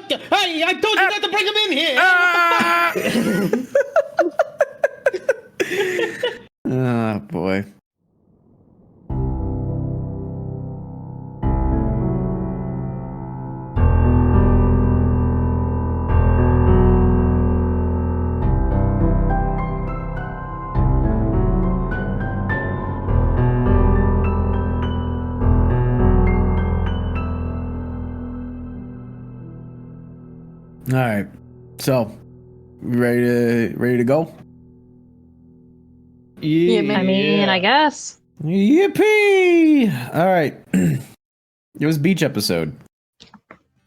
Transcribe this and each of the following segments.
Hey, I told you not to bring him in here. Oh, boy. All right, so ready to go? Yeah, I mean, I guess. Yippee! All right, it was beach episode.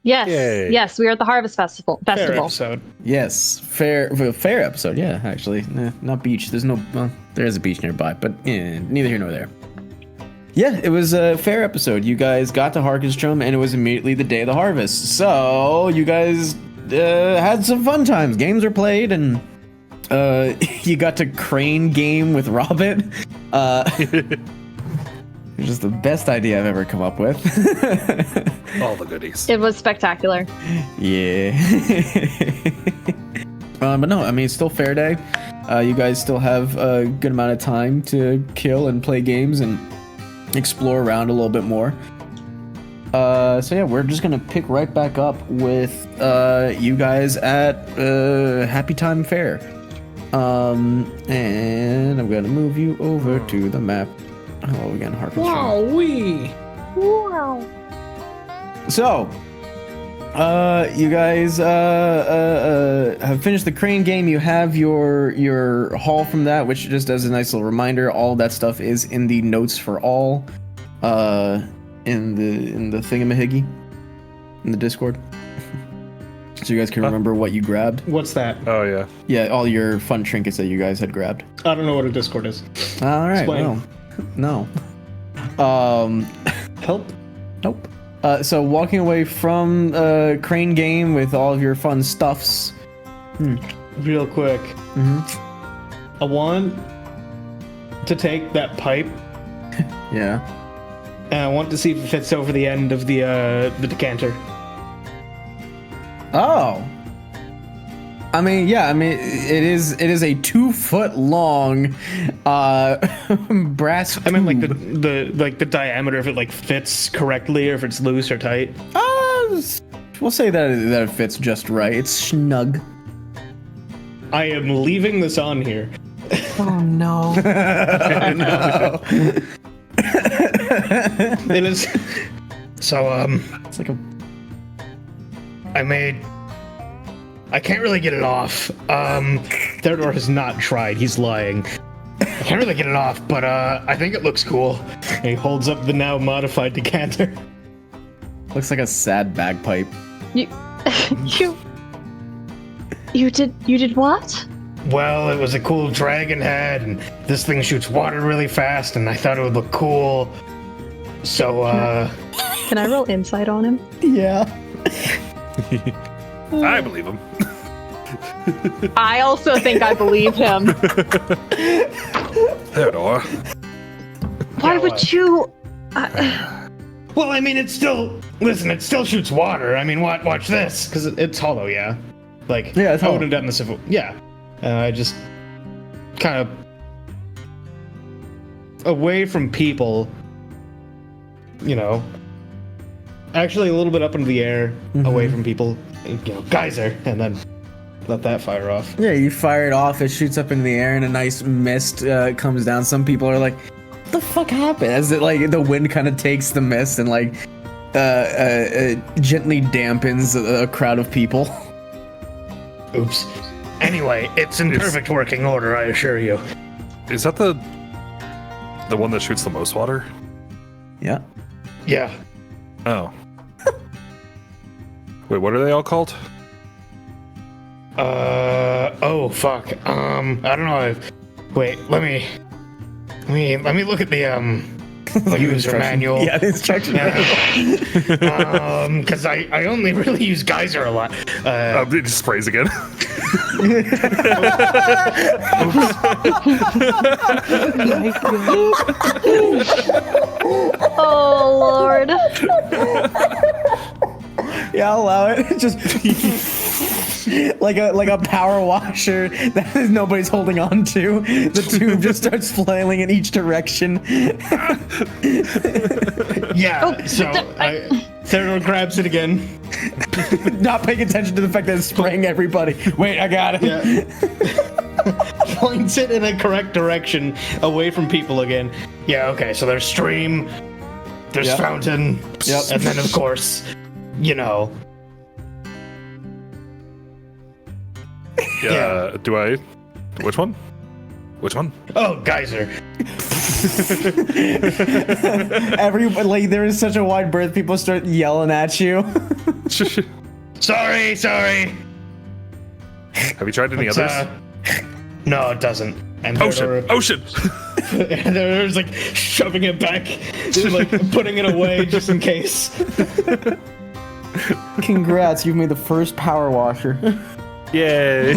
Yes, Yay. yes, we are at the Harvest Festival. Fair episode. Yes, fair episode. Yeah, actually, not beach. There's no. Well, there is a beach nearby, but neither here nor there. Yeah, it was a fair episode. You guys got to Harkinstrum, and it was immediately the day of the harvest. So you guys had some fun times. Games were played, and you got to crane game with Robin. Which is the best idea I've ever come up with. All the goodies. It was spectacular. Yeah. But no, I mean, it's still fair day. You guys still have a good amount of time to kill and play games and explore around a little bit more. So yeah, we're just gonna pick right back up with you guys at Happy Time Fair. And I'm gonna move you over to the map. Hello again, Harkinstrum. Wow. So, you guys have finished the crane game. You have your haul from that, which just as a nice little reminder, all of that stuff is in the notes for all, in the thingamahiggy, in the Discord. So you guys can remember what you grabbed. What's that? Oh, yeah. Yeah, all your fun trinkets that you guys had grabbed. I don't know what a Discord is. All right, Explain. well, no. Help. Nope. So walking away from crane game with all of your fun stuffs. Real quick. Mm-hmm. I want to take that pipe Yeah. and I want to see if it fits over the end of the decanter. Oh. I mean, yeah. I mean, it is a 2 foot long brass. I mean, like the diameter, if it like fits correctly, or if it's loose or tight. We'll say that it fits just right. It's snug. I am leaving this on here. Oh, no. No. It is. So It's like a. I can't really get it off. Theodore has not tried. He's lying. I can't really get it off, but I think it looks cool. And he holds up the now modified decanter. Looks like a sad bagpipe. You did what? Well, it was a cool dragon head, and this thing shoots water really fast, and I thought it would look cool. So, Can I roll insight on him? Yeah. I believe him. I also think I believe him. Theodore. Why would you? well, I mean, it still shoots water. I mean, watch this, because it's hollow, yeah. Like, Yeah, it's I hollow. would have done this if, yeah. I just kind of away from people, you know. Actually, a little bit up into the air, away from people, you know, geyser, and then let that fire off. Yeah, you fire it off, it shoots up into the air, and a nice mist comes down. Some people are like, what the fuck happened? As it, like, the wind kind of takes the mist and, like, gently dampens a crowd of people. Oops. Anyway, it's in perfect working order, I assure you. Is that the one that shoots the most water? Yeah. Yeah. Oh. Wait, what are they all called? Oh, fuck. I don't know. Wait, let me look at the, user manual. Yeah, the instruction manual. Because I only really use geyser a lot. It just sprays again. Oh Lord. Yeah, I'll allow it. Just like a power washer that nobody's holding on to. The tube just starts flailing in each direction. Yeah. So Theodore grabs it again. Not paying attention to the fact that it's spraying everybody. Wait, I got it. Yeah. Points it in a correct direction, away from people again. Yeah. Okay. So there's stream. There's fountain. Yep. And then of course, you know. Yeah. Do I? Which one? Which one? Oh, geyser. Everybody, there is such a wide berth. People start yelling at you. Sorry. Have you tried any others? No, it doesn't. And Ocean. And there's like shoving it back, like putting it away just in case. Congrats, you've made the first power washer. Yay!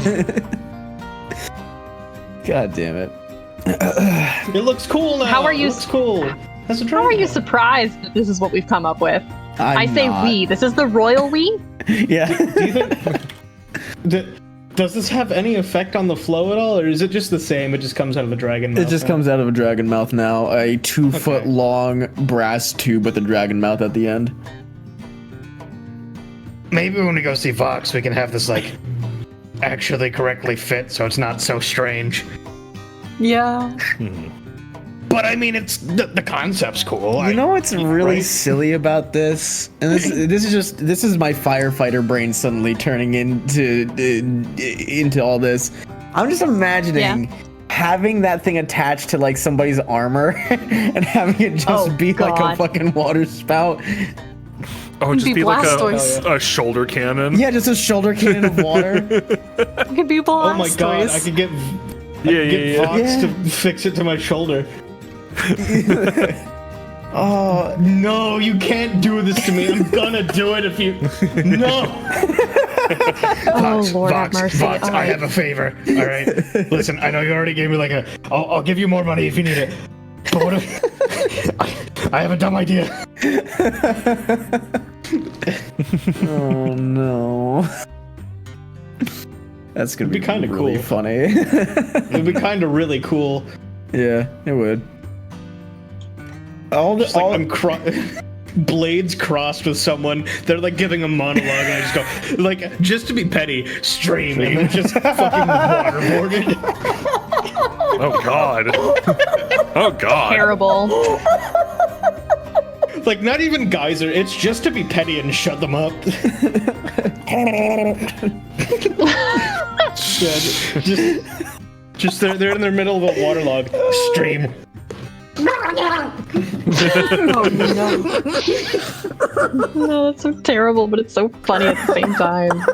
God damn it. It looks cool now. How are you? It looks cool. That's a How are you dragon. surprised that this is what we've come up with? I say not. we. This is the royal we. Yeah. Do you think? Does this have any effect on the flow at all, or is it just the same? It just comes out of the dragon mouth. It just comes out of a dragon mouth now. A 2-foot long brass tube with a dragon mouth at the end. Maybe when we go see Vox, we can have this like actually correctly fit, so it's not so strange. Yeah. But I mean, it's the concept's cool. You know what's really right? silly about this? And this is my firefighter brain suddenly turning into all this. I'm just imagining having that thing attached to like somebody's armor and having it just be like a fucking water spout. Oh, just be be like Blastoise. a shoulder cannon. Yeah, just a shoulder cannon of water. It could be Blastoise. Oh my god, I could get Vox to fix it to my shoulder. Oh no, you can't do this to me. I'm gonna do it if you no. Oh Lord have mercy. Vox, All I right. have a favor. All right, listen. I know you already gave me like I'll give you more money if you need it. But what if I have a dumb idea? Oh no. That's gonna be kinda really cool. funny. It'd be kind of really cool. Yeah, it would. Just like I'm blades crossed with someone. They're like giving a monologue, and I just go like, just to be petty, stream, and then just fucking waterboarded. Oh god. Oh god. Terrible. Like not even geyser. It's just to be petty and shut them up. Yeah, just they're in the middle of a waterlog. Stream. Oh no. No, that's so terrible, but it's so funny at the same time.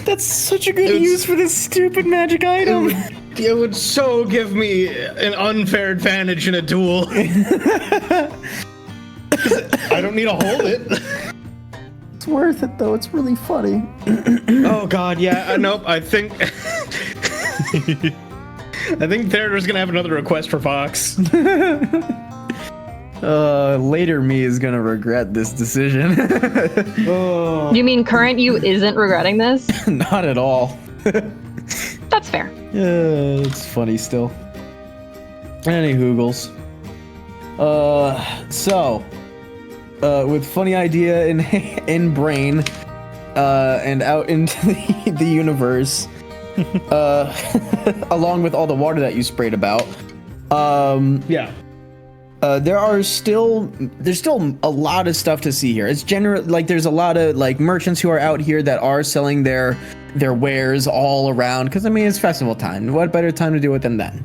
That's such a good use for this stupid magic item. It would so give me an unfair advantage in a duel. I don't need to hold it. It's worth it though. It's really funny. Oh god, yeah. Nope. I think Theodore's gonna have another request for Vox. Later me is gonna regret this decision. Oh. You mean current you isn't regretting this? Not at all. That's fair. Yeah, it's funny still. Any hoogles. With funny idea in brain, and out into the universe, along with all the water that you sprayed about, there's still a lot of stuff to see here. It's there's a lot of like merchants who are out here that are selling their wares all around, because I mean it's festival time. What better time to do it than then?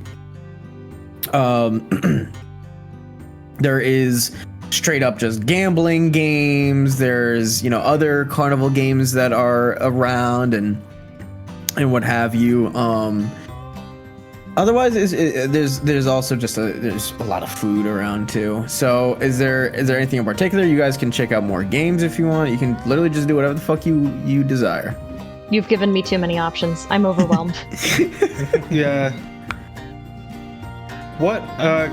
There is straight up just gambling games. There's other carnival games that are around and what have you. Otherwise, there's also just there's a lot of food around too. So is there anything in particular? You guys can check out more games if you want. You can literally just do whatever the fuck you desire. You've given me too many options. I'm overwhelmed. Yeah. What?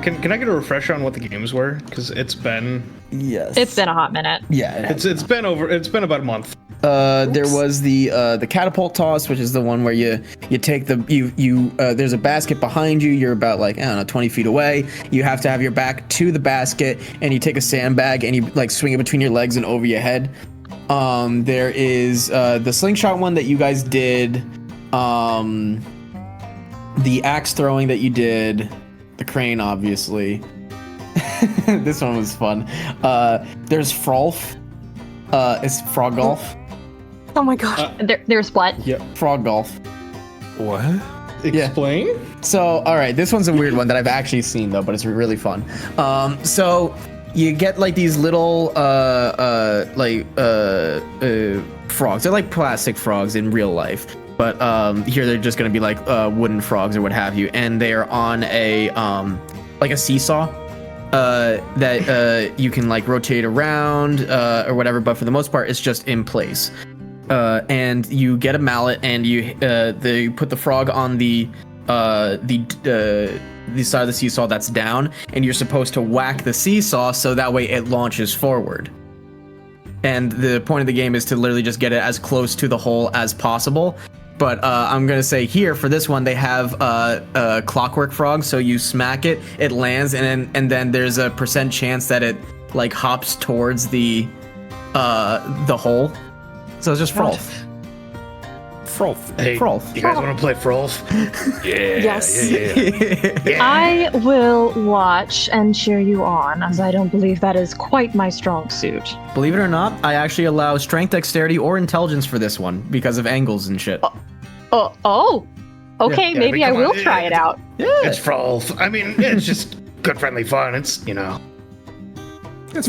Can I get a refresher on what the games were? Because it's been Yes. It's been a hot minute. Yeah. It's been about a month. There was the catapult toss, which is the one where you take there's a basket behind you. You're about 20 feet away. You have to have your back to the basket, and you take a sandbag and you swing it between your legs and over your head. There is the slingshot one that you guys did. The axe throwing that you did. The crane, obviously. This one was fun. There's Frolf. It's frog golf. Oh my gosh. There's what? Yep. Frog golf. What? Explain. So, all right, this one's a weird one that I've actually seen though, but it's really fun. So you get these little frogs. They're like plastic frogs in real life, but here they're just gonna be wooden frogs or what have you, and they're on a seesaw. That you can rotate around or whatever, but for the most part, it's just in place. And you get a mallet, and they put the frog on the side of the seesaw that's down, and you're supposed to whack the seesaw so that way it launches forward. And the point of the game is to literally just get it as close to the hole as possible. But I'm gonna say here for this one they have clockwork frog, so you smack it, it lands, and then there's a % chance that it hops towards the hole. So it's just Frolf. Hey, Frolf. you guys want to play Frolf? Yeah. Yes. Yeah. I will watch and cheer you on, as I don't believe that is quite my strong suit. Believe it or not, I actually allow strength, dexterity, or intelligence for this one because of angles and shit. Oh. Okay, Yeah, maybe I come will on. try it out. Yeah. It's Frolf. I mean, it's just good friendly fun. It's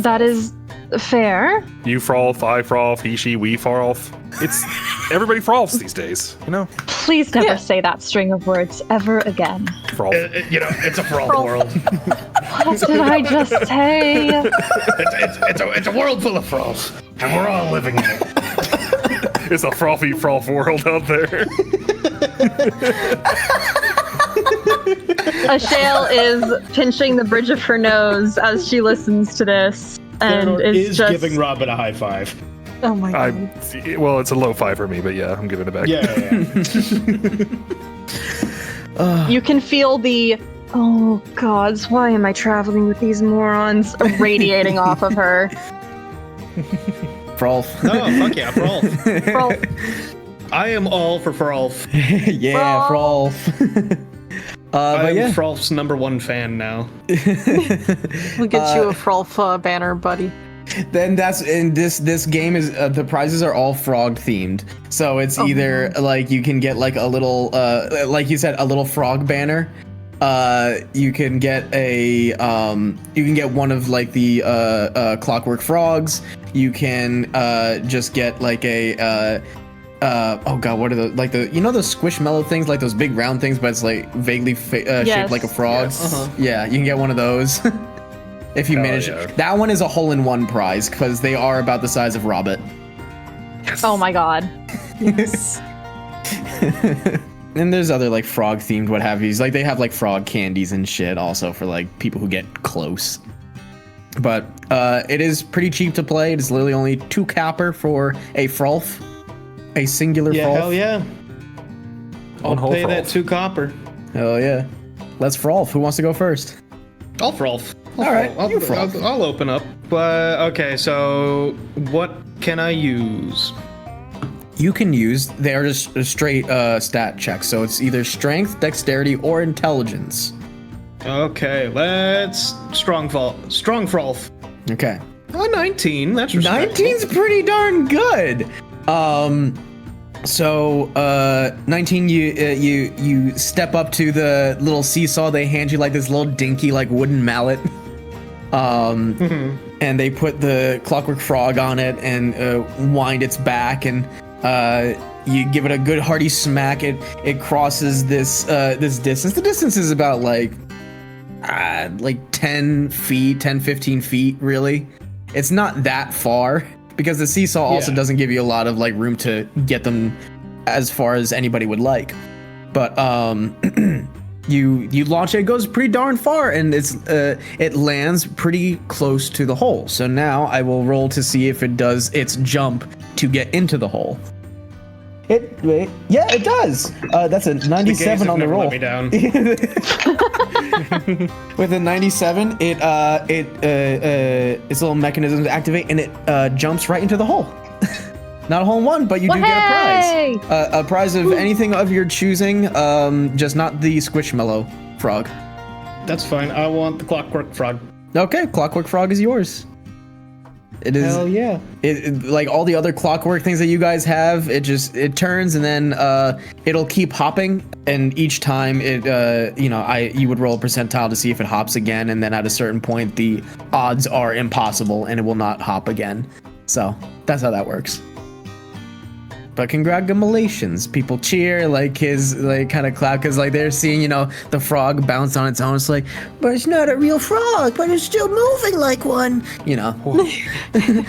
That is fair. You frolf, I frolf, he, she, we frolf. It's everybody frolfs these days, Please never say that string of words ever again. Frolf. it's a Frolf world. What did I just say? It's a world full of Frolf, and we're all living in it. It's a frolfy frolf world out there. Ashale is pinching the bridge of her nose as she listens to this, and Theodore is is just giving Robin a high five. Oh my god. Well, it's a low five for me, but yeah, I'm giving it back. Yeah. You can feel the oh gods, why am I traveling with these morons radiating off of her. Frolf. Oh, fuck yeah, Frolf. Well, I am all for Frolf. Yeah, Frolf. I'm yeah. Frolf's #1 fan now. We'll get you a Frolf banner, buddy. Then that's in this game is the prizes are all frog themed. So it's either you can get a little like you said, a little frog banner. You can get one of the clockwork frogs. You can just get oh god, what are the those squishmallow things, those big round things, but it's vaguely shaped like a frog. Yes. Yeah, you can get one of those. If you manage yeah. that one is a hole-in-one prize because they are about the size of Robbit. oh my god. Yes. And there's other frog themed what have yous. They have frog candies and shit also for people who get close. But it is pretty cheap to play. It is literally only 2 copper for a Frolf. A singular Yeah, Frolf. hell yeah. I'll whole pay that Frolf. 2 copper. Hell yeah. Let's Frolf. Who wants to go first? I'll Frolf. All right, you I'll, Frolf. I'll open up. But okay, so what can I use? You can use, they are just a straight stat check. So it's either strength, dexterity, or intelligence. Okay, let's strong Frolf. Okay. 19. That's respectable. 19's pretty darn good. So 19, you step up to the little seesaw. They hand you this little dinky wooden mallet. And they put the clockwork frog on it and wind its back, and you give it a good hearty smack. It crosses this distance. The distance is about 10 feet, 15 feet, really. It's not that far because the seesaw also doesn't give you a lot of room to get them as far as anybody would like. But you launch it. It goes pretty darn far, and it lands pretty close to the hole. So now I will roll to see if it does its jump to get into the hole. Yeah, it does. That's a 97 on the roll. Let me down. With a 97, its little mechanisms activate, and it jumps right into the hole. Not a hole in one, but you do get a prize. A prize of anything of your choosing, just not the Squishmallow frog. That's fine. I want the Clockwork Frog. Okay, Clockwork Frog is yours. It is. Hell yeah. It like all the other clockwork things that you guys have, it turns and then it'll keep hopping, and each time you would roll a percentile to see if it hops again, and then at a certain point the odds are impossible and it will not hop again. So that's how that works. But congratulations, people cheer, like his kind of clap, because like they're seeing the frog bounce on its own. It's like, but it's not a real frog, but it's still moving like one.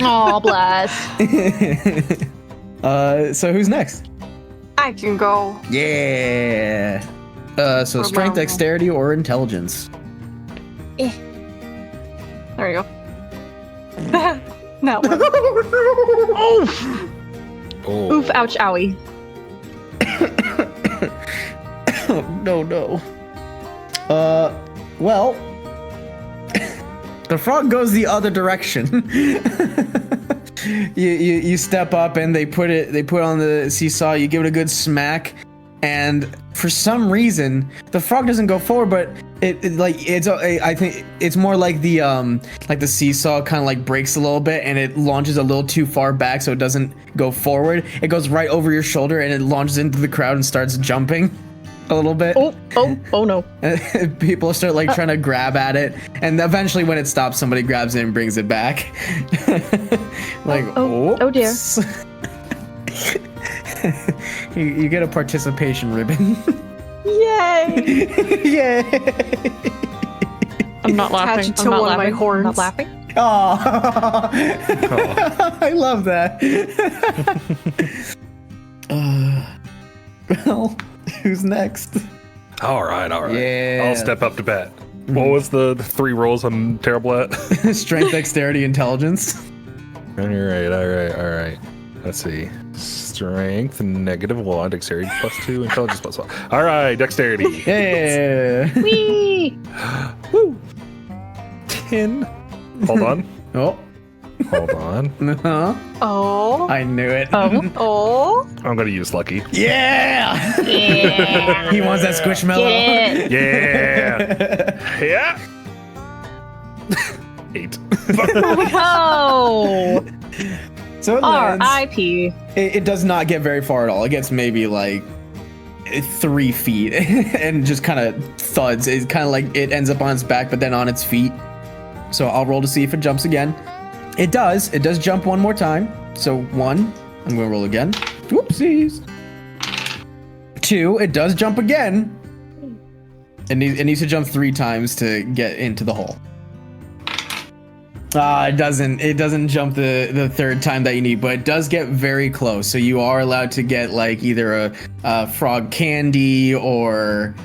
Aw, bless. So who's next? I can go. Yeah. So strength, dexterity, or intelligence. There you go. That one. Oh. Oof, ouch, owie. No. Well, the frog goes the other direction. you step up and they put on the seesaw. You give it a good smack, and for some reason the frog doesn't go forward, but I think it's more like the seesaw kind of like breaks a little bit and it launches a little too far back, so it doesn't go forward. It goes right over your shoulder and it launches into the crowd and starts jumping a little bit. Oh no. People start like trying to grab at it, and eventually when it stops, somebody grabs it and brings it back. Oh dear. You get a participation ribbon. Yay! Yay! I'm not laughing. To one of my horns. I'm not laughing. Oh, I love that. Well, who's next? All right. Yeah. I'll step up to bat. What was the 3 rolls I'm terrible at? Strength, dexterity, intelligence. All right. Let's see. Strength -1, dexterity +2, intelligence +1. All right, dexterity. Yeah. Whee! Woo. 10. Hold on. Oh. Hold on. Uh-huh. Oh. I knew it. Oh. I'm gonna use lucky. Yeah. Yeah. He wants that Squishmallow. Yeah. Yeah. 8. Oh. So it lands. R.I.P. It does not get very far at all. It gets maybe like 3 feet and just kind of thuds. It's kind of like it ends up on its back, but then on its feet. So I'll roll to see if it jumps again. It does. It does jump one more time. So 1. I'm going to roll again. Whoopsies. 2. It does jump again. It needs to jump 3 times to get into the hole. It doesn't jump the 3rd time that you need, but it does get very close. So you are allowed to get like either a frog candy or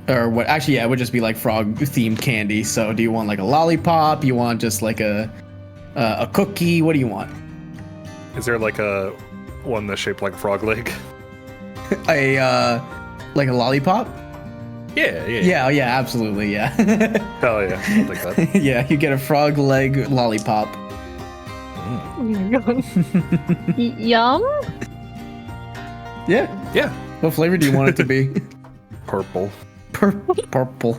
what? Actually, yeah, it would just be like frog themed candy. So do you want like a lollipop? You want just like a cookie? What do you want? Is there like a one that's shaped like a frog leg? Like a lollipop? Yeah. Yeah, absolutely, yeah. Hell yeah, I'll take that. Yeah, you get a frog leg lollipop. Yum? Yeah. What flavor do you want it to be? Purple. Purple.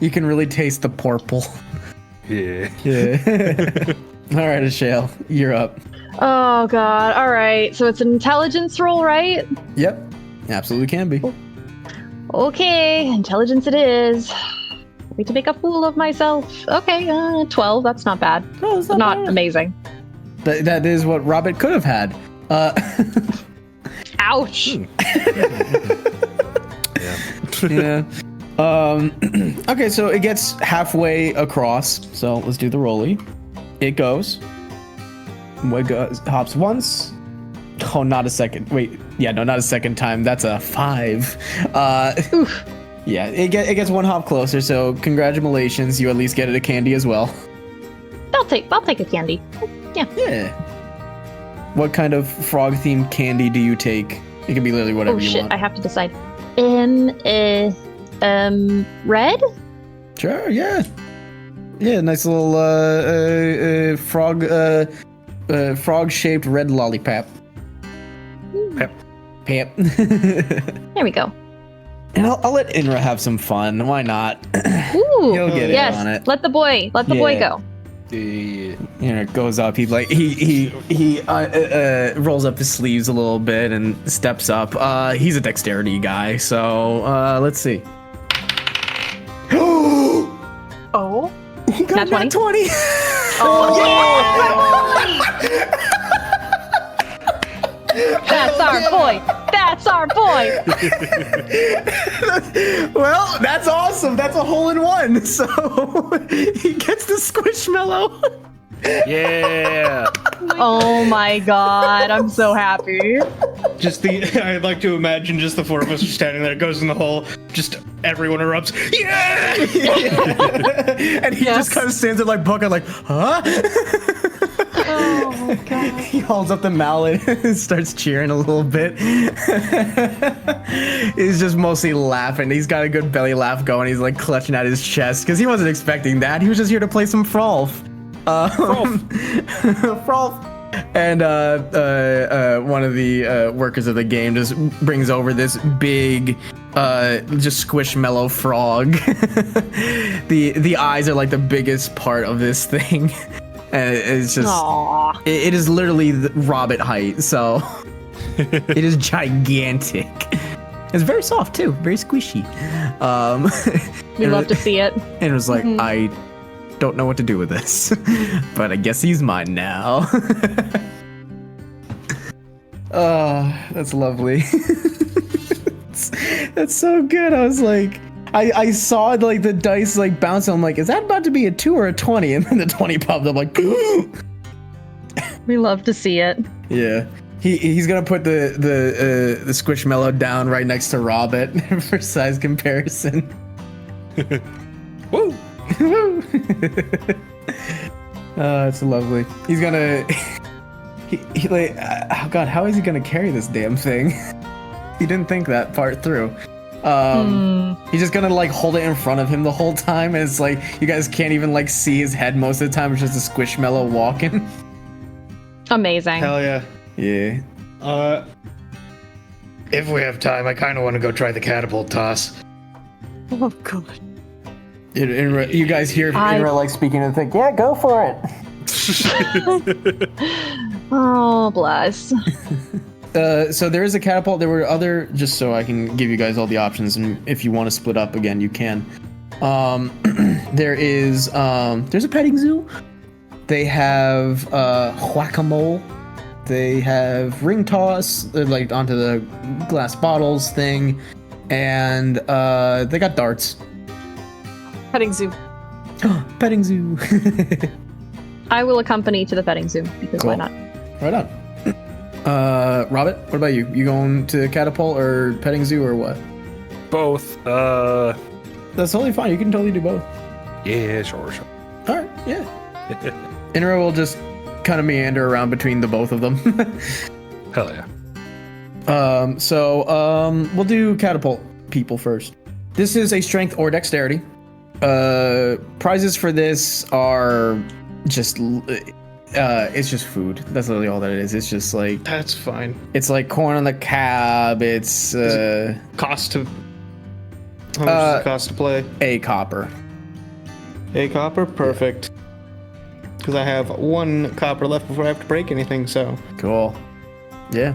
You can really taste the purple. Yeah. All right, Ashale, you're up. Oh god. All right. So it's an intelligence roll, right? Yep, absolutely can be. Okay, intelligence it is. Need to make a fool of myself. Okay, 12. That's not bad. No, it's Not bad. amazing. That is what Robert could have had. Ouch. Yeah. Okay, so it gets halfway across. So let's do the rolly. It goes. Hops once. Oh, not a second. Wait. Yeah, no, not a second time. That's a 5. Oof. Yeah, it gets one hop closer, so congratulations, you at least get it a candy as well. I'll take a candy. Yeah. What kind of frog-themed candy do you take? It can be literally whatever Oh you shit! want. I have to decide. Red. Sure, yeah. Yeah, nice little frog-shaped red lollipop. Pep. There we go. And I'll let Inra have some fun. Why not? Ooh. He'll get yes. in on it. Let the boy go. Goes up. He rolls up his sleeves a little bit and steps up. He's a dexterity guy, so let's see. Oh. He got Nat 20? Oh, That's our boy. That's our boy. well, that's awesome. That's a hole in one. So he gets the squishmallow. Yeah. Oh my god! I'm so happy. I'd like to imagine just the four of us are standing there. It goes in the hole. Just everyone erupts. Yeah! And he just kind of stands there like bucket, like, huh? Oh my god. He holds up the mallet and starts cheering a little bit. He's just mostly laughing. He's got a good belly laugh going. He's like clutching at his chest because he wasn't expecting that. He was just here to play some Frolf. Frolf. And one of the workers of the game just brings over this big, just squishmallow frog. The eyes are like the biggest part of this thing. And it's just, it is literally the Robbit height, so it is gigantic. It's very soft too, very squishy. We love to see it. And it was like, I don't know what to do with this, but I guess he's mine now. Oh, that's lovely. That's so good. I was like, I saw like the dice like bounce. I'm like, is that about to be a 2 or a 20? And then the 20 popped up. Like, We love to see it. yeah. He's gonna put the squishmallow down right next to Robbit for size comparison. Woo! It's lovely. He's gonna. He like, oh god, how is he gonna carry this damn thing? He didn't think that part through. He's just gonna like hold it in front of him the whole time, and it's like you guys can't even like see his head most of the time. It's just a squishmallow walking. Amazing. Hell yeah. Yeah. If we have time, I kind of want to go try the catapult toss. Oh god. You guys hear Inra like speaking and think, yeah, go for it. Oh, bless. So there is a catapult. There were other, just so I can give you guys all the options, and if you want to split up again, you can. There's a petting zoo. They have whack-a-mole. They have ring toss, like onto the glass bottles thing, and they got darts. Petting zoo. Petting zoo. I will accompany to the petting zoo because why not? Right on. Robert, what about you? You going to catapult or petting zoo or what? Both. That's totally fine. You can totally do both. Yeah, sure. All right, yeah. Inra will just kind of meander around between the both of them. Hell yeah. We'll do catapult people first. This is a strength or dexterity. Prizes for this are just it's just food. That's literally all that it is. It's just like, That's fine. it's like corn on the cob. It's Cost to. How much does it cost to play? a copper. A copper? Perfect. Because I have 1 copper left before I have to break anything, so. Cool. Yeah.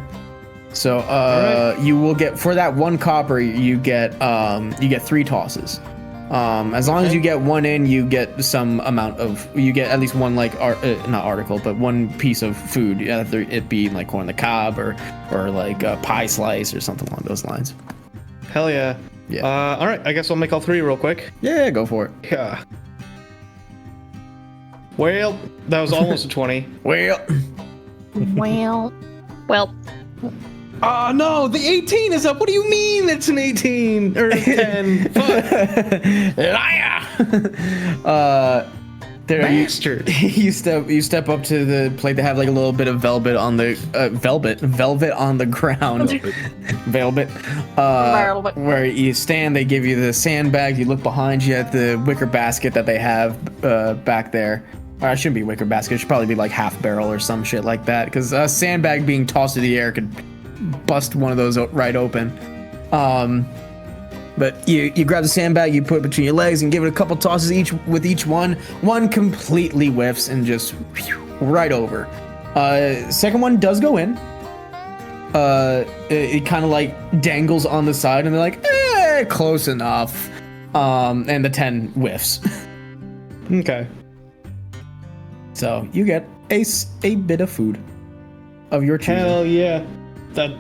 So right. you will get, for that 1 copper, you get 3 tosses. As long as you get 1 in, you get some amount of, you get at least 1 like not article, but 1 piece of food. Either it be like corn on the cob or like a pie slice or something along those lines. Hell yeah. Yeah. All right, I guess I'll make all 3 real quick. Yeah, go for it. Yeah. Well, that was almost a 20. Well, Well. Well, Oh no, the 18 is up. What do you mean it's an 18 or a 10? Fuck. Liar. There Bastard. you step up to the plate. They have like a little bit of velvet on the velvet on the ground. Velvet. Velvet. Where you stand, they give you the sandbag. You look behind you at the wicker basket that they have back there. Or it shouldn't be wicker basket. It should probably be like half barrel or some shit like that. Because a sandbag being tossed in the air could bust one of those right open. But you grab the sandbag, you put it between your legs, and give it a couple tosses each. With each one completely whiffs and just right over. Second one does go in. It kind of like dangles on the side, and they're like, close enough. And the 10 whiffs. Okay. So you get a bit of food of your choosing. Hell yeah.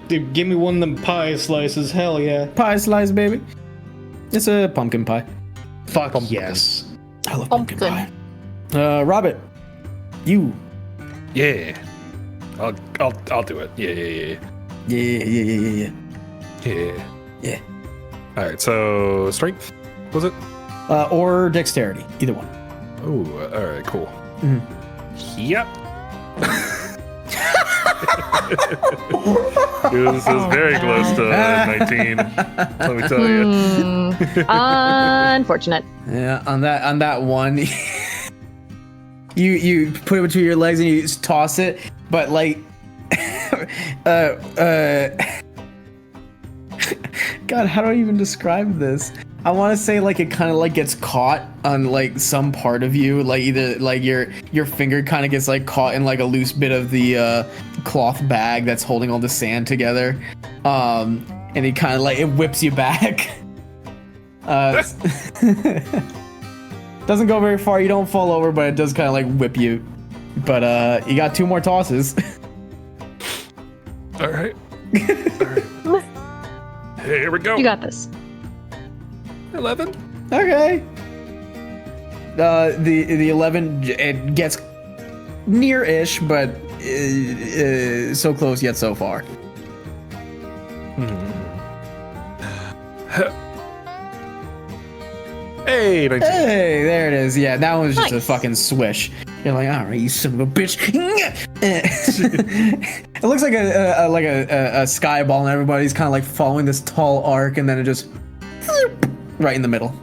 Dude, give me one of them pie slices. Hell yeah. Pie slice, baby. It's a pumpkin pie. Fuck yes. I love Pumpkin. pumpkin pie. Robert, you. Yeah. I'll do it. Yeah. Yeah. All right. So strength was it? Or dexterity, either one. Oh, all right, cool. Yep. This is very close to 19. Let me tell you. Unfortunate. Yeah, on that one, you put it between your legs and you just toss it, but like, God, how do I even describe this? I want to say like it kind of like gets caught on like some part of you, like either like your finger kind of gets like caught in like a loose bit of the cloth bag that's holding all the sand together, and it kind of like it whips you back. Doesn't go very far. You don't fall over, but it does kind of like whip you. But you got 2 more tosses. All right. Here we go. You got this. 11. Okay. The 11 it gets near-ish, but so close yet so far. Hey, 19. Hey, there it is. Yeah, that one was just a Nice. fucking swish. You're like, all right, you son of a bitch. It looks like a sky ball, and everybody's kind of like following this tall arc, and then it just right in the middle.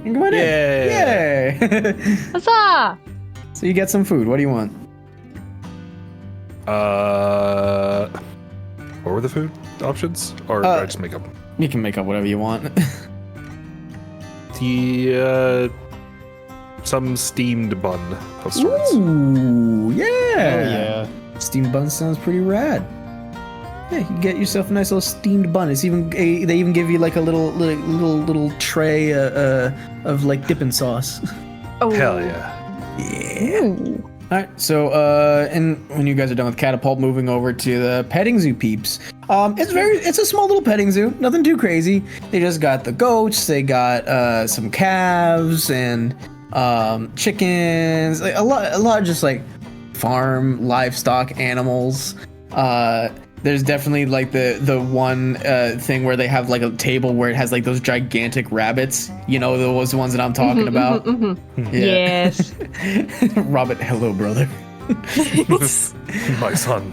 And come on in. Yay! Huzzah! So you get some food. What do you want? What were the food options? Or did I just make up? You can make up whatever you want. Some steamed bun of sorts. Ooh, yeah. Oh yeah. Steamed bun sounds pretty rad. Yeah, you can get yourself a nice little steamed bun. It's even they even give you like a little tray of like dipping sauce. Oh, Hell yeah. Yeah. Ooh. All right. So and when you guys are done with Catapult, moving over to the petting zoo peeps. It's a small little petting zoo. Nothing too crazy. They just got the goats. They got some calves and chickens. Like a lot of just like farm livestock animals. There's definitely like the one thing where they have like a table where it has like those gigantic rabbits. You know, those ones that I'm talking about. Yeah. Yes. Robert, hello, brother. My son.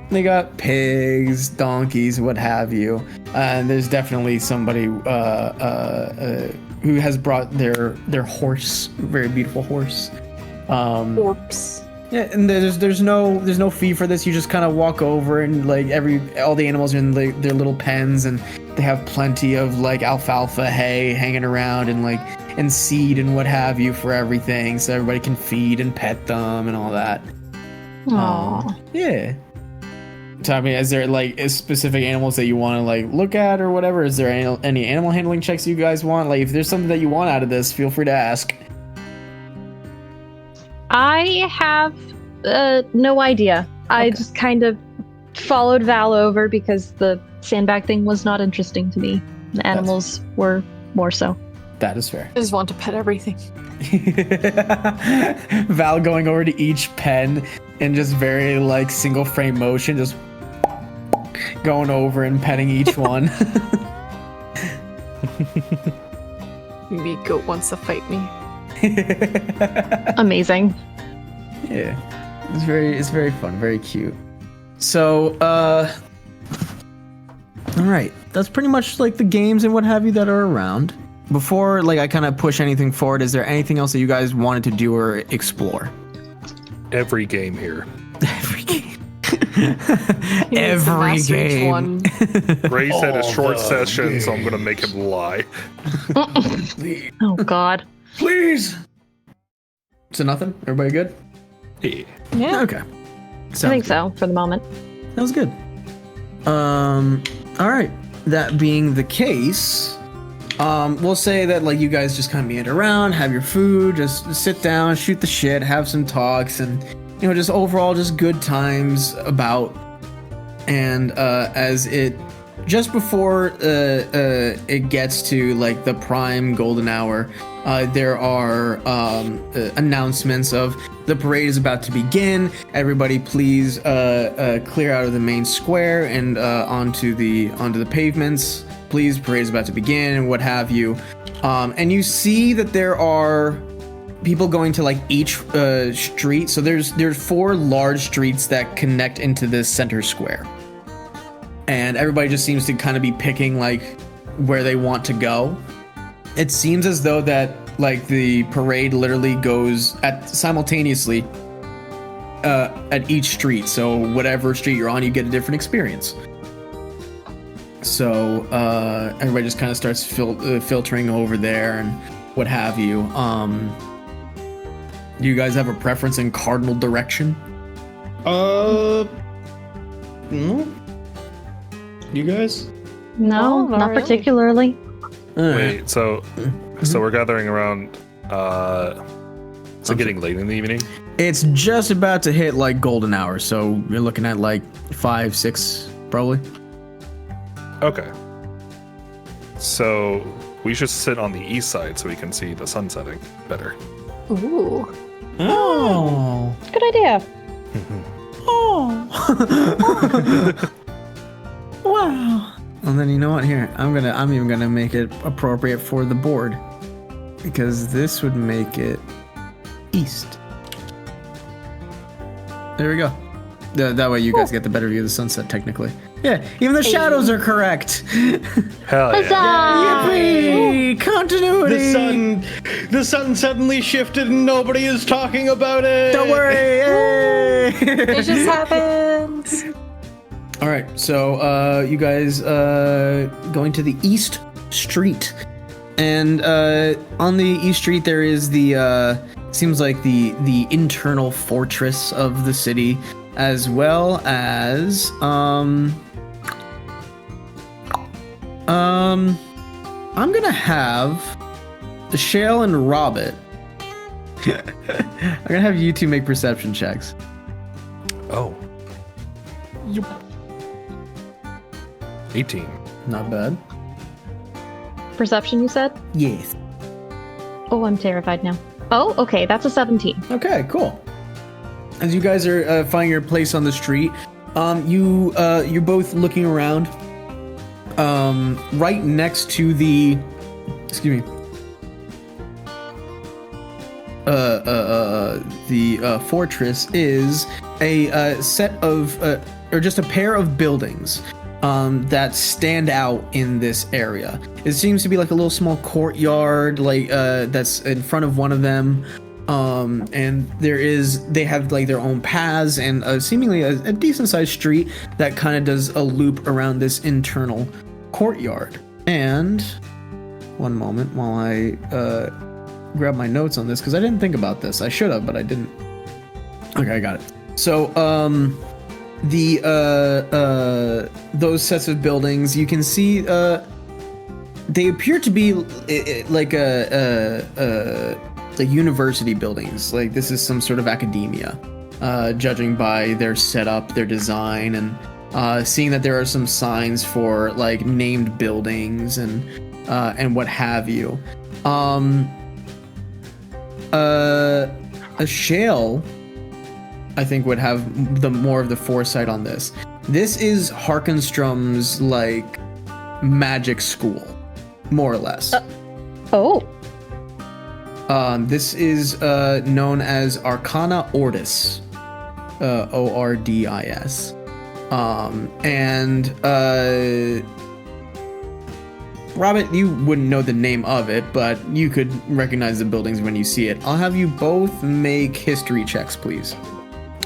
They got pigs, donkeys, what have you. And there's definitely somebody who has brought their horse, very beautiful horse. Orps. Yeah, and there's no fee for this. You just kind of walk over and like all the animals are in their little pens, and they have plenty of like alfalfa hay hanging around and seed and what have you for everything, so everybody can feed and pet them and all that. Aww. Yeah. So I mean, is there like specific animals that you want to like look at or whatever? Is there any animal handling checks you guys want? Like, if there's something that you want out of this, feel free to ask. I have no idea. I just kind of followed Val over because the sandbag thing was not interesting to me. The animals were more so. That is fair. I just want to pet everything. Val going over to each pen, in just very like single frame motion, just going over and petting each one. Maybe goat wants to fight me. Amazing. Yeah, it's very fun, very cute. So, all right, that's pretty much like the games and what have you that are around. Before like I kind of push anything forward, is there anything else that you guys wanted to do or explore? Every game here. Every game. He needs to Every master each game. one. Ray said a All short the session, so I'm gonna make him lie. Oh God. Please. So nothing. Everybody good? Yeah. Yeah. Okay. I think so for the moment. That was good. All right. That being the case, we'll say that like you guys just kind of meander around, have your food, just sit down, shoot the shit, have some talks, and you know, just overall just good times about. And as it just before it gets to like the prime golden hour, there are announcements of the parade is about to begin. Everybody, please clear out of the main square and onto the pavements. Please, parade is about to begin, and what have you. And you see that there are people going to like each street. So there's 4 large streets that connect into this center square. And everybody just seems to kind of be picking like where they want to go. It seems as though that like the parade literally goes at simultaneously at each street. So whatever street you're on, you get a different experience. So everybody just kind of starts filtering over there and what have you. Do you guys have a preference in cardinal direction? No. You guys? No, Oh, not not really. particularly. Wait, so we're gathering around. Is it getting late in the evening? It's just about to hit like golden hour, so you're looking at like 5, 6 probably. Okay. So we should sit on the east side so we can see the sun setting better. Ooh. Oh. Good idea. Wow. And then you know what? Here, I'm even gonna make it appropriate for the board, because this would make it east. There we go. That way you guys get the better view of the sunset, technically. Yeah, even the shadows are correct. Hell yeah. Huzzah! Yippee! Continuity. The sun suddenly shifted and nobody is talking about it. Don't worry. Yay! It just happens. All right, so you guys going to the East Street, and on the East Street there is the seems like the internal fortress of the city, as well as I'm gonna have the Shale and Robbit. I'm gonna have you two make perception checks. Oh. 18. Not bad. Perception, you said? Yes. Oh, I'm terrified now. Oh, okay, that's a 17. Okay, cool. As you guys are finding your place on the street, you're both looking around. Right next to the, excuse me, the fortress is a set of, or just a pair of buildings that stand out in this area. It seems to be like a little small courtyard, like that's in front of one of them. And they have like their own paths and seemingly a decent sized street that kind of does a loop around this internal courtyard. And one moment while I grab my notes on this, because I didn't think about this. I should have, but I didn't. Okay, I got it. So those sets of buildings, you can see they appear to be like the university buildings. Like this is some sort of academia, judging by their setup, their design, and seeing that there are some signs for like named buildings and what have you. A Shale I think would have the more of the foresight on this. This is Harkinstrum's like magic school, more or less. Oh. This is known as Arcana Ordis, Ordis, and Robert, you wouldn't know the name of it, but you could recognize the buildings when you see it. I'll have you both make history checks, please.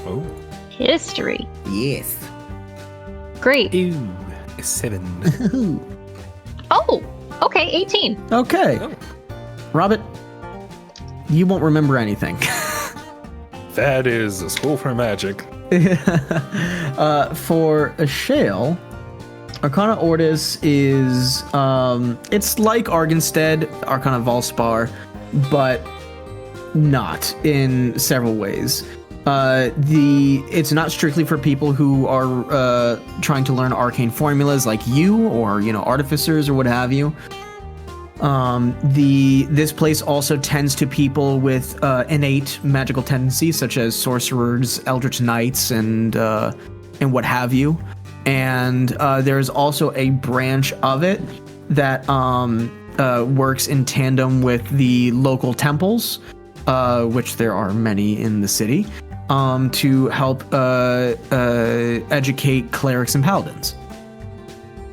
Oh. History. Yes. Great. Ooh, 7. Oh, okay, 18. Okay. Oh. Robert, you won't remember anything. That is a school for magic. For a shale, Arcana Ordis is it's like Argenstead, Arcana Valspar, but not in several ways. It's not strictly for people who are trying to learn arcane formulas like you, or artificers or what have you. This place also tends to people with innate magical tendencies, such as sorcerers, eldritch knights, and what have you. And there's also a branch of it that works in tandem with the local temples, which there are many in the city, to help educate clerics and paladins.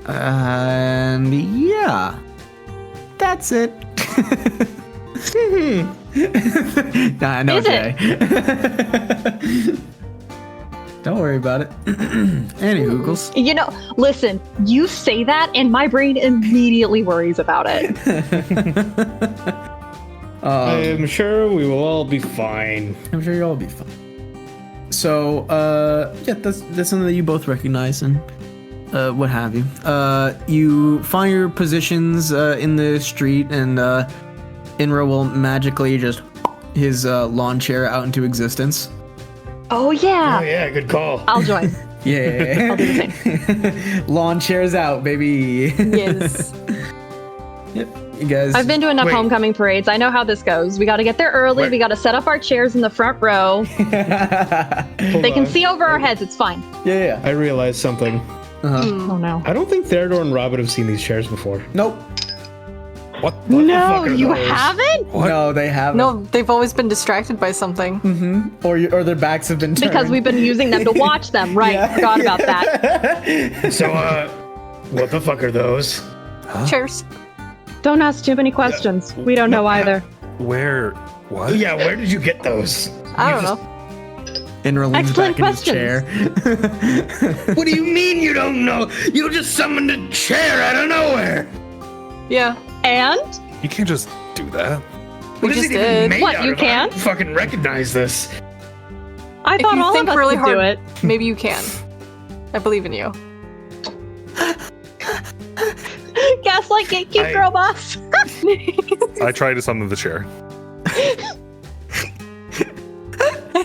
And yeah, that's it. Nah, no, Is Jay. Don't worry about it. Any hookles. Listen, you say that and my brain immediately worries about it. I am sure we will all be fine. I'm sure you'll all be fine. So, yeah, that's something that you both recognize and what have you. You find your positions in the street, and Inra will magically just his lawn chair out into existence. Oh, yeah. Oh yeah, good call. I'll join. Yeah. I'll do the same. Lawn chairs out, baby. Yes. Yep. You guys. I've been to enough Wait. homecoming parades. I know how this goes. We got to get there early. Wait. We got to set up our chairs in the front row. Hold They can on. see over our heads. It's fine. Yeah. I realized something. Uh-huh. Oh, no. I don't think Theodore and Robin have seen these chairs before. Nope. What? What the No, fuck are you those? haven't? What? No, they haven't. No, they've always been distracted by something. Or their backs have been turned. Because we've been using them to watch them. Right. Yeah. Forgot about that. So, what the fuck are those? Cheers. Don't ask too many questions. We don't know either. Where? What? Yeah, where did you get those? I You don't just- know. Inra leans Excellent back in his chair. What do you mean you don't know? You just summoned a chair out of nowhere. Yeah, And? You can't just do that. we What is just it even did. made What, out you of? I can't? don't fucking recognize this. I If thought you all think of us really could do hard- it. Maybe you can. I believe in you. Gaslight gatekeep I- girl boss. I tried to summon the chair.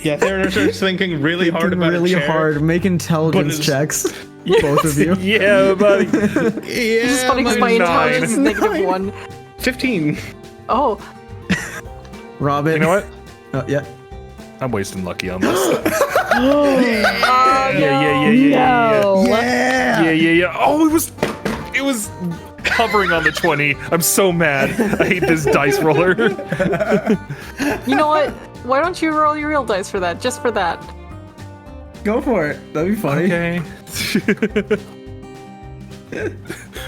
Yeah, Theodore starts thinking really hard about really a chair. hard. Make intelligence it's- checks. Both of you. Yeah, buddy. Yeah, It's just funny because my mine's intelligence is 9. -1. 15. Oh, Robin. You know what? Yeah. I'm wasting lucky on this. Oh, Yeah. no. Yeah. Oh, it was hovering on the 20. I'm so mad. I hate this dice roller. you know what? Why don't you roll your real dice for that? Just for that. Go for it. That'd be funny. Okay.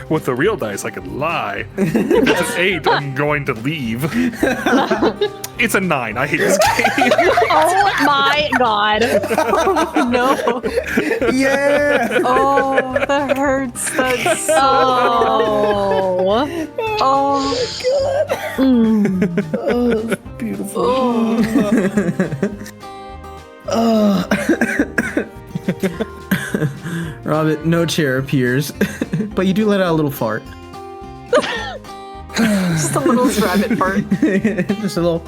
With the real dice, I could lie. If it's an 8, I'm going to leave. It's a 9. I hate this game. Oh my god. Oh, no. Yeah. Oh, that hurts. That's so. Oh. Oh, Mm. Oh, beautiful. oh. Robert, no chair appears, but you do let out a little fart. Just a little rabbit part. Just a little.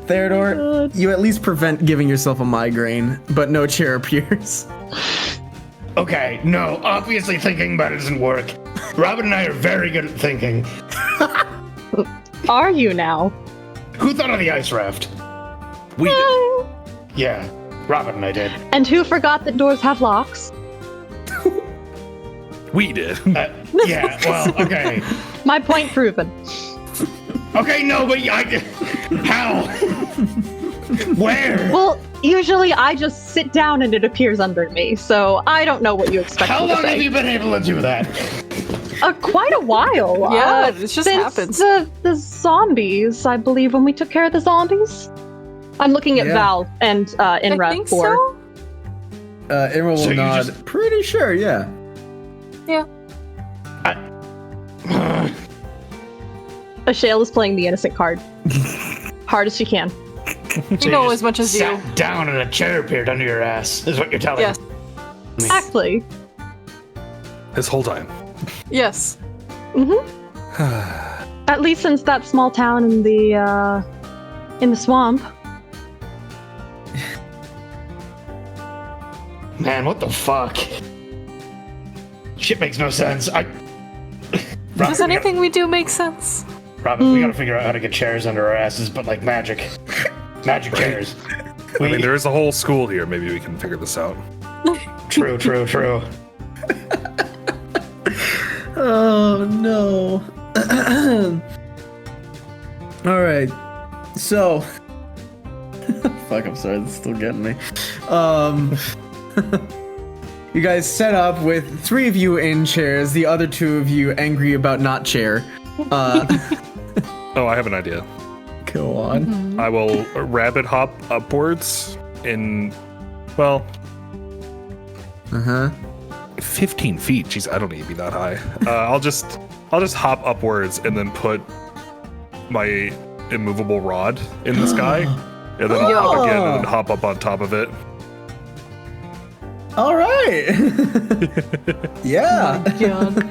Theodore, you at least prevent giving yourself a migraine, but no chair appears. Okay, no, obviously thinking about it doesn't work. Robin and I are very good at thinking. Are you now? Who thought of the ice raft? We did. Yeah, Robin and I did. And who forgot that doors have locks? We did. Yeah, well, okay. My point proven. Okay, no, but how? Where? Well, usually I just sit down and it appears under me, so I don't know what you expect How me to long say. have you been able to do that? Quite a while. Yeah, it just since happens. The zombies, I believe, when we took care of the zombies. I'm looking at Yeah. Val and I Inra think for. so. Emerald So will you nod. just- Pretty sure, yeah. Yeah. Ashale is playing the innocent card. Hard as she can. You know as much as you. Sat down and a chair appeared under your ass, is what you're telling Yes. me. Exactly. This whole time. Yes. At least since that small town in the swamp. Man, what the fuck? Shit makes no sense. Does anything we do make sense? Robin, we gotta figure out how to get chairs under our asses, but like magic. Magic chairs. I mean, there is a whole school here. Maybe we can figure this out. True. Oh no. All right. So fuck, I'm sorry, this is still getting me. You guys set up with 3 of you in chairs, the other 2 of you angry about not chair. Oh, I have an idea. Go on. I will rabbit hop upwards in, well, Uh-huh. 15 feet. Jeez, I don't need to be that high. I'll just hop upwards and then put my immovable rod in the sky, and then I'll hop again and then hop up on top of it. All right. Yeah. God.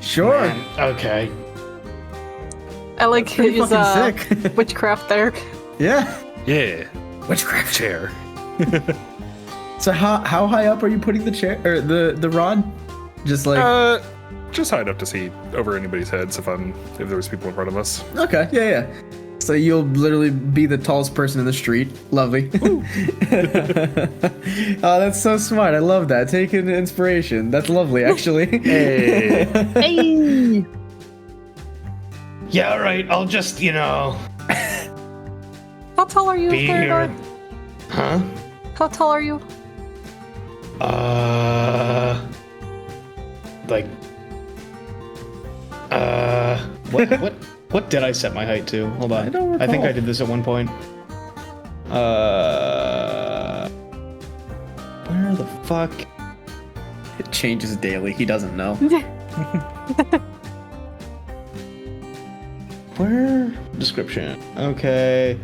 Sure. Man, okay. I like Pretty his fucking sick. witchcraft there. Yeah. Yeah, Witchcraft. chair. So how high up are you putting the chair or the rod? Just like Just high enough to see over anybody's heads if there was people in front of us. okay, yeah. So you'll literally be the tallest person in the street. Lovely. Oh, that's so smart. I love that. Taking inspiration. That's lovely, actually. Hey. Hey! Yeah, alright, I'll just, How tall are you, be Theodore? here. Huh? How tall are you? Like, what did I set my height to? Hold on. I don't I think recall. I did this at one point. Where the fuck? It changes daily. He doesn't know. Where? Description. Okay.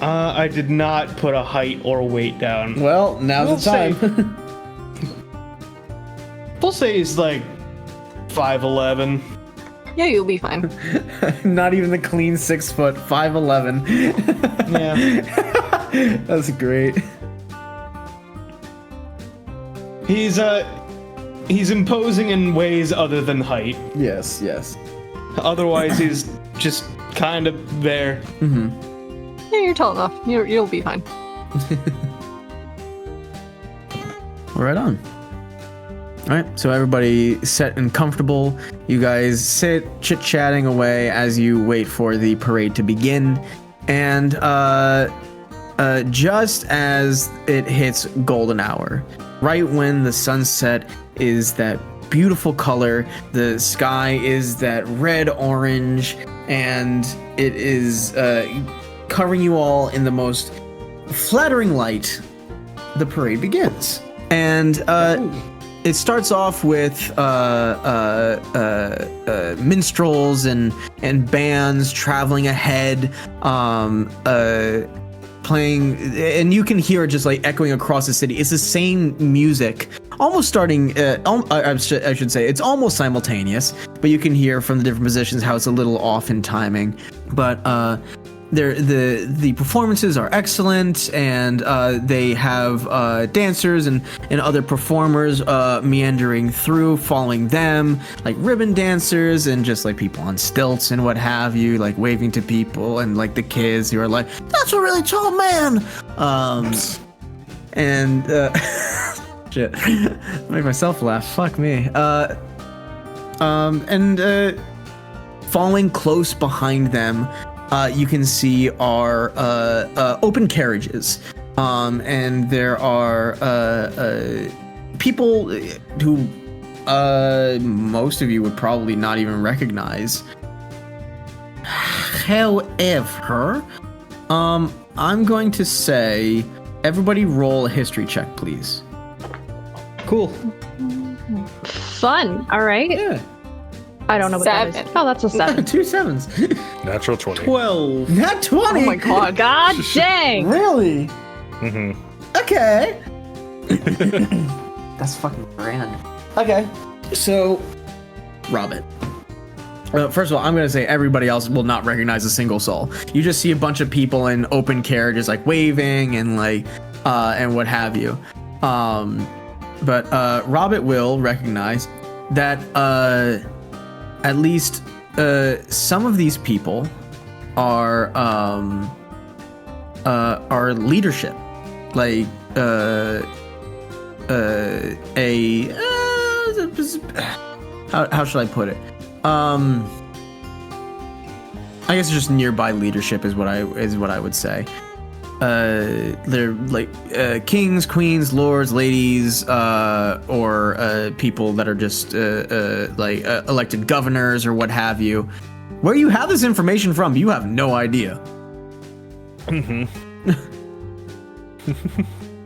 I did not put a height or weight down. Well, now's the We'll time. We'll say he's like 5'11". Yeah, you'll be fine. Not even the clean 6 foot, 5'11". Yeah. That's great. He's imposing in ways other than height. Yes, yes. Otherwise, he's just kind of there. Yeah, you're tall enough. You'll be fine. Right on. All right, so everybody set and comfortable. You guys sit chit-chatting away as you wait for the parade to begin. And just as it hits golden hour, right when the sunset is that beautiful color, the sky is that red-orange, and it is covering you all in the most flattering light, the parade begins. And it starts off with minstrels and bands traveling ahead, playing, and you can hear it just like echoing across the city. It's the same music, almost starting. I should say it's almost simultaneous, but you can hear from the different positions how it's a little off in timing. But the performances are excellent, and they have dancers and other performers meandering through, following them, like ribbon dancers and just like people on stilts and what have you, like waving to people, and like the kids who are like, "That's a really tall man," and shit, make myself laugh. Fuck me. And following close behind them, you can see are open carriages, and there are people who most of you would probably not even recognize. However, I'm going to say, everybody roll a history check, please. Cool. Fun. All right. Yeah. I don't know what that is. 7. Oh, that's a 7. 2 7s. Natural 20. 12. Not 20. Oh my god. God dang. Really? Mm-hmm. Okay. That's fucking grand. Okay. So, Robin. First of all, I'm going to say everybody else will not recognize a single soul. You just see a bunch of people in open carriages, like waving and like, and what have you. But Robert will recognize that at least some of these people are leadership, like how should I put it? I guess it's just nearby leadership is what I would say. They're like kings, queens, lords, ladies, or people that are just like elected governors or what have you. Where you have this information from, you have no idea. Mm-hmm.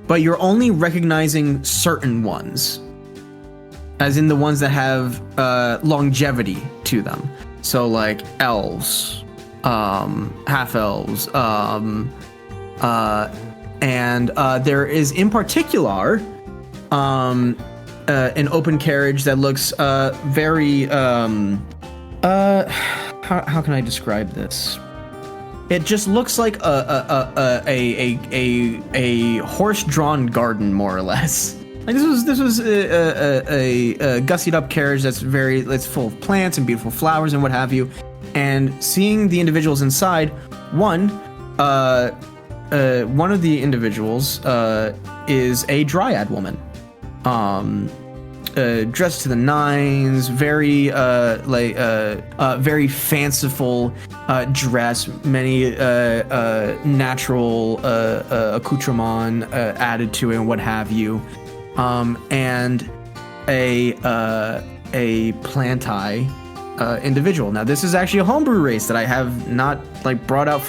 But you're only recognizing certain ones, as in the ones that have longevity to them. So like elves, half elves, and there is in particular an open carriage that looks very how can I describe this? It just looks like a horse-drawn garden, more or less. Like this was a gussied up carriage that's full of plants and beautiful flowers and what have you. And seeing the individuals inside, one of the individuals is a dryad woman, dressed to the nines, very very fanciful dress, many natural accoutrement added to it and what have you, and a plantai individual. Now this is actually a homebrew race that I have not like brought out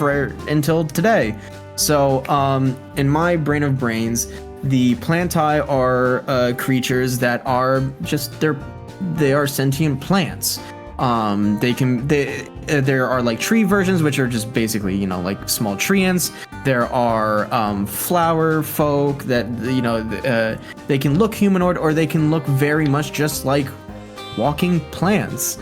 until today. So, in my brain of brains, the plantai are creatures that are just they are sentient plants. There are like tree versions, which are just basically like small treants. There are flower folk that they can look humanoid or they can look very much just like walking plants.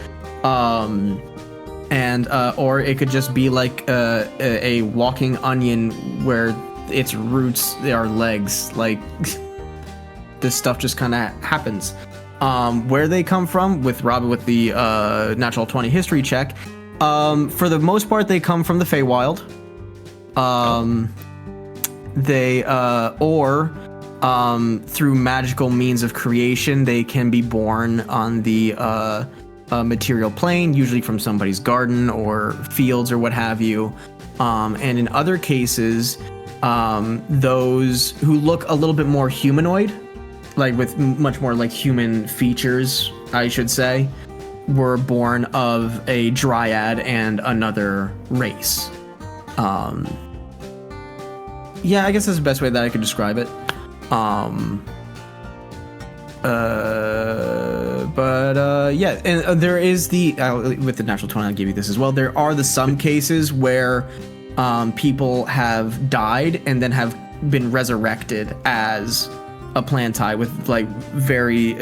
And or it could just be like a walking onion where its roots are legs. Like this stuff just kind of happens. Where they come from with Robin with the natural 20 history check. For the most part, they come from the Feywild. They or through magical means of creation, they can be born on the material plane, usually from somebody's garden or fields or what have you. And in other cases, those who look a little bit more humanoid, like with much more like human features, I should say, were born of a dryad and another race. Yeah, I guess that's the best way that I could describe it. Yeah, and there is with the natural 20, I'll give you this as well. There are some cases where people have died and then have been resurrected as a plantai with like very,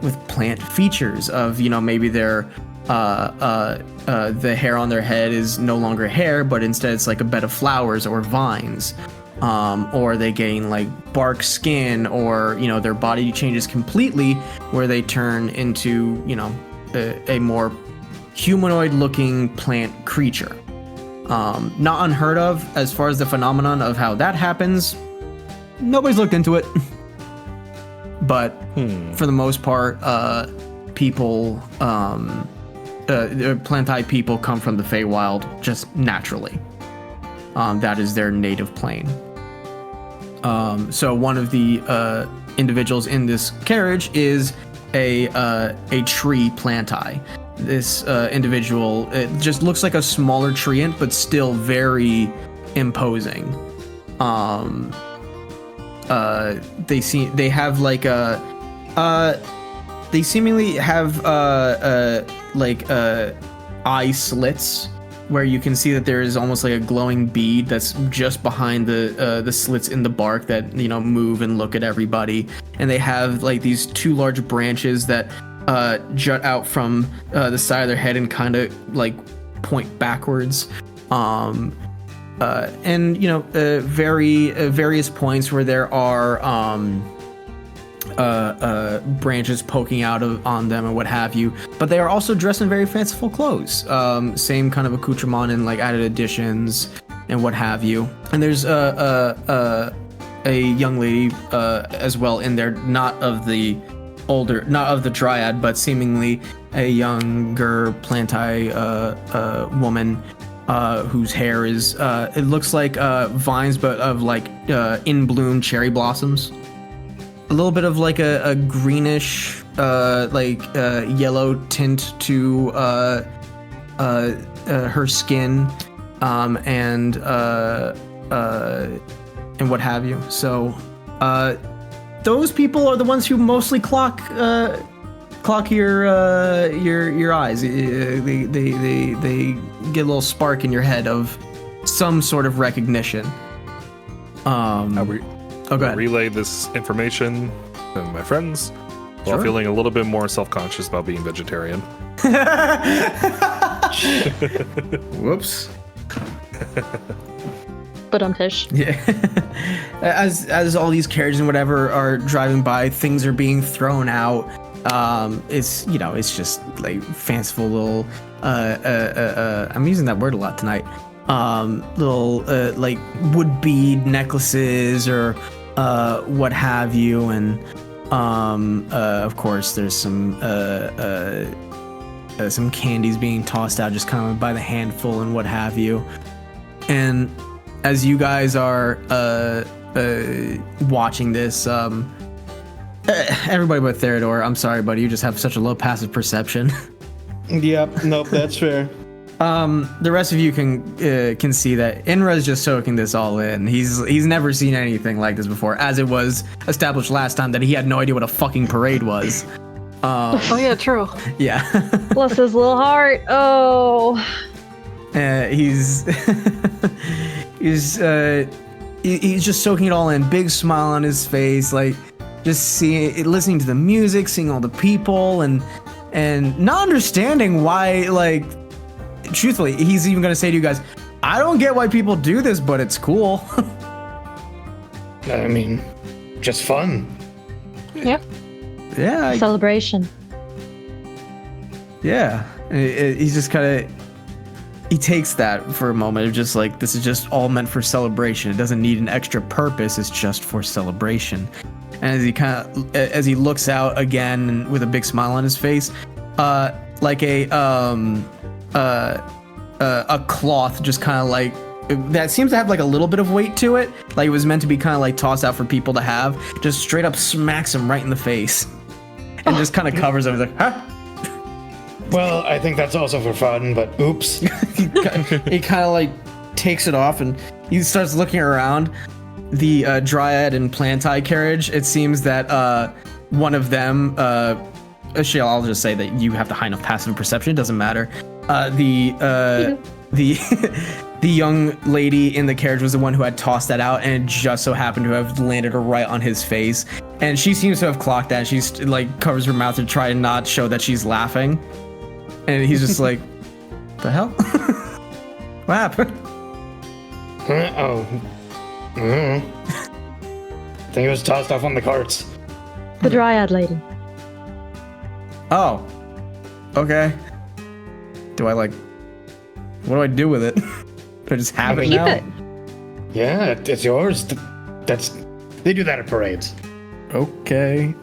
with plant features of, maybe they're the hair on their head is no longer hair, but instead it's like a bed of flowers or vines. Or they gain like bark skin, or their body changes completely where they turn into a more humanoid-looking plant creature. Not unheard of as far as the phenomenon of how that happens. Nobody's looked into it, but for the most part, people, plant-eye people come from the Feywild just naturally. That is their native plane. So one of the individuals in this carriage is a tree plant-eye. This individual, it just looks like a smaller treant, but still very imposing. They seemingly have eye slits, where you can see that there is almost like a glowing bead that's just behind the slits in the bark that move and look at everybody. And they have like these two large branches that jut out from the side of their head and kind of like point backwards. And various points where there are branches poking out on them and what have you, but they are also dressed in very fanciful clothes, same kind of accoutrement and like added additions and what have you. And there's a young lady as well in there, not of the dryad, but seemingly a younger plant-eye woman whose hair is it looks like vines, but of like in bloom cherry blossoms. A little bit of like a greenish, yellow tint to her skin, and what have you. So, those people are the ones who mostly clock your eyes. They get a little spark in your head of some sort of recognition. Go ahead. Relay this information to my friends while feeling a little bit more self-conscious about being vegetarian. Whoops. But Tish. Yeah. As all these carriages and whatever are driving by, things are being thrown out. It's it's just like fanciful little I'm using that word a lot tonight. Little like wood bead necklaces or what have you, and of course there's some candies being tossed out just kind of by the handful and what have you. And as you guys are watching this, everybody but Theodore, I'm sorry buddy, you just have such a low passive perception. Yep, nope, that's fair. The rest of you can see that Inra is just soaking this all in. He's never seen anything like this before, as it was established last time that he had no idea what a fucking parade was. Oh yeah, true. Yeah. Bless his little heart. Oh. He's just soaking it all in. Big smile on his face, like just listening to the music, seeing all the people, and not understanding why, like. Truthfully, he's even gonna say to you guys, I don't get why people do this, but it's cool. I mean, just fun. Yeah. Yeah. Celebration. Yeah. He's just kind of, he takes that for a moment of just like, this is just all meant for celebration. It doesn't need an extra purpose. It's just for celebration. And as he looks out again with a big smile on his face, like a cloth just kind of like that seems to have like a little bit of weight to it, like it was meant to be kind of like tossed out for people to have, just straight up smacks him right in the face and just kind of covers him like, huh? Well, I think that's also for fun, but oops. He kind of like takes it off and he starts looking around the dryad and plant-eye carriage. It seems that one of them actually, I'll just say that you have the high enough passive perception, it doesn't matter. The young lady in the carriage was the one who had tossed that out, and it just so happened to have landed her right on his face. And she seems to have clocked that. She's like covers her mouth to try and not show that she's laughing. And he's just like, the hell? What happened? Oh. I think it was tossed off on the carts. The Dryad lady. Oh. Okay. Do I like... What do I do with it? Do I just have it Keep now? it. Yeah, it's yours. They do that at parades. Okay.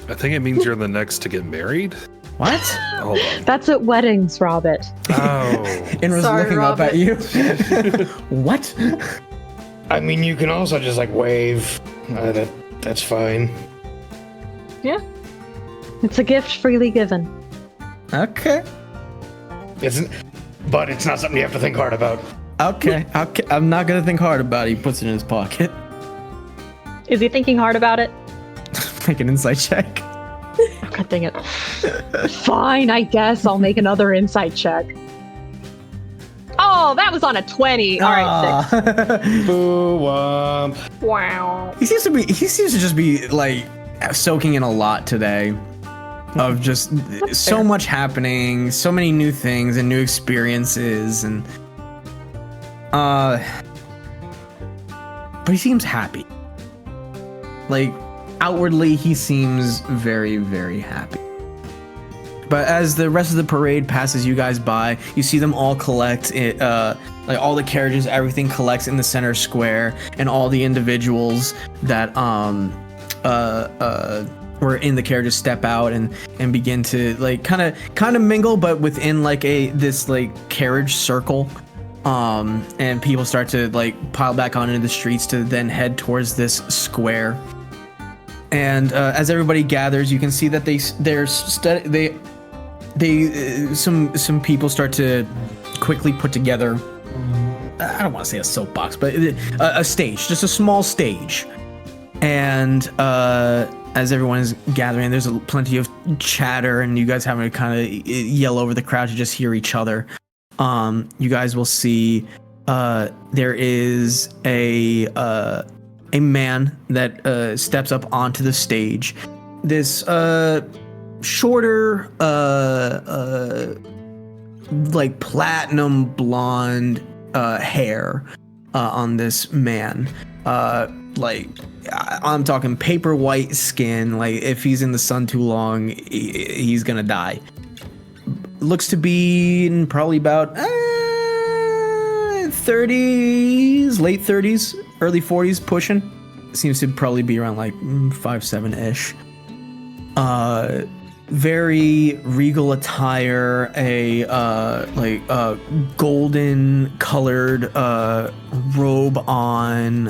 I think it means you're the next to get married. What? Hold on. That's at weddings, Robert. Oh. Inra's Sorry, looking up Robert. at you. What? I mean, you can also just like wave. That's fine. Yeah. It's a gift freely given. Okay. But it's not something you have to think hard about. Okay. I'm not gonna think hard about it. He puts it in his pocket. Is he thinking hard about it? Make an insight check. Oh, God dang it. Fine, I guess I'll make another insight check. Oh, that was on a 20. All right, 6. Boo womp. Wow. He seems to just be like soaking in a lot today. Of just so fair. much happening, so many new things and new experiences, and but he seems happy. Like outwardly, he seems very, very happy. But as the rest of the parade passes you guys by, you see them all collect. Like all the carriages, everything collects in the center square, and all the individuals that were in the carriages step out and begin to like kind of mingle, but within like this like carriage circle. And people start to like pile back on into the streets to then head towards this square. And as everybody gathers, you can see that some people start to quickly put together. I don't want to say a soapbox, but a stage, just a small stage. And as everyone is gathering, there's plenty of chatter, and you guys having to kind of yell over the crowd to just hear each other. You guys will see there is a man that steps up onto the stage. This shorter, like platinum blonde hair on this man. Like I'm talking paper white skin. Like if he's in the sun too long, he's gonna die. Looks to be in probably about 30s, late 30s, early 40s, pushing. Seems to probably be around like 5'7" ish. Very regal attire, a golden colored robe on.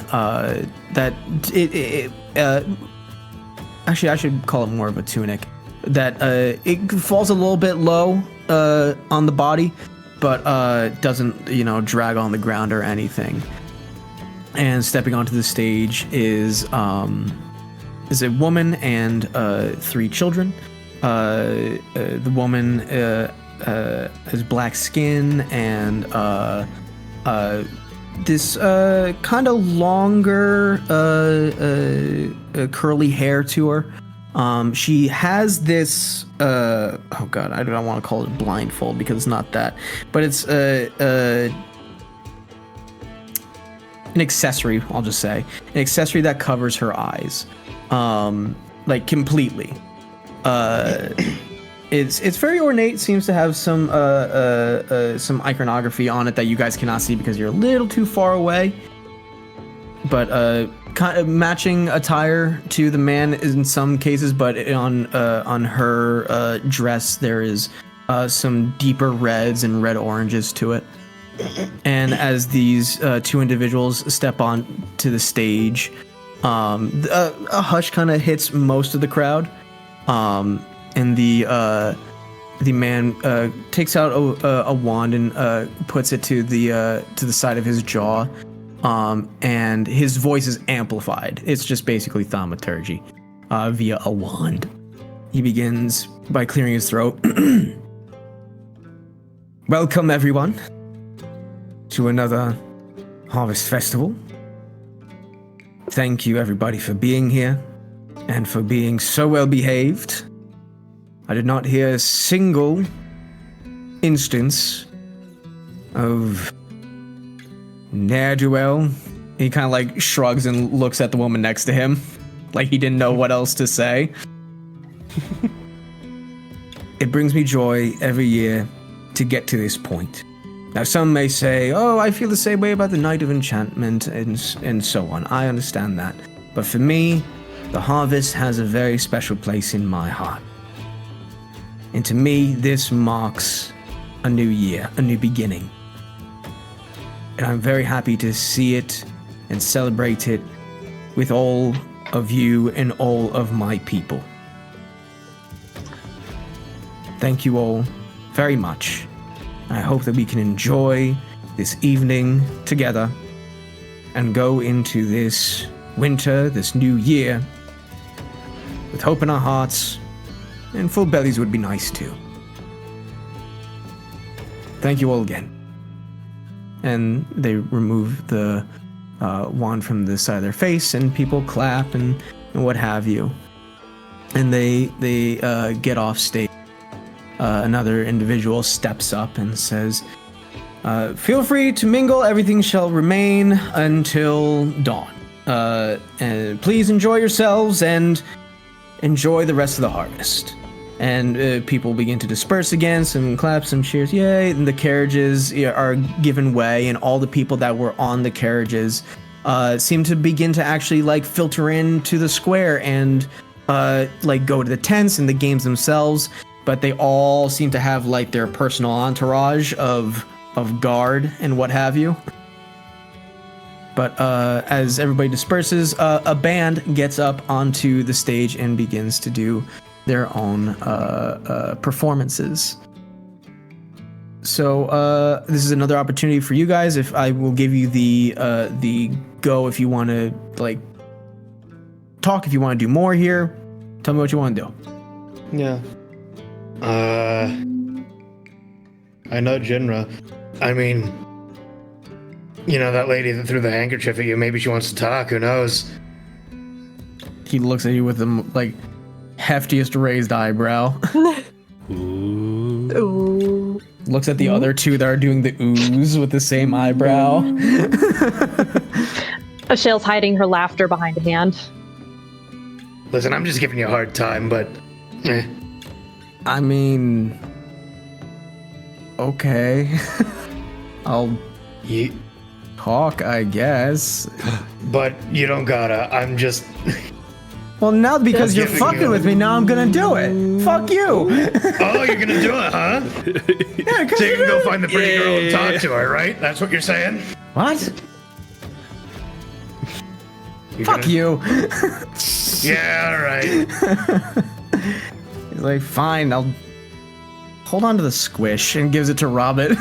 That actually I should call it more of a tunic. That it falls a little bit low on the body, but doesn't drag on the ground or anything. And stepping onto the stage is a woman and 3 children. The woman has black skin and this kind of longer curly hair to her. She has this oh god, I don't want to call it blindfold because it's not that, but it's an accessory, I'll just say an accessory that covers her eyes like completely. It's very ornate, seems to have some iconography on it that you guys cannot see because you're a little too far away, but kind of matching attire to the man in some cases, but on her dress there is some deeper reds and red oranges to it. And as these 2 individuals step on to the stage, a hush kind of hits most of the crowd. And the man takes out a wand and puts it to the side of his jaw, and his voice is amplified. It's just basically thaumaturgy via a wand. He begins by clearing his throat. Welcome everyone to another Harvest Festival. Thank you everybody for being here and for being so well behaved. I did not hear a single instance of ne'er-do-well. He kind of like shrugs and looks at the woman next to him, like he didn't know what else to say. It brings me joy every year to get to this point. Now, some may say, oh, I feel the same way about the Night of Enchantment and so on. I understand that. But for me, the harvest has a very special place in my heart. And to me, this marks a new year, a new beginning. And I'm very happy to see it and celebrate it with all of you and all of my people. Thank you all very much. I hope that we can enjoy this evening together and go into this winter, this new year, with hope in our hearts, and full bellies would be nice too. Thank you all again. And they remove the wand from the side of their face, and people clap and what have you. And they get off stage. Another individual steps up and says, feel free to mingle, everything shall remain until dawn. And please enjoy yourselves and enjoy the rest of the harvest. And people begin to disperse again, some claps, some cheers, yay, and the carriages are given way, and all the people that were on the carriages seem to begin to actually like filter into the square and like go to the tents and the games themselves. But they all seem to have like their personal entourage of guard and what have you. But as everybody disperses, a band gets up onto the stage and begins to do their own performances. So this is another opportunity for you guys. If I will give you the go, if you want to like talk, if you want to do more here, tell me what you want to do. Yeah. I know Jinra. I mean, you know, that lady that threw the handkerchief at you, maybe she wants to talk, who knows? He looks at you with the, like, heftiest raised eyebrow. Ooh. Looks at the other two that are doing the oohs with the same eyebrow. Ashale's hiding her laughter behind a hand. Listen, I'm just giving you a hard time, but... I mean... Okay. I'll talk, I guess. But you don't gotta. I'm just... Well, now because you're fucking with me, now I'm gonna do it. Fuck you. Oh, you're gonna do it, huh? Yeah, So you can go find the pretty girl and talk to her, right? That's what you're saying? What? Fuck you. Yeah, all right. He's like, fine, I'll hold on to the squish, and gives it to Robert.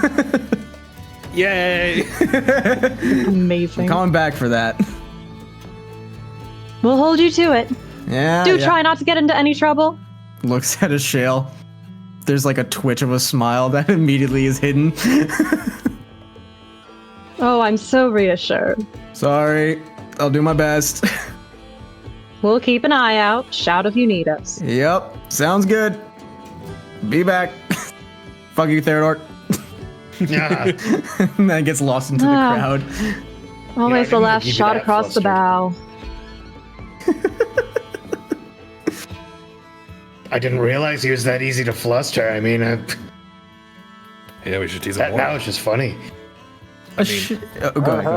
Yay! Amazing. I'm coming back for that. We'll hold you to it. Yeah. Do try not to get into any trouble. Looks at Ashale. There's like a twitch of a smile that immediately is hidden. Oh, I'm so reassured. Sorry, I'll do my best. We'll keep an eye out. Shout if you need us. Yep, sounds good. Be back. Fuck you, Theodore. Yeah. And then gets lost into the crowd. Always the last shot across the bow. I didn't realize he was that easy to fluster. I mean, Yeah, we should tease him that more. now it's just funny. Go ahead.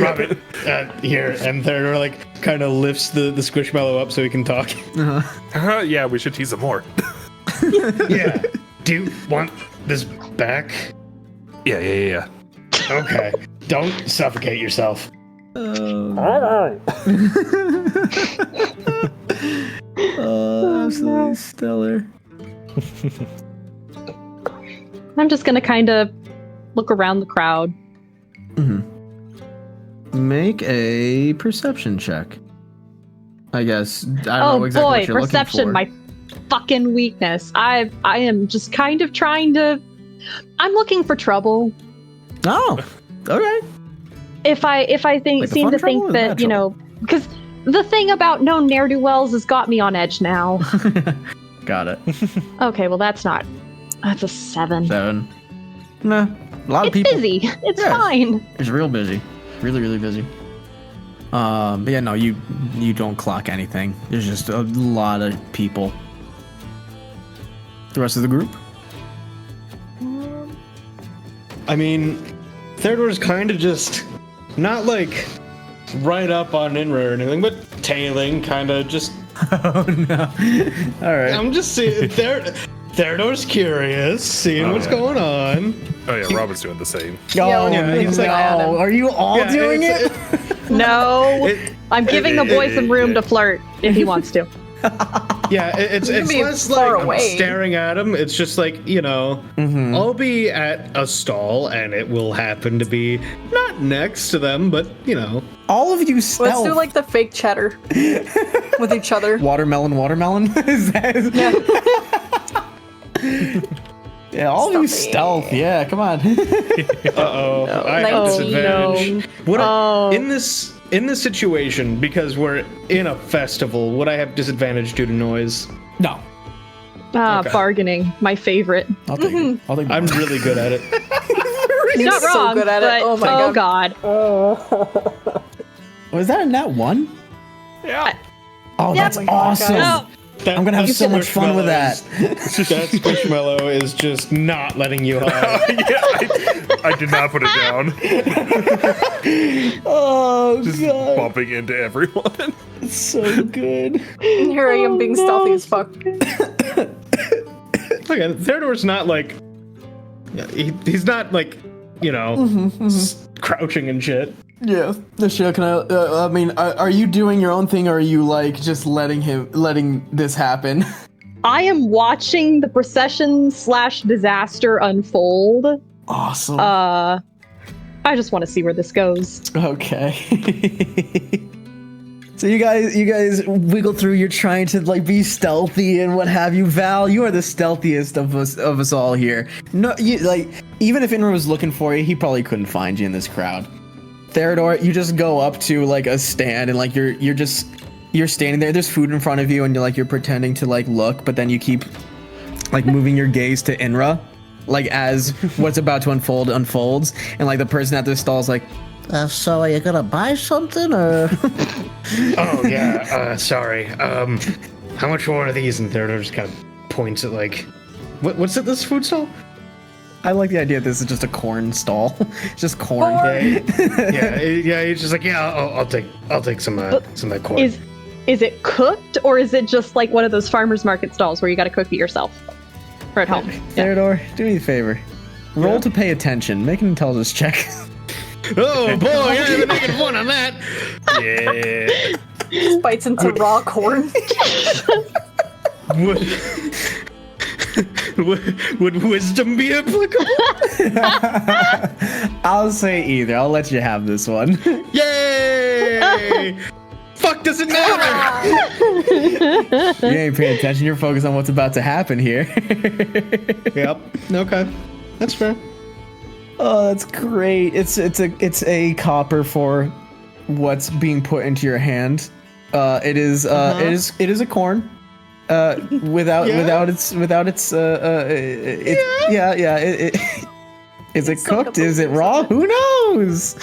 Robert, here, and Theodore like kind of lifts the squishmallow up so he can talk. Yeah, we should tease him more. Yeah. Do you want this back? Yeah. Okay. Don't suffocate yourself. Absolutely stellar. I'm just gonna kind of look around the crowd. Make a perception check. I guess. I don't know exactly what you're perception, looking for. my fucking weakness. I am just kind of trying to. I'm looking for trouble. Oh, okay. If I think Like the seem fun to trouble think or that bad you know, because the thing about no ne'er-do-wells has got me on edge now. Got it. Okay, well that's a 7. 7. Nah, a lot of It's people. busy. It's Yeah. fine. It's real busy. Really busy. But yeah, no, you don't clock anything. There's just a lot of people. The rest of the group? I mean, Theodore's kind of just not like right up on Inra or anything, but tailing, kind of just. Oh no. All right. I'm just seeing Theodore's curious, seeing what's going on. Oh yeah, Robin's doing the same. Oh, yeah, he's like, no. Are you all Yeah, doing it? No, It- I'm giving the boy some room to flirt if he wants to. Yeah, it's be less far like I'm away. staring at him. It's just like, I'll be at a stall and it will happen to be not next to them, but All of you stealth. Let's do like the fake chatter with each other. Watermelon. Is that? Yeah, all of you stealth. Yeah, come on. Uh-oh, I have 19. disadvantage. Would Oh. I, in this situation, because we're in a festival, would I have disadvantage due to noise? No. Ah, Okay. bargaining, my favorite. I'll take it. I'll take I'm really good at it. He's not so wrong, good at it. but Oh my god. Was that a nat 1? Yeah. Oh, that's my God, awesome. guys. I'm gonna have so much fun with that. That Squishmallow is just not letting you hide. Yeah, I did not put it down. Oh Just god, bumping into everyone. it's so good. And here I am being stealthy as fuck. Okay, Theodore's not like. He's not like, crouching and shit. Yeah, Michelle, can I mean, are you doing your own thing, or are you like just letting this happen? I am watching the procession/disaster unfold. Awesome. I just want to see where this goes. Okay. So you guys wiggle through. You're trying to like be stealthy and what have you. Val, you are the stealthiest of us all here. No, you like even if Inra was looking for you, he probably couldn't find you in this crowd. Theodore, you just go up to like a stand and like you're standing there. There's food in front of you and you're pretending to like look, but then you keep like moving your gaze to Inra, like as what's about to unfolds, and like the person at the stall is like, so are you gonna buy something or? Oh yeah, sorry. How much for one of these? And Theodore just kind of points at like, what's at this food stall? I like the idea that this is just a corn stall. It's just corn. Yeah. He's just like, I'll take some of that corn. Is it cooked, or is it just like one of those farmers market stalls where you got to cook it yourself, or at home? Yeah. Theodore, do me a favor. Roll to pay attention. Make an intelligence check. Oh boy, I've been making fun on that. Yeah. Just bites into raw corn. Would wisdom be applicable? I'll say either. I'll let you have this one. Yay! Fuck, does it matter? You ain't paying attention. You're focused on what's about to happen here. Yep. Okay. That's fair. Oh, that's great. It's a copper for what's being put into your hand. It is a corn. Without its is it cooked? Is it raw? Who knows?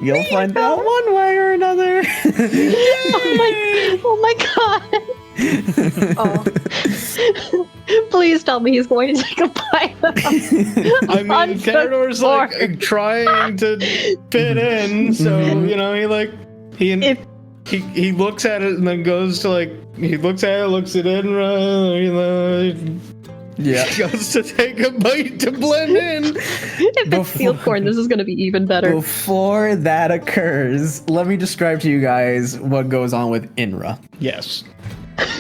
You'll find out one way or another. Oh my god. Oh. Please tell me he's going to take a bite of I mean, uncooked Theodore's pork. like trying to fit in, so he looks at it and then goes to looks at it, Yeah. goes to take a bite to blend in. If it's field corn, this is going to be even better. Before that occurs, let me describe to you guys what goes on with Inra. Yes.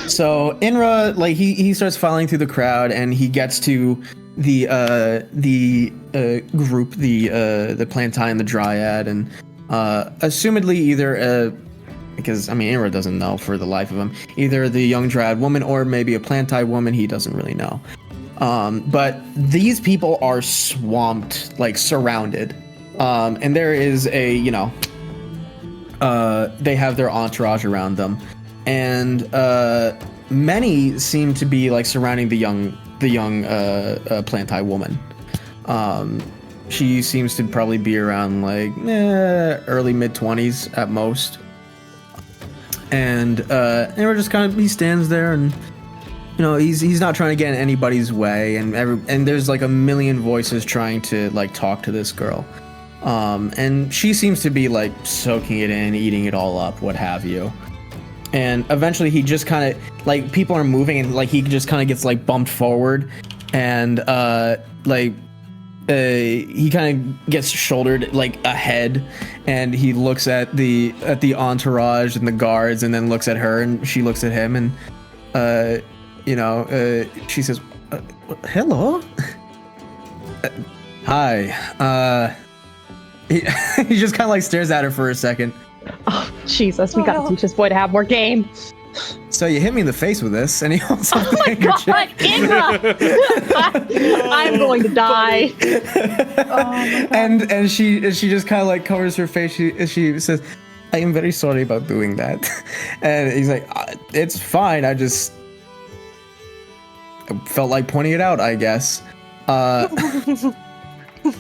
So Inra, like he starts filing through the crowd, and he gets to the group, the Plantain, the Dryad, and assumedly either because I mean Inra doesn't know for the life of him, either the young Dryad woman or maybe a Plantain woman. He doesn't really know. But these people are swamped, like surrounded, and there is a they have their entourage around them, and many seem to be like surrounding the young Plantai woman. She seems to probably be around like early mid-20s at most. And we're just kind of, he stands there, and you know, he's not trying to get in anybody's way, and there's like a million voices trying to like talk to this girl. And she seems to be like soaking it in, eating it all up, what have you. And eventually he just kind of like, people are moving, and like he just kind of gets like bumped forward, and he kind of gets shouldered like ahead, and he looks at the entourage and the guards, and then looks at her, and she looks at him, and she says, "Hello." Hi. He just kind of like stares at her for a second. Oh, Jesus, we gotta teach this boy to have more game. So you hit me in the face with this, and he holds up the God, handkerchief. Inra! I'm going to die. And she just kind of like covers her face. She says, "I am very sorry about doing that." And he's like, "It's fine. I felt like pointing it out, I guess."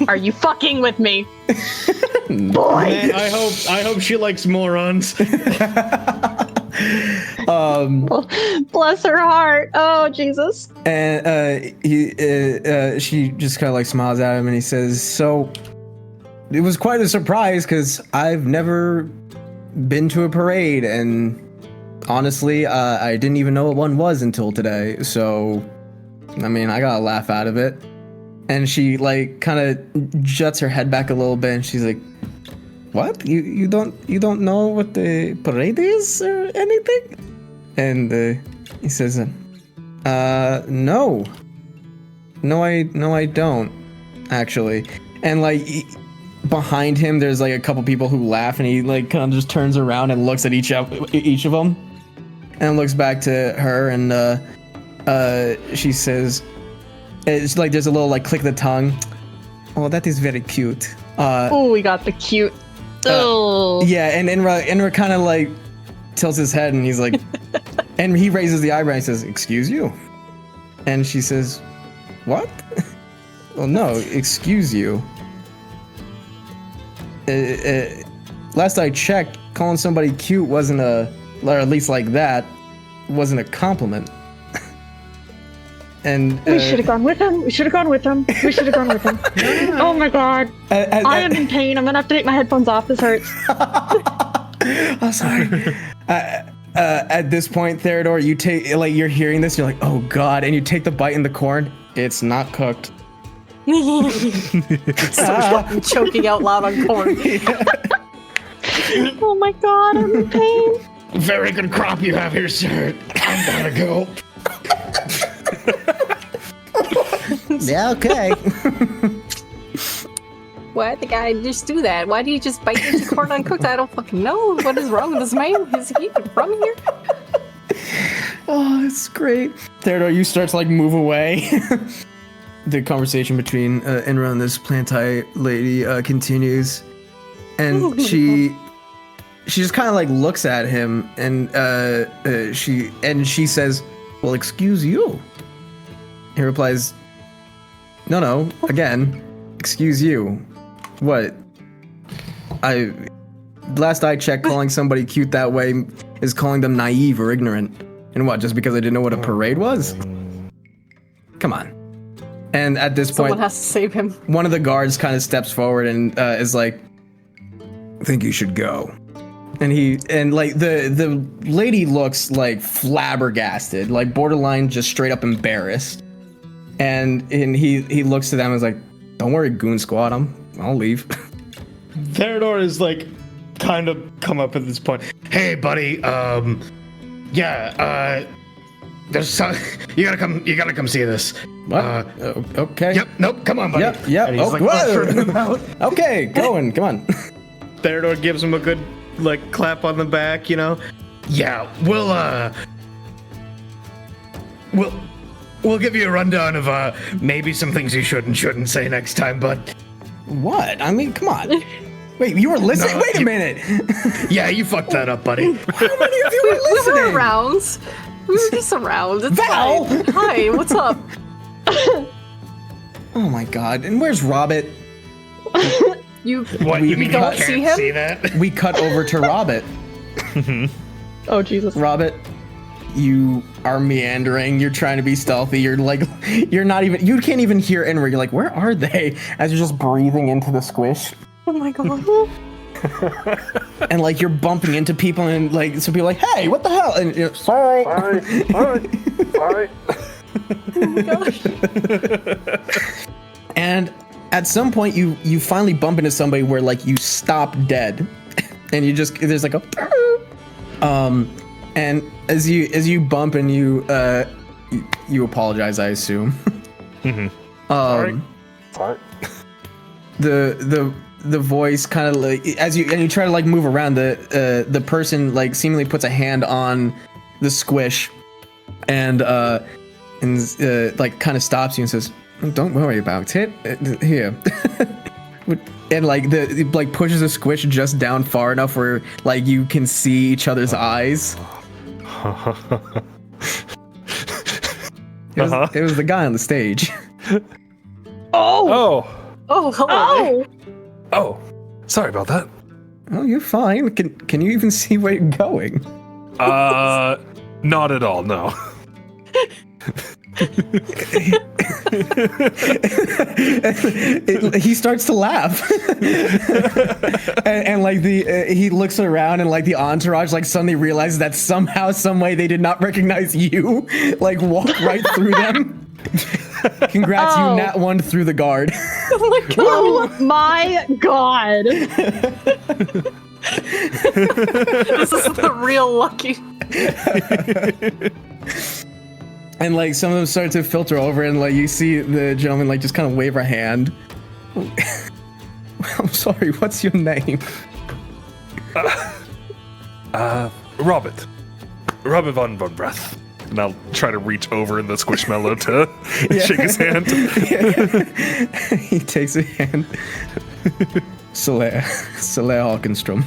Are you fucking with me? Boy. Man, I hope she likes morons. Bless her heart. Oh, Jesus. And she just kind of like smiles at him, and he says, "So it was quite a surprise, because I've never been to a parade, and honestly, I didn't even know what one was until today. So, I mean, I got a laugh out of it." And she like kind of juts her head back a little bit, and she's like, "What? You don't know what the parade is or anything?" And he says, "No, I don't actually." And like behind him, there's like a couple people who laugh, and he like kind of just turns around and looks at each of them, and looks back to her, and she says, it's like there's a little like click of the tongue. "Oh, that is very cute." Oh, we got the cute. Oh. Yeah, and Inra kind of like tilts his head, and he's like, and he raises the eyebrow and says, "Excuse you?" And she says, "What?" "Well, no, excuse you. Last I checked, calling somebody cute wasn't or at least like that, wasn't a compliment." And we should have gone with him. Oh my God. I am in pain. I'm gonna have to take my headphones off. This hurts. Oh, sorry. At this point, Theodore, you take, like, you're hearing this, you're like, "Oh God," and you take the bite in the corn. It's not cooked. Fucking choking out loud on corn. Oh my God, I'm in pain. Very good crop you have here, sir. I gotta go. Yeah, okay. Why the guy just do that? Why do you just bite into corn uncooked? I don't fucking know. What is wrong with this man? Is he even from here? Oh, it's great. Theodore, you start to like move away. The conversation between Inra and this Plantai lady continues, and she just kind of like looks at him, and she says, "Well, excuse you." He replies, No, again, excuse you. What? Last I checked, calling somebody cute that way is calling them naive or ignorant. And what, just because I didn't know what a parade was? Come on." And at this Someone point, has to save him. one of the guards kind of steps forward and is like, "I think you should go." And the lady looks like flabbergasted, like borderline just straight up embarrassed. And he looks to them and is like, "Don't worry, Goon Squad, I'll leave." Theodore is like kind of come up at this point. "Hey, buddy, there's some, you gotta come see this." What? Okay. Yep. Nope. Come on, buddy. Yep. And he's like ushering him out. Okay, going. Come on. Theodore gives him a good like clap on the back, you know. "Yeah, we'll give you a rundown of maybe some things you shouldn't say next time, bud." What? I mean, come on. Wait, you were listening? No, Wait a minute. Yeah, you fucked that up, buddy. How many of you were We were listening? around. We were just around. It's Val! fine. Hi, what's up? Oh my god. And where's Robert? You What, you mean you don't can't see him? see that? We cut over to Robert. Oh, Jesus. Robert, you are meandering. You're trying to be stealthy. You're like, you're not even, you can't even hear Enric. You're like, where are they? As you're just breathing into the squish. Oh my god. And like, you're bumping into people and like, some people are like, hey, what the hell? And you're sorry. Sorry. Oh my gosh. And at some point, you finally bump into somebody where like you stop dead, and you just there's like a, and as you bump and you apologize, I assume. Mm-hmm. Sorry. The voice kind of like as you try to like move around, the person like seemingly puts a hand on the squish, and like kind of stops you and says, "Don't worry about it. Here." And like it like pushes the squish just down far enough where like you can see each other's eyes. It was the guy on the stage. Oh. Oh, hello. Oh. Sorry about that. Oh, you're fine. Can you even see where you're going? Not at all, no. He starts to laugh, and like he looks around, and like the entourage like suddenly realizes that somehow, some way, they did not recognize you. Like walk right through them. Congrats, Oh. you nat one through the guard. Oh my god. This is the real lucky. And like some of them start to filter over, and like you see the gentleman like just kind of wave a hand. I'm sorry, what's your name? Robert von Breath. And I'll try to reach over in the squishmallow to shake his hand. He takes a hand. Soler Harkinstrum.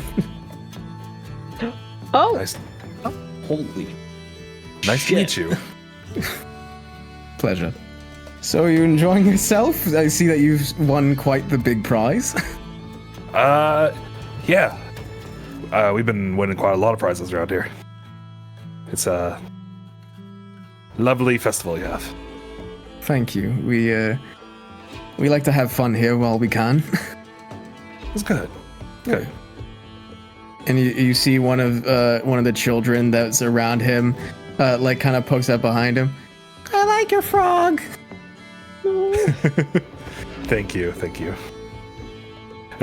Oh, Nice, Holy nice to meet you. pleasure. So are you enjoying yourself? I see that you've won quite the big prize. Yeah. We've been winning quite a lot of prizes around here. It's a lovely festival you have. Thank you. We like to have fun here while we can. It's good. Good. And you see one of the children that's around him, like kind of pokes up behind him. I like your frog. Thank you.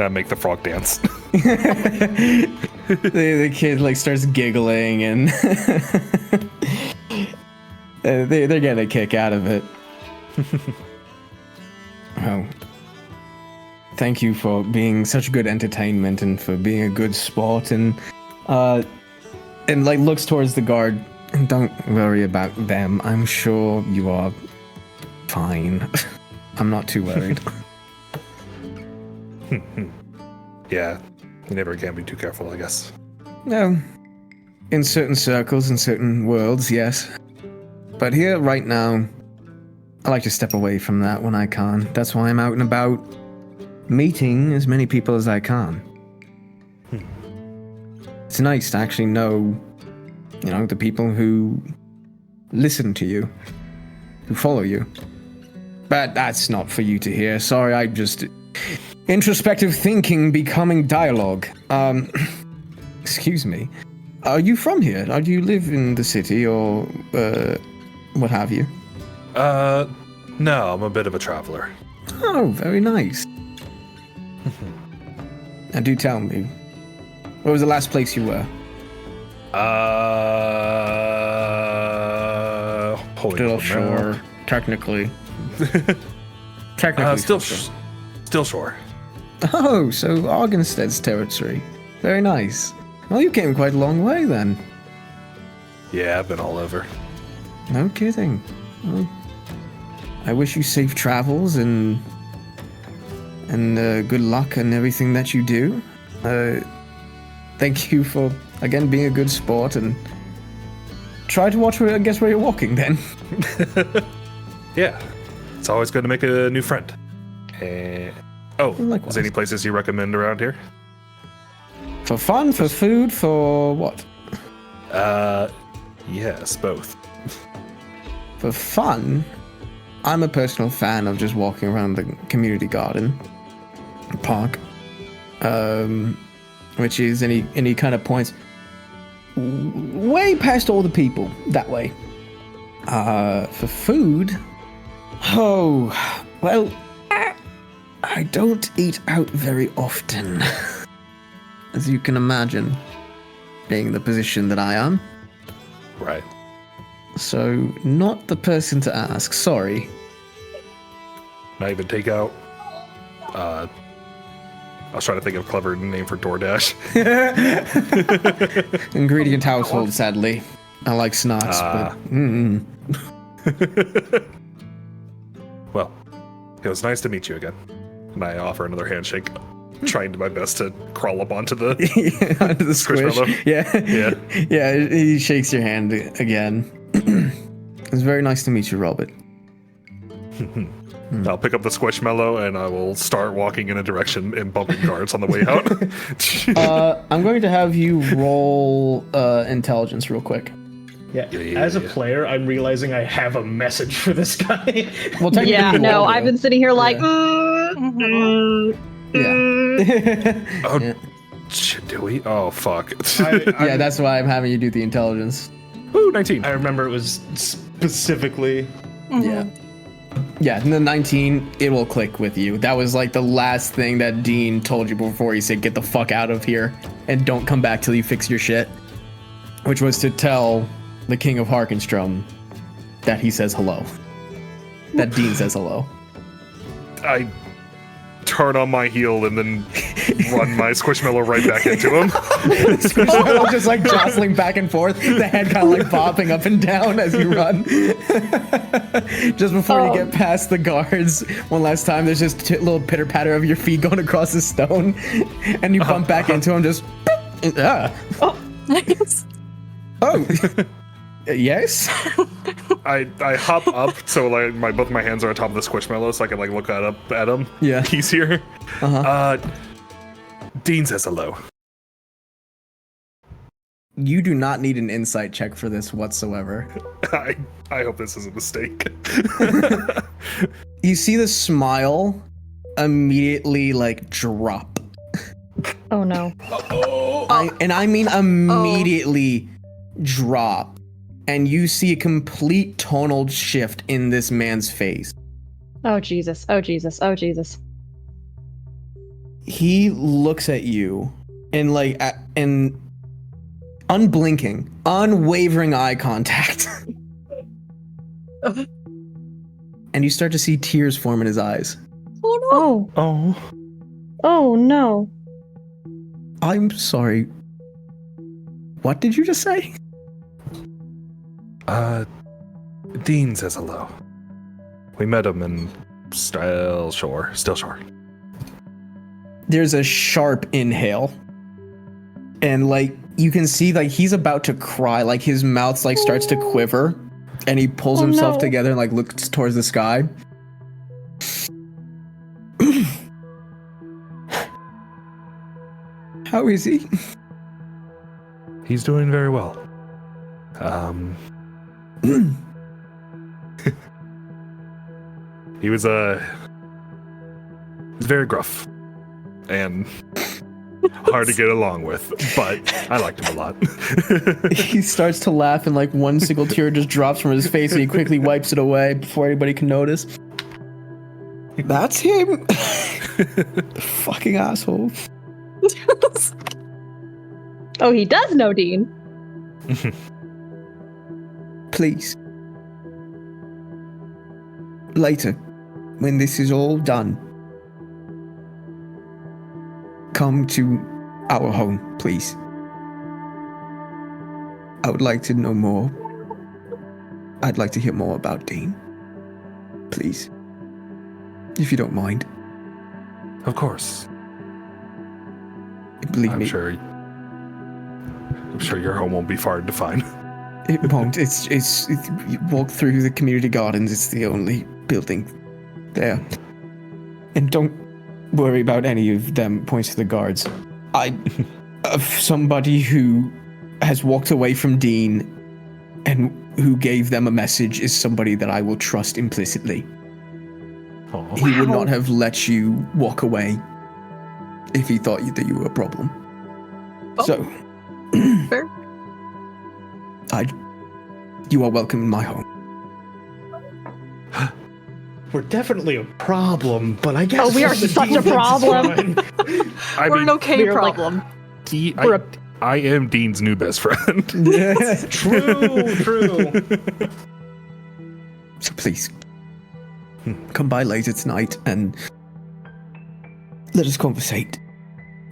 Make the frog dance. The kid like starts giggling, and they're getting a kick out of it. Oh, thank you for being such good entertainment and for being a good sport, and like looks towards the guard. And don't worry about them. I'm sure you are fine. I'm not too worried. Yeah. You never can be too careful, I guess. No. In certain circles, in certain worlds, yes. But here, right now, I like to step away from that when I can. That's why I'm out and about, meeting as many people as I can. It's nice to actually know, the people who listen to you, who follow you. But that's not for you to hear. Sorry, I just... Introspective thinking becoming dialogue. Excuse me. Are you from here? Do you live in the city or what have you? No, I'm a bit of a traveler. Oh, very nice. Now do tell me, where was the last place you were? Still shore, technically. Technically. Still shore. Oh, so Argenstead's territory. Very nice. Well, you came quite a long way then. Yeah, I've been all over. No kidding. Well, I wish you safe travels and good luck in everything that you do. Thank you for, again, being a good sport, and try to watch where you're walking, then. Yeah. It's always good to make a new friend. Likewise. Is there any places you recommend around here? For fun, for food, for what? Yes, both. For fun, I'm a personal fan of just walking around the community garden park, which is any kind of points way past all the people that way. For food, well, I don't eat out very often, as you can imagine, being in the position that I am. Right. So, not the person to ask, sorry. Not even takeout. I was trying to think of a clever name for DoorDash. Ingredient household, sadly. I like snacks, but... Well, it was nice to meet you again. And I offer another handshake, trying my best to crawl up onto the onto the squish. Squishmallow. Yeah, he shakes your hand again. It's very nice to meet you, Robert. I'll pick up the Squishmallow and I will start walking in a direction and bumping guards on the way out. I'm going to have you roll intelligence real quick. Yeah. As a player, I'm realizing I have a message for this guy. Well, technically Yeah, you no, rolled, I've though. been sitting here like, Yeah. Oh, shit, do we? Oh, fuck. Yeah, that's why I'm having you do the intelligence. Ooh, 19. I remember it was specifically. Yeah. Yeah, and the 19, it will click with you. That was like the last thing that Dean told you before he said, get the fuck out of here and don't come back till you fix your shit. Which was to tell the King of Harkinstrum that he says hello. That Dean says hello. I turn on my heel and then run my Squishmallow right back into him. Squishmallow just like jostling back and forth, the head kind of like bopping up and down as you run. Just before you get past the guards, one last time, there's just a little pitter patter of your feet going across the stone, and you bump back into him. Just oh, yes. I hop up so like both my hands are on top of the Squishmallow so I can like look up at him. Yeah. He's here. Dean says hello. You do not need an insight check for this whatsoever. I hope this is a mistake. You see the smile immediately like drop. oh no. I mean immediately drop. And you see a complete tonal shift in this man's face. Oh Jesus, oh Jesus, oh Jesus. He looks at you and like and unblinking, unwavering eye contact. And you start to see tears form in his eyes. Oh, Oh. oh no. I'm sorry. What did you just say? Dean says hello. We met him in Still Shore. There's a sharp inhale. And like you can see like he's about to cry, like his mouth like starts to quiver and he pulls himself together and like looks towards the sky. How is he? He's doing very well. He was very gruff and hard to get along with, but I liked him a lot. He starts to laugh and like one single tear just drops from his face and he quickly wipes it away before anybody can notice. That's him. The fucking asshole. Oh, he does know Dean. Please. Later, when this is all done, come to our home, please. I would like to know more. I'd like to hear more about Dean. Please. If you don't mind. Of course. Believe I'm me, sure your home won't be far to find. it won't. It's you walk through the community gardens. It's the only building there. And don't worry about any of them. Points to the guards. Somebody who has walked away from Dean and who gave them a message is somebody that I will trust implicitly. He would not have let you walk away if he thought that you were a problem. So, fair. You are welcome in my home. We're definitely a problem, but I guess. Oh, we are such a problem. We're an okay we're like- problem. I am Dean's new best friend. True. So please, come by later tonight and let us conversate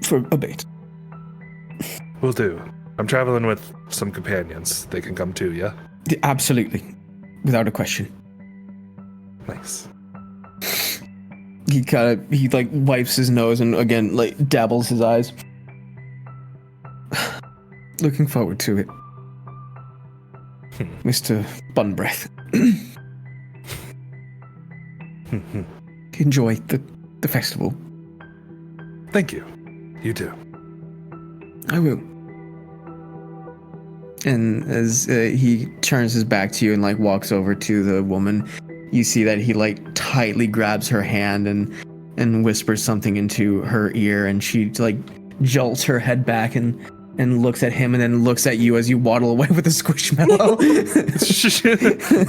for a bit. Will do. I'm traveling with some companions. They can come too, yeah? Absolutely, without a question. Nice. He like wipes his nose and again like dabbles his eyes. Looking forward to it, Mr. Bunbreath. Enjoy the festival. Thank you. You too. I will. And as he turns his back to you and like walks over to the woman, you see that he like tightly grabs her hand and whispers something into her ear, and she like jolts her head back and looks at him and then looks at you as you waddle away with a squishmallow.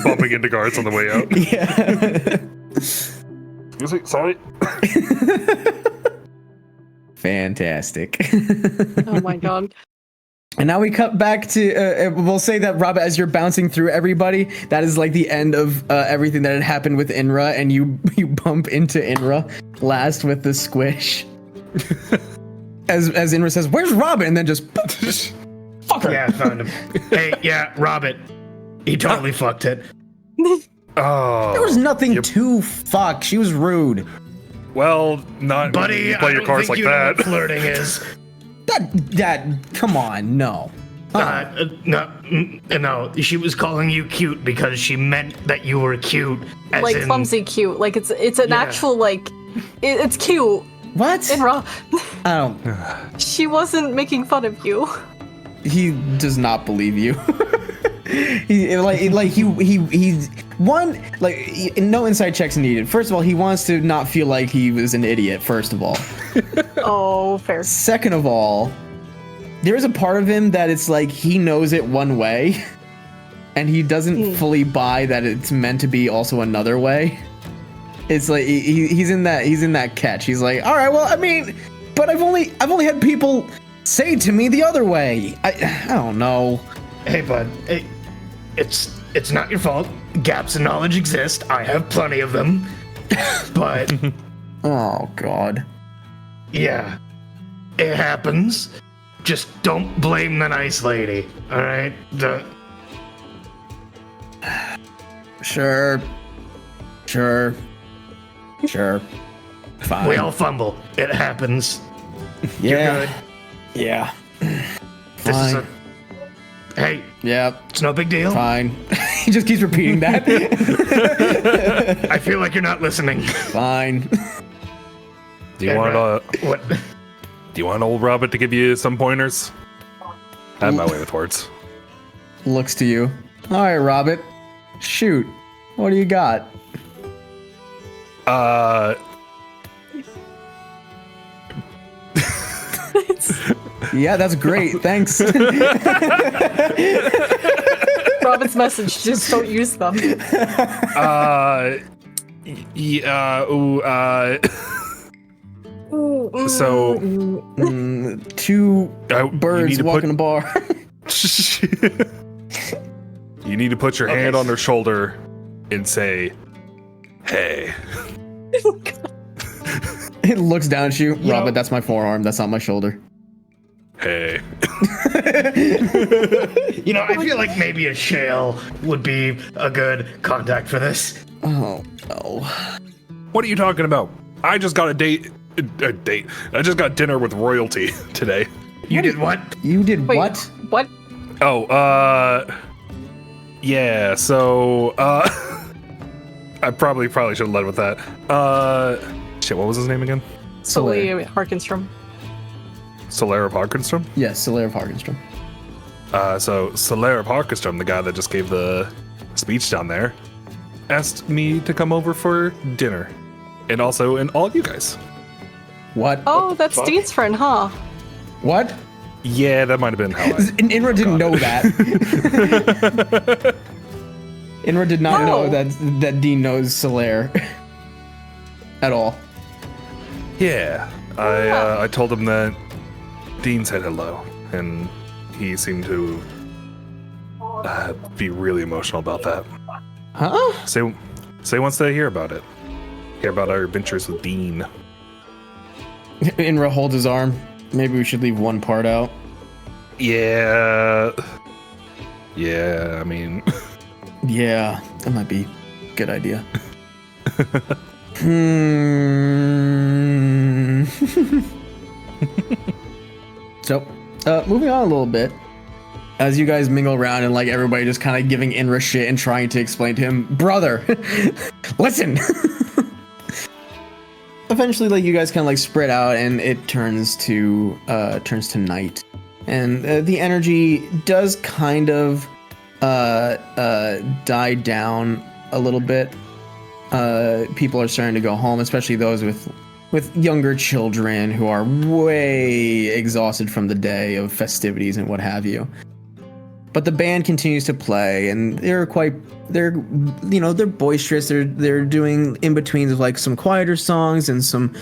Bumping into guards on the way out. Yeah. Excuse me, sorry. Fantastic. Oh my god. And now we cut back to, we'll say that, Robert, as you're bouncing through everybody, that is like the end of everything that had happened with Inra, and you bump into Inra last with the squish. As Inra says, "Where's Robin?" And then just fuck her. Yeah, I found him. Hey, yeah, Robert. He totally fucked it. Oh. There was nothing to fuck. She was rude. Well, not Buddy, you play I your don't cards think like you know that. what flirting is. That, come on, no. No, she was calling you cute because she meant that you were cute. As Like in, clumsy cute. Like it's an actual like it's cute. What? And Ra, I don't. she wasn't making fun of you. He does not believe you. He's no inside checks needed. First of all, he wants to not feel like he was an idiot. First of all. Oh, fair. Second of all, there's a part of him that it's like he knows it one way, and he doesn't fully buy that it's meant to be also another way. It's like he's in that catch. He's like, all right, well, I mean, but I've only had people say to me the other way. I don't know. Hey, bud. Hey, it's not your fault. Gaps in knowledge exist. I have plenty of them. But Oh God. yeah, it happens. Just don't blame the nice lady. All right. Sure. Fine. We all fumble. It happens. yeah. You're good. Yeah. This is Fine. Hey, Yeah. it's no big deal. Fine. He just keeps repeating that. I feel like you're not listening. Fine. Do you want What? Do you want old Robert to give you some pointers? I have my way with words. Looks to you. All right, Robert. Shoot. What do you got? Yeah, that's great. Thanks. Robin's message, just don't use them. So, Two you birds need to walking a bar. you need to put your hand on their shoulder and say, "Hey." It looks down at you. You Robert, know- that's my forearm. That's not my shoulder. Hey. You know, I feel like maybe a shale would be a good contact for this. Oh, no. What are you talking about? I just got a date A date. I just got dinner with royalty today. You did what? You did Wait, what? What? Oh, yeah, so, I probably should have led with that. Shit, what was his name again? Solely Harkinstrum. Solaire of Harkinstrum? Yes, Solaire of Harkinstrum. So Solaire of Harkinstrum, the guy that just gave the speech down there, asked me to come over for dinner. And also, and all you guys. What? Oh, that's Dean's friend, huh? What? Yeah, that might have been how I... Inra didn't know that. Inra did not know that Dean knows Solaire at all. Yeah, I told him that Dean said hello, and he seemed to be really emotional about that. Huh? So he wants to hear about it. Hear about our adventures with Dean. Inra holds his arm. Maybe we should leave one part out. Yeah, I mean... Yeah, that might be a good idea. So, moving on a little bit. As you guys mingle around and like everybody just kind of giving Inra shit and trying to explain to him, brother, listen. Eventually, like you guys kind of like spread out and it turns to night, and the energy does kind of die down a little bit. People are starting to go home, especially those with younger children who are way exhausted from the day of festivities and what have you. But the band continues to play, and they're boisterous. They're doing in betweens of like some quieter songs and some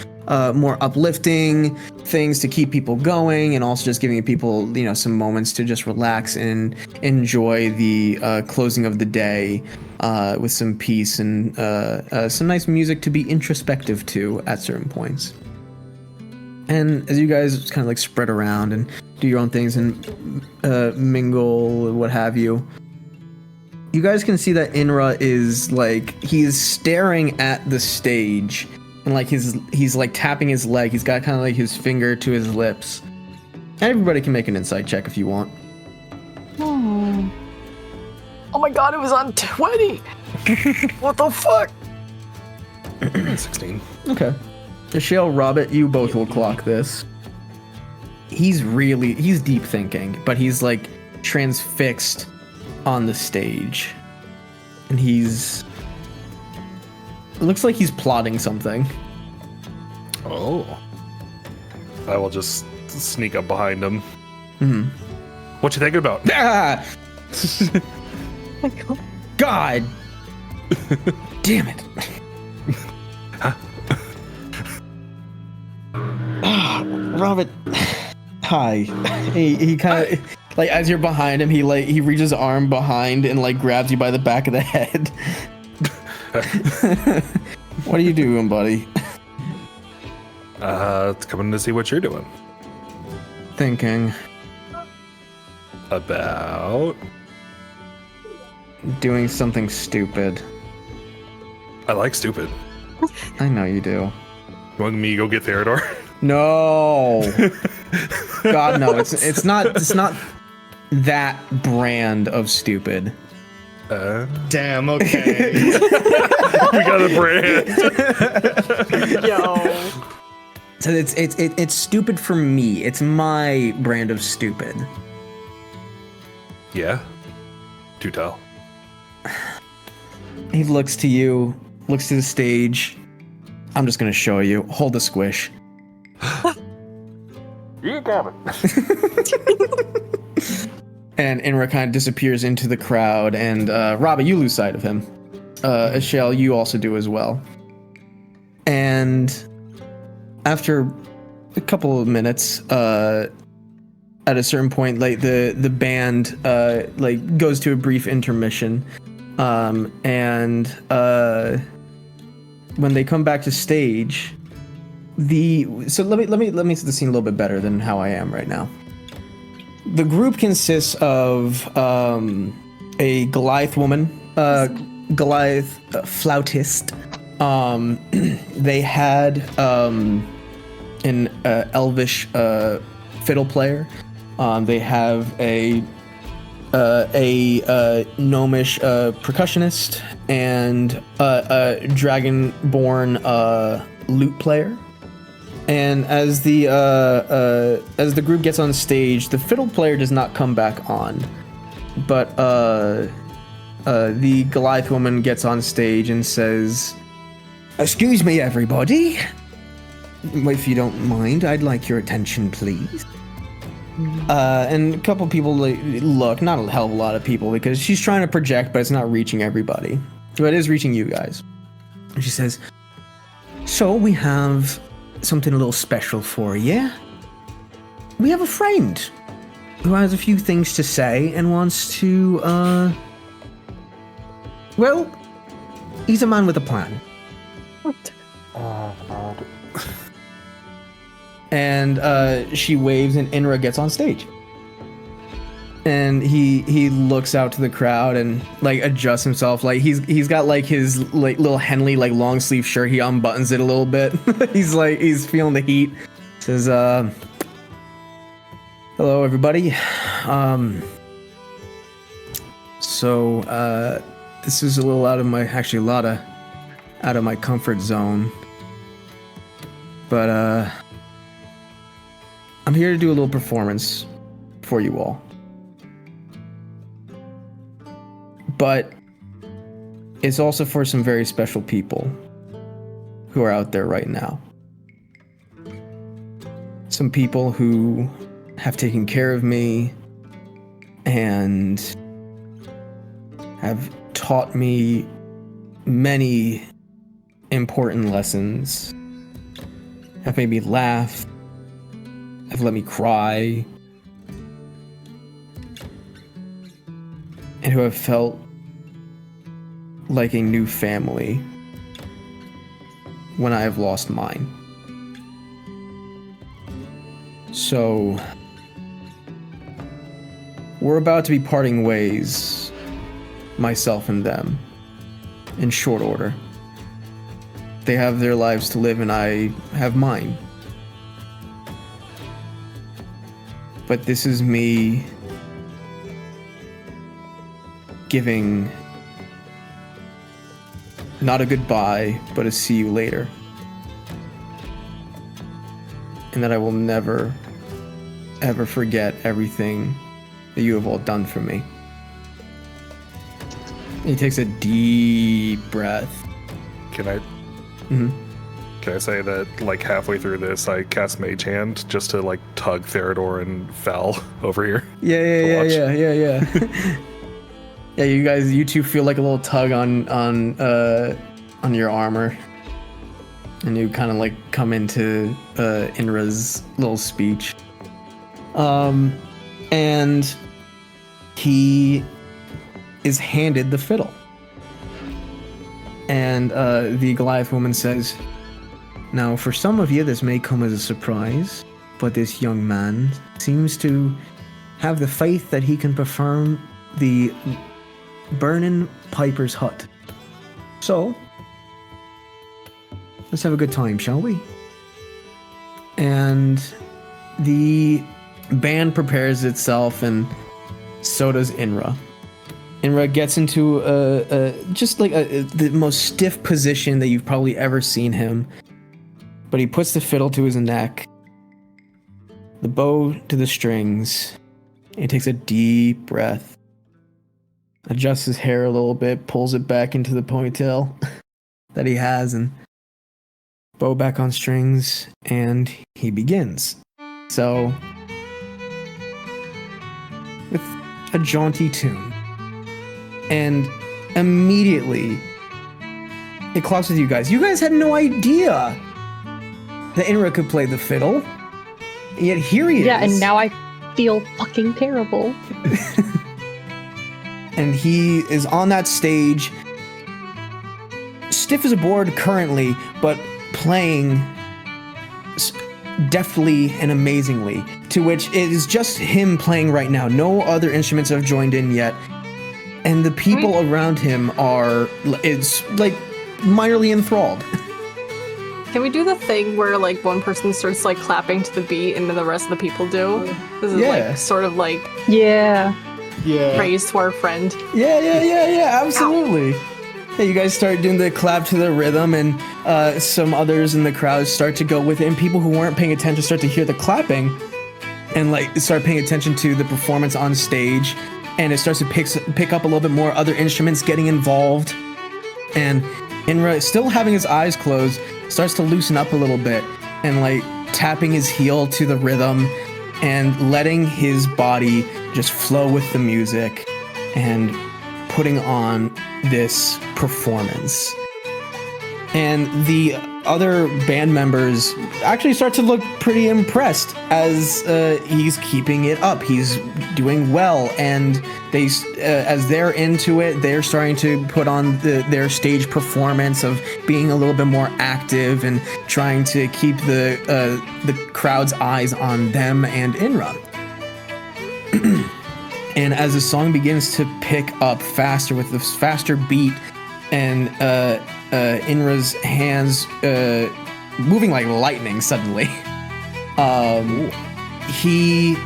more uplifting things to keep people going, and also just giving people some moments to just relax and enjoy the closing of the day with some peace and some nice music to be introspective to at certain points. And as you guys kind of like spread around and do your own things and mingle, what have you, you guys can see that Inra is like, he's staring at the stage and like he's like tapping his leg. He's got kind of like his finger to his lips. And everybody can make an insight check if you want. Oh my god, it was on 20! What the fuck? 16. Okay. Michelle, Robert, you both will clock this. He's deep thinking, but he's like transfixed on the stage. And it looks like he's plotting something. Oh. I will just sneak up behind him. Mm-hmm. What you thinking about? Ah! Oh my god. God! Damn it. Robert, hi. He kind of like, as you're behind him, he reaches his arm behind and like grabs you by the back of the head. What are you doing, buddy? Coming to see what you're doing. Thinking About? doing something stupid. I like stupid. I know you do. You want me to go get Theodore? No. God, no. It's not that brand of stupid. Damn, okay. We got a brand. Yo. So it's stupid for me. It's my brand of stupid. Yeah. Do tell. He looks to you, looks to the stage. I'm just gonna show you. Hold the squish. You got it. And Inra kind of disappears into the crowd, and Robbie, you lose sight of him. Ashel, you also do as well. And after a couple of minutes, at a certain point, like the band like goes to a brief intermission, and when they come back to stage, so let me set the scene a little bit better than how I am right now. The group consists of a Goliath woman, Goliath flautist. They had an elvish fiddle player. They have a gnomish percussionist and a dragonborn lute player. And as the group gets on stage, the fiddle player does not come back on, but the Goliath woman gets on stage and says, "Excuse me, everybody. If you don't mind, I'd like your attention, please." And a couple people look, not a hell of a lot of people, because she's trying to project, but it's not reaching everybody. But it is reaching you guys. And she says, "So we have something a little special for you. We have a friend who has a few things to say and wants to, well, he's a man with a plan." Oh, God. And she waves, and Inra gets on stage. And he looks out to the crowd and like adjusts himself. Like he's got like his like little Henley like long sleeve shirt. He unbuttons it a little bit. he's feeling the heat. Says, "Hello, everybody. So this is a little out of my out of my comfort zone, but I'm here to do a little performance for you all. But it's also for some very special people who are out there right now. Some people who have taken care of me and have taught me many important lessons, have made me laugh, have let me cry, and who have felt like a new family when I have lost mine. So, we're about to be parting ways, myself and them, in short order. They have their lives to live and I have mine. But this is me giving not a goodbye, but a see you later. And that I will never, ever forget everything that you have all done for me. And he takes a deep breath. Can I? Mm-hmm. Can I say that, like, halfway through this, I cast Mage Hand just to, like, tug Theodore and Val over here? Yeah. Yeah, you two feel like a little tug on your armor, and you kind of like come into Inra's little speech, and he is handed the fiddle, and the Goliath woman says, "Now, for some of you, this may come as a surprise, but this young man seems to have the faith that he can perform the burning Piper's hut. So, let's have a good time, shall we?" And the band prepares itself, and so does Inra. Inra gets into the most stiff position that you've probably ever seen him. But he puts the fiddle to his neck, the bow to the strings, and he takes a deep breath, adjusts his hair a little bit, pulls it back into the ponytail that he has, and bow back on strings, and he begins. So, with a jaunty tune, and immediately it clocks with you guys. You guys had no idea that Inra could play the fiddle, yet here he is. Yeah, and now I feel fucking terrible. And he is on that stage, stiff as a board currently, but playing deftly and amazingly, to which it is just him playing right now. No other instruments have joined in yet. And the people around him are, it's like, minorly enthralled. Can we do the thing where like one person starts like clapping to the beat and then the rest of the people do? This is like sort of like Yeah. praise to our friend. Yeah, absolutely. Yeah, you guys start doing the clap to the rhythm, and some others in the crowd start to go with it, and people who weren't paying attention start to hear the clapping and like start paying attention to the performance on stage, and it starts to pick up a little bit more, other instruments getting involved, and Inra, still having his eyes closed, starts to loosen up a little bit and like tapping his heel to the rhythm and letting his body just flow with the music and putting on this performance. And the other band members actually start to look pretty impressed as he's keeping it up. He's doing well, and they, as they're into it, they're starting to put on their stage performance of being a little bit more active and trying to keep the crowd's eyes on them and Inra. And as the song begins to pick up faster with this faster beat, and Inra's hands moving like lightning suddenly, he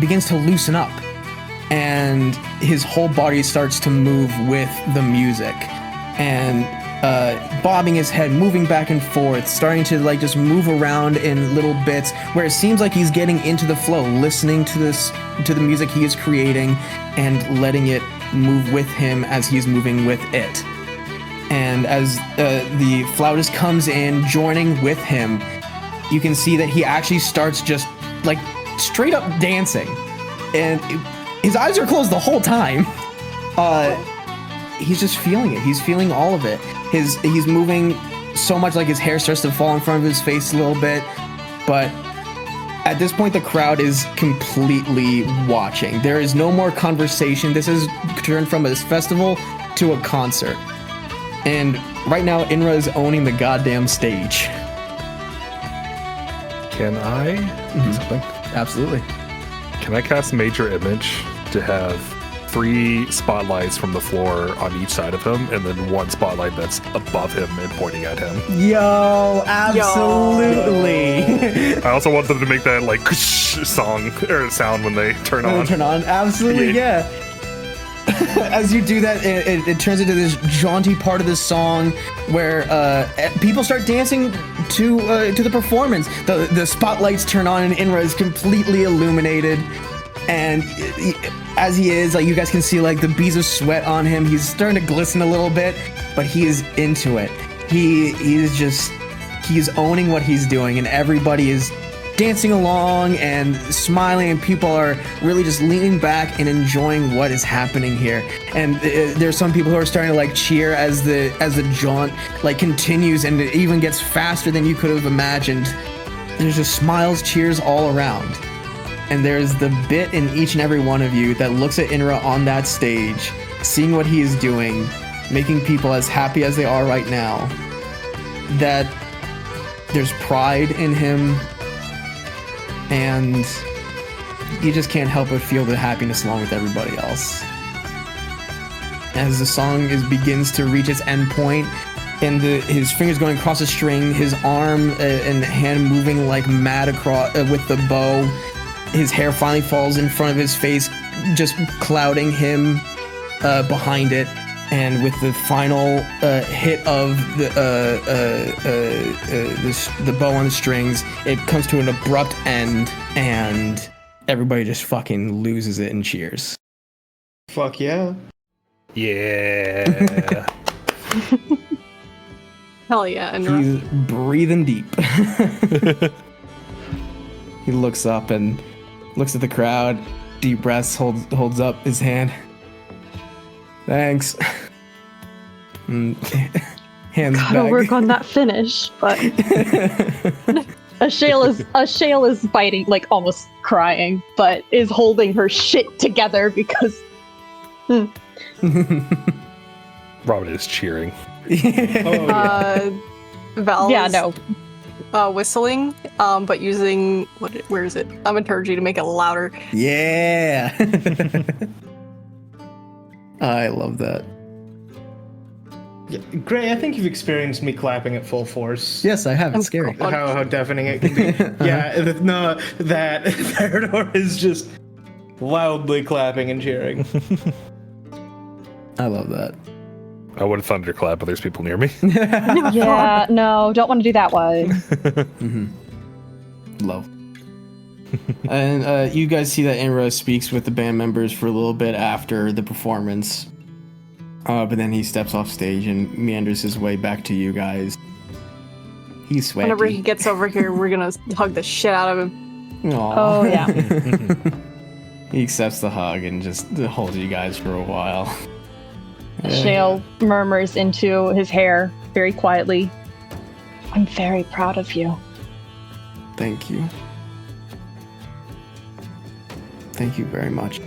begins to loosen up, and his whole body starts to move with the music, and bobbing his head, moving back and forth, starting to like just move around in little bits where it seems like he's getting into the flow, listening to the music he is creating and letting it move with him as he's moving with it. And as the flautist comes in, joining with him, you can see that he actually starts just like straight up dancing, and his eyes are closed the whole time. He's just feeling it. He's feeling all of it. He's moving so much, like his hair starts to fall in front of his face a little bit. But at this point, the crowd is completely watching. There is no more conversation. This has turned from a festival to a concert. And right now, Inra is owning the goddamn stage. Can I do something? Absolutely. Can I cast Major Image to have 3 spotlights from the floor on each side of him, and then 1 spotlight that's above him and pointing at him? Yo, absolutely. I also want them to make that like song or sound when they turn on. Absolutely, yeah. As you do that, it turns into this jaunty part of the song where people start dancing to the performance. The spotlights turn on, and Inra is completely illuminated. And as he is, like, you guys can see like the beads of sweat on him. He's starting to glisten a little bit, but he is into it. He's owning what he's doing, and everybody is dancing along and smiling, and people are really just leaning back and enjoying what is happening here. And there's some people who are starting to like cheer as the jaunt like continues, and it even gets faster than you could have imagined. There's just smiles, cheers all around. And there's the bit in each and every one of you that looks at Inra on that stage, seeing what he is doing, making people as happy as they are right now, that there's pride in him, and you just can't help but feel the happiness along with everybody else. As the song begins to reach its end point, and his fingers going across the string, his arm and hand moving like mad across with the bow, his hair finally falls in front of his face, just clouding him behind it. And with the final hit of the bow on the strings, it comes to an abrupt end, and everybody just fucking loses it and cheers. Fuck yeah. Yeah. Hell yeah, Inra. He's breathing deep. He looks up and looks at the crowd, deep breaths, holds up his hand. Thanks. Hands Gotta back. work on that finish, but Ashale is biting, like almost crying, but is holding her shit together because. Robin is cheering. Val's Yeah, no. Whistling, but using where is it? Thaumaturgy to make it louder. Yeah. I love that. Yeah, Gray, I think you've experienced me clapping at full force. Yes, I have. It's scary. How deafening it can be. Yeah, no, that Theodore is just loudly clapping and cheering. I love that. I would thunderclap, but there's people near me. Yeah, no, don't want to do that one. Low. And you guys see that Inra speaks with the band members for a little bit after the performance. But then he steps off stage and meanders his way back to you guys. He's sweaty. Whenever he gets over here, we're gonna hug the shit out of him. Aww. Oh, yeah. He accepts the hug and just holds you guys for a while. Shale murmurs into his hair very quietly. I'm very proud of you. Thank you. Thank you very much.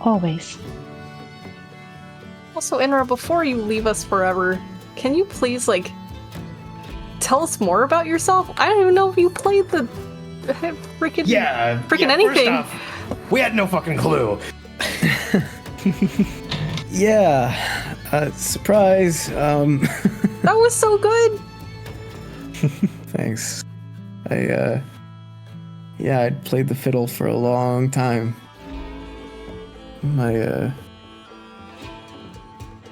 Always. Also, Inra, before you leave us forever, can you please, like, tell us more about yourself? I don't even know if you played the freaking anything. First off, we had no fucking clue. Yeah. Surprise. That was so good. Thanks. I played the fiddle for a long time. My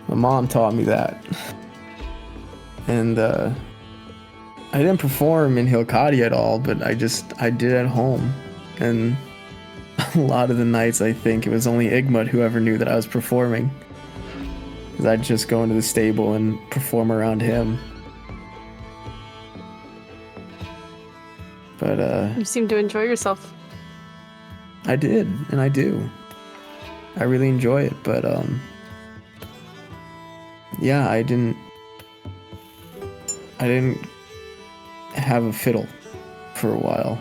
mom taught me that. And I didn't perform in Hilkati at all, but I did at home. And a lot of the nights I think it was only Igmut who ever knew that I was performing. Because I'd just go into the stable and perform around him. But You seem to enjoy yourself. I did, and I do. I really enjoy it, but yeah, I didn't have a fiddle for a while.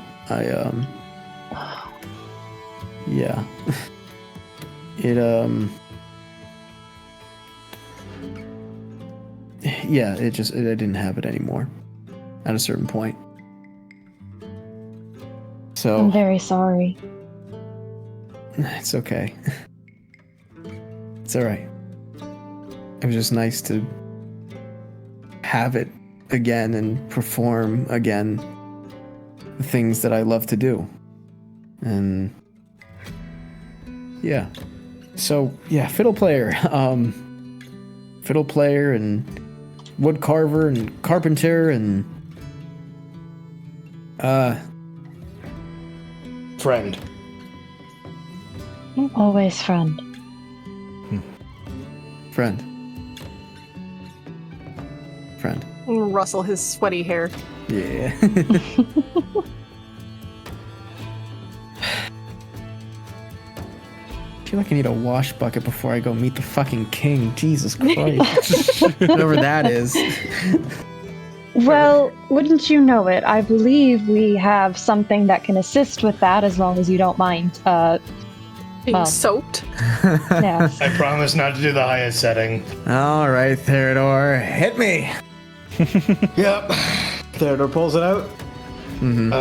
Yeah. I didn't have it anymore at a certain point. So I'm very sorry. it's okay. It's all right. It was just nice to have it again and perform again the things that I love to do. And yeah. So yeah, fiddle player and wood carver and carpenter and Friend. Always friend. friend. And rustle his sweaty hair. Yeah. I feel like I need a wash bucket before I go meet the fucking king. Jesus Christ. Whatever that is. Well, wouldn't you know it? I believe we have something that can assist with that as long as you don't mind. Being Well. soaked. Yes. I promise not to do the highest setting. All right, Theodore, hit me. Yep. Theodore pulls it out. Mm-hmm.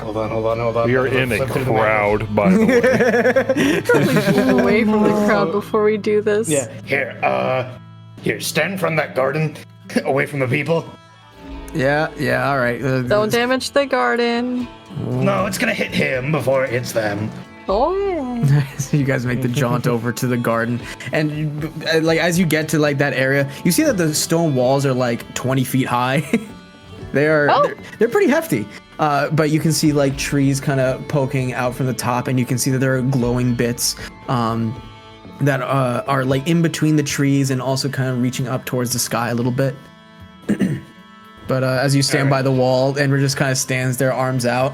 Hold on. We are in a crowd, by the way. Probably move away from the crowd before we do this. Yeah. Here, stand from that garden, away from the people. Yeah, all right. Don't damage the garden. No, it's gonna hit him before it hits them. Oh yeah. So you guys make the jaunt over to the garden, and like as you get to like that area, you see that the stone walls are like 20 feet high. They're pretty hefty. But you can see like trees kind of poking out from the top, and you can see that there are glowing bits that are like in between the trees and also kind of reaching up towards the sky a little bit. But as you stand by the wall, Enver just kind of stands there, arms out.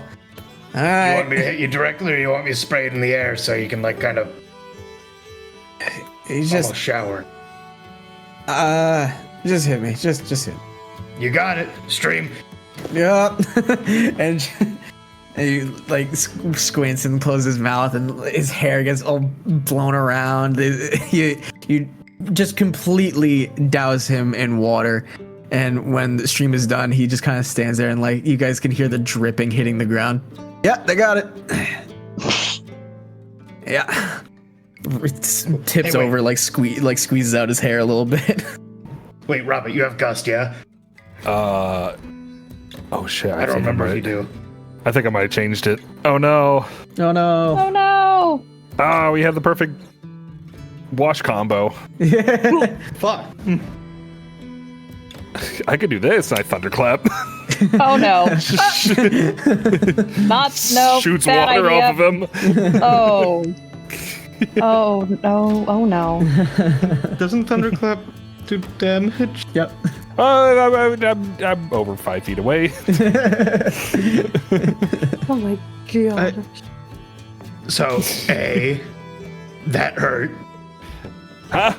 All right. You want me to hit you directly, or you want me to spray it in the air so you can like kind of He's almost just shower? just hit me. Just hit. You got it. Stream. Yeah. and he like squints and closes his mouth, and his hair gets all blown around. You just completely douse him in water. And when the stream is done, he just kind of stands there, and like you guys can hear the dripping hitting the ground. Yeah, they got it. Yeah. It tips Hey, wait. over, like squeezes out his hair a little bit. Wait, Robert, you have Gust, yeah? Oh shit! I don't remember if you do. I think I might have changed it. Oh no! Oh no. Oh no! Ah, we have the perfect wash combo. Fuck. I could do this. I thunderclap. Oh no! No. Shoots bad water idea. off of him. Oh. Oh no! Oh no! Doesn't Thunderclap do damage? Yep. I'm over 5 feet away. Oh my god. So, A, that hurt. Huh?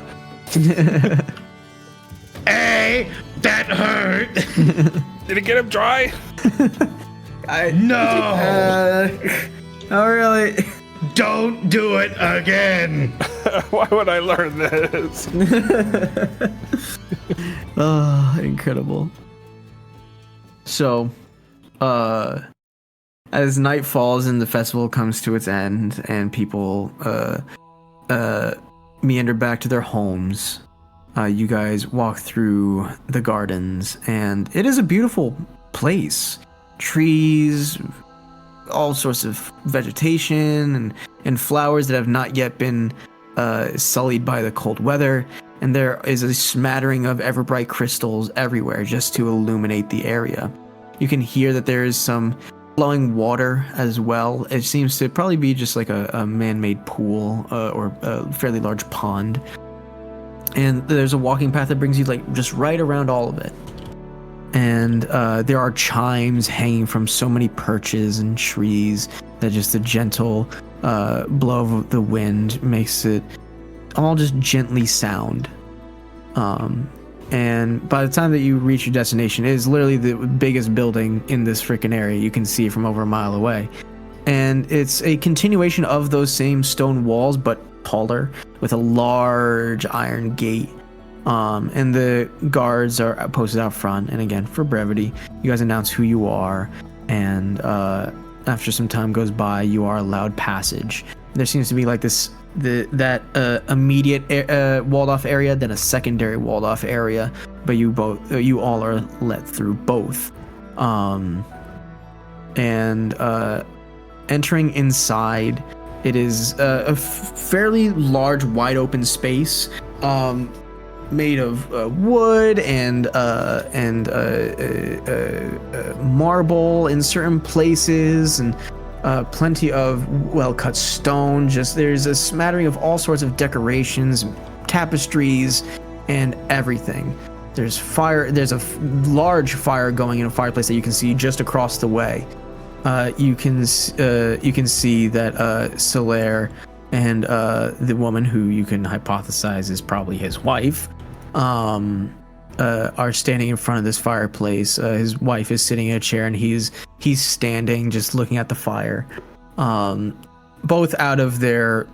A, that hurt. Did it get him dry? No. Oh really? Don't do it again. Why would I learn this? Oh, incredible. So, as night falls and the festival comes to its end and people meander back to their homes, you guys walk through the gardens, and it is a beautiful place. Trees, all sorts of vegetation and flowers that have not yet been sullied by the cold weather, and there is a smattering of ever-bright crystals everywhere just to illuminate the area. You can hear that there is some flowing water as well. It seems to probably be just like a man-made pool or a fairly large pond. And there's a walking path that brings you like just right around all of it. And there are chimes hanging from so many perches and trees that just the gentle blow of the wind makes it all just gently sound. And by the time that you reach your destination, it is literally the biggest building in this freaking area. You can see it from over a mile away. And it's a continuation of those same stone walls, but taller, with a large iron gate. And the guards are posted out front. And again, for brevity, you guys announce who you are. And after some time goes by, you are allowed passage. There seems to be like that immediate walled off area, then a secondary walled off area, but you all are let through both. Entering inside, it is a fairly large, wide open space, made of wood and marble in certain places, and plenty of well-cut stone. Just there's a smattering of all sorts of decorations, tapestries, and everything. There's fire. There's a large fire going in a fireplace that you can see just across the way. You can see that Solaire and the woman who you can hypothesize is probably his wife are standing in front of this fireplace. His wife is sitting in a chair, and he's standing just looking at the fire. Both out of their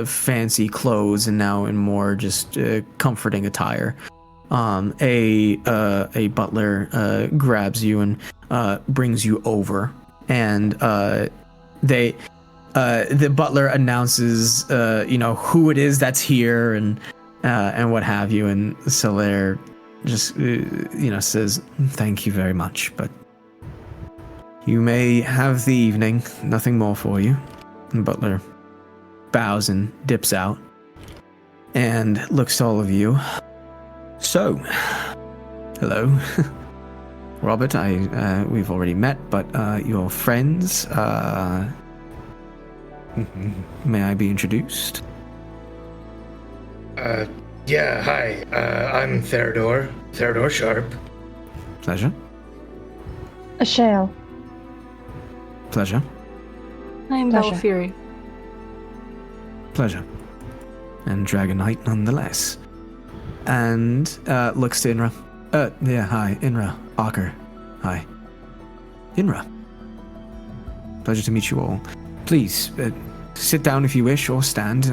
fancy clothes and now in more just comforting attire. A butler grabs you and brings you over, and the butler announces who it is that's here and what have you, and Solaire just says thank you very much, but you may have the evening. Nothing more for you. And Butler bows and dips out and looks to all of you. So, hello. Robert, we've already met, but your friends, may I be introduced? Yeah, hi. I'm Theodore Sharp. Pleasure. Ashale. Pleasure. I'm Pleasure. Belfury. Pleasure. And Dragonite nonetheless. And looks to Inra. Yeah, hi, Inra. Parker. Hi. Inra. Pleasure to meet you all. Please, sit down if you wish, or stand.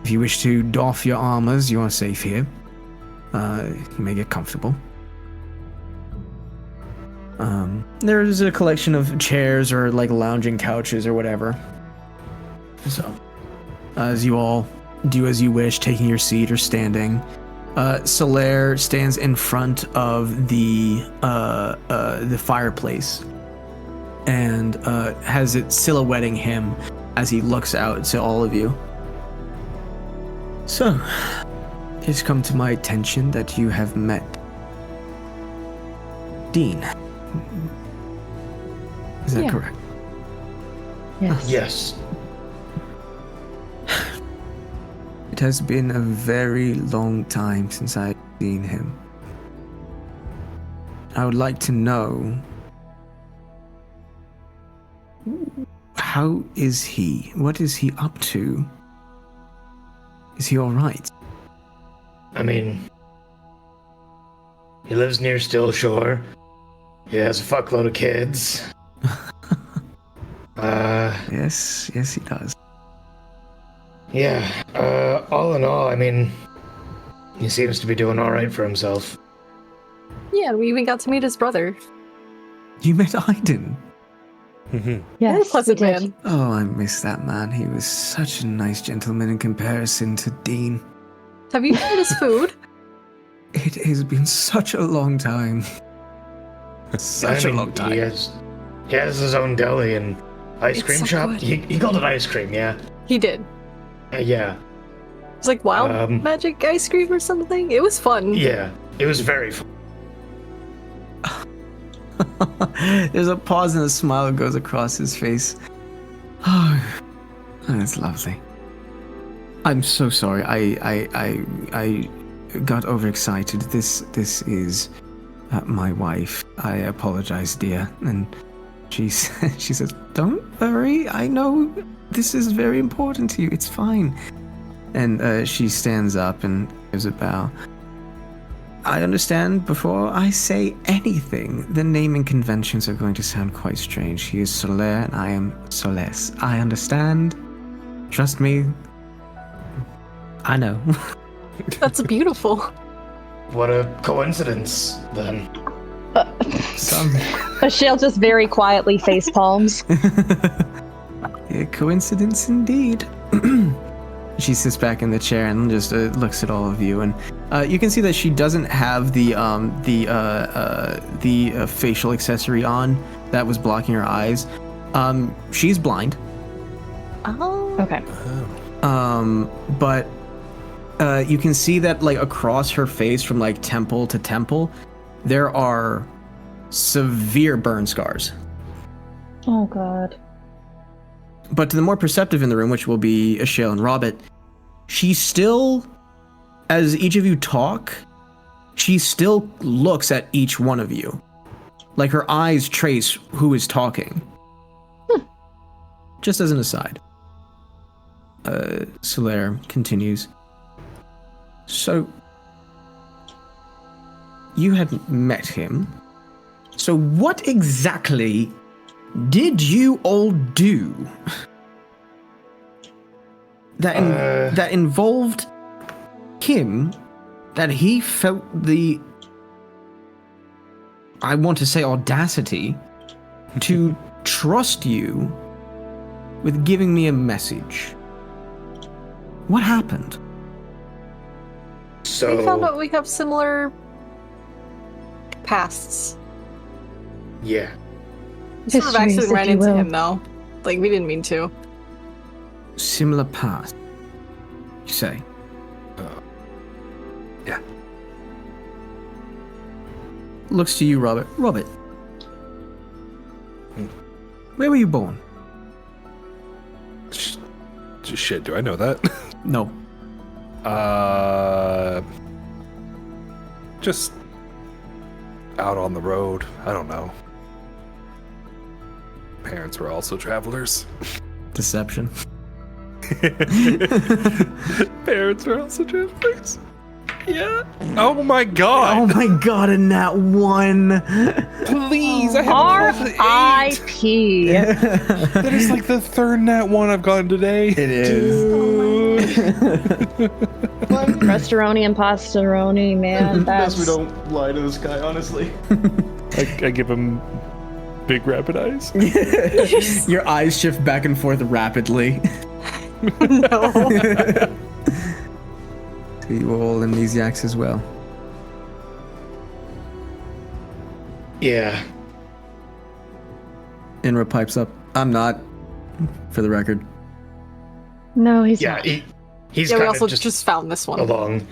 If you wish to doff your armors, you are safe here. You may get comfortable. There's a collection of chairs or like lounging couches or whatever. So, as you all do as you wish, taking your seat or standing, Solaire stands in front of the fireplace and has it silhouetting him as he looks out to all of you. So, it's come to my attention that you have met Dean. Is that correct? Yes. Yes. It has been a very long time since I've seen him. I would like to know, how is he? What is he up to? Is he all right? I mean, he lives near Stillshore. He has a fuckload of kids. Yes, he does. Yeah, all in all, I mean, he seems to be doing all right for himself. Yeah, we even got to meet his brother. You met Aiden? Very Yes, pleasant we did. man. Oh, I miss that man. He was such a nice gentleman in comparison to Dean. Have you tried his food? It has been such a long time. Such a long time. He has his own deli and ice It's cream so shop. good. He called it ice cream, yeah. He did. Yeah. It's like wild magic ice cream or something. It was fun. Yeah. It was very fun. There's a pause and a smile goes across his face. Oh, that's lovely. I'm so sorry. I got overexcited. This is my wife. I apologize, dear. And she says, "Don't worry. I know this is very important to you. It's fine." And she stands up and gives a bow. I understand before I say anything, the naming conventions are going to sound quite strange. He is Solaire and I am Solace. I understand. Trust me. I know. That's beautiful. What a coincidence, then. Some Michelle just very quietly face palms. a coincidence indeed. She sits back in the chair and just looks at all of you, and you can see that she doesn't have the facial accessory on that was blocking her eyes. She's blind. Oh. Okay. But you can see that like across her face from like temple to temple, there are severe burn scars. Oh god. But to the more perceptive in the room, which will be Ashale and Robert, she still, as each of you talk, she still looks at each one of you. Like her eyes trace who is talking. Just as an aside. Solaire continues. So, you had met him. So what exactly did you all do that involved him, that he felt the, I want to say, audacity to trust you with giving me a message? What happened? So We found out we have similar pasts. yeah. We sort of Histories, accidentally if ran you into will. him though. Like we didn't mean to. Similar path, you say? Yeah. Looks to you, Robert. Robert. Where were you born? Shit, do I know that? No. Just out on the road. I don't know. Parents were also travelers. Deception. Parents were also travelers. Yeah. Oh my god. Oh my god, and that one. Please, I R.I.P. That is like the third nat one I've gotten today. It is. Restoroni and pastoroni, man. That's don't lie to this guy, honestly. I give him big rapid eyes. Your eyes shift back and forth rapidly. No. So you were all amnesiacs as well. Yeah. Inra pipes up. I'm not, for the record. No, he's Yeah, not. he's Yeah, we kind also of just found this one. along.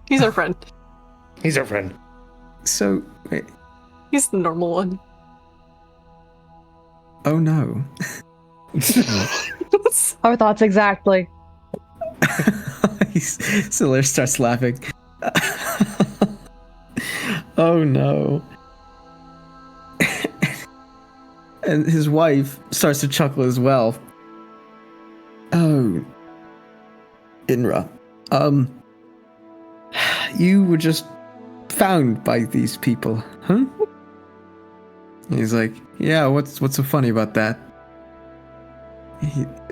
He's our friend. He's our friend. So, wait. He's the normal one. Oh no. Our thoughts exactly. Solar starts laughing. Oh no. And his wife starts to chuckle as well. Oh, Inra, you were just found by these people, huh? He's like, yeah, what's so funny about that?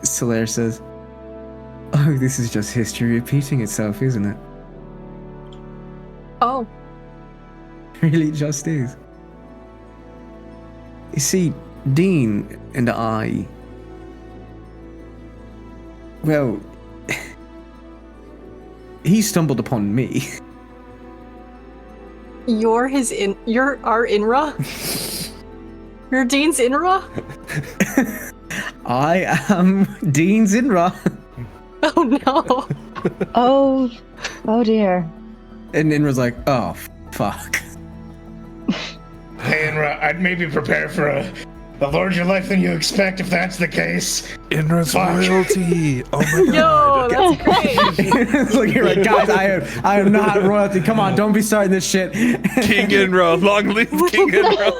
Solaire says, oh, this is just history repeating itself, isn't it? Oh. Really just is. You see, Dean and I... Well... he stumbled upon me. You're our Inra? You're Dean's Inra? I am Dean's Inra. Oh no. Oh dear. And Inra's like, oh, fuck. Hey, Inra, I'd maybe prepare for a larger life than you expect if that's the case. Inra's Fuck. royalty. Oh my Yo, god. that's great. Look, you're like, guys, I am not royalty. Come on, don't be starting this shit. King Inra, long live King Inra.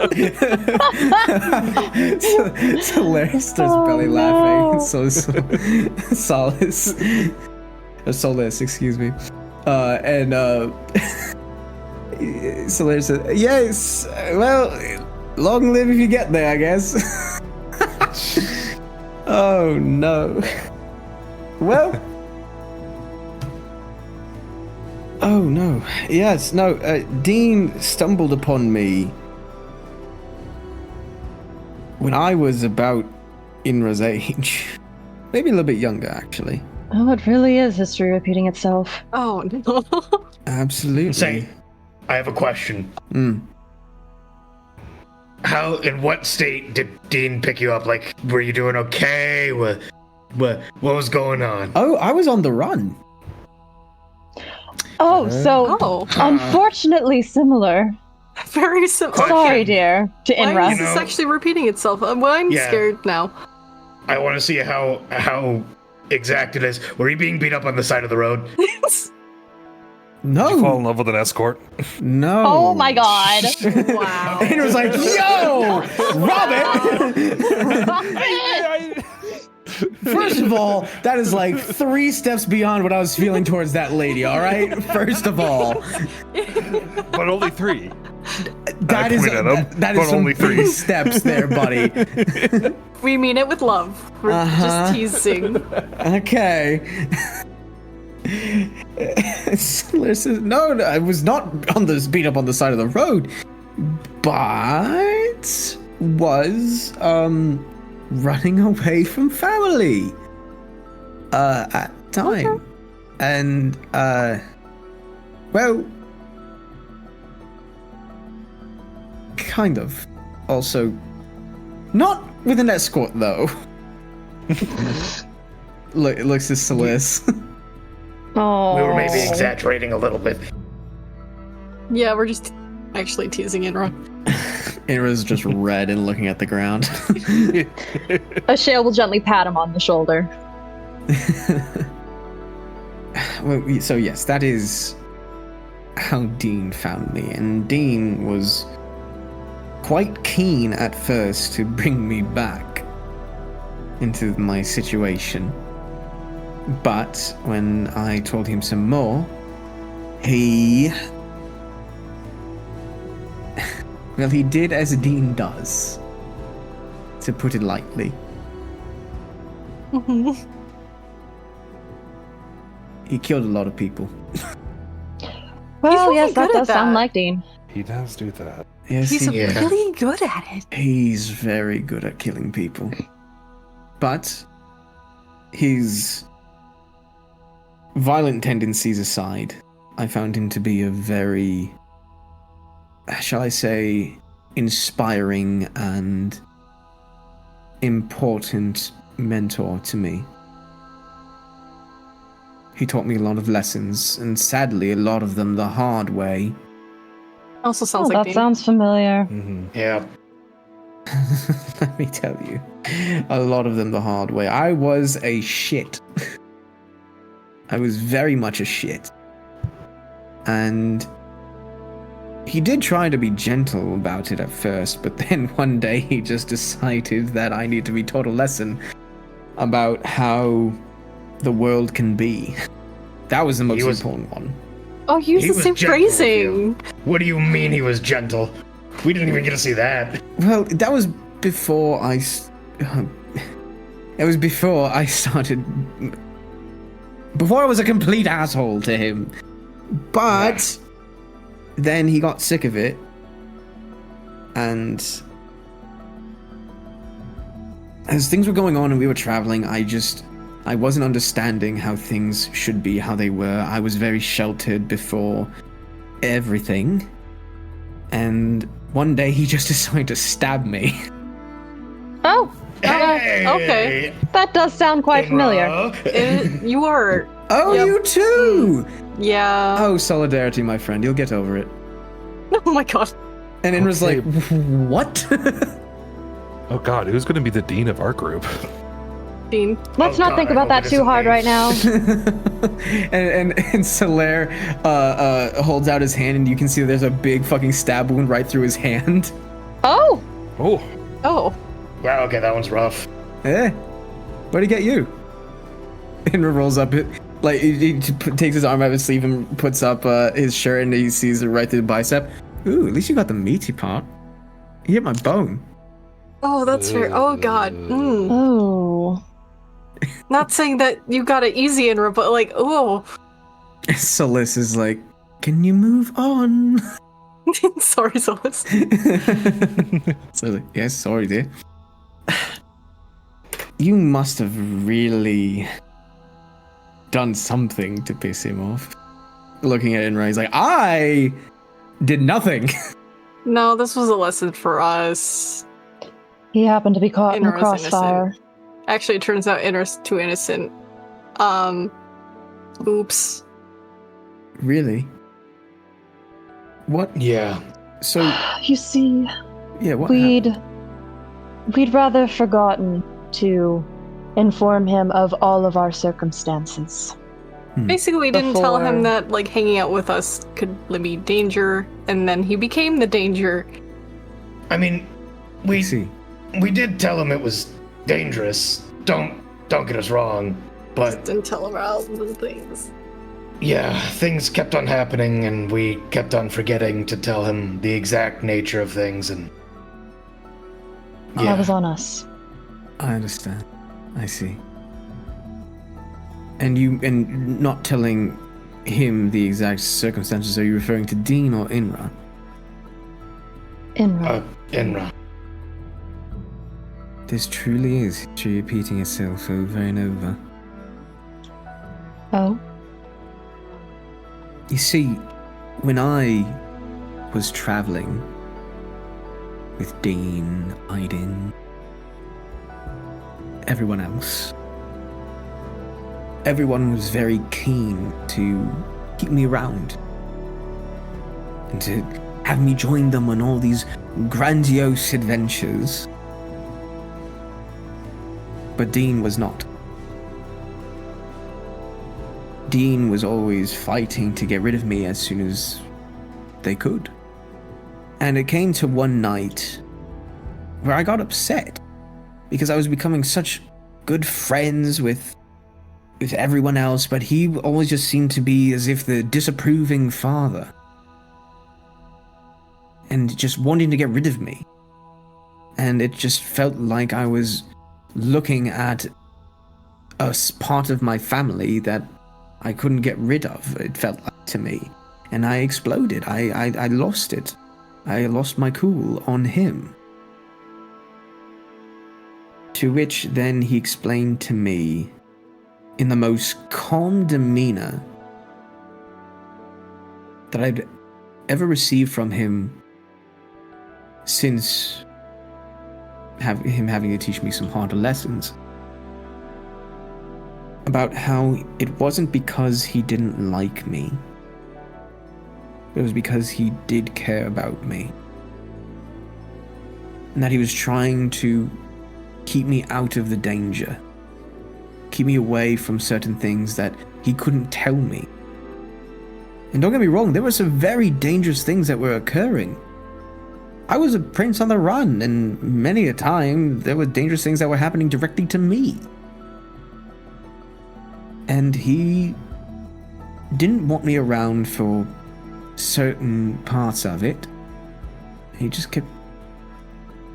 So Larry starts belly laughing. So Solace. Solace, excuse me. Solaire says, yes, well, long live if you get there, I guess. Oh no. Well. Oh no. Yes, no, Dean stumbled upon me when I was about Inra's age. Maybe a little bit younger, actually. Oh, it really is history repeating itself. Oh no. Absolutely. Say, I have a question. How, in what state did Dean pick you up? Like, were you doing okay? What was going on? Oh, I was on the run. Oh, so Oh. unfortunately similar. Very similar. Sorry, dear, to Why Inra. is this actually repeating itself? Well, I'm Yeah. scared now. I want to see how exact it is. Were you being beat up on the side of the road? No. Did you fall in love with an escort? No. Oh my god. Wow. And it was like, yo, Robin! First of all, that is like 3 steps beyond what I was feeling towards that lady, all right? First of all. But only 3. That is point at him, that is but some only 3. big steps there, buddy. We mean it with love. We're just teasing. Okay. Listen, no, I was not on this beat up on the side of the road, but was running away from family at the time. Okay. And well, kind of. Also, not with an escort though. Look, it looks at Celeste. Oh. We were maybe exaggerating a little bit. Yeah, we're just actually teasing Inra. Inra's just red and looking at the ground. Ashale will gently pat him on the shoulder. Well, so yes, that is how Dean found me, and Dean was quite keen at first to bring me back into my situation. But when I told him some more, he... well, he did as Dean does, to put it lightly. He killed a lot of people. Well, really yes, that good at does sound that. like Dean. He does do that. Yes, He's he, really good at it. he's very good at killing people. But his violent tendencies aside, I found him to be a very, shall I say, inspiring and important mentor to me. He taught me a lot of lessons, and sadly, a lot of them the hard way. Also sounds like that Dean. sounds familiar. Yeah. Let me tell you, a lot of them the hard way. I was a shit. I was very much a shit. And he did try to be gentle about it at first, but then one day he just decided that I need to be taught a lesson about how the world can be. That was the most important one. Oh, use He the was same gentle with phrasing. What do you mean he was gentle? We didn't even get to see that. Well, that was before it was before I started... Before I was a complete asshole to him. But then he got sick of it. And as things were going on and we were traveling, I wasn't understanding how things should be, how they were. I was very sheltered before everything. And one day he just decided to stab me. Oh, Hey! okay. that does sound quite familiar. You are. Oh, Yep. you too! Yeah. Oh, solidarity, my friend. You'll get over it. Oh my god. And Inra's Okay. like, what? Oh god, who's going to be the dean of our group? Dean. Let's Oh, not God, think I about hope that it too isn't hard me. right now. and Solaire holds out his hand, and you can see there's a big fucking stab wound right through his hand. Oh, Oh, Oh. Wow, okay, that one's rough. Eh? What'd he get you? Inra rolls up it. Like, he takes his arm out of his sleeve and puts up his shirt, and he sees it right through the bicep. Ooh, at least you got the meaty part. You hit my bone. Oh, that's fair. Oh god. Mm. oh. Not saying that you got it easy in but like, oh. Solis is like, can you move on? Sorry, Solis. So like, yes, sorry, dear. You must have really done something to piss him off. Looking at Inra, he's like, I did nothing. No, this was a lesson for us. He happened to be caught in the Inra's crossfire. innocent. Actually, it turns out Inra's too innocent. Oops. Really? What? Yeah. So, You see, yeah, what happened? we'd rather forgotten to inform him of all of our circumstances. Basically, we didn't tell him Before- that, like, hanging out with us could be danger, and then he became the danger. I mean, I we see. did tell him it was dangerous. Don't get us wrong, but Didn't tell him all the things. yeah, things kept on happening, and we kept on forgetting to tell him the exact nature of things, and That was on us. I understand. I see. And not telling him the exact circumstances, are you referring to Dean or Inra? Inra. Enra. This truly is history repeating itself over and over. Oh, You see, when I was traveling with Dean, Aiden, everyone else, everyone was very keen to keep me around and to have me join them on all these grandiose adventures. But Dean was not. Dean was always fighting to get rid of me as soon as they could. And it came to one night where I got upset because I was becoming such good friends with everyone else, but he always just seemed to be as if the disapproving father and just wanting to get rid of me. And it just felt like I was looking at a part of my family that I couldn't get rid of, it felt like to me. And I exploded. I lost it. I lost my cool on him. To which then he explained to me in the most calm demeanor that I'd ever received from him since him having to teach me some harder lessons. About how it wasn't because he didn't like me. It was because he did care about me. And that he was trying to keep me out of the danger. Keep me away from certain things that he couldn't tell me. And don't get me wrong, there were some very dangerous things that were occurring. I was a prince on the run, and many a time there were dangerous things that were happening directly to me. And he didn't want me around for certain parts of it. He just kept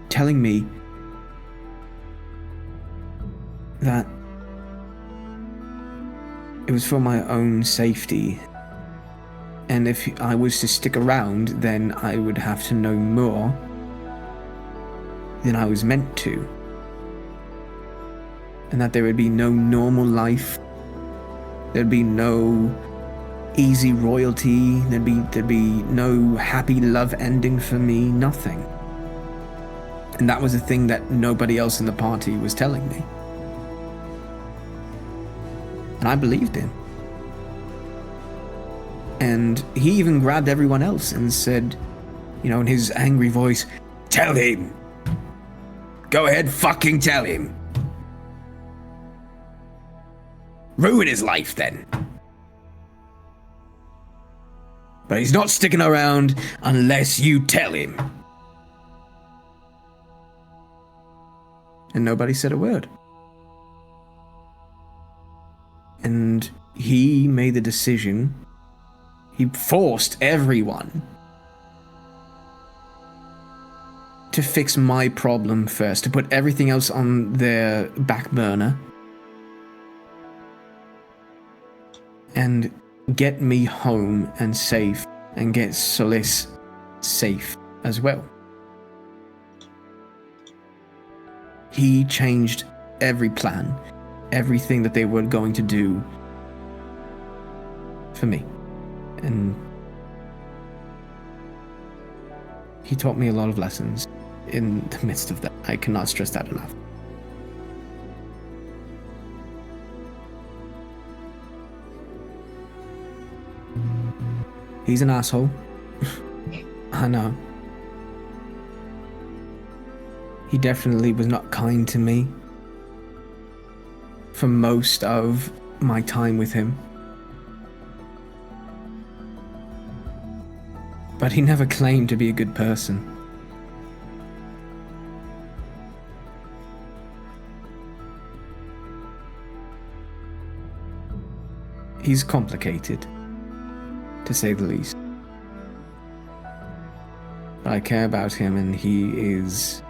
telling me that it was for my own safety, and if I was to stick around, then I would have to know more than I was meant to, and that there would be no normal life, there'd be no easy royalty, there'd be no happy love ending for me, nothing. And that was the thing that nobody else in the party was telling me. And I believed him. And he even grabbed everyone else and said, you know, in his angry voice, "Tell him! Go ahead, fucking tell him! Ruin his life then! But he's not sticking around unless you tell him." And nobody said a word. And he made the decision. He forced everyone to fix my problem first, to put everything else on their back burner, and get me home and safe, and get Solis safe as well. He changed every plan, everything that they were going to do for me. And he taught me a lot of lessons in the midst of that. I cannot stress that enough. He's an asshole. I know. He definitely was not kind to me for most of my time with him. But he never claimed to be a good person. He's complicated, to say the least. But I care about him, and he is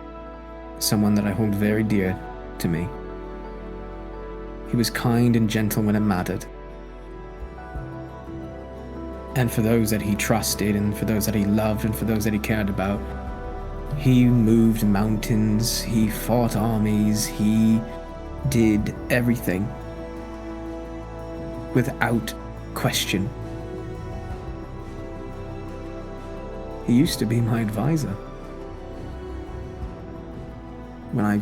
someone that I hold very dear to me. He was kind and gentle when it mattered. And for those that he trusted, and for those that he loved, and for those that he cared about, he moved mountains, he fought armies, he did everything without question. He used to be my advisor. When I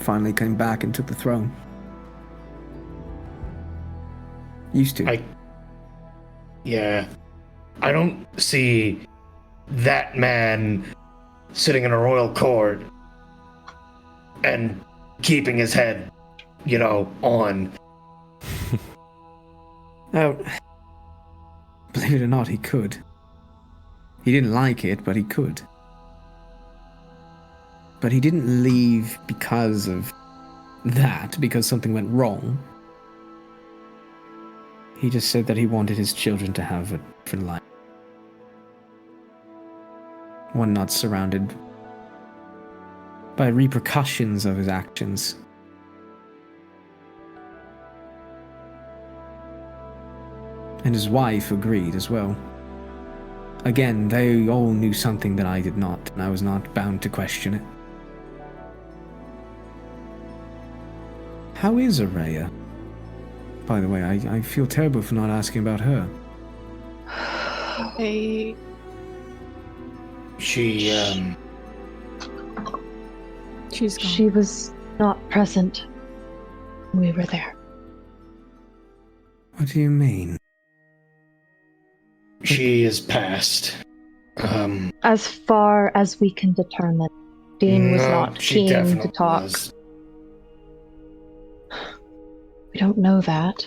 finally came back and took the throne. Used to. I don't see that man sitting in a royal court and keeping his head, on. Oh, believe it or not, he could. He didn't like it, but he could. But he didn't leave because of that, because something went wrong. He just said that he wanted his children to have a different life. One not surrounded by repercussions of his actions. And his wife agreed as well. Again, they all knew something that I did not, and I was not bound to question it. How is Araya? By the way, I feel terrible for not asking about her. She She's gone. She was not present when we were there. What do you mean? She is passed. As far as we can determine, Dean was no, not she keen to definitely talk. was. We don't know that.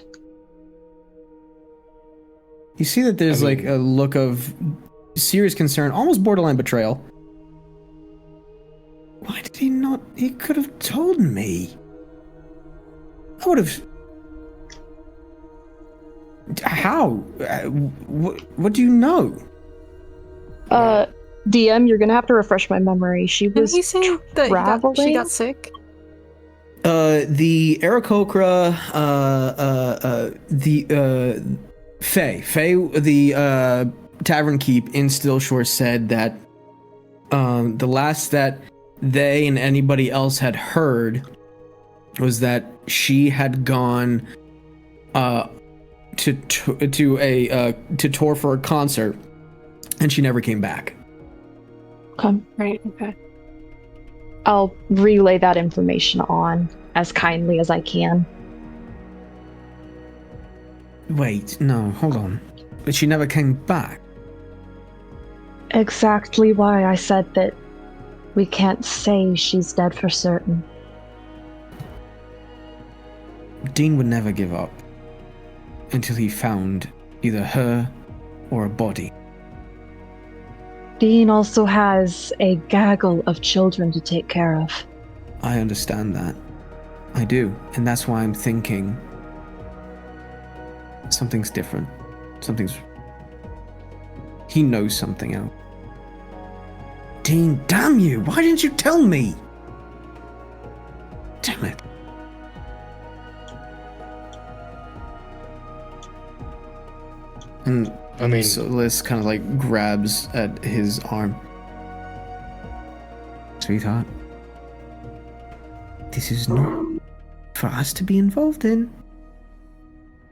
You see that there's I mean- like a look of serious concern, almost borderline betrayal. Why did he not? He could have told me. I would have. How? What do you know? DM, you're gonna have to refresh my memory. She Didn't was he say that she traveling? got sick? The Aarakocra, the Faye, the Tavern Keep in Stillshore said that the last that they and anybody else had heard was that she had gone to tour for a concert, and she never came back. Okay. Right, okay. I'll relay that information on as kindly as I can. Wait, no, hold on. But she never came back. Exactly why I said that we can't say she's dead for certain. Dean would never give up until he found either her or a body. Dean also has a gaggle of children to take care of. I understand that. I do, and that's why I'm thinking something's different. He knows something else. Dean, damn you! Why didn't you tell me? Damn it. And I mean, so Liz kind of like grabs at his arm. Sweetheart, this is not for us to be involved in.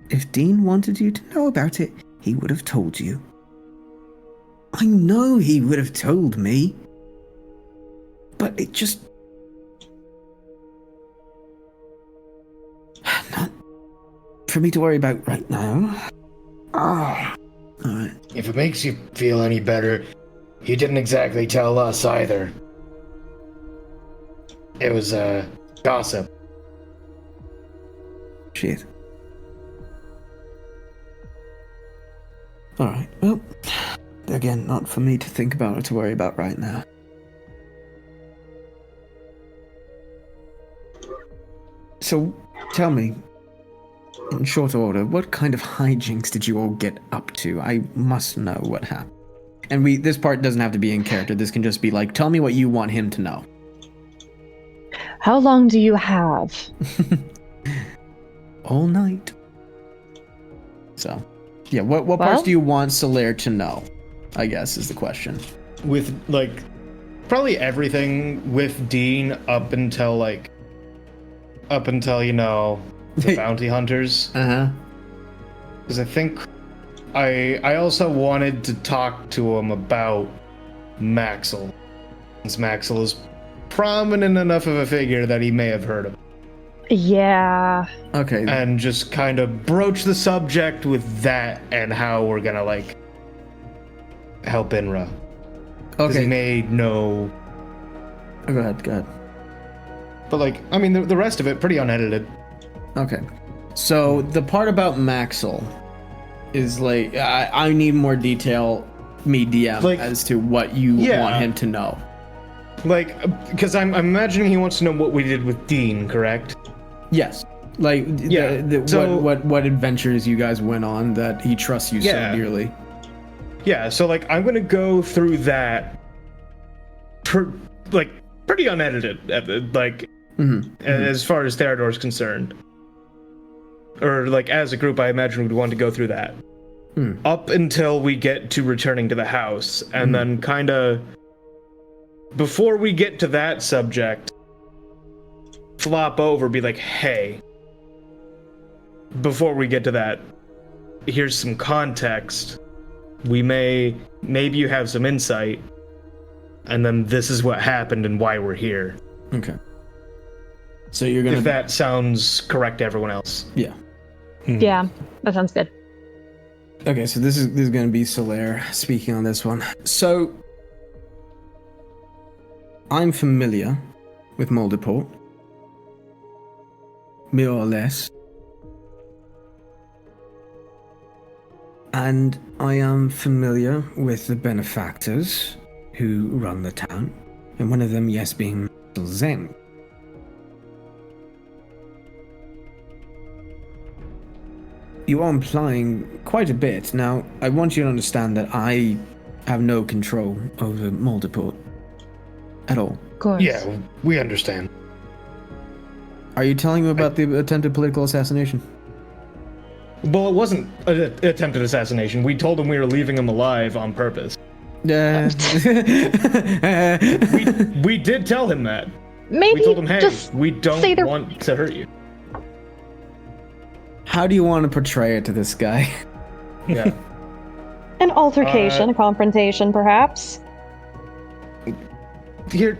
If Dean wanted you to know about it, he would have told you. I know he would have told me. But it just... not for me to worry about right now. Alright. if it makes you feel any better, you didn't exactly tell us either. It was, gossip. Shit. Alright, well, again, not for me to think about or to worry about right now. So, tell me, in short order, what kind of hijinks did you all get up to? I must know what happened. And this part doesn't have to be in character, this can just be like, tell me what you want him to know. How long do you have? All night. So, yeah, what Well? parts do you want Solaire to know? I guess is the question. With, like, probably everything with Dean up until, you know, the bounty hunters. Uh-huh. Because I think I also wanted to talk to him about Maxwell. Since Maxwell is prominent enough of a figure that he may have heard of. Yeah. Okay. And just kind of broach the subject with that and how we're gonna, like, help Inra. Because Okay. he may know. Oh, go ahead. But, like, I mean, the rest of it, pretty unedited. Okay. So the part about Maxwell is like I need more detail, me DM, Like, as to what you yeah. want him to know. Like, because I'm imagining he wants to know what we did with Dean, correct? Yes. Like Yeah, so- what adventures you guys went on that he trusts you Yeah. so dearly. Yeah, so, like, I'm gonna go through that, pretty unedited, like, as far as Theodor's concerned. Or, like, as a group, I imagine we'd want to go through that. Up until we get to returning to the house, and then kind of, before we get to that subject, flop over, be like, hey, before we get to that, here's some context. Maybe you have some insight, and then this is what happened and why we're here. Okay. So you're gonna. If that sounds correct to everyone else. Yeah. Yeah, that sounds good. Okay, so this is going to be Solaire speaking on this one. So, I'm familiar with Moldeport, more or less, and I am familiar with the benefactors who run the town, and one of them, yes, being Zeng. You are implying quite a bit. Now, I want you to understand that I have no control over Moldeport at all. Of course. Yeah, we understand. Are you telling me about the attempted political assassination? Well, it wasn't an attempted assassination. We told him we were leaving him alive on purpose. We did tell him that. Maybe We told him, hey, just we don't say they're- want to hurt you. How do you want to portray it to this guy? Yeah. an altercation, a confrontation, perhaps. Here.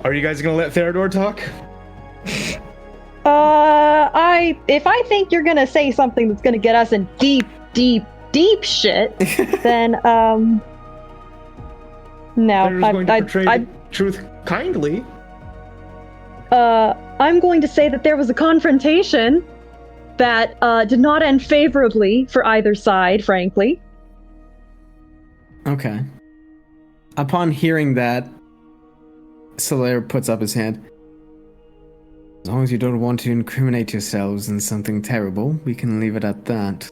Are you guys gonna let Theodore talk? If I think you're gonna say something that's gonna get us in deep shit, then no. Theodore's going to portray the truth kindly. I'm going to say that there was a confrontation that did not end favorably for either side, frankly. Okay. Upon hearing that, Solaire puts up his hand. As long as you don't want to incriminate yourselves in something terrible, we can leave it at that.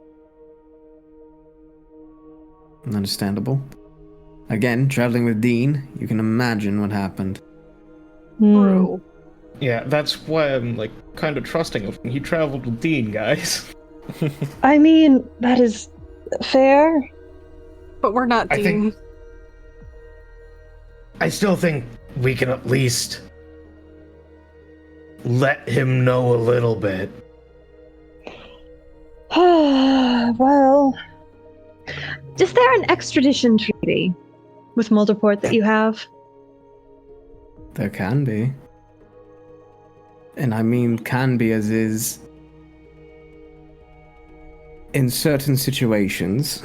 Understandable. Again, traveling with Dean, you can imagine what happened. True. Yeah, that's why I'm like kind of trusting of him. He traveled with Dean, guys. I mean, that is fair. But we're not I Dean. I still think we can at least let him know a little bit. Well, is there an extradition treaty with Moldeport that you have? There can be. And I mean can be as is. In certain situations,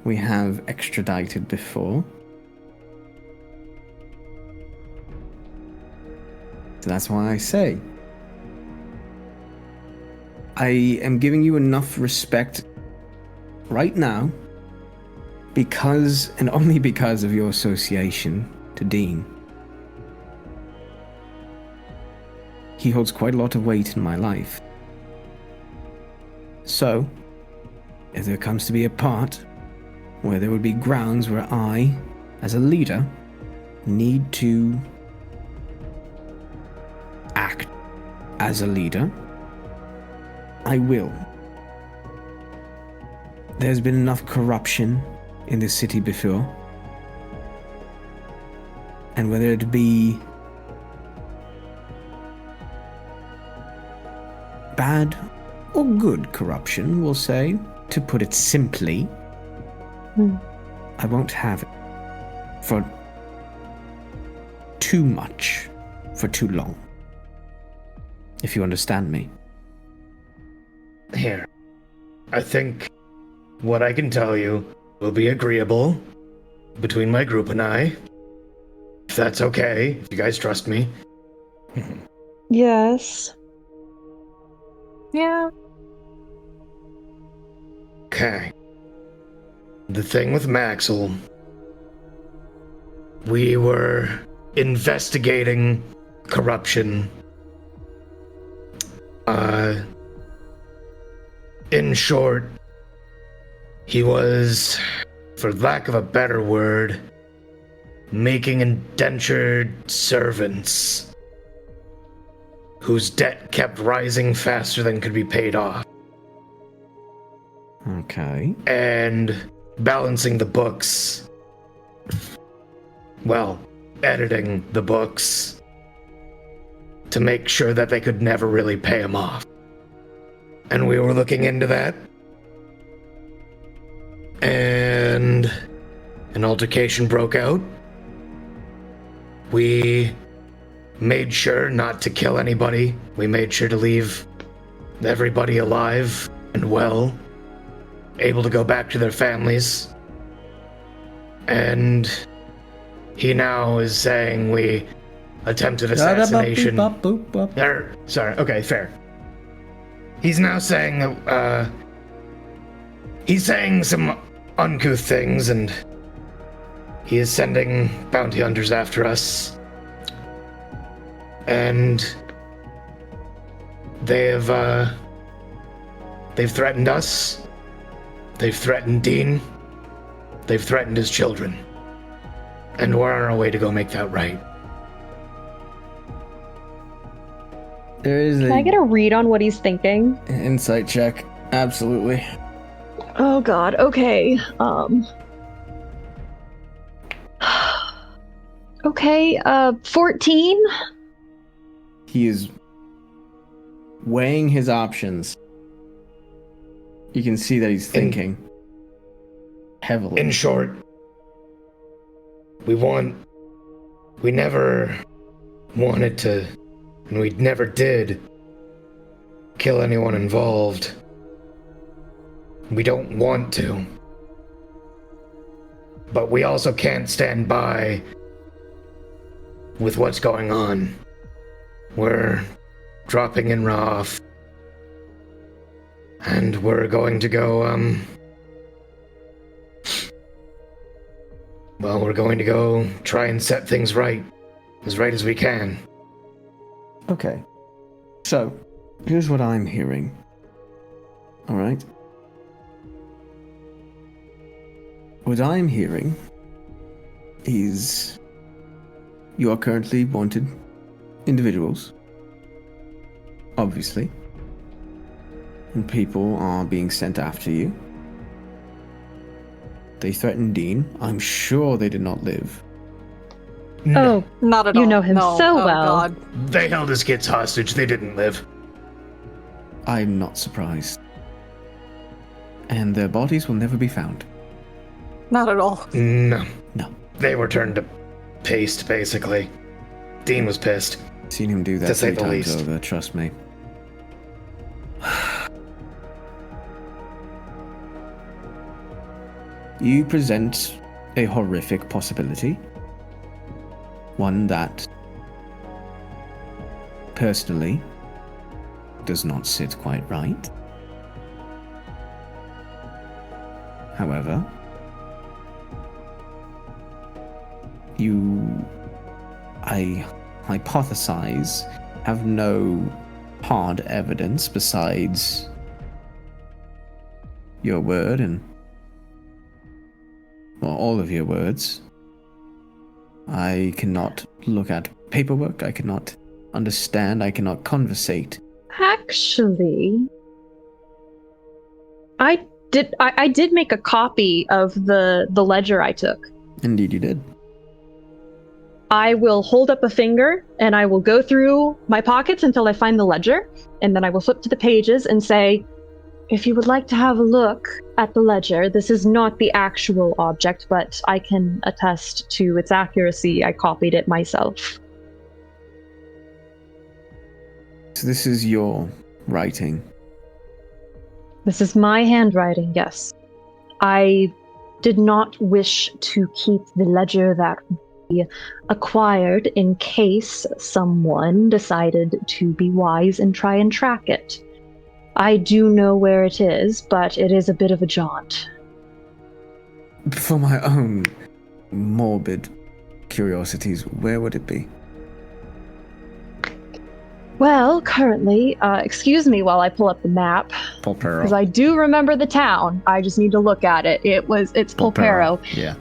we have extradited before. So that's why I say. I am giving you enough respect right now because, and only because of your association to Dean. He holds quite a lot of weight in my life. So, if there comes to be a part where there would be grounds where I, as a leader, need to act as a leader, I will. There's been enough corruption in this city before. And whether it be bad or good corruption, we'll say, to put it simply, I won't have it for too much, for too long. If you understand me. Here. I think what I can tell you will be agreeable between my group and I. If that's okay, if you guys trust me. Yes. Yeah. Okay. The thing with Maxwell, we were investigating corruption. In short, he was, for lack of a better word, making indentured servants whose debt kept rising faster than could be paid off. Okay. And balancing the books. Well, editing the books to make sure that they could never really pay him off. And we were looking into that. And an altercation broke out. We made sure not to kill anybody. We made sure to leave everybody alive and well, able to go back to their families. And he now is saying we attempted assassination. Sorry, okay, fair. He's now saying that, he's saying some uncouth things, and he is sending bounty hunters after us. And they've threatened us. They've threatened Dean. They've threatened his children. And we're on our way to go make that right. Can I get a read on what he's thinking? Insight check. Absolutely. Oh god, okay. Okay, 14? He is weighing his options. You can see that he's thinking heavily. In short, we never wanted to, and we never did, kill anyone involved. We don't want to. But we also can't stand by with what's going on. We're dropping in Raoth. And we're going to go, well, we're going to go try and set things right as we can. Okay. So, here's what I'm hearing. Alright? What I'm hearing is you are currently wanted individuals. Obviously. And people are being sent after you. They threatened Dean. I'm sure they did not live. No. Oh, not at all. You know him no. so oh, well. God. They held his kids hostage. They didn't live. I'm not surprised. And their bodies will never be found. Not at all. No. No. They were turned to paste, basically. Dean was pissed. Seen him do that To say 3 the times least. over, trust me. You present a horrific possibility. One that, personally, does not sit quite right. However, I hypothesize, have no hard evidence besides your word and, well, all of your words. I cannot look at paperwork, I cannot understand, I cannot conversate. Actually, I did make a copy of the ledger I took. Indeed you did. I will hold up a finger and I will go through my pockets until I find the ledger, and then I will flip to the pages and say, if you would like to have a look at the ledger, this is not the actual object, but I can attest to its accuracy. I copied it myself. So this is your writing. This is my handwriting, yes. I did not wish to keep the ledger that we acquired in case someone decided to be wise and try and track it. I do know where it is, but it is a bit of a jaunt. For my own morbid curiosities, where would it be? Well, currently, excuse me while I pull up the map, because I do remember the town. I just need to look at it. It's Pulpero. Yeah.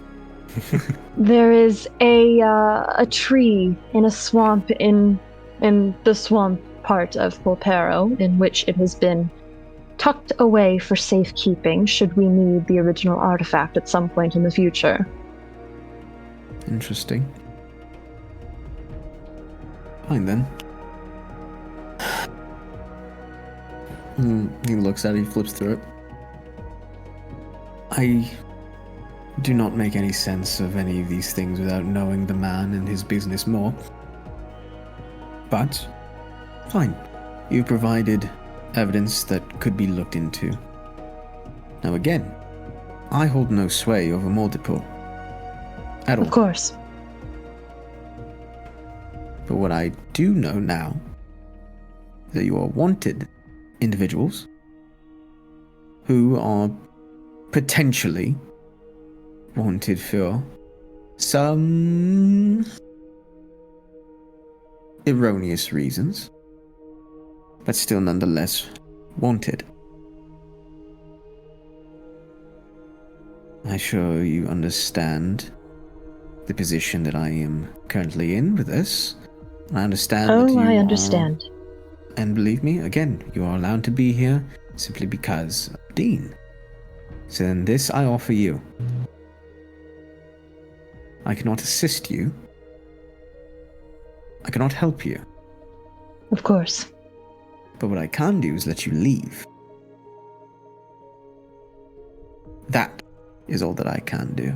There is a tree in a swamp in the swamp part of Pulpero, in which it has been tucked away for safekeeping should we need the original artifact at some point in the future. Interesting. Fine then. He looks at it, he flips through it. I do not make any sense of any of these things without knowing the man and his business more. But, fine. You provided evidence that could be looked into. Now again, I hold no sway over multiple. At all. Of course. But what I do know now is that you are wanted individuals who are potentially wanted for some erroneous reasons, but still nonetheless wanted. I'm sure you understand the position that I am currently in with this. I understand that you I understand. And believe me, again, you are allowed to be here simply because of Dean. So in this I offer you. I cannot assist you. I cannot help you. Of course. But what I can do is let you leave. That is all that I can do.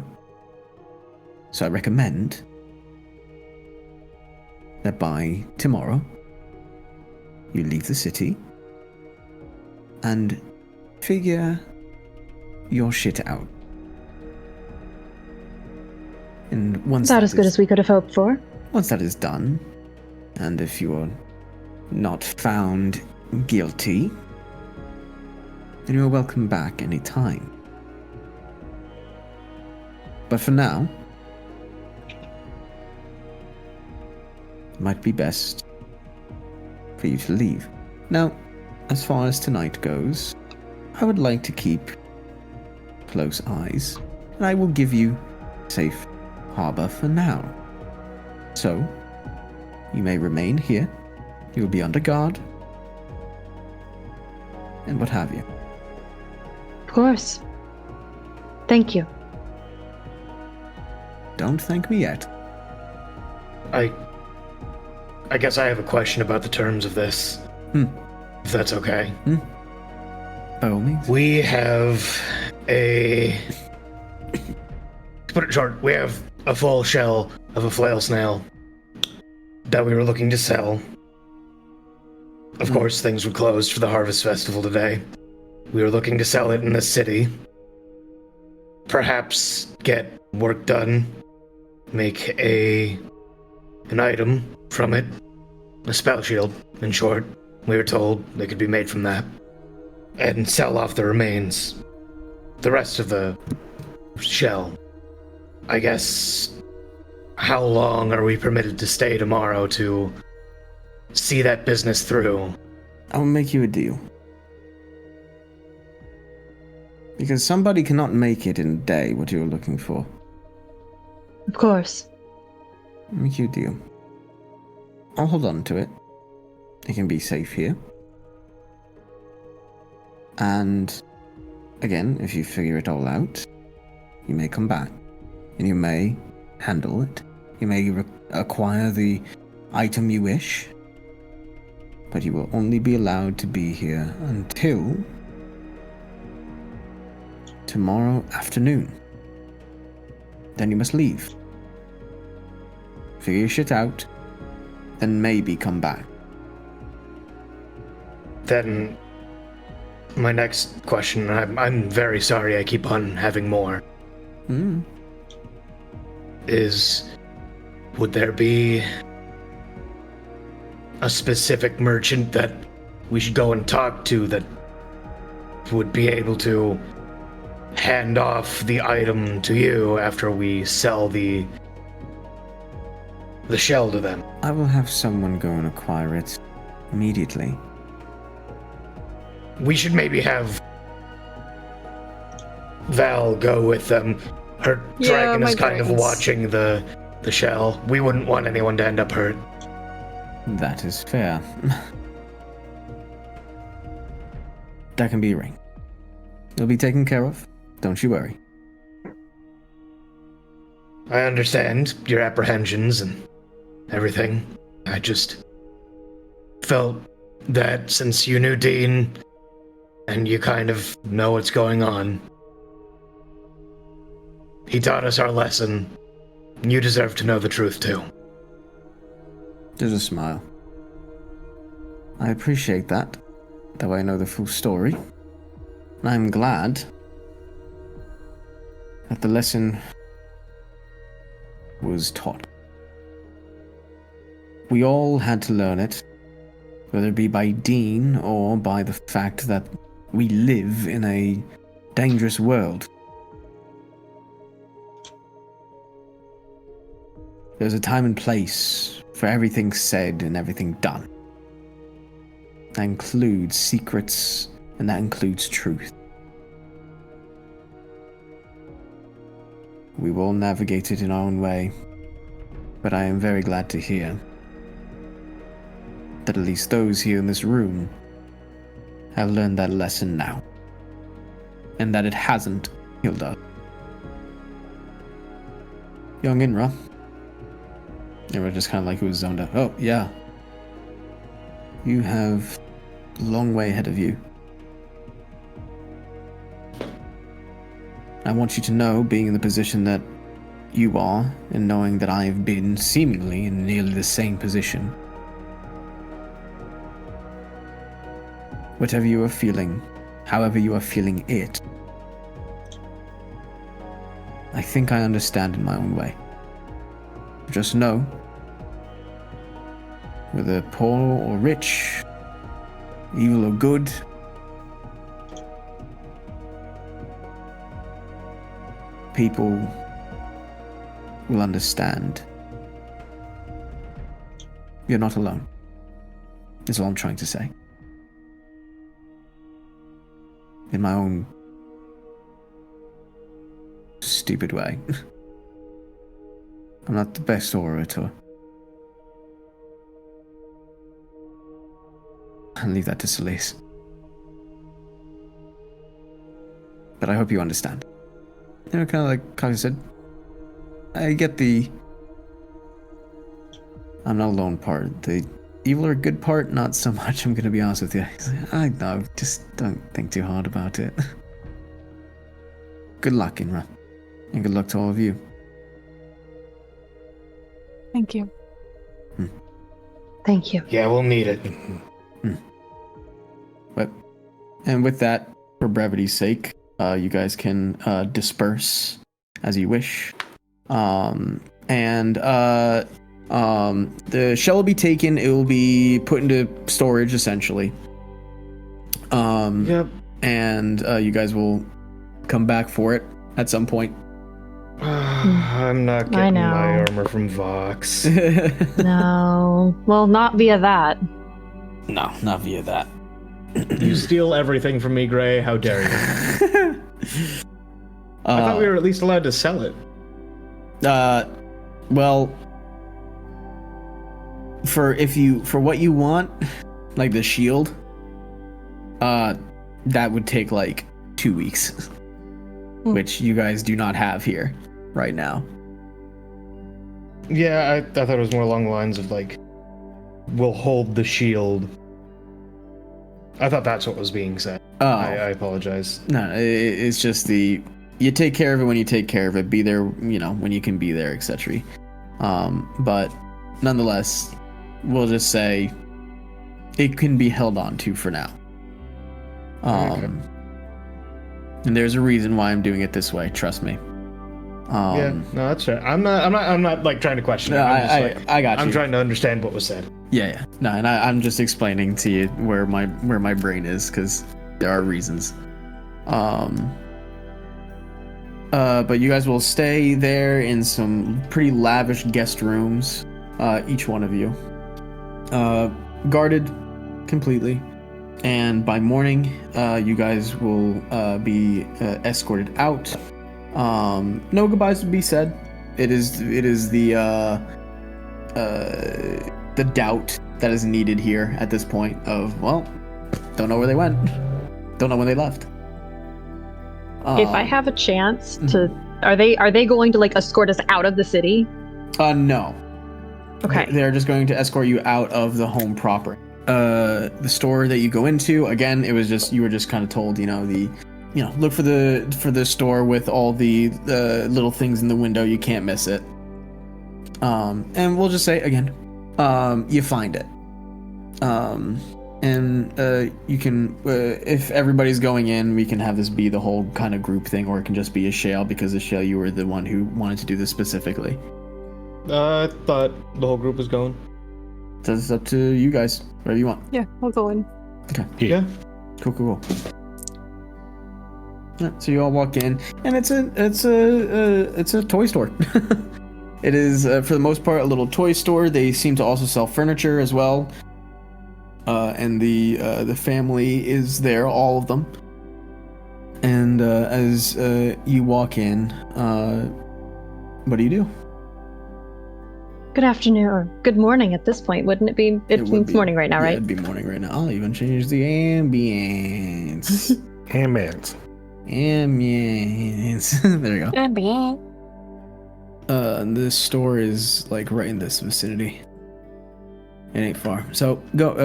So I recommend that by tomorrow, you leave the city and figure your shit out. And once About as good as we could have hoped for. Once that is done, and if you are not found guilty, then you are welcome back any time. But for now, it might be best for you to leave. Now, as far as tonight goes, I would like to keep close eyes, and I will give you safe harbor for now. So, you may remain here, you will be under guard, and what have you. Of course. Thank you. Don't thank me yet. I guess I have a question about the terms of this. If that's okay. By all means. We have to put it short, we have a full shell of a flail snail that we were looking to sell. Of course, things were closed for the Harvest Festival today. We were looking to sell it in the city. Perhaps get work done. Make an item from it. A spell shield, in short. We were told they could be made from that. And sell off the remains. The rest of the shell. I guess, how long are we permitted to stay tomorrow to see that business through? I'll make you a deal. Because somebody cannot make it in a day what you're looking for. Of course. I'll make you a deal. I'll hold on to it. It can be safe here. And again, if you figure it all out, you may come back. And you may handle it. You may acquire the item you wish. But you will only be allowed to be here until tomorrow afternoon. Then you must leave. Figure your shit out. Then maybe come back. Then, my next question, I'm very sorry I keep on having more, is, would there be a specific merchant that we should go and talk to that would be able to hand off the item to you after we sell the shell to them? I will have someone go and acquire it immediately. We should maybe have Val go with them. Her dragon is kind of watching the shell. We wouldn't want anyone to end up hurt. That is fair. That can be arranged. It'll be taken care of. Don't you worry. I understand your apprehensions and everything. I just felt that since you knew Dean and you kind of know what's going on. He taught us our lesson. You deserve to know the truth, too. There's a smile. I appreciate that, though I know the full story. And I'm glad that the lesson was taught. We all had to learn it, whether it be by Dean or by the fact that we live in a dangerous world. There's a time and place for everything said and everything done. That includes secrets, and that includes truth. We will navigate it in our own way, but I am very glad to hear that at least those here in this room have learned that lesson now, and that it hasn't killed us. Young Inra. Inra just kind of like was zoned out. Oh, yeah. You have a long way ahead of you. I want you to know, being in the position that you are, and knowing that I have been seemingly in nearly the same position. Whatever you are feeling, however you are feeling it, I think I understand in my own way. Just know, whether poor or rich, evil or good, people will understand. You're not alone, is all I'm trying to say. In my own stupid way. I'm not the best orator. I'll leave that to Celeste. But I hope you understand. You know, kind of like Kaka said, I get the I'm not alone part. The evil or good part, not so much, I'm gonna be honest with you. I know, just don't think too hard about it. Good luck, Inra. And good luck to all of you. Thank you. Thank you. Yeah, we'll need it. But, and with that, for brevity's sake, you guys can disperse as you wish. The shell will be taken. It will be put into storage, essentially. Yep. And you guys will come back for it at some point. I'm not getting my armor from Vox. No. Well, not via that. No, not via that. You steal everything from me, Gray. How dare you? I thought we were at least allowed to sell it. Well, for what you want, like the shield, that would take like 2 weeks, which you guys do not have here right now. Yeah, I thought it was more along the lines of like, we'll hold the shield. I thought that's what was being said. Oh, I apologize. No, it's just you take care of it when you take care of it. Be there, when you can be there, etc. But nonetheless, we'll just say it can be held on to for now. Okay. And there's a reason why I'm doing it this way. Trust me. Yeah, no, that's fair. I'm not like trying to question it. I got you. I'm trying to understand what was said. Yeah. No, and I'm just explaining to you where my brain is, because there are reasons. But you guys will stay there in some pretty lavish guest rooms, each one of you, guarded completely. And by morning, you guys will be escorted out. No goodbyes to be said. It is the doubt that is needed here at this point of, well, don't know where they went, don't know when they left. If I have a chance to, are they going to like escort us out of the city? No. Okay. They're just going to escort you out of the home proper. the store that you go into. Again, it was just you were just kind of told, look for the store with all the little things in the window. You can't miss it. And we'll just say again, you find it. And you can, if everybody's going in, we can have this be the whole kind of group thing, or it can just be a Shale, because a Shale, you were the one who wanted to do this specifically. I thought the whole group was going. So it's up to you guys, whatever you want. Yeah, I'll go in. Okay. Yeah. Cool. Yeah, so you all walk in, and it's a toy store. It is for the most part a little toy store. They seem to also sell furniture as well. And the family is there, all of them. And as you walk in, what do you do? Good afternoon, or good morning at this point, wouldn't it be? It's morning right now, yeah, right? It'd be morning right now. I'll even change the ambience. Ambience. There you go. This store is like right in this vicinity. It ain't far. So go.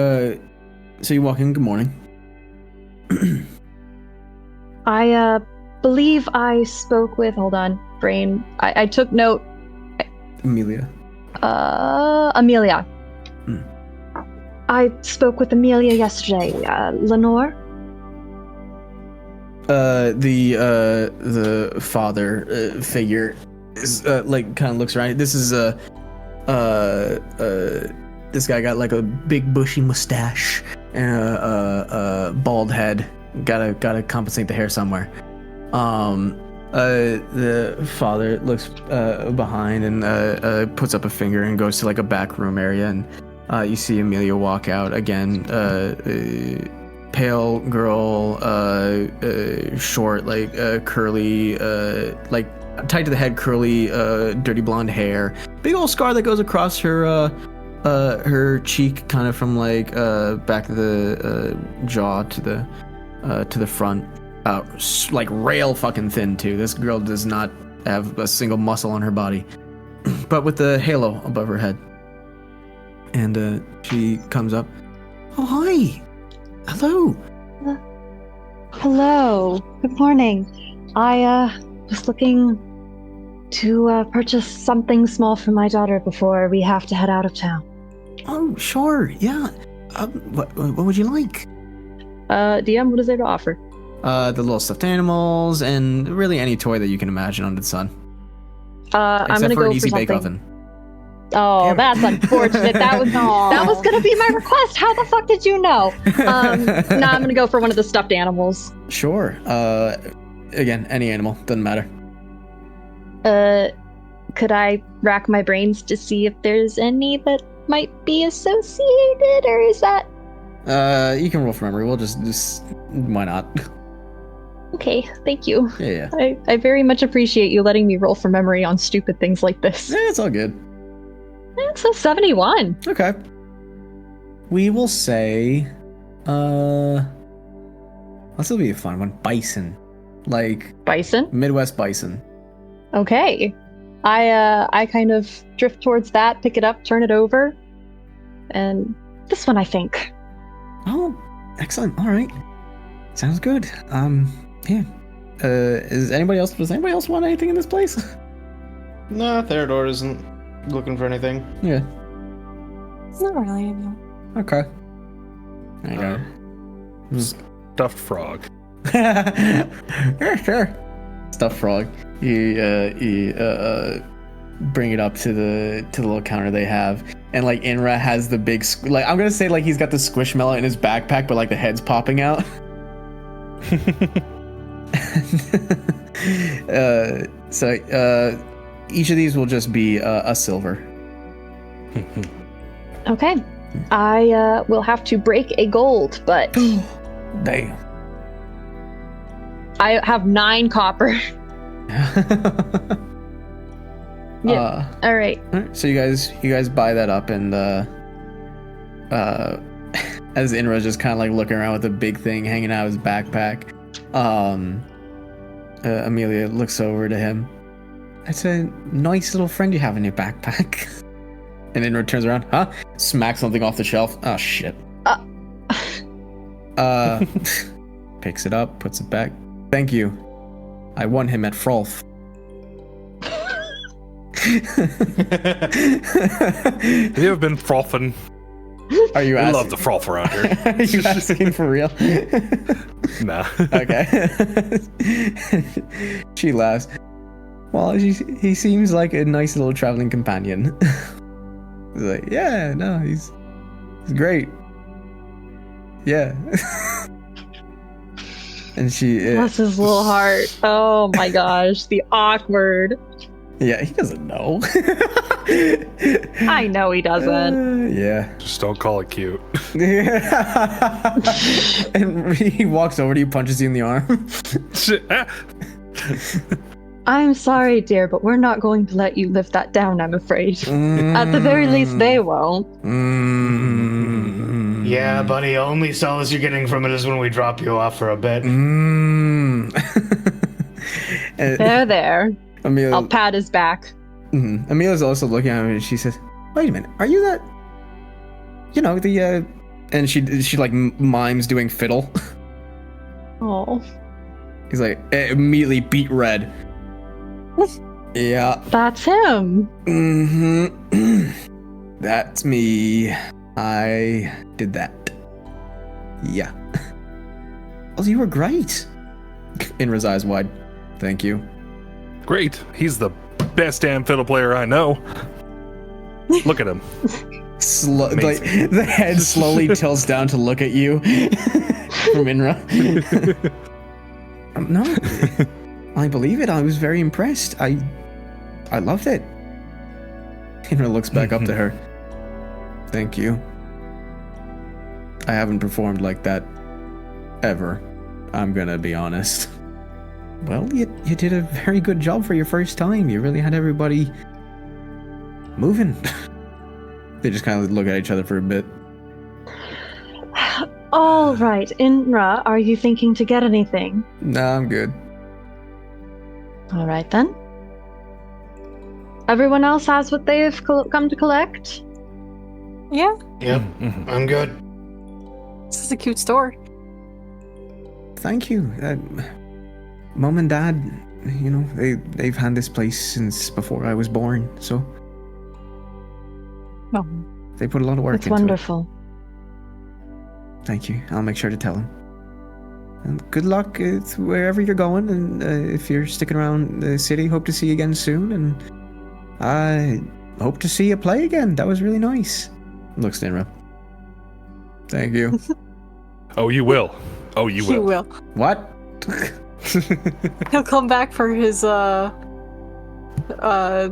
So you walk in. Good morning. I believe I spoke with. Hold on, brain. I took note. Amelia. Amelia. I spoke with Amelia yesterday. Lenore. The father figure is like kind of looks around. This is this guy got like a big bushy mustache and a bald head. Gotta compensate the hair somewhere. The father looks behind and puts up a finger and goes to like a back room area, and you see Amelia walk out again. Pale girl, short, like curly, like tied to the head, curly, dirty blonde hair. Big old scar that goes across her cheek, kind of from like back of the jaw to the front. Like rail fucking thin too. This girl does not have a single muscle on her body, but with the halo above her head. And she comes up. Oh, hi. Hello. Hello. Good morning. I was looking to purchase something small for my daughter before we have to head out of town. Oh, sure. Yeah. What would you like? DM, what is there to offer? The little stuffed animals and really any toy that you can imagine under the sun. I'm Except gonna for go an easy for bake something. oven. Oh, that's unfortunate. That was gonna be my request. How the fuck did you know? I'm gonna go for one of the stuffed animals. Sure. Again, any animal, doesn't matter. Could I rack my brains to see if there's any that might be associated, or is that? You can roll for memory. We'll just why not? Okay, thank you. Yeah. I very much appreciate you letting me roll for memory on stupid things like this. Yeah, it's all good. That's a 71. Okay. We will say, this will be a fun one. Bison. Like Bison? Midwest bison. Okay. I kind of drift towards that, pick it up, turn it over. And this one, I think. Oh, excellent. All right. Sounds good. Yeah. Does anybody else want anything in this place? Nah, Theodore isn't looking for anything. Yeah. Not really, no. Okay. There you go. Stuffed frog. Yeah, sure. Stuffed frog. You bring it up to the little counter they have, and like Inra has the big like I'm gonna say like he's got the squishmallow in his backpack, but like the head's popping out. So each of these will just be a silver. Okay. I will have to break a gold, but Damn. I have 9 copper. Yeah. All right. So you guys buy that up, and as Inra's just kind of like looking around with a big thing hanging out of his backpack, Amelia looks over to him. That's a nice little friend you have in your backpack. And Inra turns around, huh? Smacks something off the shelf. Oh shit. Picks it up, puts it back. Thank you. I won him at Frolf. Have you ever been frolfing? Are you We asking? love to frolf around here. Are you asking for real? Nah. Okay. She laughs. Well, he seems like a nice little traveling companion. He's like, yeah, no, he's great. Yeah. And she. Bless his little heart. Oh my gosh, the awkward. Yeah, he doesn't know. I know he doesn't. Yeah. Just don't call it cute. And he walks over to you, punches you in the arm. I'm sorry, dear, but we're not going to let you live that down, I'm afraid. At the very least, they won't. Yeah, buddy, only solace you're getting from it is when we drop you off for a bit. There. Amelia, I'll pat his back. Amelia's also looking at him and she says, wait a minute, are you that, the, and she like mimes doing fiddle. Oh. He's like, immediately beat red. Yeah. That's him. That's me. I did that. Yeah. Oh, you were great. Inra's eyes wide. Thank you. Great. He's the best damn fiddle player I know. Look at him. Like, the head slowly tilts down to look at you from Inra. No, I believe it. I was very impressed. I loved it. Inra looks back up to her. Thank you. I haven't performed like that ever. I'm gonna be honest. Well, you did a very good job for your first time. You really had everybody moving. They just kind of look at each other for a bit. All right, Inra, are you thinking to get anything? Nah, I'm good. All right, then. Everyone else has what they've come to collect? Yeah, Yep, I'm good. this is a cute store. Thank you. Mom and Dad, they've had this place since before I was born, so Oh, they put a lot of work It's into wonderful. it. Thank you. I'll make sure to tell them. And good luck wherever you're going, and if you're sticking around the city, hope to see you again soon, and I hope to see you play again. That was really nice. Looks to Inra. Thank you. Oh, you will. Oh, you he will. will. What? He'll come back for his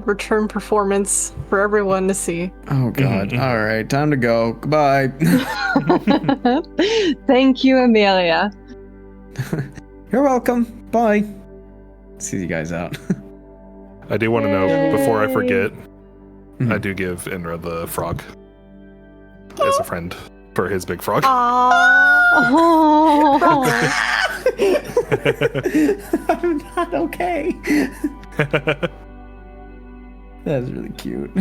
return performance for everyone to see. Oh God. All right, time to go. Goodbye. Thank you, Amelia. You're welcome. Bye. See you guys out. I do want to know, before I Yay. forget, I do give Inra the frog as a friend for his big frog. Oh. I'm not okay. That's really cute.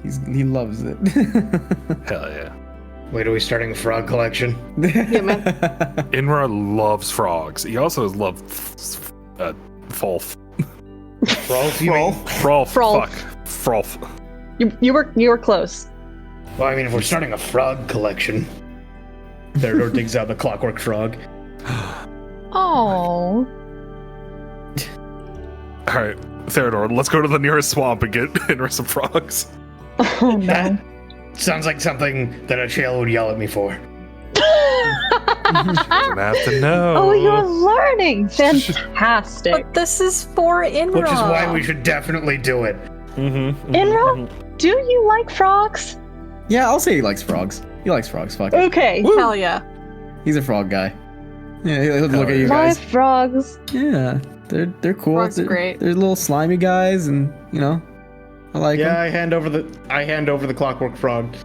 He loves it. Hell yeah. Wait, are we starting a frog collection? Yeah, man. Inra loves frogs. He also loves Frolf. Frolf, you mean? Frolf. Frolf. Fuck. Frolf. You were close. Well, I mean, if we're starting a frog collection. Theodore digs out the clockwork frog. Oh. All right, Theodore, let's go to the nearest swamp and get Inra some frogs. Oh no. Sounds like something that a Chael would yell at me for. Doesn't have to know. Oh, you're learning. Fantastic. But this is for Inra. Which is why we should definitely do it. Inra, do you like frogs? Yeah, I'll say he likes frogs. He likes frogs. Fuck it. Okay. Hell yeah. He's a frog guy. Yeah, he'll look at you My guys. frogs. Yeah, they're cool. Frogs are They're, great. they're little slimy guys, and I like them. Yeah, I hand over the clockwork frog.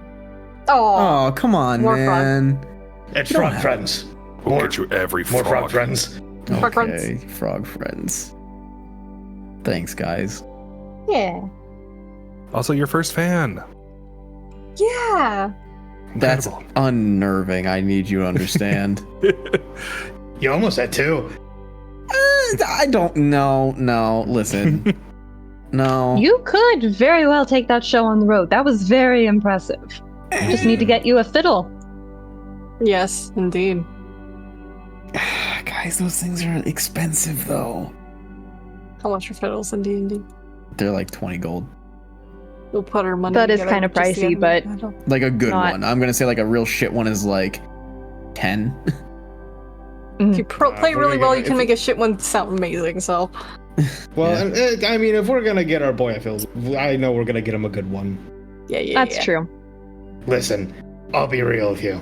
Oh. Oh, come on, More frog. man. It's You don't frog have- friends. We'll get you every More frog. frog friends. Frog Okay, frog friends. Thanks, guys. Yeah. Also, your first fan. Yeah. That's Incredible. unnerving. I need you to understand. You almost had 2. I don't know. No, listen. No. You could very well take that show on the road. That was very impressive. Just need to get you a fiddle. Yes, indeed. Guys, those things are expensive, though. How much are fiddles in D&D? They're like 20 gold. We'll put our money That is together kind of just to pricey, get but a fiddle. Like a good Not- one. I'm gonna say like a real shit one is like 10. If you play we're really gonna well, get- you can if make a shit one sound amazing, so... Well, I mean, if we're gonna get our boy a fiddle, I know we're gonna get him a good one. Yeah. that's true. Listen, I'll be real with you.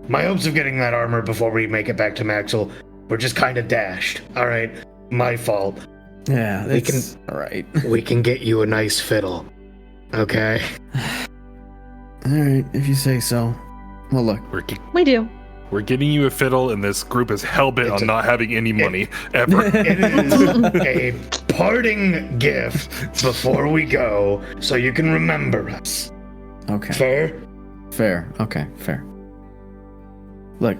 My hopes of getting that armor before we make it back to Maxwell were just kind of dashed. All right, my fault. Yeah, We that's alright. We can get you a nice fiddle, okay? Alright, if you say so. Well, look. We do. We're getting you a fiddle, and this group is hell-bent It's on a- not having any money, ever. It is a parting gift before we go, so you can remember us. Okay. Fair? Fair. Okay, fair. Look,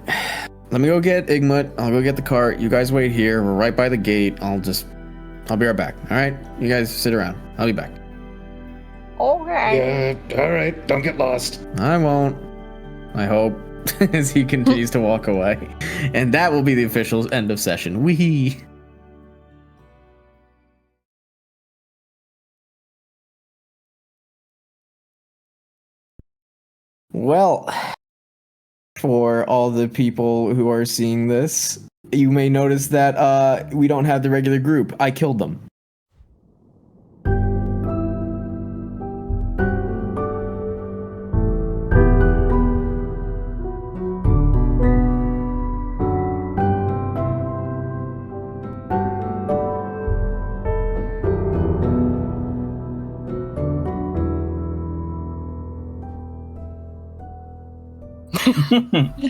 let me go get Igmut. I'll go get the cart. You guys wait here. We're right by the gate. I'll be right back. Alright? You guys sit around. I'll be back. Okay. Yeah, all right. Don't get lost. I won't. I hope. As he continues to walk away. And that will be the official end of session. Wee. Well, for all the people who are seeing this, you may notice that we don't have the regular group. I killed them.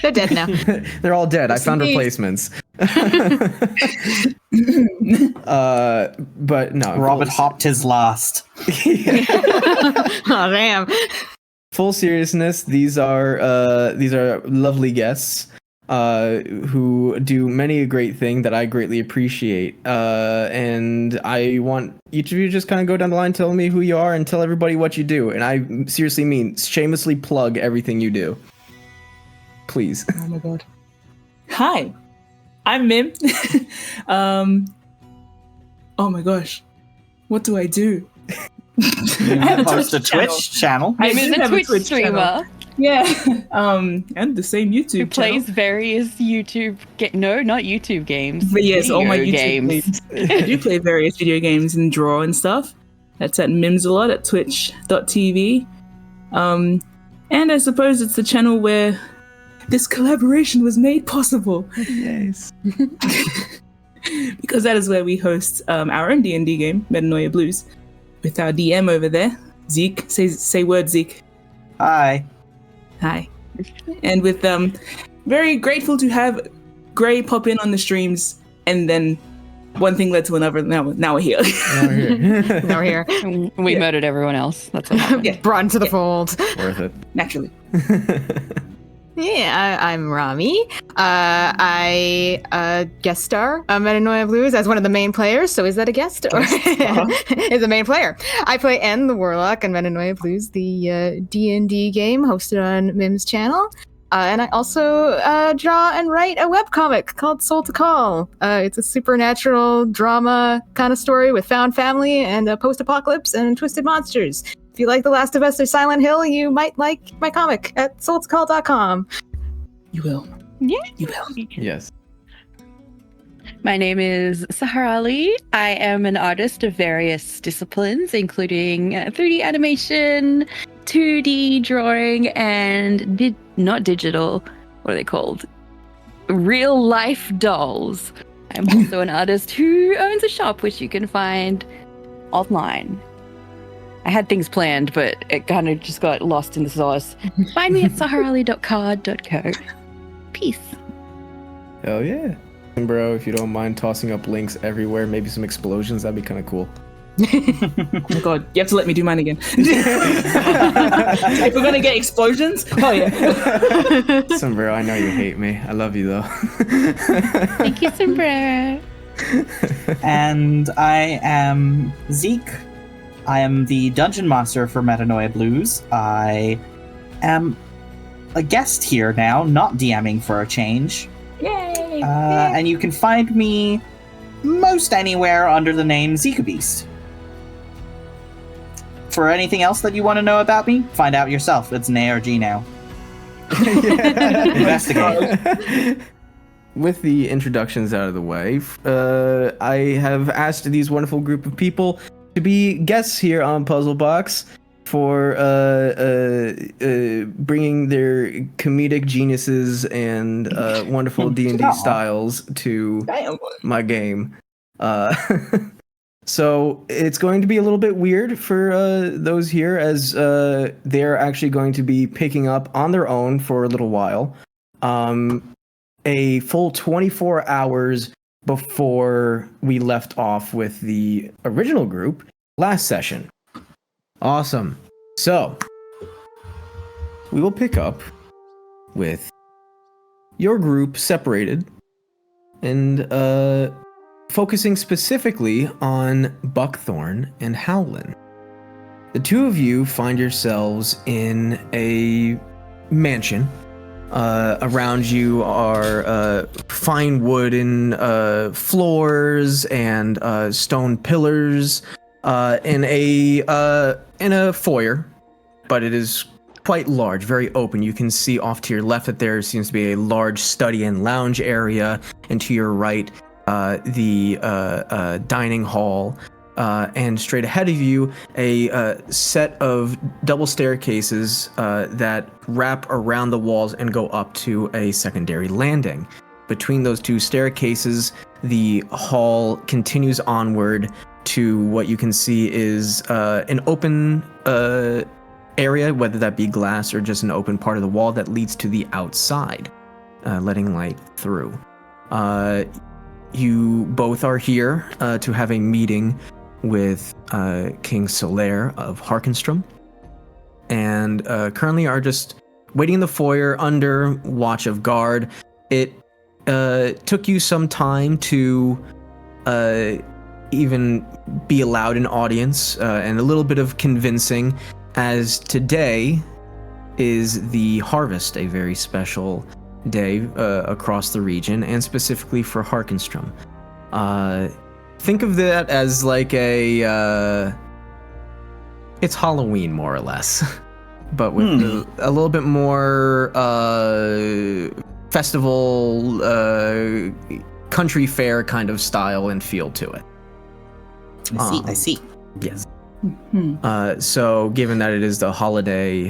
They're dead now. They're all dead. I found me. replacements. But no. Robert hopped his last. Oh damn. Full seriousness, these are lovely guests who do many a great thing that I greatly appreciate. And I want each of you to just kind of go down the line, tell me who you are, and tell everybody what you do. And I seriously mean shamelessly plug everything you do. Please. Oh my god. Hi, I'm Mim. Oh my gosh, what do I do? You host a Twitch channel. I Mim is do a have Twitch channel. streamer Yeah. And the same YouTube who plays channel. various YouTube no, not YouTube games. But yes, all my video YouTube games. I do play various video games and draw and stuff. That's at Mimsalot at twitch.tv. And I suppose it's the channel where this collaboration was made possible. Yes. Because that is where we host our own D&D game, Metanoia Blues, with our DM over there, Zeke. Say word, Zeke. Hi. Hi. And with very grateful to have Gray pop in on the streams, and then one thing led to another. Now we're here. Now we're here. We murdered everyone else. That's what happened. Yeah. Brought into the fold. Worth it. Naturally. Yeah, I'm Rami. I guest star on Metanoia Blues as one of the main players. So is that a guest? Or is a main player. I play N, the Warlock, on Metanoia Blues, the D&D game hosted on Mim's channel. And I also draw and write a webcomic called Soul to Call. It's a supernatural drama kind of story with found family and a post-apocalypse and twisted monsters. If you like The Last of Us or Silent Hill, you might like my comic at soultocall.com. You will. Yeah. You will. Yes. My name is Sahar Ali. I am an artist of various disciplines, including 3D animation, 2D drawing, and not digital, what are they called? Real life dolls. I'm also an artist who owns a shop, which you can find online. I had things planned, but it kind of just got lost in the sauce. Find me at saharali.card.co. Peace. Hell yeah. Bro, if you don't mind tossing up links everywhere, maybe some explosions, that'd be kind of cool. Oh my god, you have to let me do mine again. If we're gonna get explosions, oh yeah. Sombrero, I know you hate me. I love you though. Thank you, Sombrero. And I am Zeke. I am the Dungeon Master for Metanoia Blues. I am a guest here now, not DMing for a change. Yay! And you can find me most anywhere under the name Zika Beast. For anything else that you want to know about me, find out yourself. It's an ARG now. Investigate. With the introductions out of the way, I have asked these wonderful group of people to be guests here on Puzzle Box for bringing their comedic geniuses and wonderful D&D styles to my game. So it's going to be a little bit weird for those here, as they're actually going to be picking up on their own for a little while. A full 24 hours before we left off with the original group last session. Awesome. So, we will pick up with your group separated and focusing specifically on Buckthorn and Howlin. The two of you find yourselves in a mansion. Around you are fine wooden floors and stone pillars in a foyer, but it is quite large, very open. You can see off to your left that there seems to be a large study and lounge area, and to your right, the dining hall. And straight ahead of you, a set of double staircases that wrap around the walls and go up to a secondary landing. Between those two staircases, the hall continues onward to what you can see is an open area, whether that be glass or just an open part of the wall that leads to the outside, letting light through. You both are here to have a meeting with King Solaire of Harkinstrum, and currently are just waiting in the foyer under watch of guard. It took you some time to even be allowed an audience and a little bit of convincing, as today is the Harvest, a very special day across the region, and specifically for Harkinstrum. Think of that as like it's Halloween, more or less, but with a little bit more festival, country fair kind of style and feel to it. I see. Yes. So, given that it is the holiday,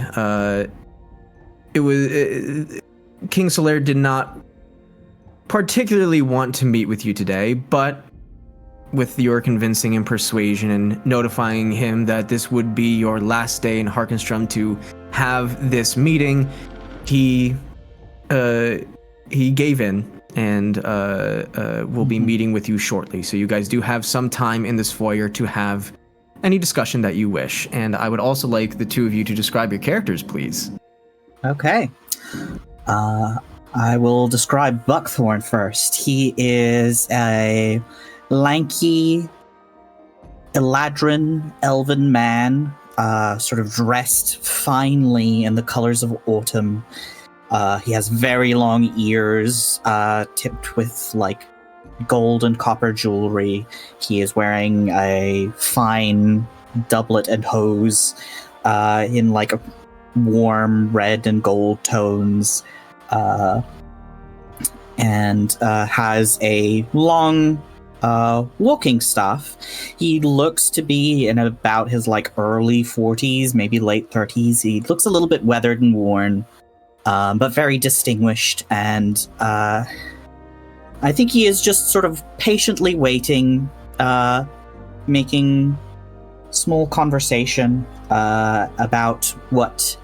King Solaire did not particularly want to meet with you today, but with your convincing and persuasion and notifying him that this would be your last day in Harkinstrum to have this meeting, he gave in and will be meeting with you shortly. So you guys do have some time in this foyer to have any discussion that you wish. And I would also like the two of you to describe your characters, please. Okay. I will describe Buckthorn first. He is a lanky, Eladrin elven man, sort of dressed finely in the colors of autumn. He has very long ears, tipped with like gold and copper jewelry. He is wearing a fine doublet and hose in like a warm red and gold tones, and has a long walking staff. He looks to be in about his like early 40s, maybe late 30s. He looks a little bit weathered and worn, but very distinguished, and I think he is just sort of patiently waiting, making small conversation about what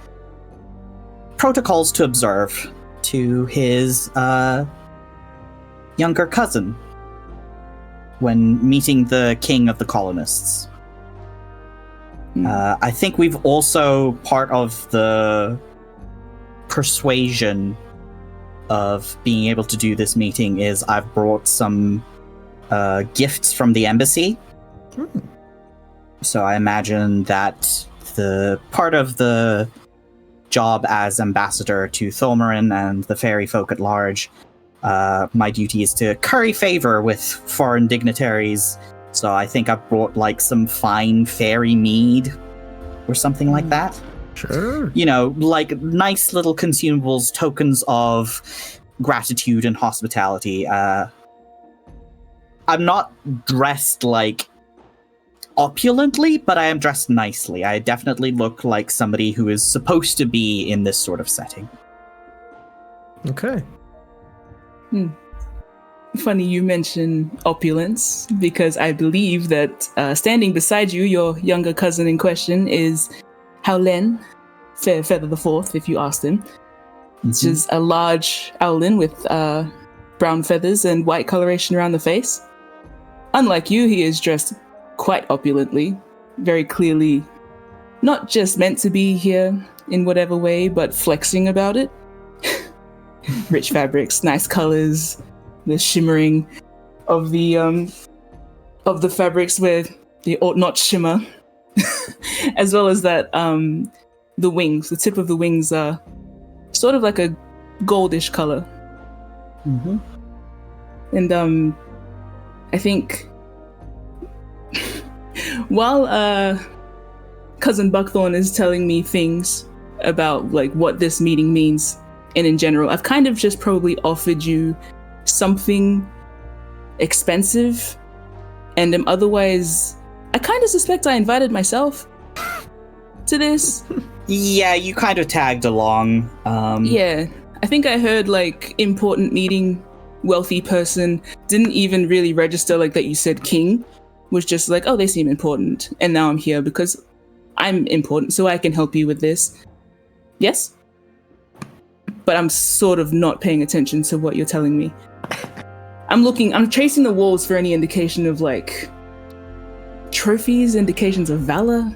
protocols to observe to his younger cousin when meeting the king of the colonists. I think we've also, part of the persuasion of being able to do this meeting is I've brought some gifts from the embassy. So I imagine that the part of the job as ambassador to Thulmarin and the fairy folk at large, my duty is to curry favor with foreign dignitaries. So I think I've brought like some fine fairy mead or something like that. Sure. You know, like nice little consumables, tokens of gratitude and hospitality. I'm not dressed like opulently, but I am dressed nicely. I definitely look like somebody who is supposed to be in this sort of setting. Okay. Funny you mention opulence, because I believe that standing beside you, your younger cousin in question, is Howlen, Fairfeather the Fourth, if you asked him. Which is a large owlin with brown feathers and white coloration around the face. Unlike you, he is dressed quite opulently, very clearly not just meant to be here in whatever way, but flexing about it. Rich fabrics, nice colors, the shimmering of the fabrics where they ought not shimmer, as well as that the wings, the tip of the wings are sort of like a goldish color. And I think while cousin Buckthorn is telling me things about like what this meeting means and in general, I've kind of just probably offered you something expensive, and am otherwise, I kind of suspect I invited myself to this. Yeah, you kind of tagged along. Yeah, I think I heard like important meeting, wealthy person, didn't even really register like that you said king, was just like, oh, they seem important, and now I'm here because I'm important, so I can help you with this. Yes? But I'm sort of not paying attention to what you're telling me. I'm tracing the walls for any indication of like trophies, indications of valor.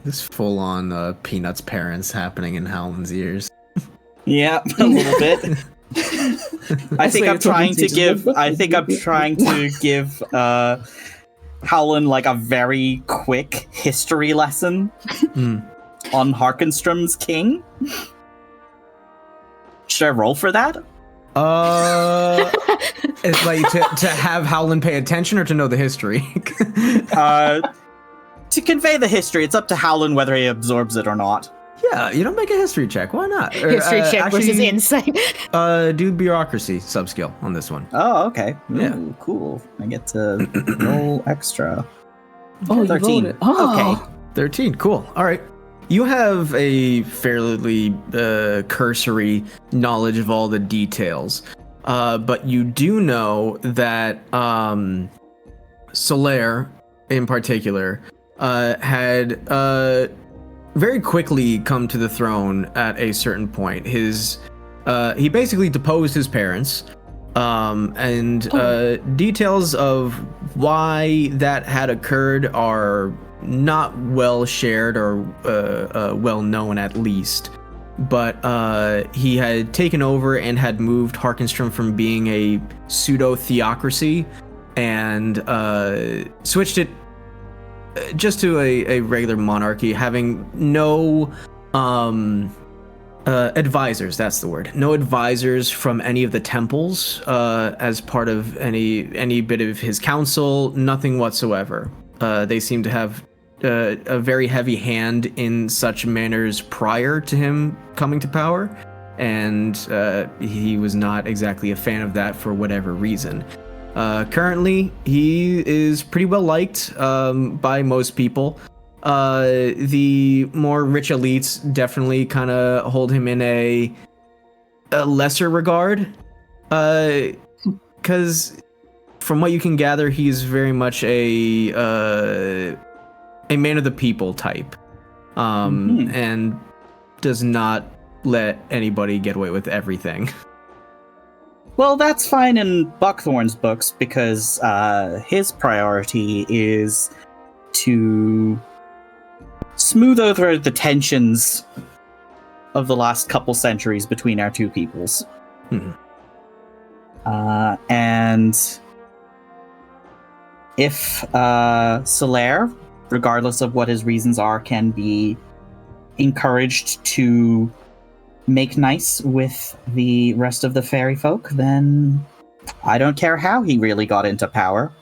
This full-on Peanuts parents happening in Howland's ears. Yeah, a little bit. I think I'm trying to give Howland like a very quick history lesson on Harkinstrum's king. Should I roll for that? It's like to have Howland pay attention or to know the history? To convey the history, it's up to Howland whether he absorbs it or not. Yeah, you don't make a history check. Why not? History check versus insight. Do bureaucracy subskill on this one. Oh, okay. Ooh, Yeah. Cool. I get to roll extra. Oh, 13. Oh. Okay. 13, cool. All right. You have a fairly cursory knowledge of all the details, but you do know that Solaire, in particular, had very quickly come to the throne at a certain point. He basically deposed his parents, and details of why that had occurred are not well shared or well known, at least. But he had taken over and had moved Harkinstrum from being a pseudo-theocracy and switched it just to a regular monarchy, having no advisors, that's the word. No advisors from any of the temples as part of any bit of his council, nothing whatsoever. They seem to have a very heavy hand in such manners prior to him coming to power, and he was not exactly a fan of that for whatever reason. Currently, he is pretty well liked by most people. The more rich elites definitely kind of hold him in a lesser regard, because from what you can gather, he's very much a man of the people type, and does not let anybody get away with everything. Well, that's fine in Buckthorn's books because his priority is to smooth over the tensions of the last couple centuries between our two peoples. And if Solaire, regardless of what his reasons are, can be encouraged to make nice with the rest of the fairy folk, then I don't care how he really got into power.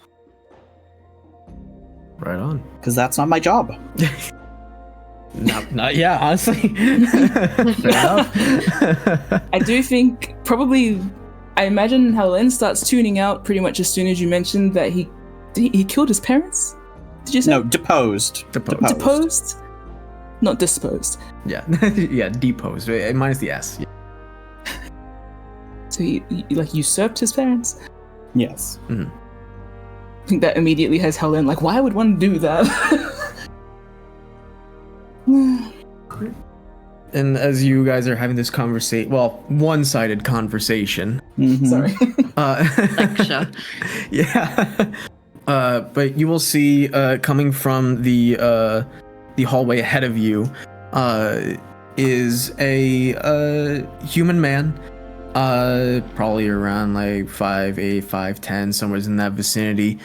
Right on. Because that's not my job. Not yeah, honestly. Fair enough. I do think probably, I imagine Helen starts tuning out pretty much as soon as you mentioned that he killed his parents? Did you say? No, deposed. Deposed? Not disposed. Yeah, yeah, deposed. Minus the S. Yeah. So he like usurped his parents? Yes. Mm-hmm. I think that immediately has Helen like, why would one do that? And as you guys are having this conversation, well, one-sided conversation. Mm-hmm. Sorry. Lecture. Yeah. But you will see coming from the hallway ahead of you is a human man, probably around like 5'8", 5'10", somewhere in that vicinity.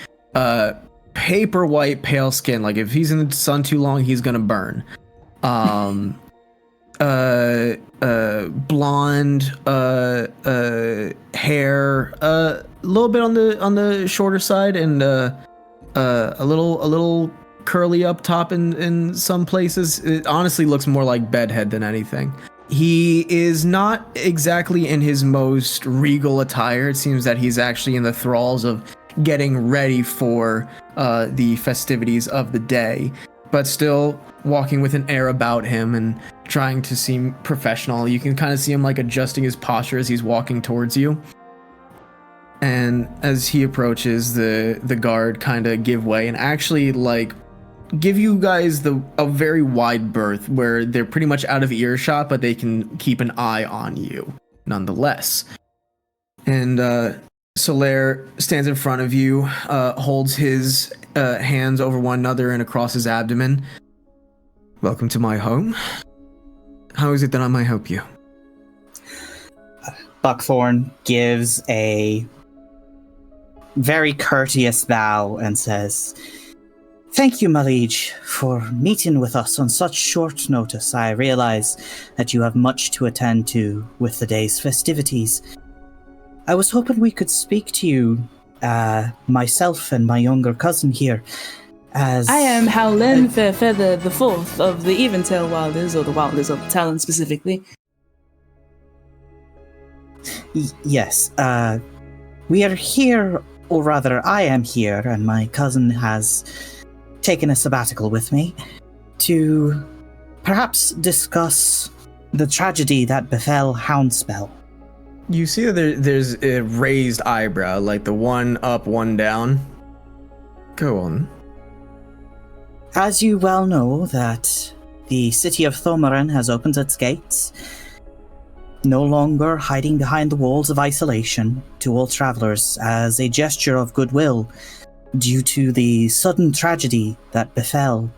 Paper white, pale skin. Like if he's in the sun too long, he's gonna burn. Blonde hair, a little bit on the shorter side, and a little curly up top in some places. It honestly looks more like bedhead than anything. He is not exactly in his most regal attire. It seems that he's actually in the thralls of getting ready for the festivities of the day, but still walking with an air about him and trying to seem professional. You can kind of see him like adjusting his posture as he's walking towards you. And as he approaches, the guard kind of give way and actually like give you guys a very wide berth where they're pretty much out of earshot, but they can keep an eye on you nonetheless. And Solaire stands in front of you, holds his hands over one another and across his abdomen. Welcome to my home. How is it that I might help you? Buckthorn gives a very courteous bow and says, "Thank you, my liege, for meeting with us on such short notice. I realize that you have much to attend to with the day's festivities. I was hoping we could speak to you, myself and my younger cousin here, as... I am Howlin Fairfeather the Fourth of the Eventail Wilders, or the Wilders of Talon specifically." Yes, we are here, or rather I am here, and my cousin has taken a sabbatical with me to perhaps discuss the tragedy that befell Houndspell. You see that there's a raised eyebrow, like the one up, one down. Go on. As you well know, that the city of Thomarin has opened its gates, no longer hiding behind the walls of isolation to all travelers as a gesture of goodwill due to the sudden tragedy that befell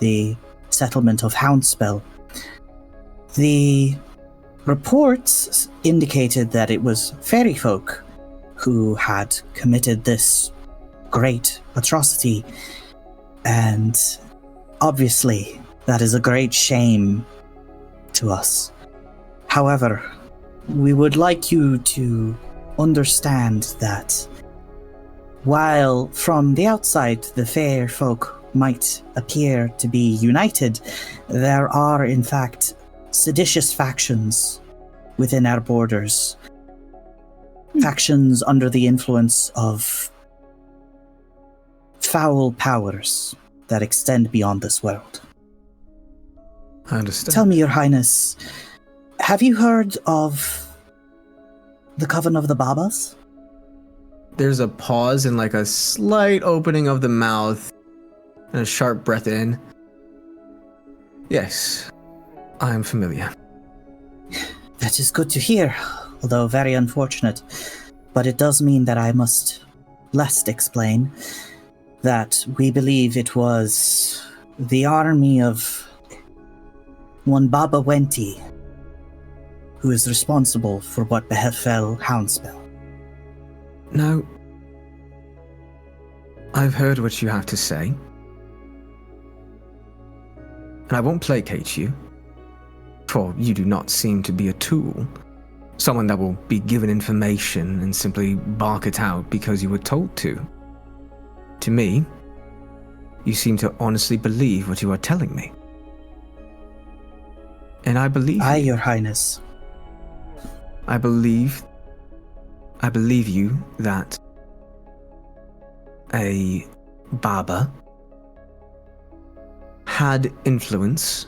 the settlement of Houndspell. The reports indicated that it was fairy folk who had committed this great atrocity, and obviously that is a great shame to us. However, we would like you to understand that while from the outside the fair folk might appear to be united, there are in fact seditious factions within our borders. Factions under the influence of foul powers that extend beyond this world. I understand. Tell me, Your Highness, have you heard of the Coven of the Babas? There's a pause and like a slight opening of the mouth and a sharp breath in. Yes, I am familiar. That is good to hear, although very unfortunate. But it does mean that I must lest explain that we believe it was the army of one Baba Wenti who is responsible for what befell Houndspell. Now, I've heard what you have to say, and I won't placate you, for you do not seem to be a tool, someone that will be given information and simply bark it out because you were told to. To me, you seem to honestly believe what you are telling me. And I believe Aye, you. Your Highness. I believe you that a Baba had influence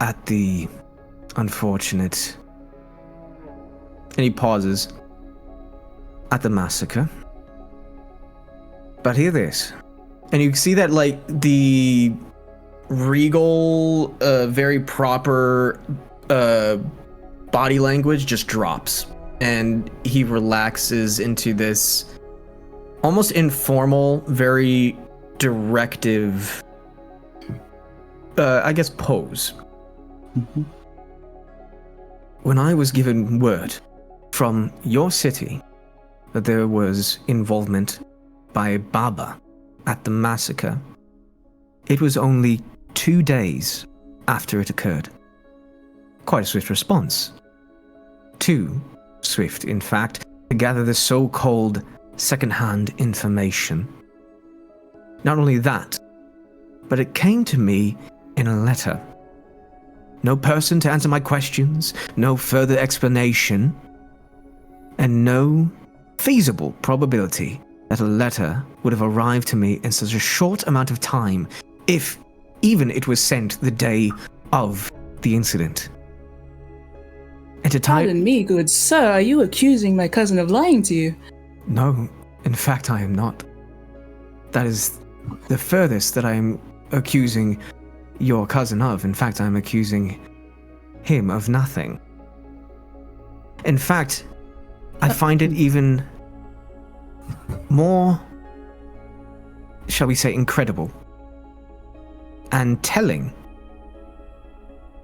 at the unfortunate, and he pauses, at the massacre. But hear this. And you see that, like, the regal, very proper body language just drops. And he relaxes into this almost informal, very directive, I guess, pose. Mm-hmm. When I was given word from your city that there was involvement by a Baba at the massacre, it was only 2 days after it occurred. Quite a swift response. Too swift, in fact, to gather the so-called second-hand information. Not only that, but it came to me in a letter. No person to answer my questions, no further explanation, and no feasible probability that a letter would have arrived to me in such a short amount of time, if even it was sent the day of the incident. And to tie... Pardon me, good sir, are you accusing my cousin of lying to you? No, in fact I am not. That is the furthest that I am accusing your cousin of. In fact, I am accusing him of nothing. In fact, I find it even more, shall we say, incredible and telling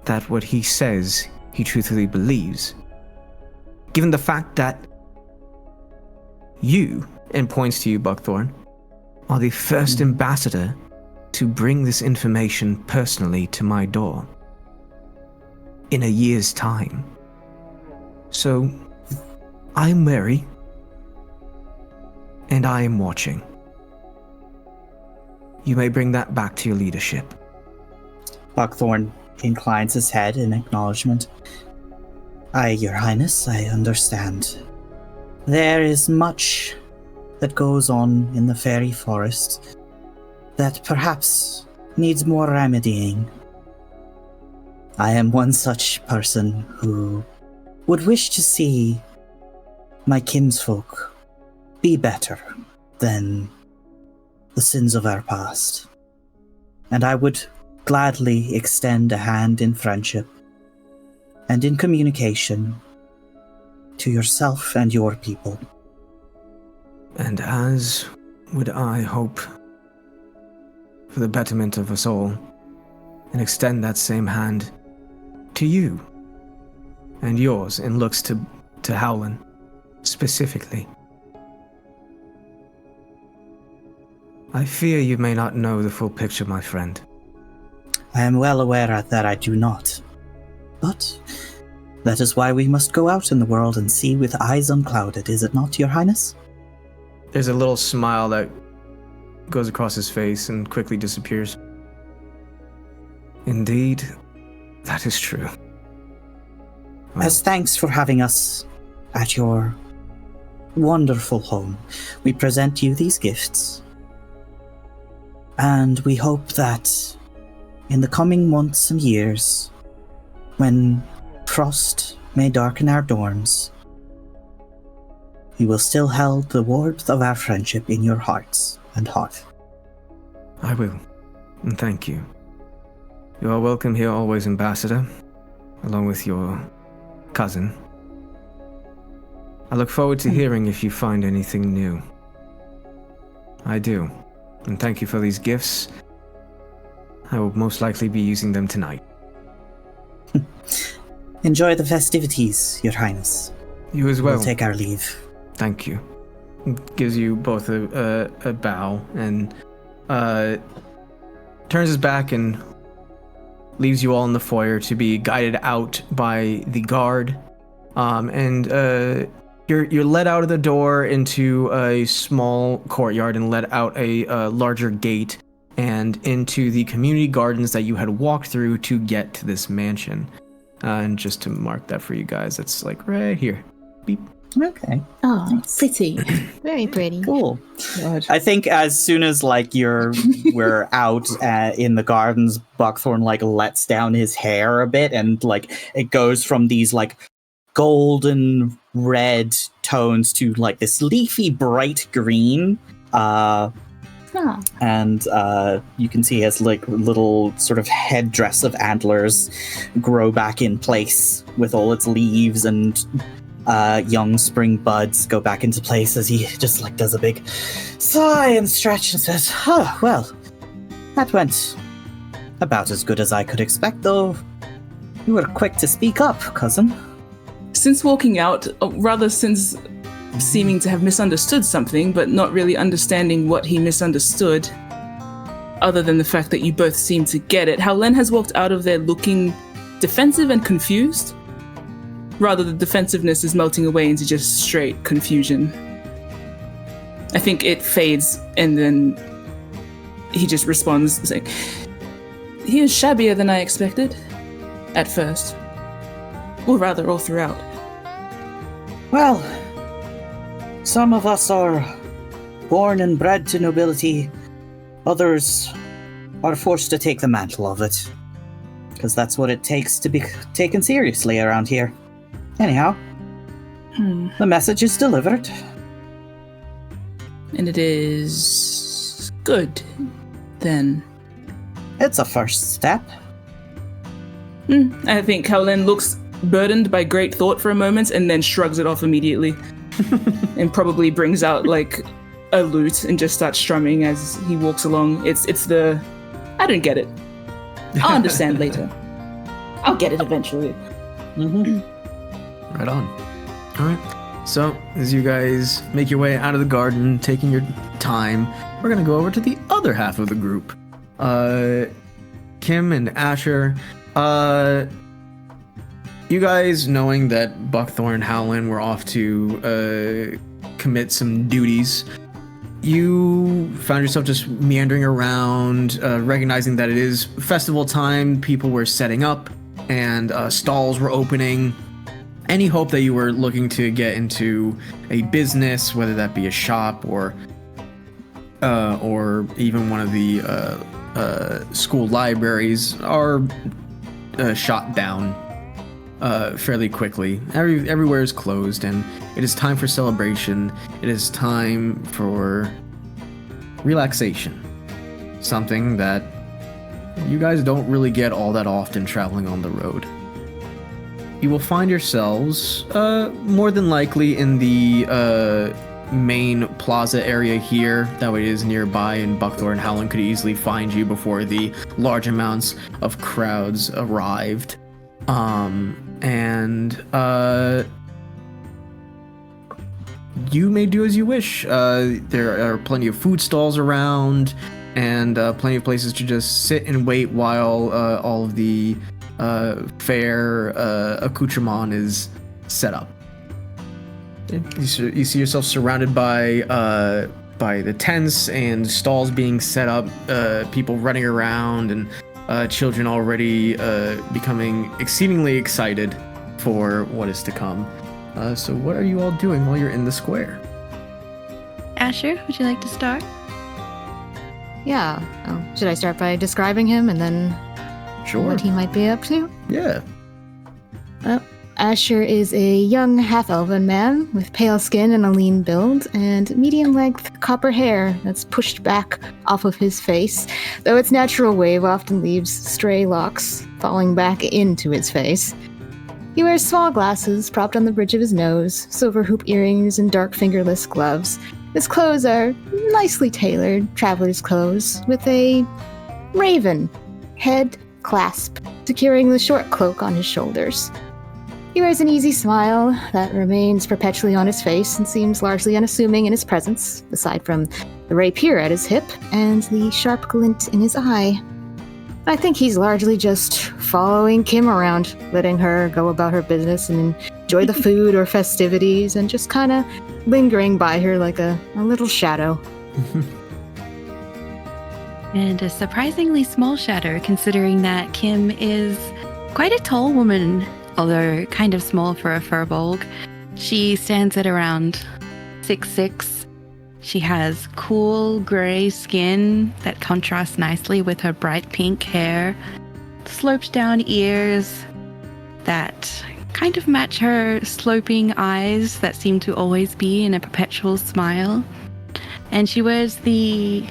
that what he says he truthfully believes, given the fact that you, and points to you, Buckthorn, are the first ambassador to bring this information personally to my door in a year's time. So, I'm wary, and I am watching. You may bring that back to your leadership. Buckthorn inclines his head in acknowledgement. Aye, Your Highness, I understand. There is much that goes on in the fairy forest that perhaps needs more remedying. I am one such person who would wish to see my kinsfolk be better than the sins of our past. And I would gladly extend a hand in friendship and in communication to yourself and your people. And as would I hope for the betterment of us all, and extend that same hand to you and yours, and looks to Howland specifically. I fear you may not know the full picture, my friend. I am well aware that I do not. But that is why we must go out in the world and see with eyes unclouded, is it not, Your Highness? There's a little smile that goes across his face and quickly disappears. Indeed, that is true. Well, As thanks for having us at your wonderful home, we present you these gifts. And we hope that in the coming months and years, when frost may darken our dorms, you will still hold the warmth of our friendship in your hearts and heart. I will, and thank you. You are welcome here always, Ambassador, along with your cousin. I look forward to hearing if you find anything new. I do. And thank you for these gifts. I will most likely be using them tonight. Enjoy the festivities, Your Highness. You as well. We'll take our leave. Thank you. Gives you both a bow and turns his back and leaves you all in the foyer to be guided out by the guard. You're led out of the door into a small courtyard and led out a larger gate and into the community gardens that you had walked through to get to this mansion. And just to mark that for you guys, it's like right here. Beep. Okay. Oh, Nice. pretty. Very pretty. Cool. God. I think as soon as like we're out in the gardens, Buckthorn like lets down his hair a bit, and like it goes from these like golden red tones to like this leafy bright green. And you can see as like little sort of headdress of antlers grow back in place with all its leaves, and young spring buds go back into place as he just like does a big sigh and stretch and says, "Oh, well, that went about as good as I could expect, though. You were quick to speak up, cousin." Since walking out, rather since seeming to have misunderstood something, but not really understanding what he misunderstood, other than the fact that you both seem to get it, Howlen has walked out of there looking defensive and confused. Rather, the defensiveness is melting away into just straight confusion. I think it fades, and then he just responds saying, "He is shabbier than I expected, at first. Or rather, all throughout." Well, some of us are born and bred to nobility. Others are forced to take the mantle of it. Because that's what it takes to be taken seriously around here. Anyhow, the message is delivered. And it is good, then. It's a first step. I think Howlen looks burdened by great thought for a moment and then shrugs it off immediately. And probably brings out like a lute and just starts strumming as he walks along. It's the I don't get it. I'll understand later. I'll get it eventually. Right on. All right. So as you guys make your way out of the garden, taking your time, we're gonna go over to the other half of the group. Kim and Asher. You guys, knowing that Buckthorn and Howlin were off to commit some duties, you found yourself just meandering around, recognizing that it is festival time. People were setting up, and stalls were opening. Any hope that you were looking to get into a business, whether that be a shop or even one of the school libraries, are shot down fairly quickly. Everywhere is closed, and it is time for celebration. It is time for relaxation. Something that you guys don't really get all that often traveling on the road. You will find yourselves more than likely in the main plaza area here. That way it is nearby, and Buckthorn and Howlin could easily find you before the large amounts of crowds arrived. You may do as you wish. There are plenty of food stalls around, and plenty of places to just sit and wait while all of the fair accoutrement is set up. You see yourself surrounded by the tents and stalls being set up, people running around, and children already becoming exceedingly excited for what is to come. So what are you all doing while you're in the square? Asher, would you like to start? Yeah. Should I start by describing him and then Sure. what he might be up to? Yeah. Asher is a young half-elven man with pale skin and a lean build, and medium-length copper hair that's pushed back off of his face, though its natural wave often leaves stray locks falling back into his face. He wears small glasses propped on the bridge of his nose, silver hoop earrings, and dark fingerless gloves, His clothes are nicely tailored traveler's clothes with a raven head clasp securing the short cloak on his shoulders. He wears an easy smile that remains perpetually on his face and seems largely unassuming in his presence, aside from the rapier at his hip and the sharp glint in his eye. I think he's largely just following Kim around, letting her go about her business and enjoy the food or festivities, and just kind of lingering by her like a little shadow. And a surprisingly small shadow, considering that Kim is quite a tall woman, although kind of small for a furbolg. She stands at around 6'6". She has cool grey skin that contrasts nicely with her bright pink hair, sloped down ears that kind of match her sloping eyes that seem to always be in a perpetual smile. And she wears a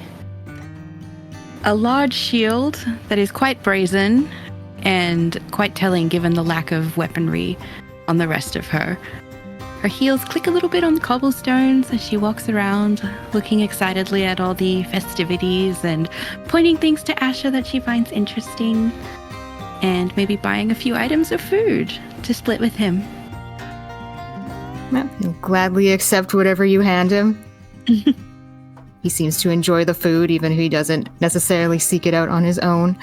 large shield that is quite brazen and quite telling given the lack of weaponry on the rest of her. Her heels click a little bit on the cobblestones as she walks around, looking excitedly at all the festivities and pointing things to Asher that she finds interesting, and maybe buying a few items of food to split with him. Well, he'll gladly accept whatever you hand him. He seems to enjoy the food, even if he doesn't necessarily seek it out on his own.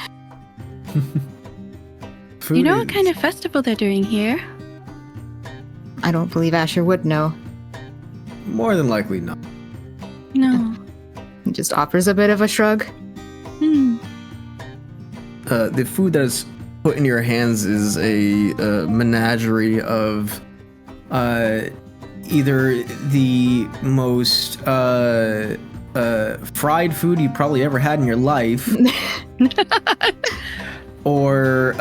You know what kind of festival they're doing here? I don't believe Asher would know. More than likely not. No. He just offers a bit of a shrug. The food that is put in your hands is a menagerie of either the most fried food you probably ever had in your life, or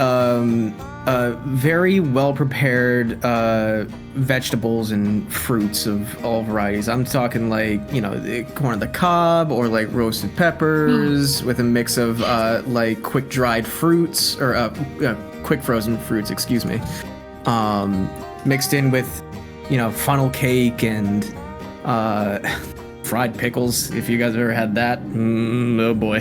very well prepared vegetables and fruits of all varieties. I'm talking like, the corn on the cob, or like roasted peppers with a mix of like quick dried fruits, or quick frozen fruits, excuse me, mixed in with, funnel cake and fried pickles, if you guys have ever had that. Oh boy.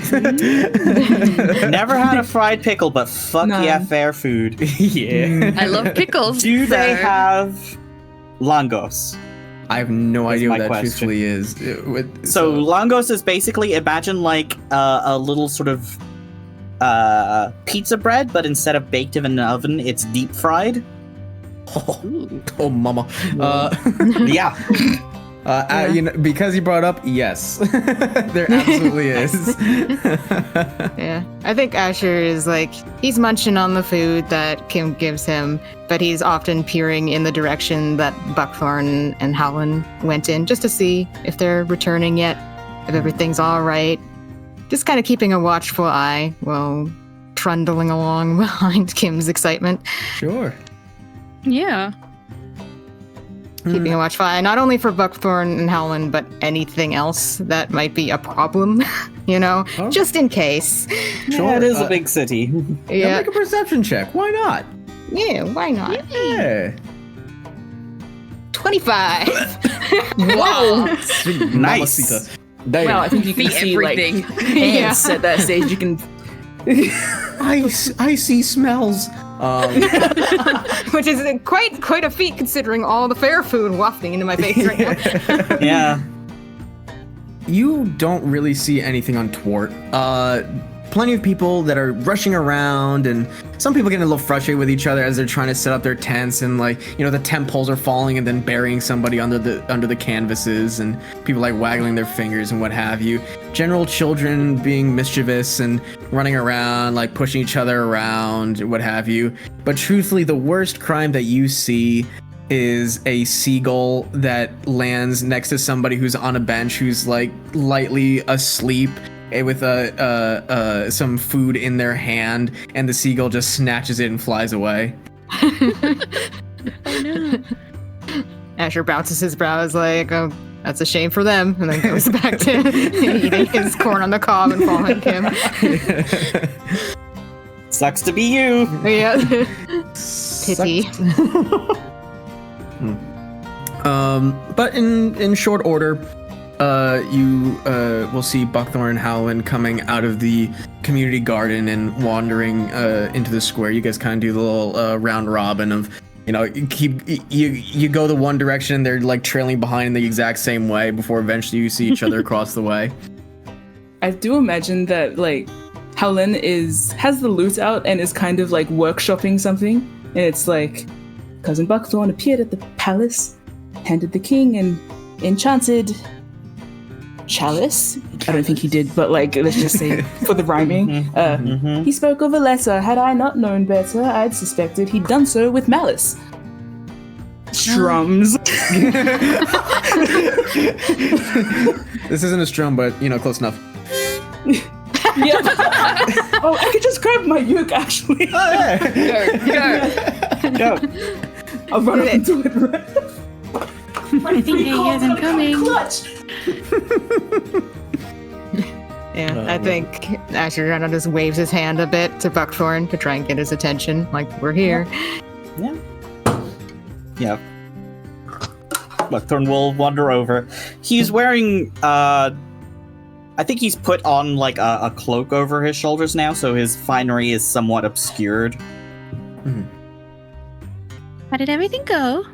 Never had a fried pickle, but fuck yeah, fair food. Yeah. I love pickles. Do they have langos? I have no idea what that question. truthfully is. So langos is basically, imagine like a little sort of pizza bread, but instead of baked in an oven, it's deep fried. Oh mama. Yeah. Because you brought up, yes, there absolutely is. Yeah, I think Asher is like, he's munching on the food that Kim gives him, but he's often peering in the direction that Buckthorn and Howland went in, just to see if they're returning yet, if everything's all right. Just kind of keeping a watchful eye while trundling along behind Kim's excitement. Sure. Yeah. Keeping a watchful eye, not only for Buckthorn and Howland, but anything else that might be a problem, just in case. Sure, it is a big city. Yeah. Make a perception check. Why not? Yeah, why not? Yeah. 25. Wow. Nice. Well, I think you can see everything. like ants at that stage. You can. I see smells. Which is quite a feat considering all the fair food wafting into my face right now. Yeah. You don't really see anything untoward. Plenty of people that are rushing around, and some people getting a little frustrated with each other as they're trying to set up their tents, and the tent poles are falling and then burying somebody under the canvases, and people like waggling their fingers and what have you. General children being mischievous and running around, like pushing each other around, what have you. But truthfully, the worst crime that you see is a seagull that lands next to somebody who's on a bench, who's like lightly asleep with some food in their hand, and the seagull just snatches it and flies away. I know. Asher bounces his brows like, oh, that's a shame for them, and then goes back to eating his corn on the cob and following Kim. Sucks to be you. Yeah. Pity. But in short order, you will see Buckthorn and Howland coming out of the community garden and wandering into the square. You guys kind of do the little round robin of, you go the one direction, they're like trailing behind in the exact same way before eventually you see each other across the way. I do imagine that like Howlin has the loot out and is kind of like workshopping something, and it's like Cousin Buckthorn appeared at the palace, handed the king an enchanted chalice. I don't think he did, but like let's just say for the rhyming. He spoke of a letter. Had I not known better, I'd suspected he'd done so with malice. Strums. This isn't a strum, but close enough. Yeah. Oh, I could just grab my uke actually. Oh, yeah. Go. I'll run up into it. I think I hear them coming. Yeah, I think Asher kind of just waves his hand a bit to Buckthorn to try and get his attention. Like, we're here. Yeah. Buckthorn will wander over. He's wearing, I think he's put on like a cloak over his shoulders now, so his finery is somewhat obscured. How did everything go?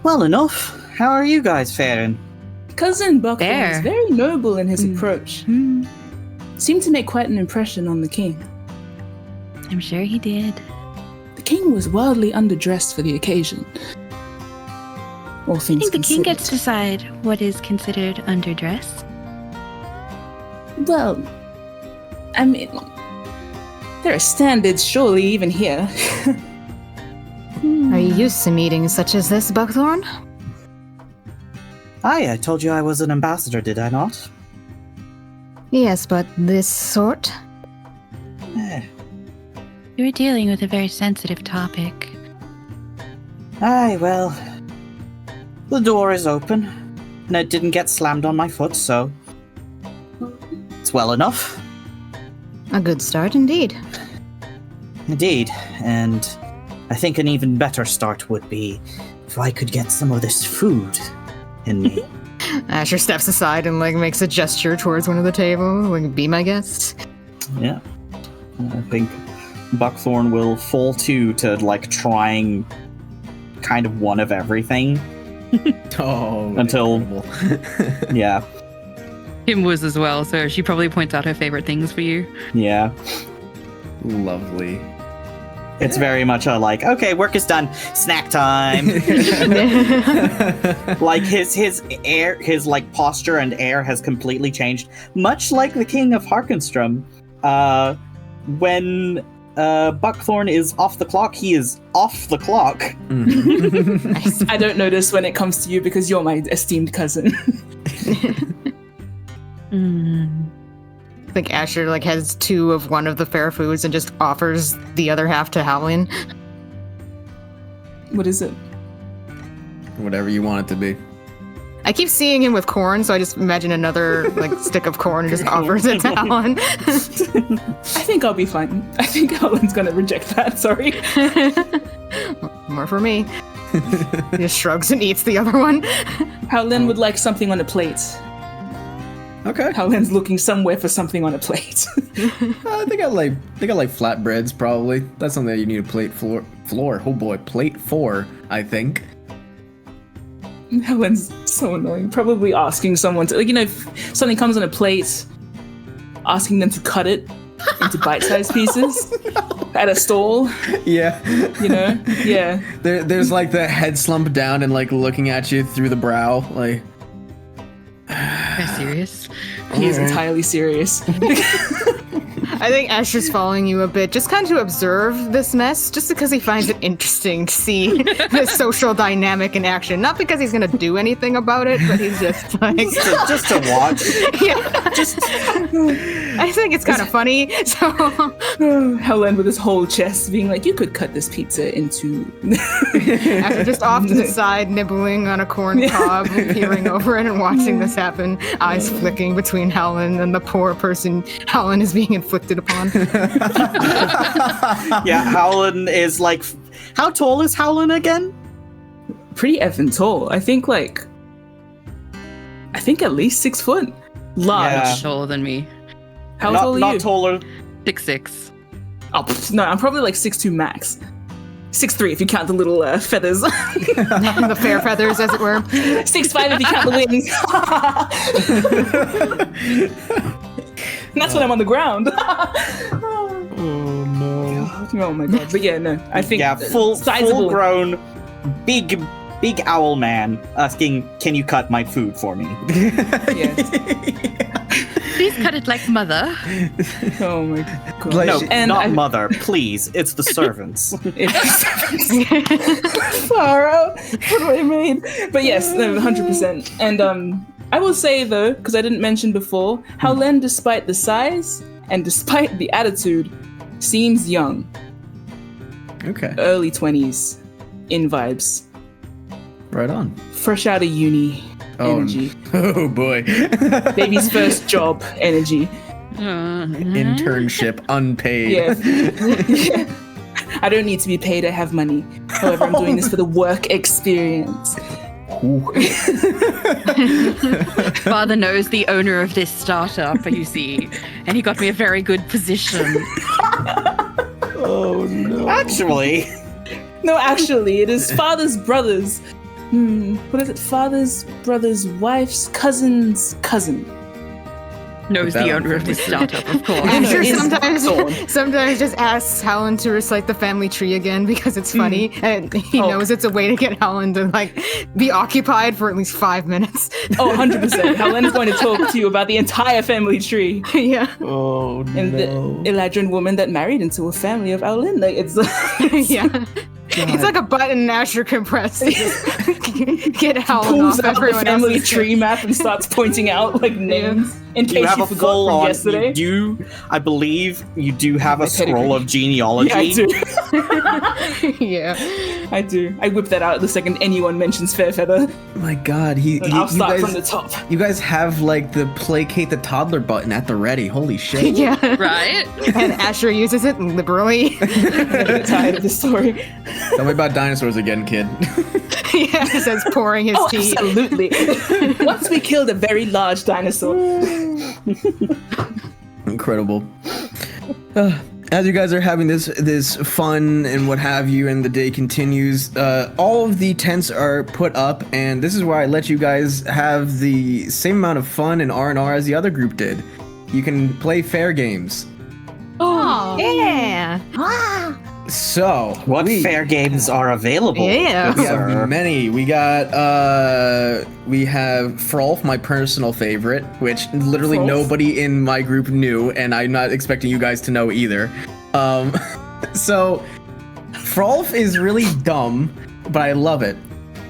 Well enough. How are you guys faring? Cousin Buckthorn is very noble in his approach. Seemed to make quite an impression on the king. I'm sure he did. The king was wildly underdressed for the occasion. All things I think the king considered. gets to decide what is considered underdress. Well, I mean, there are standards, surely, even here. Are you used to meetings such as this, Buckthorn? Aye, I told you I was an ambassador, did I not? Yes, but this sort? You were dealing with a very sensitive topic. Aye, well, the door is open, and it didn't get slammed on my foot, so it's well enough. A good start indeed. Indeed, and I think an even better start would be if I could get some of this food in me. Asher steps aside and like makes a gesture towards one of the tables, like, be my guest. Yeah. I think Buckthorn will fall to like trying kind of one of everything. Until yeah. Kim was as well, so she probably points out her favorite things for you. Yeah. Lovely. It's very much a like, okay, work is done, snack time. Like his air, his like posture and air has completely changed, much like the King of Harkinstrum. When Buckthorn is off the clock, he is off the clock. I don't notice when it comes to you because you're my esteemed cousin. I think Asher like has 2 of one of the fair foods and just offers the other half to Howlin. What is it? Whatever you want it to be. I keep seeing him with corn, so I just imagine another like stick of corn and just offers it to Howlin. I think I'll be fine. I think Howlin's gonna reject that, sorry. More for me. He just shrugs and eats the other one. Howlin would like something on a plate. Okay. Howlin's looking somewhere for something on a plate. They got like flatbreads probably. That's something that you need a plate floor. Oh boy, plate for, I think. Howlin's so annoying. Probably asking someone to, like, if something comes on a plate, asking them to cut it into bite-sized pieces at a stall. Yeah. Yeah. There's like the head slump down and like looking at you through the brow, like. Are you serious? He's entirely serious. I think Asher's following you a bit, just kind of to observe this mess, just because he finds it interesting to see the social dynamic in action. Not because he's going to do anything about it, but he's just like... just to watch. Yeah. I think it's kind of funny, so... Helen with his whole chest being like, you could cut this pizza into... Asher just off to the side, nibbling on a corn cob, peering over it and watching this happen, eyes flicking between Howlin and the poor person Howlin is being inflicted upon. Yeah, Howlin is like... How tall is Howlin again? Pretty effing tall. I think like I think at least 6 foot. Large. Yeah. Taller than me. How tall are you? Not taller. 6'6". Oh, no, I'm probably like 6'2" max. 6'3" if you count the little feathers. The fair feathers, as it were. 6'5" if you count the wings. And that's when I'm on the ground. Oh no. Oh my god. But yeah, no. I think full sizable. grown, big owl man asking, "Can you cut my food for me?" Yes. Please cut it like mother. Oh my god. Like, No, and not I- mother, please. It's the servants. Far out. What do I mean? But yes, no, 100%. And I will say though, because I didn't mention before, how Len, despite the size and despite the attitude, seems young. Okay. Early 20s in vibes. Right on. Fresh out of uni Oh, energy. Oh boy. Baby's first job energy. Internship unpaid. Yes. I don't need to be paid, I have money. However, I'm doing this for the work experience. Father knows the owner of this startup, you see, and he got me a very good position. Oh no. Actually, No, actually, it is father's brother's. What is it? Father's brother's wife's cousin's cousin. Knows That the one owner of this startup, of course. I'm sure It's sometimes just asks Helen to recite the family tree again because it's funny, and he knows it's a way to get Helen to like be occupied for at least 5 minutes. Oh, 100%. Helen's going to talk to you about the entire family tree Yeah. Oh and the Eladrin woman that married into a family of Aulin. Like, it's Yeah. It's like a button Asher can press to just get Helen pulls off out the everyone family else's tree map and starts pointing out like names in you case have you a forgot full from on. yesterday. I believe you do have My a scroll pedigree. of genealogy. Yeah, I do. Yeah. I do. I whip that out the second anyone mentions Fairfeather. My God, And I'll you start guys, from the top. you guys have like the placate the toddler button at the ready. Holy shit. Yeah. Right? And Asher uses it liberally. I'm getting tired of this story. Tell me about dinosaurs again, kid. Yeah, he says pouring his Oh, tea. absolutely. Once we killed a very large dinosaur. Incredible. As you guys are having this fun and what have you, and the day continues, all of the tents are put up, and this is where I let you guys have the same amount of fun and R&R as the other group did. You can play fair games. Oh, yeah. So, What fair games are available? Yeah. good We have sir? many. We have Frolf, my personal favorite, which literally Frolf? nobody in my group knew, and I'm not expecting you guys to know either. So Frolf is really dumb, but I love it.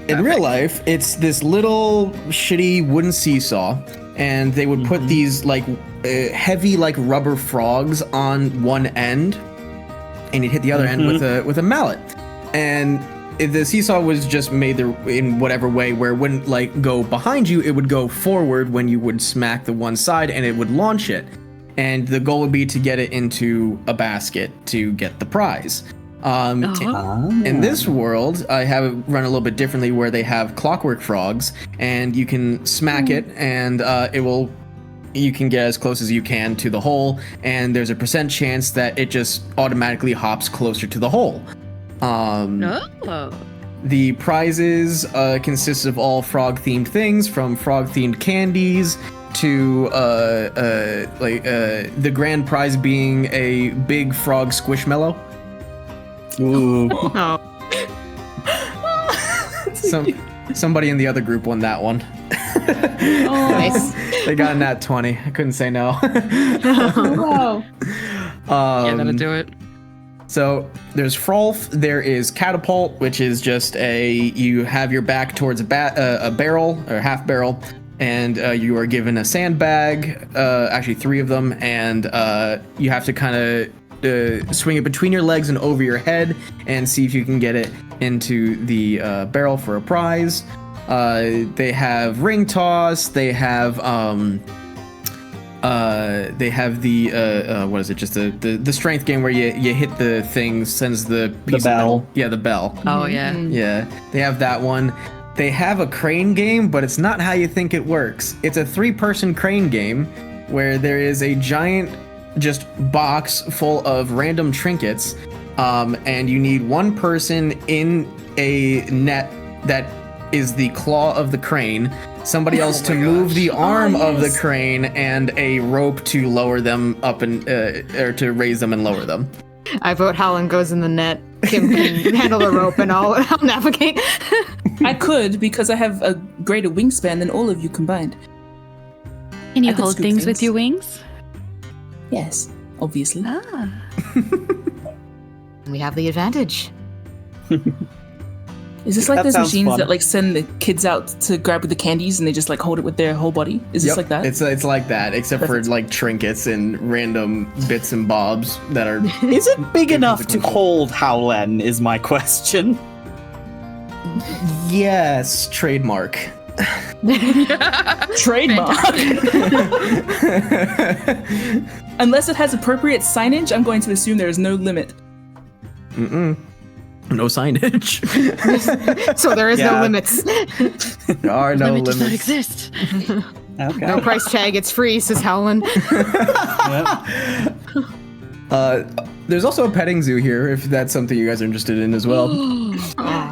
In real life, it's this little shitty wooden seesaw, and they would put these like heavy like rubber frogs on one end, and you'd hit the other end with a mallet. And if the seesaw was just made in whatever way where it wouldn't like go behind you, it would go forward when you would smack the one side, and it would launch it. And the goal would be to get it into a basket to get the prize. In this world, I have it run a little bit differently, where they have clockwork frogs, and you can smack it, and you can get as close as you can to the hole, and there's a % chance that it just automatically hops closer to the hole. Oh. The prizes consist of all frog-themed things, from frog-themed candies to the grand prize being a big frog squishmallow. Ooh. Oh. Somebody in the other group won that one. Nice. They got a nat 20. I couldn't say no. Wow. Yeah, that'll do it. So there's Frolf, there is Catapult, which is just you have your back towards a barrel or half barrel, and you are given a sandbag, actually 3 of them, and you have to kind of swing it between your legs and over your head and see if you can get it into the barrel for a prize. They have ring toss, they have the what is it? Just the strength game where you hit the thing, sends the piece bell. of metal. Yeah, the bell. Oh, yeah. Yeah, they have that one. they have a crane game, but it's not how you think it works. It's a 3-person crane game where there is a giant just box full of random trinkets, and you need one person in a net that is the claw of the crane, somebody else to move the arm of the crane, and a rope to lower them up and or to raise them and lower them. I vote Howland goes in the net. Kim can handle the rope and I'll navigate. I could, because I have a greater wingspan than all of you combined. Can you I could hold scoop things with your wings? Yes, obviously. Ah. We have the advantage. Is this like That those sounds machines fun. that like send the kids out to grab the candies and they just like hold it with their whole body? Is this like that? It's like that, except Perfect. for like trinkets and random bits and bobs that are. Is it big enough to Consequential. hold Howlen, is my question. Yes, trademark. Trademark. Unless it has appropriate signage, I'm going to assume there is no limit. No signage. So there is no Yeah. limits. There are no Limit does not limits. exist. Okay. No price tag, it's free, says Howland. There's also a petting zoo here, if that's something you guys are interested in as well.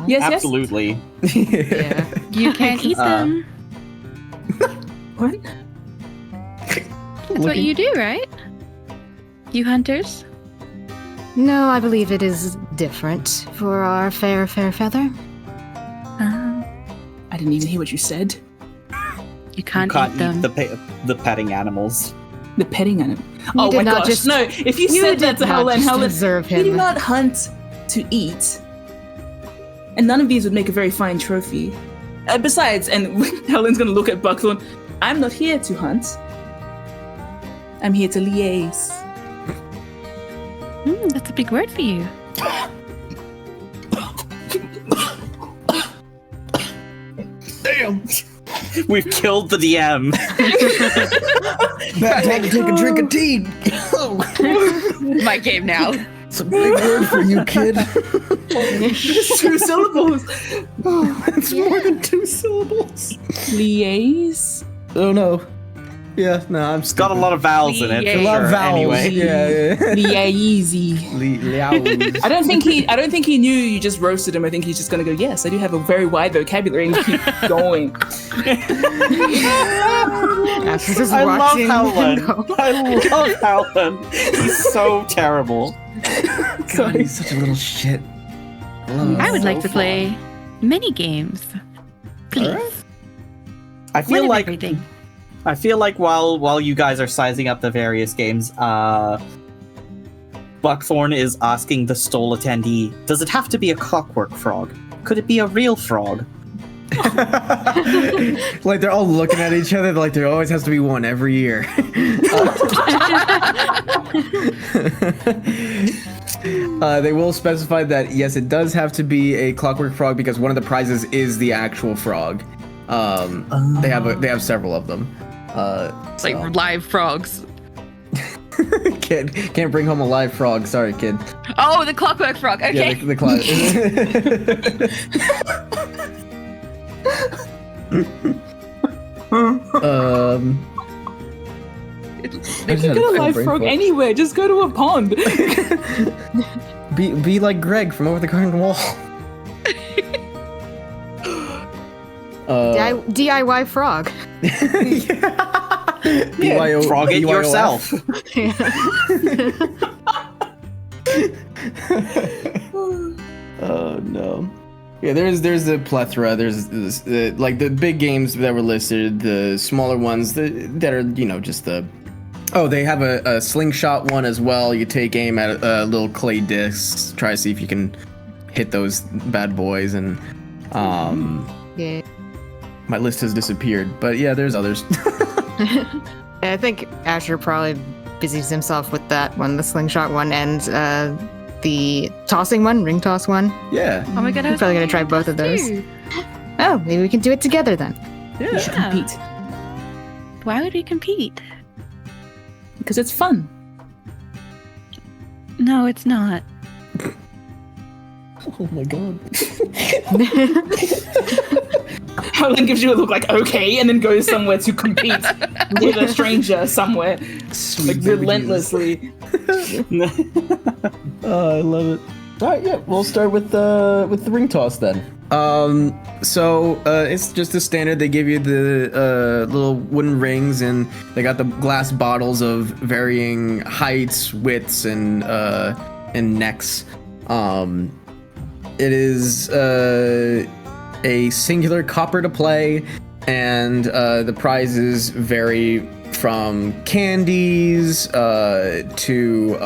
Yes, Absolutely. Yeah. You can't eat them. yes. What? That's what you do, right? You hunters? No, I believe it is different for our fair feather. I didn't even hear what you said. You can't, Can't eat them. the petting animals. The petting animal. You Oh did my not gosh! just- No, if you you said that did to not Howland, just Howland, observe we do him. not hunt to eat, and none of these would make a very fine trophy. Besides, and Howland's gonna look at Buckthorn. I'm not here to hunt. I'm here to liaise. That's a big word for you. Damn! We've killed the DM. Back time to take a drink of tea. My game now. It's a big word for you, kid. Just 2 syllables. It's more than 2 syllables. Liaise. Oh no. Yeah, no, I'm It's got a lot of vowels in it. Yeah. For A lot sure. of vowels. Anyway. Yeah. Liaise. Liaows. I don't think he knew you just roasted him. I think he's just gonna go, yes, I do have a very wide vocabulary, and keep going. After just I love watching Howland. him go. I love Howland. He's so terrible. God, he's such a little shit. I would So like to fun. play mini games. Please. Alright. I feel One of like everything. while you guys are sizing up the various games, Buckthorn is asking the stall attendee, does it have to be a clockwork frog? Could it be a real frog? Like they're all looking at each other like there always has to be one every year. They will specify that yes, it does have to be a clockwork frog because one of the prizes is the actual frog. They have several of them. It's like live frogs. Can't bring home a live frog. Sorry, kid. Oh, the clockwork frog. Okay. Yeah, the clock. You can get a live frog anywhere. Just go to a pond. Be like Greg from Over the Garden Wall. DIY frog. BYO, Frog it BYOF. yourself. Oh no. Yeah, there's a plethora. There's this, like the big games that were listed, the smaller ones that are just the. Oh, they have a slingshot one as well. You take aim at little clay discs, try to see if you can hit those bad boys, and Yeah. my list has disappeared. But yeah, there's others. I think Asher probably busies himself with that one, the slingshot one, and the tossing one, ring toss one. Yeah. Oh my god, I I'm was probably gonna try thinking both of those. too. Oh, maybe we can do it together then. You should Yeah. compete Why would we compete? because it's fun. No, it's not. Oh my god. Helen gives you a look like, okay, and then goes somewhere to compete with a stranger somewhere. Sweet Like, baby relentlessly. Oh, I love it. All right, yeah, we'll start with the ring toss then. So it's just a standard. They give you the little wooden rings, and they got the glass bottles of varying heights, widths, and necks. It is a singular copper to play, and the prizes vary from candies to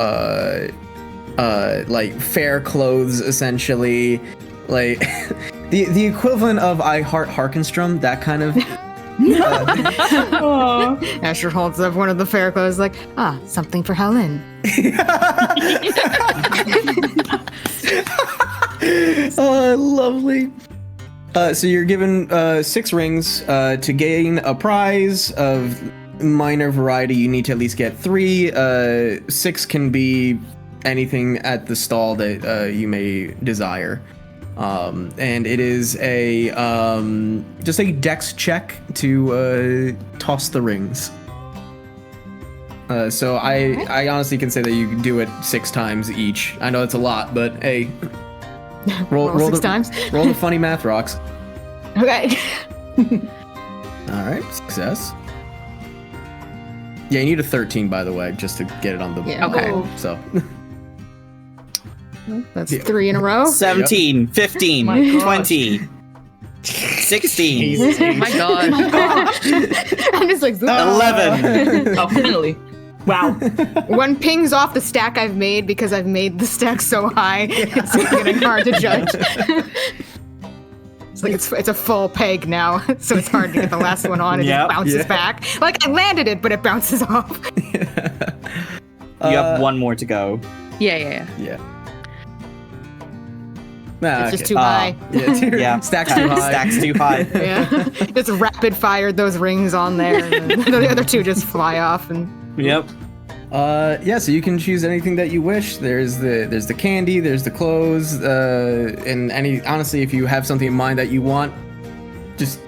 like fair clothes, essentially, like the equivalent of I Heart Harkinstrum, that kind of. Asher holds up one of the fair clothes, like, something for Helen. Oh, lovely. So you're given 6 rings to gain a prize of minor variety. You need to at least get 3. 6 can be anything at the stall that you may desire. And it is a just a dex check to toss the rings. So I honestly can say that you can do it 6 times each. I know it's a lot, but hey, roll 6 times. Roll the funny math rocks. Okay. All right, success. Yeah, you need a 13, by the way, just to get it on the Yeah. Okay. roll, so. That's 3 in a row. 17, 15, My gosh. 20, 16, Oh my god. I'm just like, 11. Oh, finally. Wow. one pings off the stack I've made because I've made the stack so high, it's getting hard to judge. It's like it's a full peg now, so it's hard to get the last one on. It Yep. just bounces back. Like I landed it, but it bounces off. You have one more to go. Yeah. Yeah. Nah, It's just okay. too high. Yeah. Stacks too high. Stacks too high. Yeah, just rapid fired those rings on there, and then the other 2 just fly off. And Yep. Yeah, so you can choose anything that you wish. There's the candy, there's the clothes, and honestly, if you have something in mind that you want, just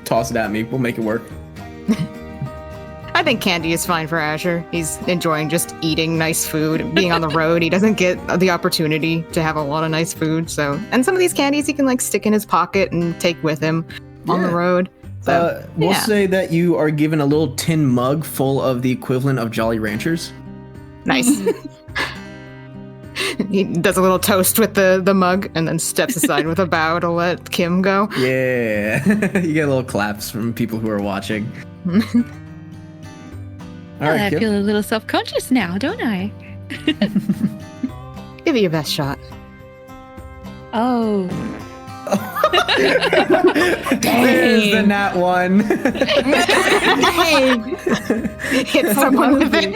toss it at me. We'll make it work. I think candy is fine for Asher. He's enjoying just eating nice food, being on the road. He doesn't get the opportunity to have a lot of nice food. So, and some of these candies he can like stick in his pocket and take with him on the road. So, We'll say that you are given a little tin mug full of the equivalent of Jolly Ranchers. nice. He does a little toast with the mug and then steps aside with a bow to let Kim go. Yeah, you get little claps from people who are watching. All right, I Kim. feel a little self-conscious now, don't I? Give it your best shot. Oh. There's the nat 1. Hit someone with it.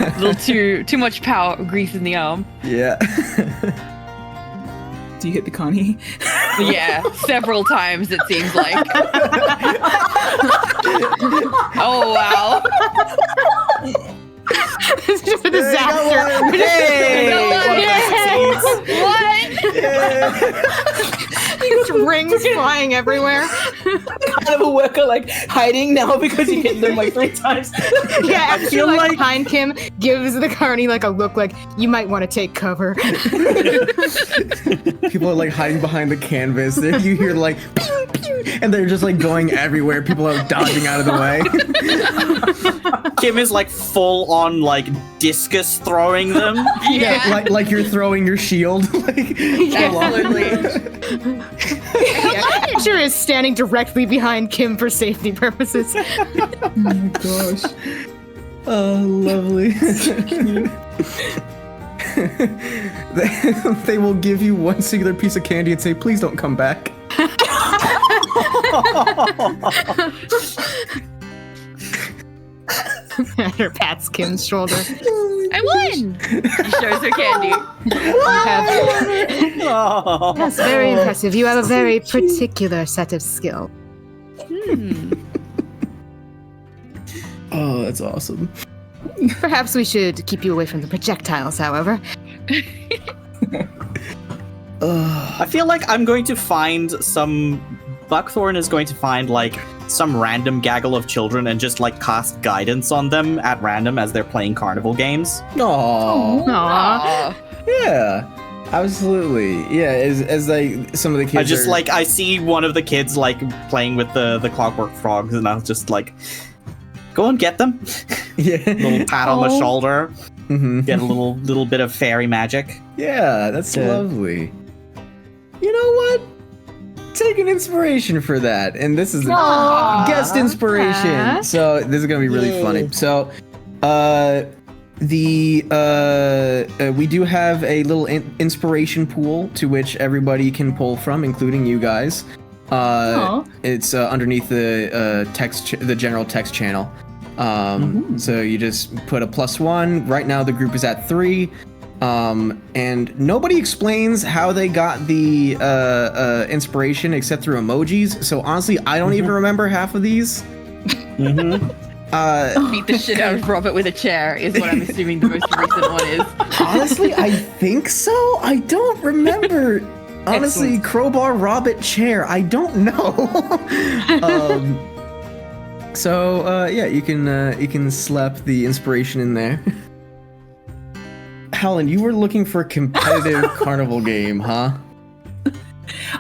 A little too much power, grease in the arm. Yeah. Do you hit the Connie? Yeah, several times it seems like. Oh wow. It's just a disaster. Just rings flying everywhere. Kind of a worker like hiding now because you hit them like 3 times. Yeah, I actually, feel like behind Kim gives the carney like a look like you might want to take cover. People are like hiding behind the canvas. You hear like pew, pew, and they're just like going everywhere. People are dodging out of the way. Kim is like full on like discus throwing them. Yeah. like you're throwing your shield. Like, Absolutely. Yeah, Asher is standing directly behind Kim for safety purposes. Oh my gosh. oh, lovely. They will give you one singular piece of candy and say, "Please don't come back." Asher pats Kim's shoulder. I won! She shows her candy. Oh. That's very impressive. You have a very particular set of skill. Oh, that's awesome. Perhaps we should keep you away from the projectiles, however. I feel like I'm going to find some Buckthorn is going to find like some random gaggle of children and just like cast guidance on them at random as they're playing carnival games. Aww. Aww. Yeah. Absolutely. Yeah, as like some of the kids I just are... like I see one of the kids like playing with the clockwork frogs, and I'll just like go and get them. Yeah. Little pat on the shoulder. Mm-hmm. Get a little bit of fairy magic. Yeah, that's lovely. You know what? Take an inspiration for that, and this is a guest inspiration. Aw. So this is gonna be really funny. So, we do have a little inspiration pool to which everybody can pull from, including you guys. It's underneath the the general text channel. So you just put a +1. Right now the group is at 3. And nobody explains how they got the inspiration except through emojis. So honestly, I don't even remember half of these. Beat the shit out of Robert with a chair is what I'm assuming the most recent one is. Honestly, I think so. I don't remember. Honestly, Excellent. crowbar, Robert, chair. I don't know. Yeah, you can slap the inspiration in there. Helen, you were looking for a competitive carnival game, huh?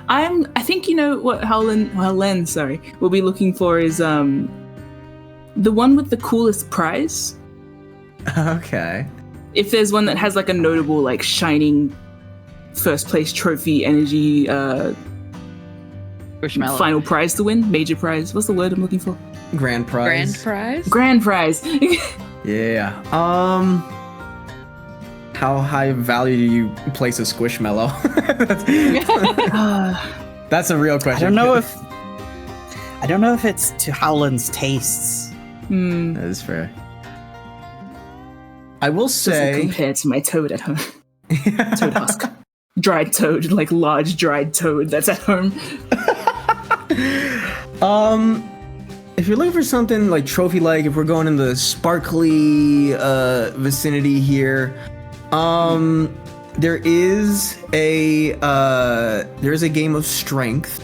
I think you know what Helen will be looking for is the one with the coolest prize. Okay. If there's one that has like a notable like shining first place trophy energy final prize to win, major prize. What's the word I'm looking for? Grand prize. Grand prize. Yeah. How high value do you place a squishmallow? That's a real question. I don't know if it's to Howland's tastes. That is fair. I will say, doesn't compare to my toad at home. Toad husk, dried toad, like large dried toad that's at home. If you're looking for something like trophy-like, if we're going in the sparkly vicinity here. There is a game of strength.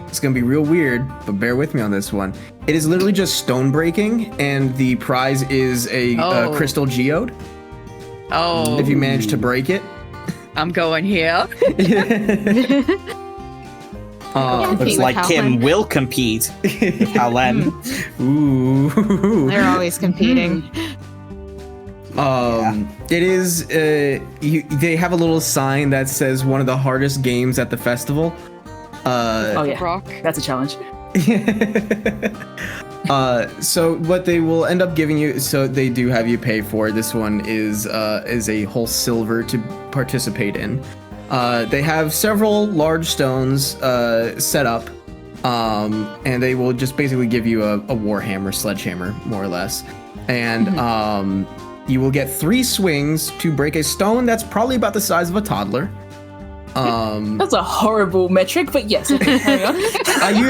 It's gonna be real weird, but bear with me on this one. It is literally just stone breaking, and the prize is a crystal geode. Oh. If you manage to break it. I'm going here. Looks like Kim will compete with Howland. Ooh. They're always competing. It is. They have a little sign that says one of the hardest games at the festival. Oh yeah, Rock. That's a challenge. So what they will end up giving you, so they do have you pay for. This one is a whole silver to participate in. They have several large stones set up, and they will just basically give you a warhammer, sledgehammer, more or less. And you will get 3 swings to break a stone that's probably about the size of a toddler. That's a horrible metric, but yes, okay, carry on.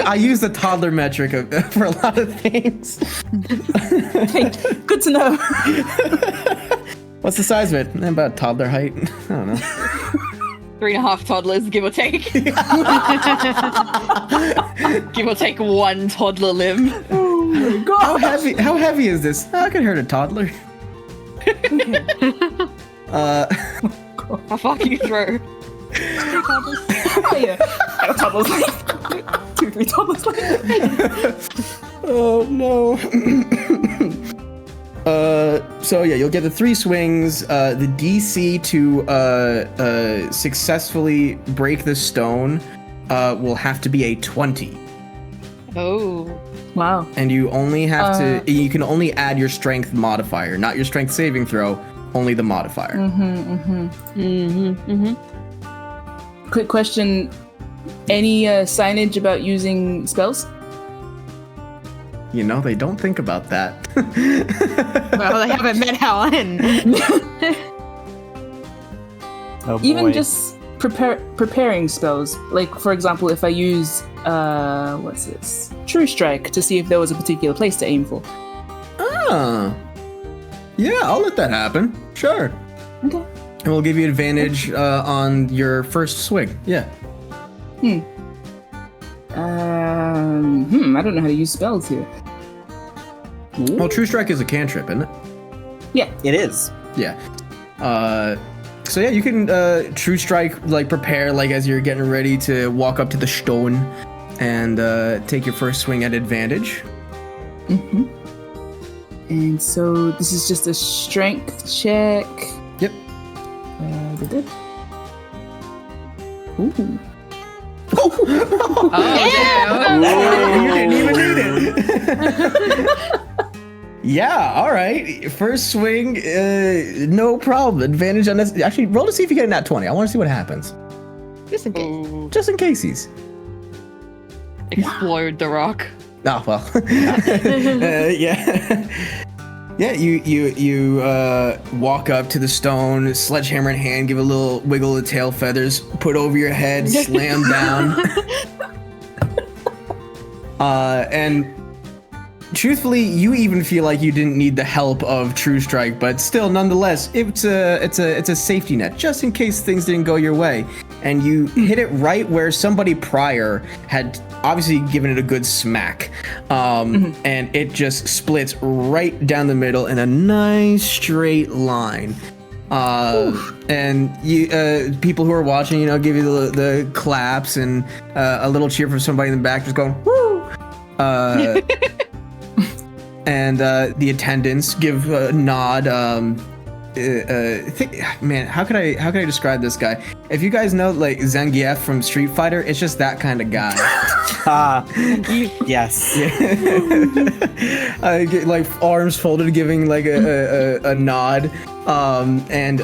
I use the toddler metric for a lot of things. Hey, good to know. What's the size of it? About toddler height. I don't know. 3.5 toddlers, give or take. Give or take 1 toddler limb. Oh my god. How heavy is this? I could hurt a toddler. How far can you throw? Oh yeah. I got toddlers like 2-3 toddlers like. Oh no. So yeah, you'll get the 3 swings. The DC to successfully break the stone will have to be a 20. Oh. Wow. And you only have to. You can only add your strength modifier, not your strength saving throw. Only the modifier. Quick question: any signage about using spells? You know, they don't think about that. Well, they haven't met Helen. Oh, Even boy. just preparing spells. Like, for example, if I use what's this? True Strike to see if there was a particular place to aim for. Ah. Yeah, I'll let that happen. Sure. Okay. And we'll give you advantage on your first swing. Yeah. I don't know how to use spells here. Well, True Strike is a cantrip, isn't it? Yeah. It is. Yeah. So yeah, you can True Strike, like prepare, like as you're getting ready to walk up to the stone and take your first swing at advantage. Mm-hmm. And so this is just a strength check. Yep. Ooh. You didn't even need it. Yeah, all right. First swing, no problem. Advantage on this. Actually, roll to see if you get a nat 20. I want to see what happens. Just in case. Just in case. Explode the rock. Oh, well. Yeah. Yeah, you walk up to the stone, sledgehammer in hand, give a little wiggle of the tail feathers, put over your head, slam down. And truthfully, you even feel like you didn't need the help of True Strike, but still, nonetheless, it's a safety net just in case things didn't go your way. And you hit it right where somebody prior had obviously given it a good smack, and it just splits right down the middle in a nice straight line. And you people who are watching, give you the claps and a little cheer from somebody in the back, just going woo. And the attendants give a nod. Man, how could I describe this guy? If you guys know like Zangief from Street Fighter, it's just that kind of guy. Yes. Like arms folded, giving like a nod. And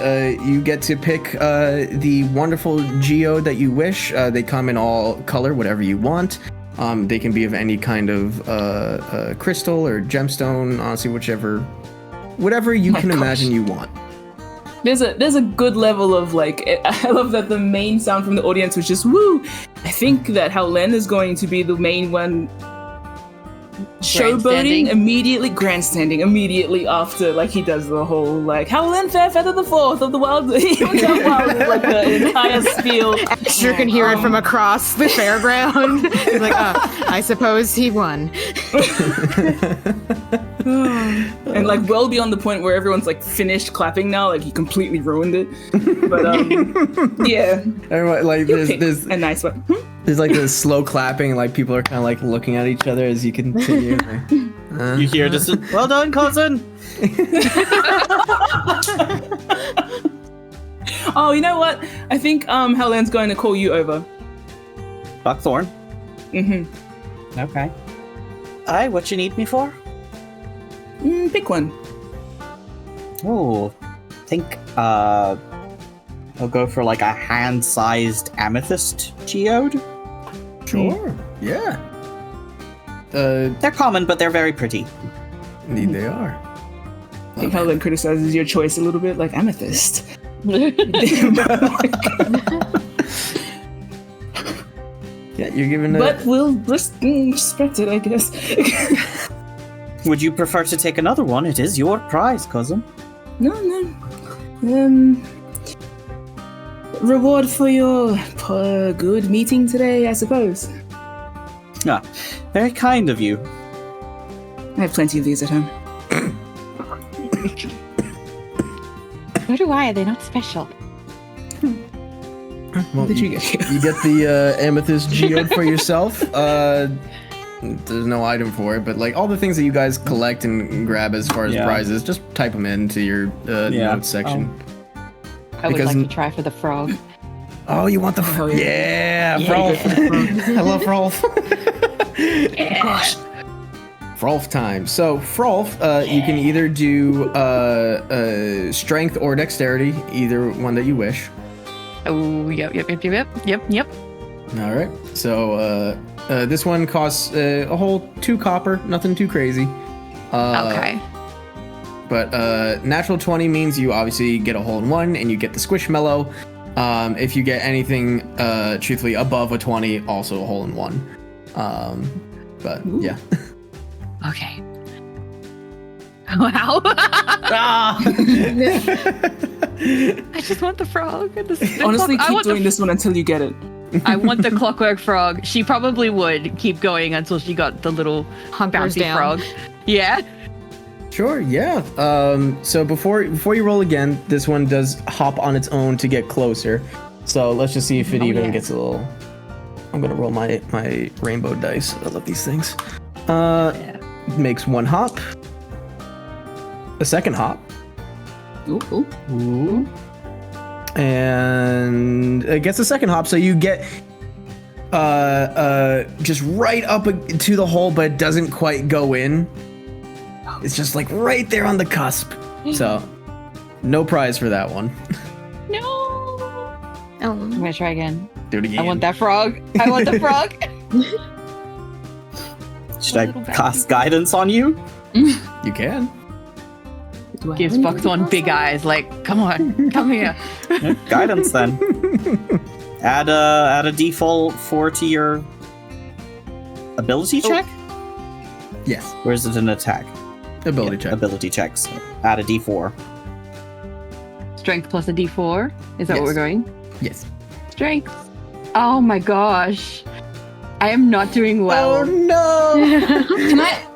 you get to pick the wonderful geode that you wish. They come in all color, whatever you want. They can be of any kind of crystal or gemstone, honestly, whatever you can imagine you want. There's a good level of like, I love that the main sound from the audience was just woo. I think that Howlen is going to be the main one showboating grandstanding immediately after like he does the whole like Howlen Fairfeather the Fourth of the Wild, like the entire spiel. Sure can hear it from across the fairground. He's like, I suppose he won. And like well beyond the point where everyone's like finished clapping now, like he completely ruined it. But yeah. Everyone, like there's a nice one. There's like this slow clapping, like people are kind of like looking at each other as you continue. You hear just well done, cousin. Oh, you know what? I think Helen's going to call you over. Buckthorn. Mm-hmm. Okay. Aye, what you need me for? Pick one. Oh, think I'll go for like a hand-sized amethyst geode. Sure. Yeah. They're common, but they're very pretty. Indeed, they are. I think Helen criticizes your choice a little bit, like amethyst. Yeah, you're giving. But we'll respect it, I guess. Would you prefer to take another one? It is your prize, cousin. No. Reward for your good meeting today, I suppose. Ah, very kind of you. I have plenty of these at home. So do I. They're not special. Well, Did you get? You get the amethyst geode for yourself. There's no item for it, but like all the things that you guys collect and grab as far as prizes, just type them into your notes section. I would like to try for the frog. Oh, you want the frog? Yeah, Frolf. I love Frolf. Gosh. Frolf time. So Frolf, you can either do strength or dexterity, either one that you wish. Oh, yep. All right. So this one costs a whole 2 copper, nothing too crazy. Okay. But natural 20 means you obviously get a hole in one and you get the squishmallow. If you get anything, truthfully, above a 20, also a hole in one. But yeah. Okay. Wow. Ah! I just want the frog. Honestly, I keep want doing this one until you get it. I want the clockwork frog. She probably would keep going until she got the little Hunkers bouncy down. frog. Yeah. Sure, yeah. So before you roll again, this one does hop on its own to get closer. So let's just see if it even gets a little. I'm gonna roll my rainbow dice. I love these things. Makes one hop. A second hop. Ooh. And it gets a second hop, so you get just right up to the hole, but it doesn't quite go in. It's just like right there on the cusp. So no prize for that one. No. I'm gonna try again. Do it again. I want that frog. I want the frog. Should I cast guidance on you? You can. Gives Box one big eyes. Like, come on, come here. Yeah, guidance then. Add a default 4 to your ability check? Yes. Or is it an attack? Ability check. Ability check. So add a d4. Strength plus a D4. Is that what Yes. we're going? Yes. Strength. Oh my gosh. I am not doing well. Oh no!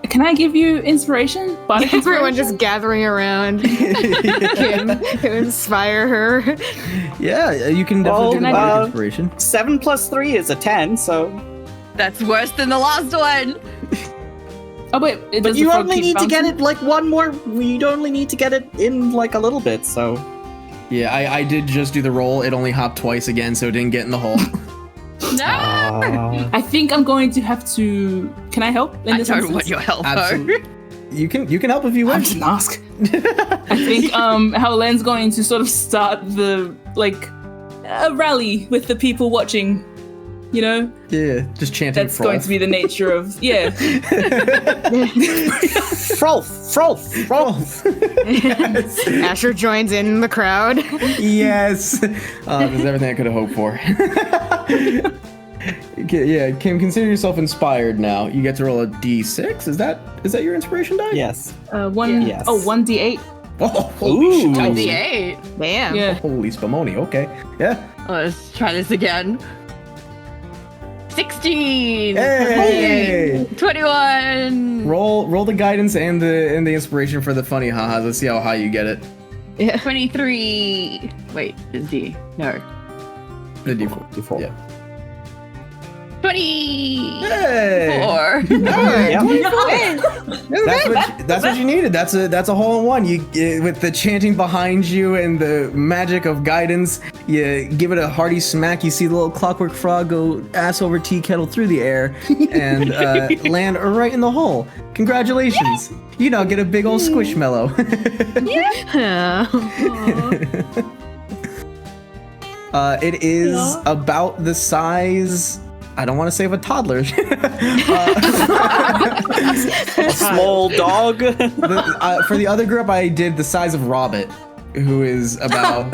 Can I give you inspiration? Bardic Everyone inspiration? just gathering around Kim to inspire her. Yeah, you can Well, definitely do bardic inspiration. 7 plus 3 is a 10, so. That's worse than the last one. Oh wait, But does you the frog only keep need to get bouncing? it like one more. You'd only need to get it in like a little bit, so. Yeah, I did just do the roll. It only hopped twice again, so it didn't get in the hole. No. I think I'm going to have to. Can I help in I this don't instance? want your help. Absolutely. You can help if you I wish. didn't ask. I think how Len's going to sort of start the a rally with the people watching. You know, Yeah, just chanting. that's going to be the nature of Frolf! Yes. Asher joins in the crowd. Yes. That's everything I could have hoped for. Okay, yeah, Kim, consider yourself inspired now. You get to roll a d6. Is that your inspiration die? Yes. one. Yes. Oh, 1d8. Oh, holy shit. Ooh. The 8. Damn. Yeah. Holy spumoni. Okay. Yeah. Let's try this again. 16. Hey! 21. Roll the guidance and the inspiration for the funny haha. Let's see how high you get it. 23. Wait, is D? No. The d4. D4. Yeah. 24. Hey! Yeah. That's what you needed. That's a hole in one. You with the chanting behind you and the magic of guidance, you give it a hearty smack. You see the little clockwork frog go ass over tea kettle through the air and land right in the hole. Congratulations! You now get a big old squishmallow. It is about the size. I don't want to say of a toddler. A small dog. For the other group, I did the size of Robbit, who is about.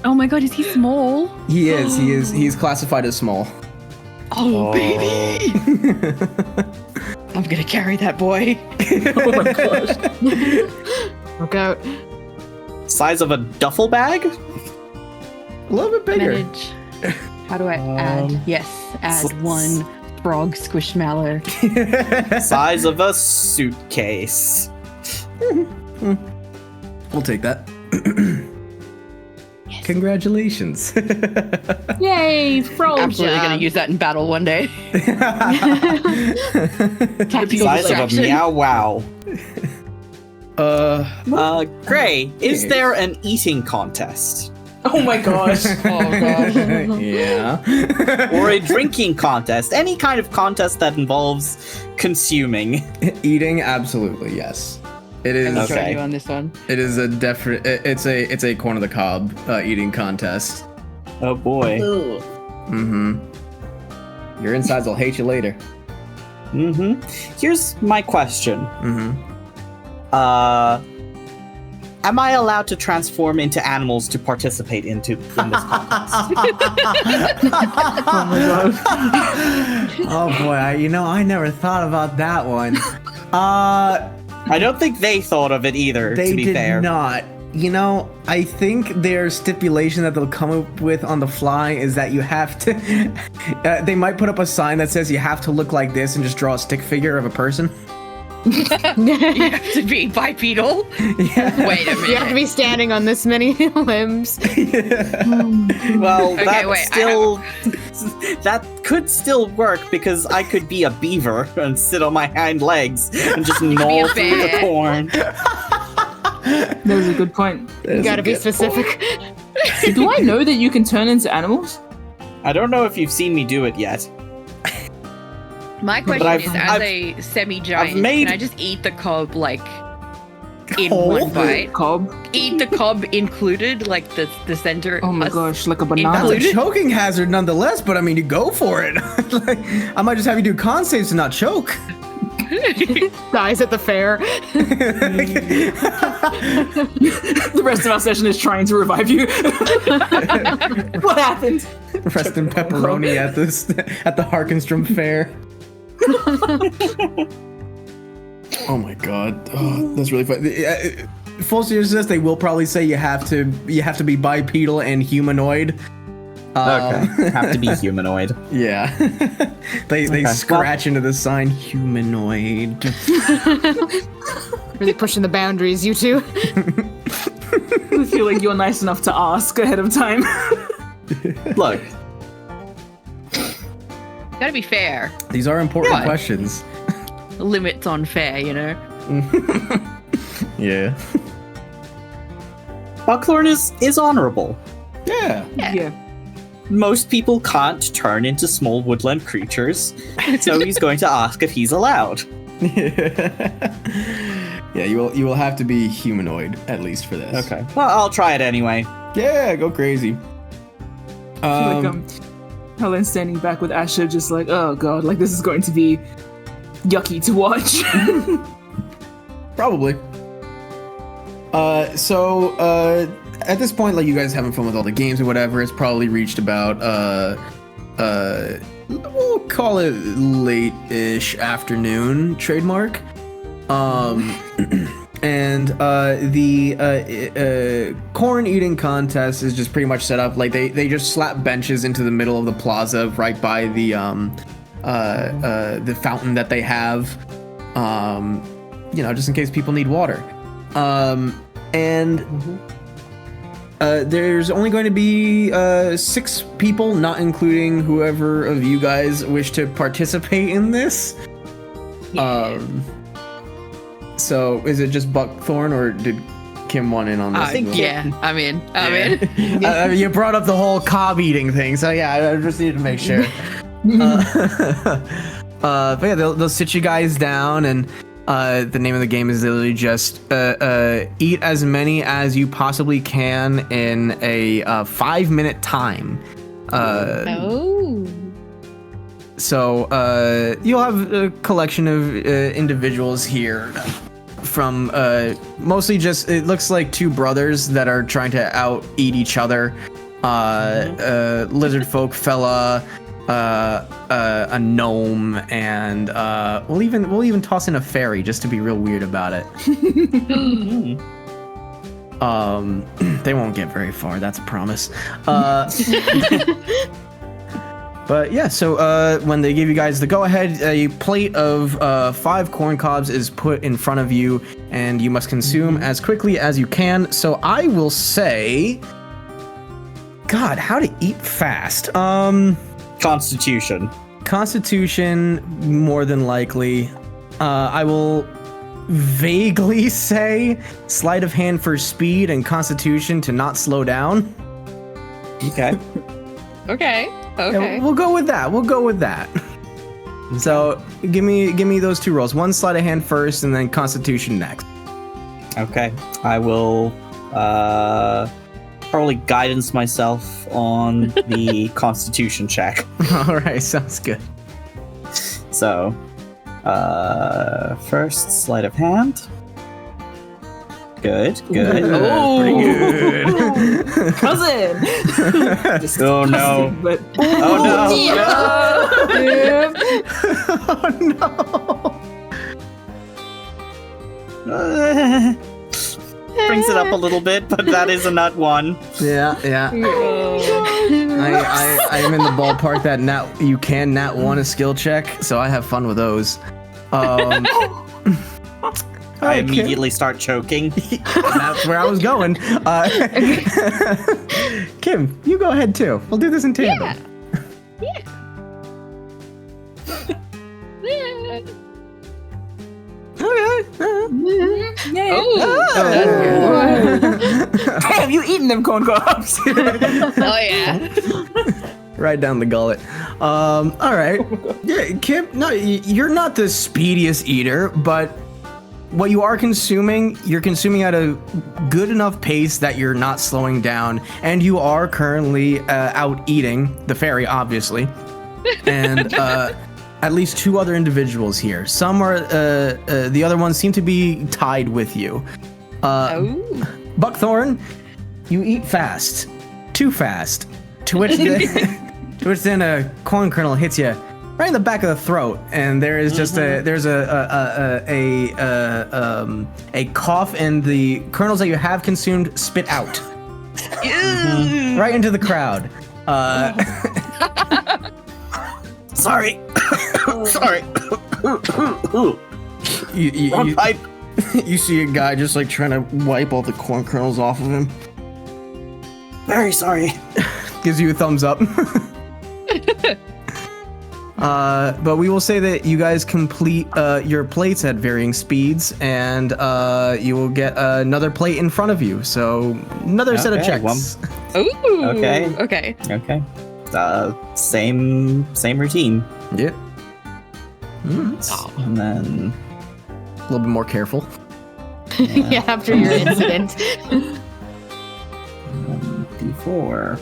Oh my god, is he small? He is. He's classified as small. Oh, baby. I'm gonna carry that boy. Oh my gosh. Look out. Size of a duffel bag? A little bit bigger. Manage. How do I add? Yes, add one frog squishmallow. Size of a suitcase. We'll take that. Congratulations. Yay, frog. Absolutely gonna use that in battle one day. Tactical Size of a distraction. meow wow. Gray, is Yes. there an eating contest? Oh my gosh. Oh gosh. Yeah. Or a drinking contest? Any kind of contest that involves consuming. Eating, absolutely, yes. It is. I'm gonna join Okay. you on this one. It is a definite. It's a corn of the cob eating contest. Oh boy. Mm-hmm. Your insides will hate you later. Mm-hmm. Here's my question. Mm-hmm. Am I allowed to transform into animals to participate in this contest? Oh boy, I never thought about that one. I don't think they thought of it either, They to be did fair. not. You know, I think their stipulation that they'll come up with on the fly is that you have to. They might put up a sign that says you have to look like this and just draw a stick figure of a person. You have to be bipedal. Yeah. Wait a minute. You have to be standing on this many limbs. Well, Okay, that wait, still that could still work because I could be a beaver and sit on my hind legs and just gnaw through the bear. corn. That was a good point. You gotta be specific. Do I know that you can turn into animals? I don't know if you've seen me do it yet. My question I've- is, as I've- a semi-giant, I've made- can I just eat the cob like in Cob? one bite? Cob? Eat the cob included, like the center. Oh my us- gosh, like a That's banana. a Included? choking hazard nonetheless, but I mean, you go for it. Like, I might just have you do con saves to not choke. Dies at the fair. The rest of our session is trying to revive you. What happened? Rest in pepperoni at the Harkinstrum fair. Oh my god, that's really fun. Full seriousness, they will probably say you have to be bipedal and humanoid. Okay, have to be humanoid. Yeah, they Okay. scratch into the sign humanoid. Really pushing the boundaries, you two. I feel like you're nice enough to ask ahead of time. Look, Gotta be fair. These are important Right. questions. Limits on fair, you know. Yeah. Buckhorn is honorable. Yeah. Yeah. Most people can't turn into small woodland creatures, so he's going to ask if he's allowed. Yeah, you will have to be humanoid at least for this. Okay. Well, I'll try it anyway. Yeah, go crazy. I feel like Helen's standing back with Asher, just like, oh god, like this is going to be yucky to watch. Probably. At this point, like, you guys having fun with all the games or whatever, it's probably reached about we'll call it late-ish afternoon trademark. And the corn eating contest is just pretty much set up like they just slap benches into the middle of the plaza right by the fountain that they have, just in case people need water. There's only going to be 6 people, not including whoever of you guys wish to participate in this. So is it just Buckthorn, or did Kim want in on this? I think I'm in. I'm in. I mean, you brought up the whole cob eating thing, so yeah, I just needed to make sure. But yeah, they'll sit you guys down, and the name of the game is literally just eat as many as you possibly can in a 5-minute time. So you'll have a collection of individuals here from mostly just, it looks like 2 brothers that are trying to out eat each other. Lizard folk fella, a gnome, and we'll even toss in a fairy just to be real weird about it. They won't get very far, that's a promise. But yeah, so when they give you guys the go-ahead, a plate of 5 corn cobs is put in front of you, and you must consume as quickly as you can. So I will say, God, how to eat fast? Constitution. Constitution, more than likely. I will vaguely say sleight of hand for speed and Constitution to not slow down. Okay. Okay. Yeah, we'll go with that. So give me those 2 rolls. One sleight of hand first, and then Constitution next. Okay. I will probably guidance myself on the Constitution check. All right, sounds good. So, first sleight of hand. Good. Oh, pretty good. Cousin. Just Oh, no. cousin, but Oh no! Oh no! Brings it up a little bit, but that is a nut 1. Yeah. I am in the ballpark that you can nat 1 a skill check, so I have fun with those. I immediately start choking. That's where I was going. Kim, you go ahead too. We'll do this in tandem. Yeah. Okay. Damn, you eating them corn cobs? Oh yeah. Right down the gullet. All right. Yeah, Kim. No, you're not the speediest eater, but what you are consuming, you're consuming at a good enough pace that you're not slowing down, and you are currently out eating the fairy, obviously, and at least 2 other individuals here. Some are the other ones seem to be tied with you. Buckthorn, you eat fast, too fast, to which then a corn kernel hits you right in the back of the throat, and there is just a cough, and the kernels that you have consumed spit out right into the crowd. Sorry. Sorry. You pipe. You see a guy just like trying to wipe all the corn kernels off of him. Very sorry. Gives you a thumbs up. But we will say that you guys complete your plates at varying speeds, and you will get another plate in front of you. So another set of checks. Ooh. Okay. Okay. Same routine. Yep. And then a little bit more careful. Yeah, after your incident. D4.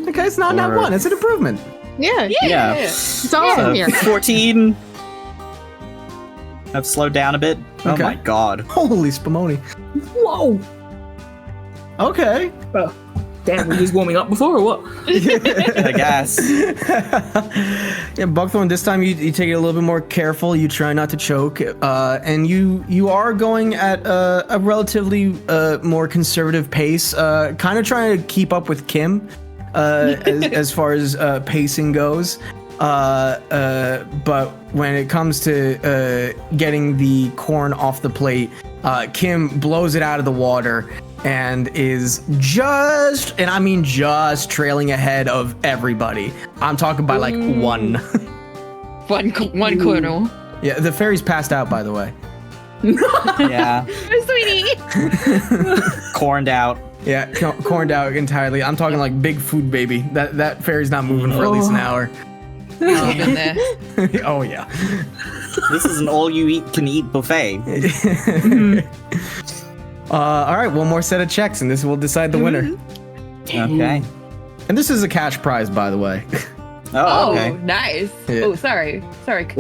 Okay, it's not nat 1. It's an improvement. Yeah. Yeah. It's awesome here. 14. I've slowed down a bit. Okay. Oh my god. Holy spumoni. Whoa! Okay. Damn, were you just warming up before or what? I guess. Yeah, Buckthorn, this time you take it a little bit more careful. You try not to choke, and you are going at a relatively more conservative pace, kind of trying to keep up with Kim as far as pacing goes. But when it comes to getting the corn off the plate, Kim blows it out of the water and is just, and I mean just, trailing ahead of everybody. I'm talking by like one. One kernel. Yeah, the fairy's passed out, by the way. Yeah. Sweetie. Corned out. Yeah, corned out entirely. I'm talking like big food baby. That fairy's not moving for at least an hour. Been there. Oh yeah. This is an all-you-can-eat buffet. All right, one more set of checks, and this will decide the winner. Okay. And this is a cash prize, by the way. Oh, okay. Nice. Yeah. Oh, sorry. Sorry. Hey.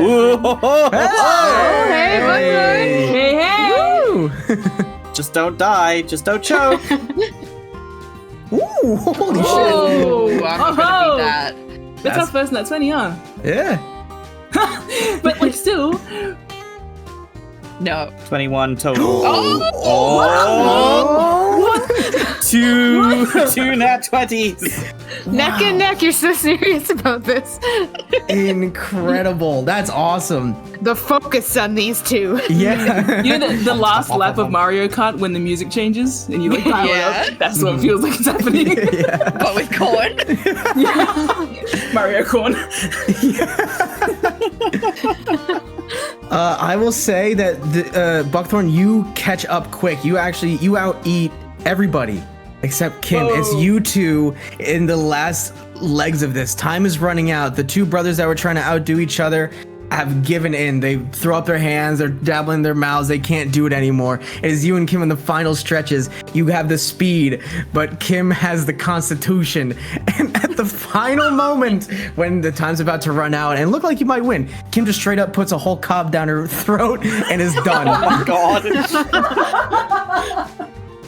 Woo! Just don't die. Just don't choke. Ooh, holy Oh, I'm gonna beat that. That's our first nat 20, huh? shit. Yeah. But like still, No. 21 total. Oh! Two nat 20s. Neck and neck, you're so serious about this. Incredible. That's awesome. The focus on these two. Yeah. you know the last lap of Mario Kart when the music changes and you like power Yeah. up? That's what it feels like it's happening. Yeah. But with corn. Mario Corn. I will say that Buckthorn, you catch up quick. You out-eat everybody except Kim. Whoa. It's you two in the last legs of this. Time is running out. The two brothers that were trying to outdo each other have given in. They throw up their hands. They're dabbling their mouths. They can't do it anymore. It is you and Kim in the final stretches. You have the speed, but Kim has the constitution. And at the final moment, when the time's about to run out and look like you might win, Kim just straight up puts a whole cob down her throat and is done. Oh my god.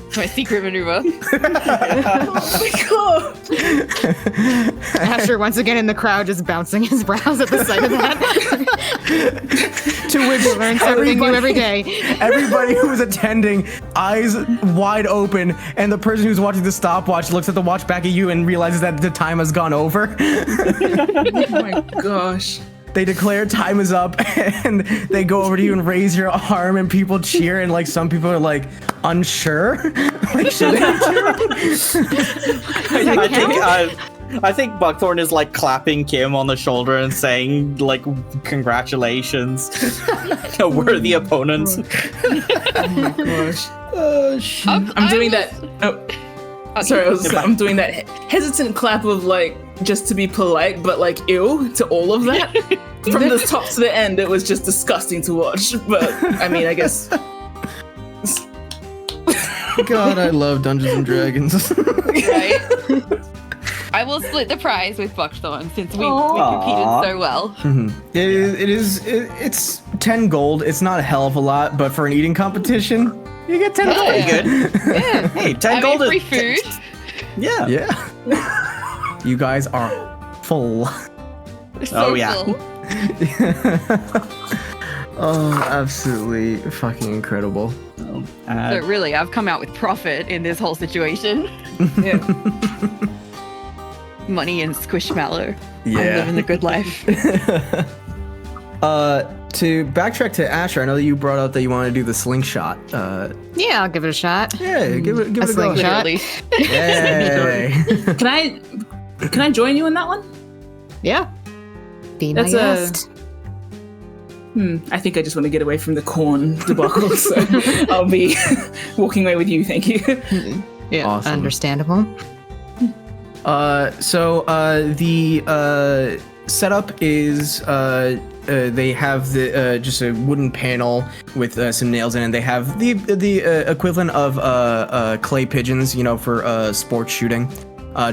It's my secret maneuver. Asher once again in the crowd just bouncing his brows at the sight of that. To To which You learn something new every day. Everybody who's attending, eyes wide open, and the person who's watching the stopwatch looks at the watch back at you and realizes that the time has gone over. Oh my gosh. They declare time is up, and they go over to you and raise your arm, and people cheer, and like some people are like unsure. Like, should they I think Buckthorn is like clapping Kim on the shoulder and saying like, "Congratulations, a worthy opponent." Oh my gosh. I'm I'm doing that. Oh, sorry, I'm doing that hesitant clap of like just to be polite, but like ew to all of that. From the top to the end, it was just disgusting to watch. But I mean, I guess. God, I love Dungeons and Dragons. Right? I will split the prize with Buckthorn since we competed so well. It's 10 gold. It's not a hell of a lot, but for an eating competition, you get 10 gold. Good. Yeah. Hey, 10 gold free is food. Yeah. Yeah. You guys are full. So yeah. full. Oh, absolutely fucking incredible. So really, I've come out with profit in this whole situation. Yeah. Money and squishmallow. I'm Yeah. living the good life. To backtrack to Asher, I know that you brought up that you want to do the slingshot. Yeah, I'll give it a shot. Yeah, give it a go. slingshot. Literally. Yay. Can I join you in that one? Yeah. Be my That's guest. I think I just want to get away from the corn debacle, so I'll be walking away with you. Thank you. Yeah, Awesome. understandable. So the setup is they have the just a wooden panel with some nails in it. They have the equivalent of clay pigeons, you know, for sports shooting,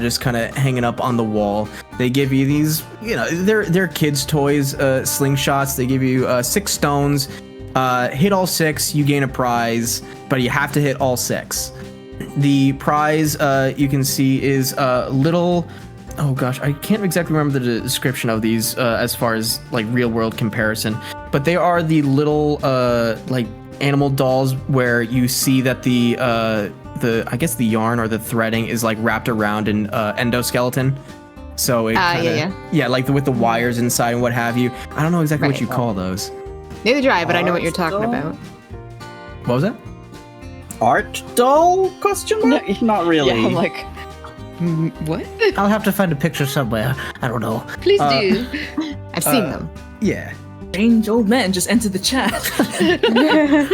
just kind of hanging up on the wall. They give you these, you know, they're kids' toys, slingshots. They give you 6 stones. Hit all 6, you gain a prize, but you have to hit all 6. The prize you can see is little. Oh gosh, I can't exactly remember the description of these as far as like real world comparison, but they are the little like animal dolls where you see that the I guess the yarn or the threading is like wrapped around an endoskeleton. So it yeah, like with the wires inside and what have you. I don't know exactly what you call those. Neither do I, but I know what you're talking about. What was that? Art doll? Question mark? No, Not really. Yeah, I'm like, what? I'll have to find a picture somewhere. I don't know. Please do. I've seen them. Yeah. Strange old man just entered the chat.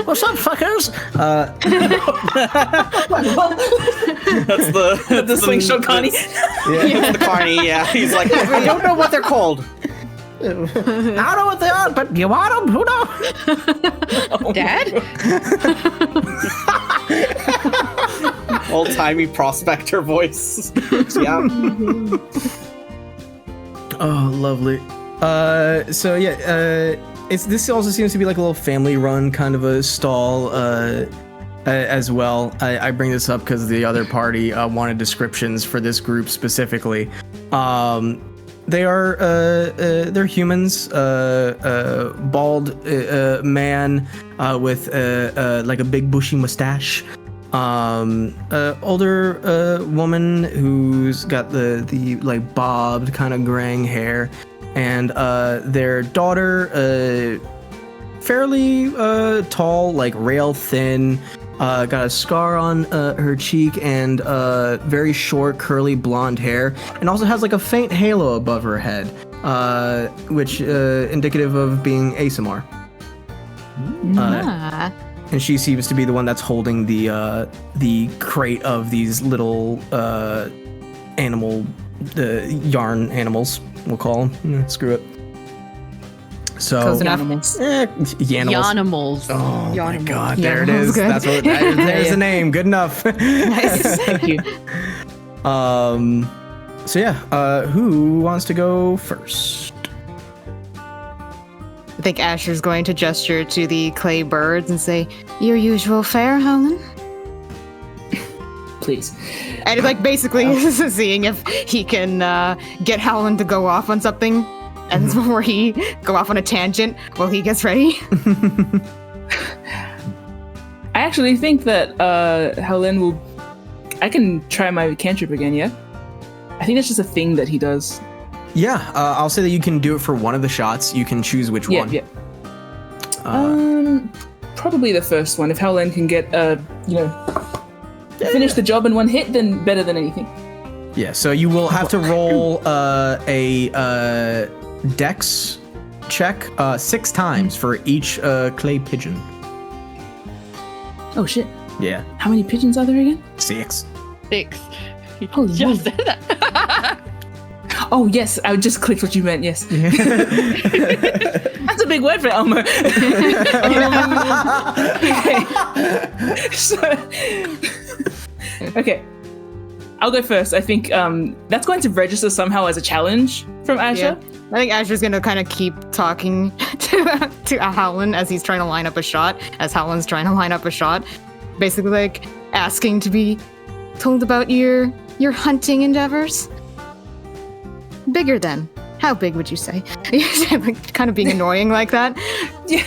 What's up, fuckers? That's the slingshot Connie. Yeah, that's the Carney. Yeah, he's like, I don't know what they're called. I don't know what they are, but you want them? Who knows? Dad? Old-timey prospector voice. Yeah. Oh, lovely. So yeah, this also seems to be like a little family-run kind of a stall as well. I bring this up because the other party wanted descriptions for this group specifically. They are they're humans, bald man with like a big bushy mustache. Older woman who's got the like bobbed kind of graying hair, and their daughter, fairly tall, like rail thin, got a scar on her cheek and very short curly blonde hair, and also has like a faint halo above her head, which indicative of being ASMR. And she seems to be the one that's holding the crate of these little animal, yarn animals, we'll call them. Screw it. So Close enough. Yanimals. Oh my Yanimals. god, there it Yanimals, is. good. That's what. There's the name. Good enough. Nice. Thank you. So yeah, who wants to go first? I think Asher's going to gesture to the clay birds and say, "Your usual fare, Helen?" Please. And like basically seeing if he can get Howland to go off on something And before he go off on a tangent while he gets ready. I actually think that Howlin will. I can try my cantrip again, yeah? I think that's just a thing that he does. Yeah, I'll say that you can do it for one of the shots. You can choose which one. Yeah. Probably the first one. If Howlin can get, finish the job in one hit, then better than anything. Yeah, so you will have to roll a dex check 6 times for each clay pigeon. Oh shit. Yeah. How many pigeons are there again? 6. 6. Holy Just moly. said that. Oh yes, I just clicked what you meant, yes. That's a big word for Elmo. Okay. I'll go first. I think that's going to register somehow as a challenge from Asher. Yeah. I think Asher's gonna kind of keep talking to Howlin as he's trying to line up a shot, as Howlin's trying to line up a shot. Basically, like, asking to be told about your hunting endeavors. Bigger than. How big would you say? Like, kind of being annoying like that. Yeah.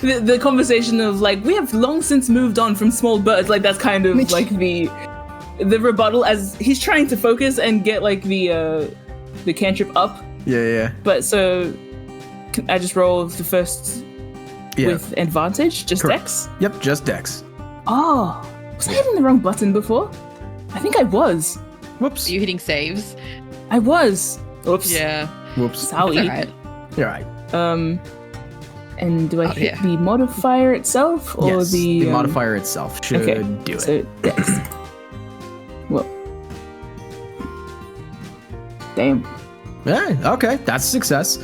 the conversation of, like, we have long since moved on from small birds, like, that's kind of like the rebuttal as he's trying to focus and get, like, the cantrip up. Yeah. But so can I just roll the first with advantage? Just Dex? Yep, just Dex. Oh, was I hitting the wrong button before? I think I was. Whoops. Are you hitting saves? I was. Oops. Yeah. Whoops. Sorry. Alright. You're right. And do I hit the modifier itself or Yes, the modifier itself should do it. So Dex. Well. Damn. Yeah, okay, that's a success.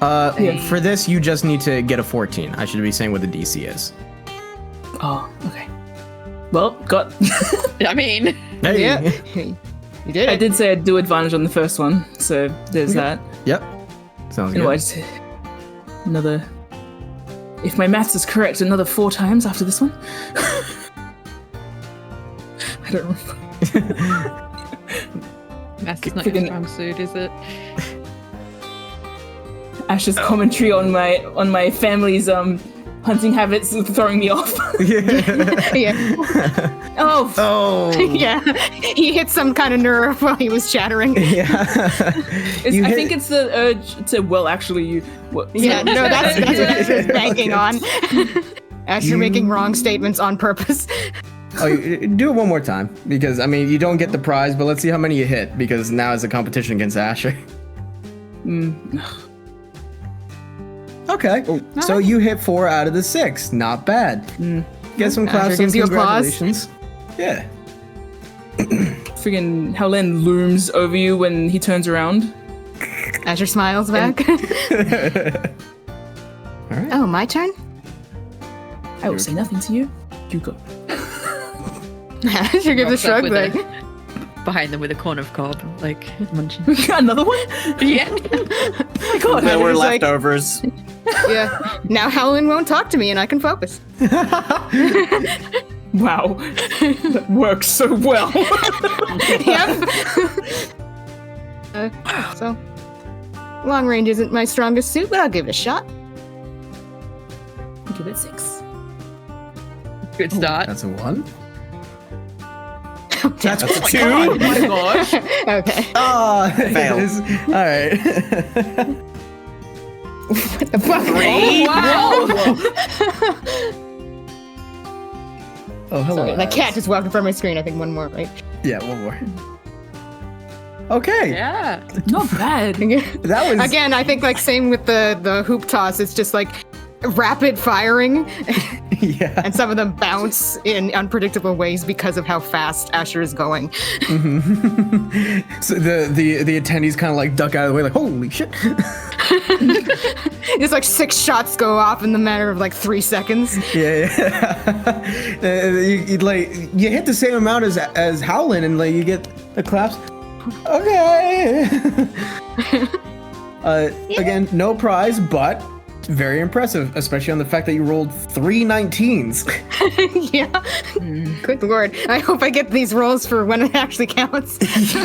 For this, you just need to get a 14. I should be saying what the DC is. Oh, okay. Well, got. I mean, Hey. Yeah. You did it. I did say I'd do advantage on the first one, so there's that. Yep. Sounds Anyway, good. just another. If my maths is correct, another 4 times after this one. I don't remember. maths is not your strong suit, is it? Ash's commentary on my family's hunting habits is throwing me off. Yeah. Oh. Oh. Yeah. He hit some kind of nerve while he was chattering. Yeah. I think it's the urge to, well, actually, you. What, Yeah, no, that's what Asher's banking on. Asher making wrong statements on purpose. Oh, do it one more time, because, I mean, you don't get the prize, but let's see how many you hit, because now it's a competition against Asher. Okay, so you hit 4 out of the 6. Not bad. Get some claps and gives you applause. congratulations. Yeah. Friggin' Howlin looms over you when he turns around. Asher smiles back. Alright. Oh, my turn? I will say nothing to you. You go. Asher gives a Rocks up shrug, with like, behind them with a corn of cob, like munching. We got another one? Yeah. Oh my god. There were Asher's like- leftovers. yeah. Now Howlin won't talk to me and I can focus. Wow. That works so well. Yep. So, long range isn't my strongest suit, but I'll give it a shot. Give it 6. Good start. That's a 1. That's a 2. Oh my gosh. Okay. Oh, Fail. Alright. What the fuck? Oh, hello. Sorry, that cat just walked in front of my screen. I think one more, right? Yeah, one more. Okay. Yeah. Not bad. That was... Again, I think like same with the hoop toss. It's just like rapid firing, Yeah. and some of them bounce in unpredictable ways because of how fast Asher is going. So the attendees kind of like duck out of the way, like, holy shit. Just like 6 shots go off in the matter of like 3 seconds. Yeah. You hit the same amount as Howlin, and like you get the claps. Okay. Again, no prize, but very impressive, especially on the fact that you rolled 3 19s. Yeah. Good lord. I hope I get these rolls for when it actually counts.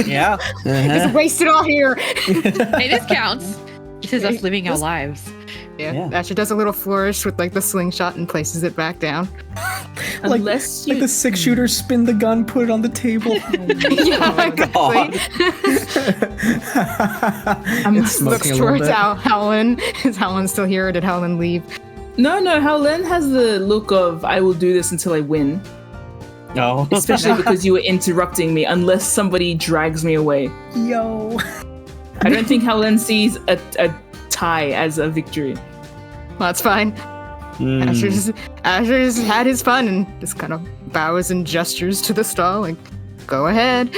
Yeah. Just waste it all here. Hey, this counts. This is us living our lives. Yeah. Asher does a little flourish with like the slingshot and places it back down. Like, Unless you. like the 6-shooter, spin the gun, put it on the table. Yeah, exactly. It's Looks smoking a little towards bit. Howlin. Is Howlin still here or did Howlin leave? No, Howlin has the look of I will do this until I win. No. Especially because you were interrupting me, unless somebody drags me away. Yo. I don't think Howlin sees a tie as a victory. Well, that's fine. Asher's had his fun and just kind of bows and gestures to the stall, like, go ahead.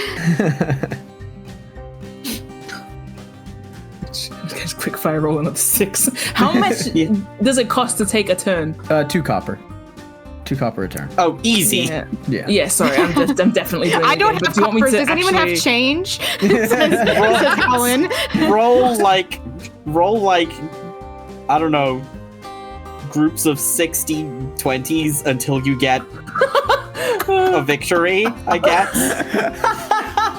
Just quick fire roll another 6. How much does it cost to take a turn? 2 copper. 2 copper a turn. Oh, easy. Yeah. Yeah, sorry, I'm definitely doing I it don't again, have but do you want me coppers. to Does anyone have actually- change? says Howlin. roll like I don't know, groups of 60 20s until you get a victory, I guess.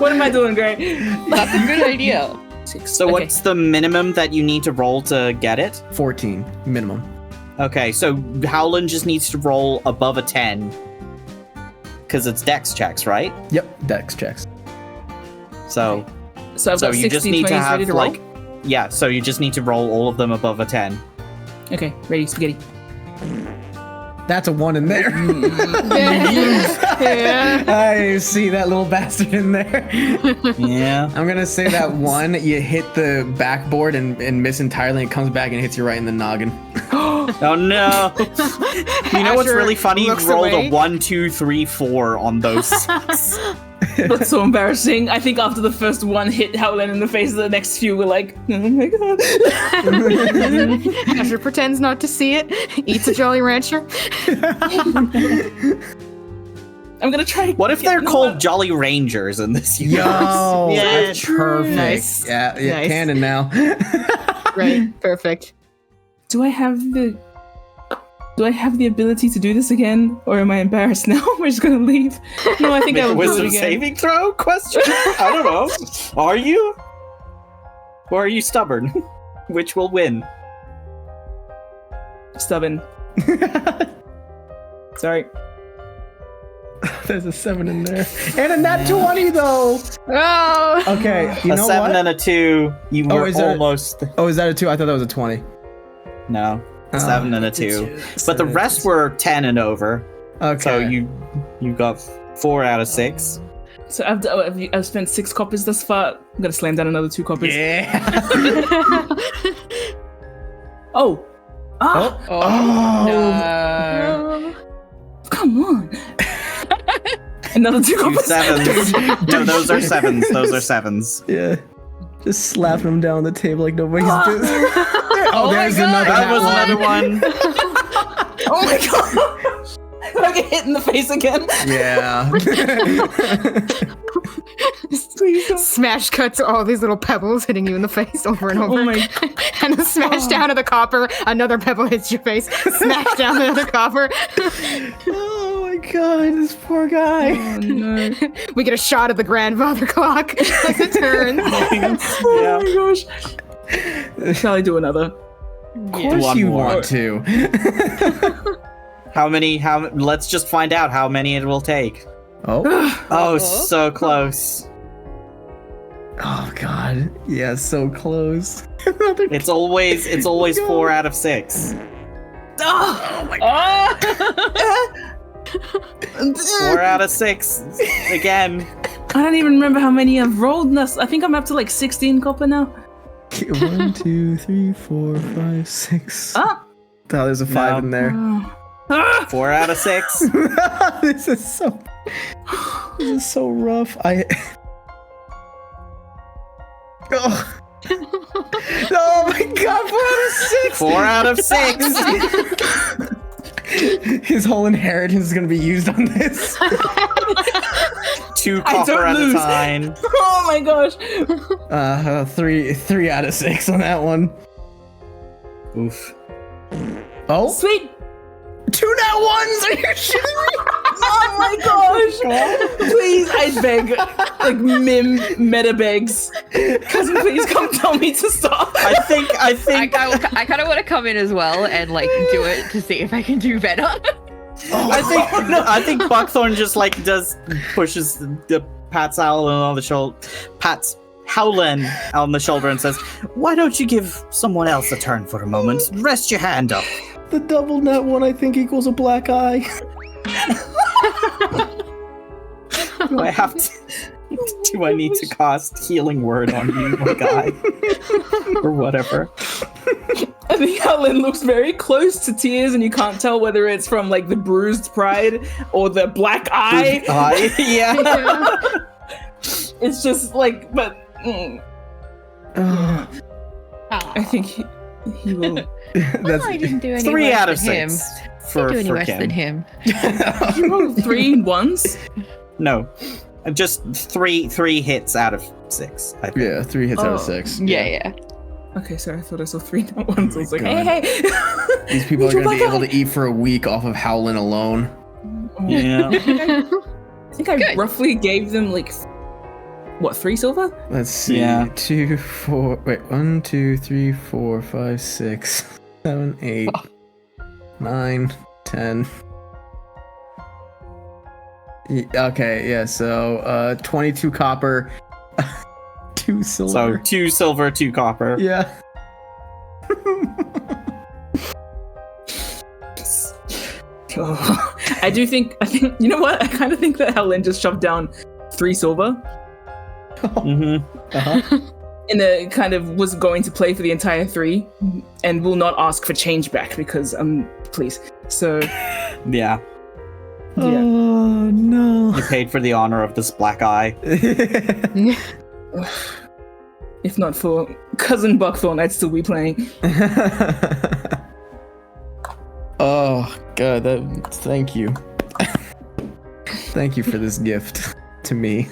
What am I doing, Gray? That's a good idea. 6. So Okay. what's the minimum that you need to roll to get it? 14 minimum. Okay, so Howlin just needs to roll above a 10. Because it's dex checks, right? Yep, dex checks. So So I've so got you 60 just need 20s to have ready to roll? like yeah, so you just need to roll all of them above a 10. Okay, ready, spaghetti. That's a 1 in there. Yeah. I see that little bastard in there. Yeah. I'm gonna say that 1, you hit the backboard and miss entirely, and it comes back and hits you right in the noggin. Oh no! You know what's Asher really funny? You looks rolled away. a 1, 2, 3, 4 on those 6. That's so embarrassing. I think after the first one hit Howlin in the face, the next few were like, oh my god. Asher pretends not to see it, eats a Jolly Rancher. I'm gonna try to What if they're called Jolly Rangers in this universe? Yo, Yeah, that's perfect. Nice. Yeah, Nice. canon now. Right, perfect. Do I have the ability to do this again, or am I embarrassed now? We're just gonna leave. No, I think Make I a will do it wisdom again. saving throw? Question? I don't know. Are you? Or are you stubborn? Which will win? Stubborn. Sorry. There's a 7 in there. And a nat 20 though. Oh! Okay, you a know 7 what? and a 2. You Oh, were is there- almost. Oh, is that a 2? I thought that was a 20. No. Oh. 7 and a 2. But the rest were 10 and over. Okay. So you got 4 out of 6. So I've spent 6 coppers thus far. I'm gonna slam down another 2 coppers. Yeah. Oh. Ah, No. come on. Another 2 2 coppers. 7s. No, those are 7s. Those are 7s. Yeah. Just slapping him down the table like nobody's doing. Oh, there's my God. another. That was nat one. another one. Oh my god. Did I get hit in the face again? Yeah. Smash cut to all these little pebbles hitting you in the face over and over. Oh my- And then smash down to the copper, another pebble hits your face. Smash down the other copper. Oh my god, this poor guy. Oh no. We get a shot of the grandfather clock as it turns. Oh my gosh. Shall I do another? Of course One you more. want to. How let's just find out how many it will take. Oh. Oh, so close. Oh god. Yeah, so close. It's always 4 out of 6. Oh my Oh! 4 out of 6 again. I don't even remember how many I've rolled. I think I'm up to like 16 copper now. 1, 2, 3, 4, 5, 6. Ah! Oh, there's a 5 in there. Ah! 4 out of 6. This is so rough. Oh. Oh my god, 4 out of 6. 4 out of 6. His whole inheritance is gonna be used on this. 2 I copper don't at lose. a time. Oh my gosh. 3 out of 6 on that one. Oof. Oh, Sweet. 2 nat ones. Are you shitting me? Oh my gosh! Please, I beg, like meta begs. Cousin, please come tell me to stop. I think. I kind of want to come in as well and like do it to see if I can do better. I think Buckthorn just like pushes the pats Howlin on the shoulder, pats Howlin on the shoulder, and says, "Why don't you give someone else a turn for a moment? Rest your hand up." The double nat one, I think, equals a black eye. Do I have to? Do I need to cast Healing Word on you, my guy, or whatever? I think Helen looks very close to tears, and you can't tell whether it's from like the bruised pride or the black eye. Yeah. It's just like, but I think he will. Well, I didn't do any 3 worse out of than 6 him. for Didn't do any worse Kim. than him. You rolled 3 once. No, just three hits out of 6. I think. Yeah, 3 hits out of 6. Yeah. Okay, sorry, I thought I saw 3 at once. I was like, God. hey. These people are going to be able to eat for a week off of Howlin alone. Yeah. I think I roughly gave them like, what, 3 silver? Let's see. Yeah. 2, 4. Wait, 1, 2, 3, 4, 5, 6, 7, 8, 9, 10. Okay, yeah, so 22 copper, 2 silver. So 2 silver, 2 copper. Yeah. I think, you know what? I kind of think that Helen just shoved down 3 silver. Mm-hmm. And kind of was going to play for the entire 3 and will not ask for change back because, please. So, Yeah. Oh, no. You paid for the honor of this black eye. If not for Cousin Buckthorn, I'd still be playing. Oh, God, thank you. Thank you for this gift to me.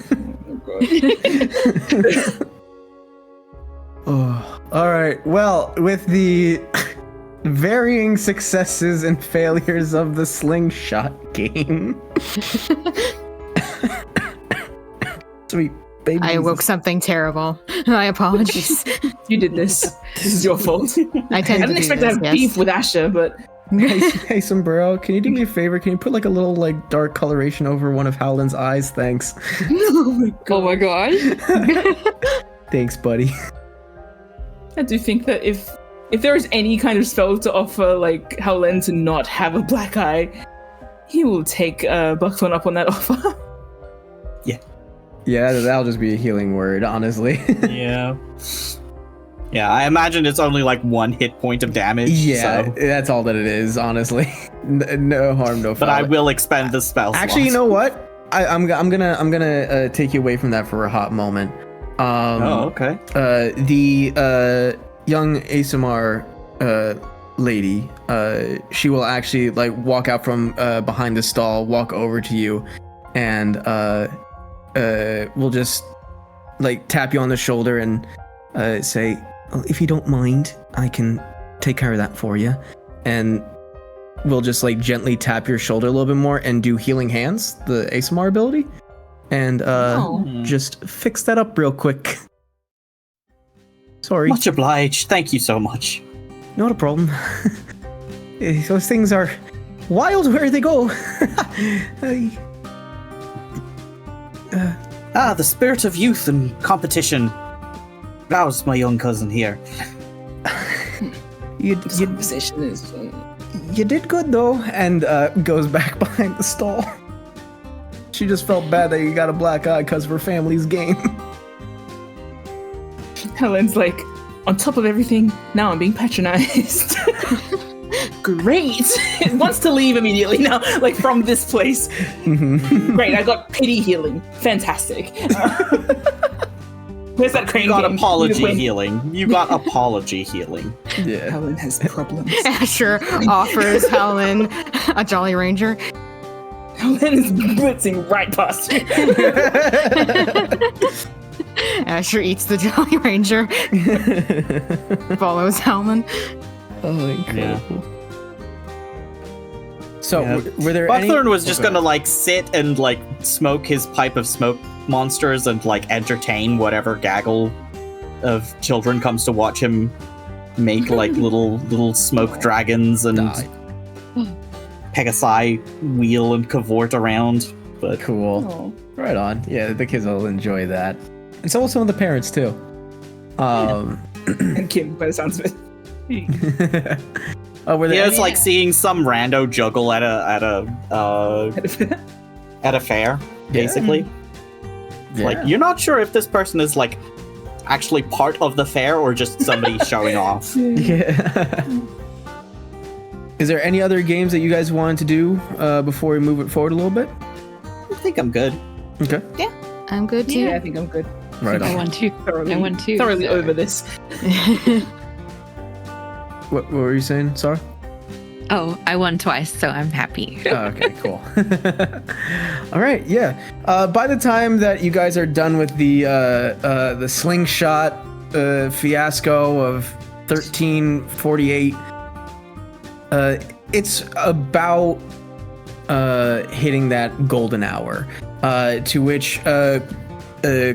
Oh, all right. Well, with the varying successes and failures of the slingshot game. Sweet baby. I awoke something terrible. My apologies. You did this. This is your fault. I didn't expect to have beef with Asha, but Hey, Sombrero, can you do me a favor? Can you put like a little like dark coloration over one of Howlin's eyes? Thanks. Oh my god. Thanks, buddy. I do think that if there is any kind of spell to offer like Howlin to not have a black eye, he will take Buckthorn up on that offer. Yeah, that'll just be a healing word, honestly. Yeah. Yeah, I imagine it's only like 1 hit point of damage. Yeah, so. that's all that it is, honestly. No harm, no foul. But I will expend the spell Actually, you slot. know what? I'm gonna take you away from that for a hot moment. Okay. The young ASMR lady, she will actually like walk out from behind the stall, walk over to you, and will just like tap you on the shoulder and say, "Oh, if you don't mind, I can take care of that for you." And we'll just like gently tap your shoulder a little bit more and do healing hands, the ASMR ability, and just fix that up real quick. Sorry. Much obliged. Thank you so much. Not a problem. Those things are wild where they go. The spirit of youth and competition. How's my young cousin here? This conversation is... You did good though, and goes back behind the stall. She just felt bad that you got a black eye because of her family's game. Helen's like, on top of everything, now I'm being patronized. Great! Wants to leave immediately now, like from this place. Great, I got pity healing. Fantastic. Where's that crane? You got game? apology healing. You got apology healing. Yeah. Helen has problems. Asher offers Helen a Jolly Ranger. Helen is blitzing right past you. Asher eats the Jolly Ranger. Follows Helen. Oh, incredible. So, Yeah. were there Buckthorn any... was just gonna like sit and like smoke his pipe of smoke monsters and like entertain whatever gaggle of children comes to watch him make like little smoke dragons and Pegasi wheel and cavort around. But Cool. Right on. Yeah, the kids will enjoy that. And so will some of the parents, too. And Kim, by the sounds of it. Oh, were there yeah, any... it's like seeing some rando juggle at a fair, basically. Yeah. Like you're not sure if this person is like actually part of the fair or just somebody showing off. Yeah. Is there any other games that you guys wanted to do before we move it forward a little bit? I think I'm good. Okay. I'm good too. Yeah, I think I'm good. Right I on. want to. Thoroughly, I want to. thoroughly so. over this. What were you saying, Sarah? Oh, I won twice, so I'm happy. Oh, okay, cool. All right, yeah. By the time that you guys are done with the slingshot fiasco of 1348, it's about hitting that golden hour, to which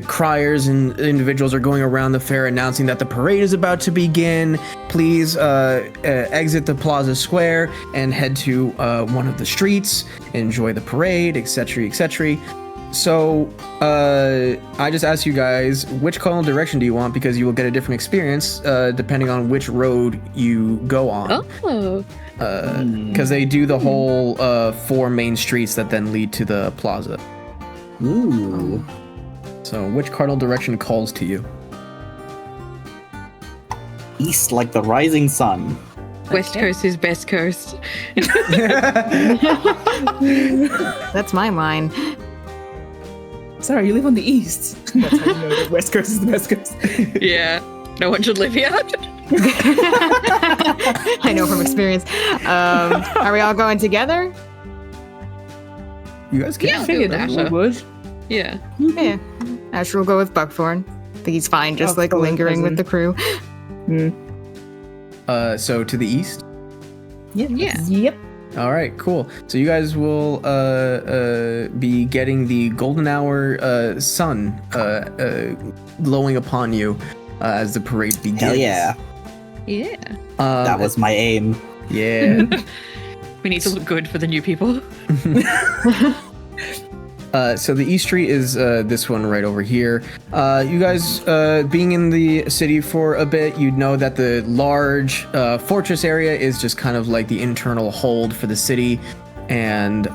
criers and individuals are going around the fair announcing that the parade is about to begin. Please exit the plaza square and head to one of the streets, enjoy the parade, etc., etc. So I just asked you guys, which cardinal direction do you want, because you will get a different experience depending on which road you go on. Oh. Because they do the whole 4 main streets that then lead to the plaza. Ooh. So which cardinal direction calls to you? East like the rising sun. West Coast is best coast. That's my line. Sorry, you live on the east. That's how you know that West Coast is the best coast. Yeah. No one should live here. I know from experience. Are we all going together? You guys can. Yeah, Figured go with that Asher. would. Yeah. Yeah. Asher will go with Buckthorn. I think he's fine, just like Buckthorn, lingering with cousin. the crew. So to the east. Yeah. Yep. All right, cool. So you guys will be getting the golden hour sun glowing upon you as the parade begins. Hell yeah. Yeah. That was my aim. Yeah. We need to look good for the new people. So the East Street is this one right over here. You guys, being in the city for a bit, you'd know that the large fortress area is just kind of like the internal hold for the city, and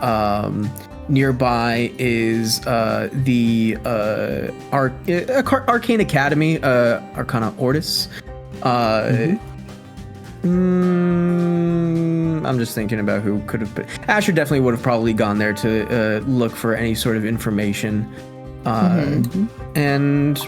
nearby is the Arcane Academy, Arcana Ortis. I'm just thinking about who could have been. Asher definitely would have probably gone there to look for any sort of information. And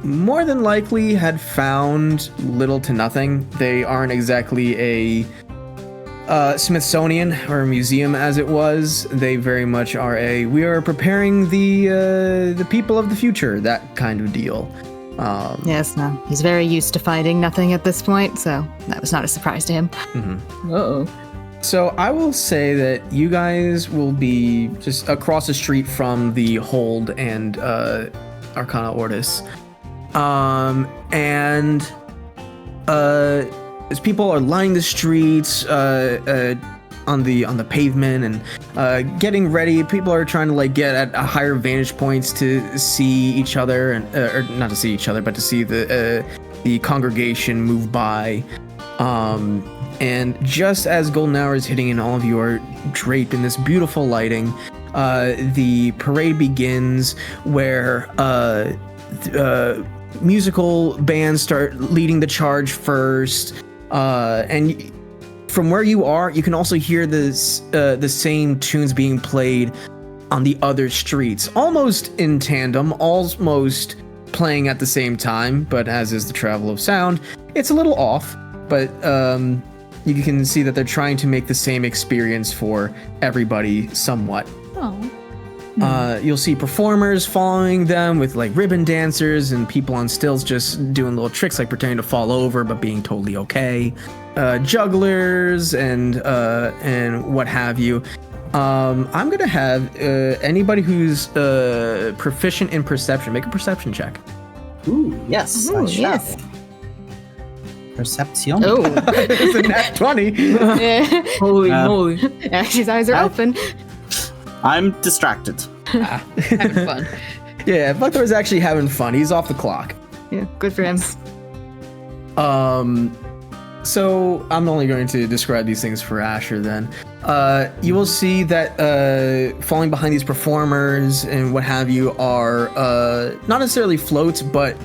more than likely had found little to nothing. They aren't exactly a Smithsonian or a museum as it was. They very much are we are preparing the people of the future, that kind of deal. Yes, no. He's very used to finding nothing at this point, so that was not a surprise to him. Uh-oh. So I will say that you guys will be just across the street from the Hold and Arcana Ortis. And as people are lining the streets on the pavement and getting ready, people are trying to like get at a higher vantage points to see each other, and or not to see each other, but to see the congregation move by. And just as golden hour is hitting and all of you are draped in this beautiful lighting, the parade begins, where musical bands start leading the charge first, and from where you are, you can also hear the same tunes being played on the other streets, almost in tandem, almost playing at the same time. But as is the travel of sound, it's a little off. But you can see that they're trying to make the same experience for everybody somewhat. Oh. You'll see performers following them with like ribbon dancers and people on stilts just doing little tricks like pretending to fall over but being totally okay. Jugglers and what have you. I'm gonna have anybody who's proficient in perception make a perception check. Ooh, yes. I shall. Yes. Perception. Oh. It's a nat 20. Holy moly. Yeah, his eyes are open. I'm distracted. Having fun. Yeah, Buckthor's actually having fun. He's off the clock. Yeah, good for him. So I'm only going to describe these things for Asher then. You will see that falling behind these performers and what have you are not necessarily floats, but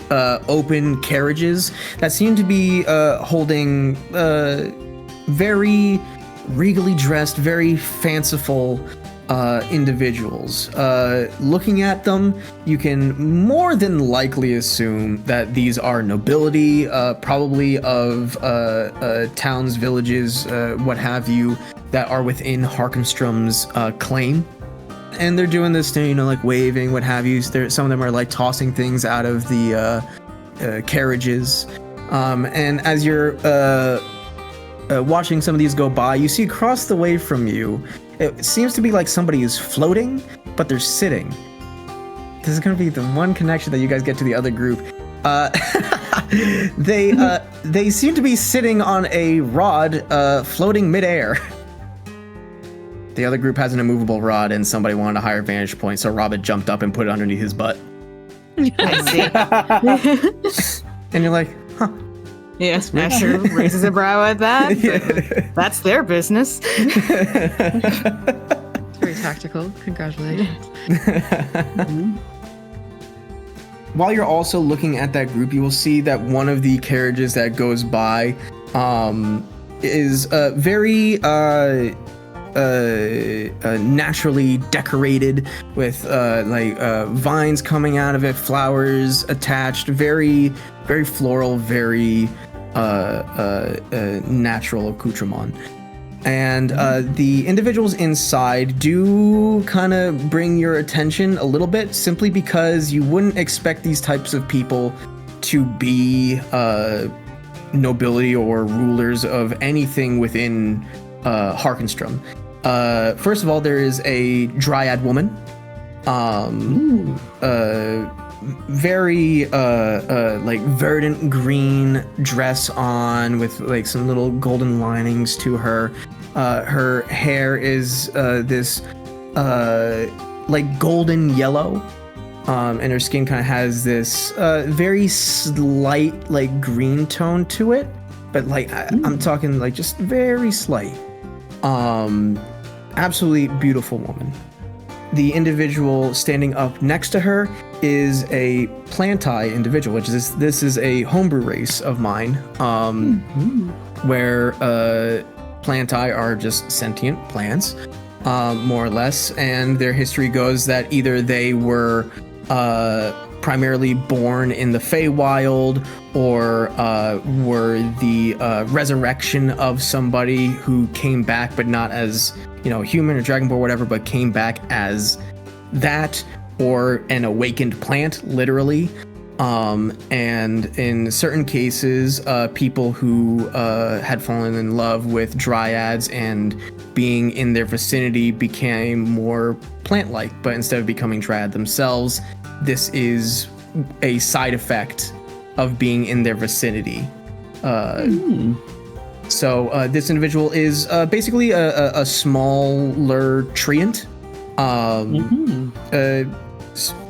open carriages that seem to be holding very regally dressed, very fanciful individuals. Looking at them, you can more than likely assume that these are nobility, probably of towns, villages, what have you, that are within Harkinstrum's claim. And they're doing this thing, like waving, what have you. Some of them are like tossing things out of the carriages. And as you're watching some of these go by, you see across the way from you, it seems to be like somebody is floating, but they're sitting. This is going to be the one connection that you guys get to the other group. They seem to be sitting on a rod, floating midair. The other group has an immovable rod, and somebody wanted a higher vantage point, so Robert jumped up and put it underneath his butt. I see. And you're like, huh. Yes, Asher raises a brow at that. But that's their business. Very tactical. Congratulations. While you're also looking at that group, you will see that one of the carriages that goes by is very naturally decorated with vines coming out of it, flowers attached, very, very floral, very natural accoutrement. And the individuals inside do kind of bring your attention a little bit, simply because you wouldn't expect these types of people to be nobility or rulers of anything within Harkinstrum. First of all, there is a dryad woman. Very like verdant green dress on with like some little golden linings to her. Her hair is this like golden yellow, and her skin kind of has this very slight like green tone to it, but like I'm talking like just very slight. Absolutely beautiful woman. The individual standing up next to her is a Plantai individual, which is this is a homebrew race of mine, where Plantai are just sentient plants, more or less, and their history goes that either they were primarily born in the Feywild, or were the resurrection of somebody who came back, but not as, human or dragonborn or whatever, but came back as that, or an awakened plant, literally. And in certain cases, people who had fallen in love with dryads and being in their vicinity became more plant-like, but instead of becoming dryad themselves, this is a side effect of being in their vicinity. So this individual is basically a smaller treant.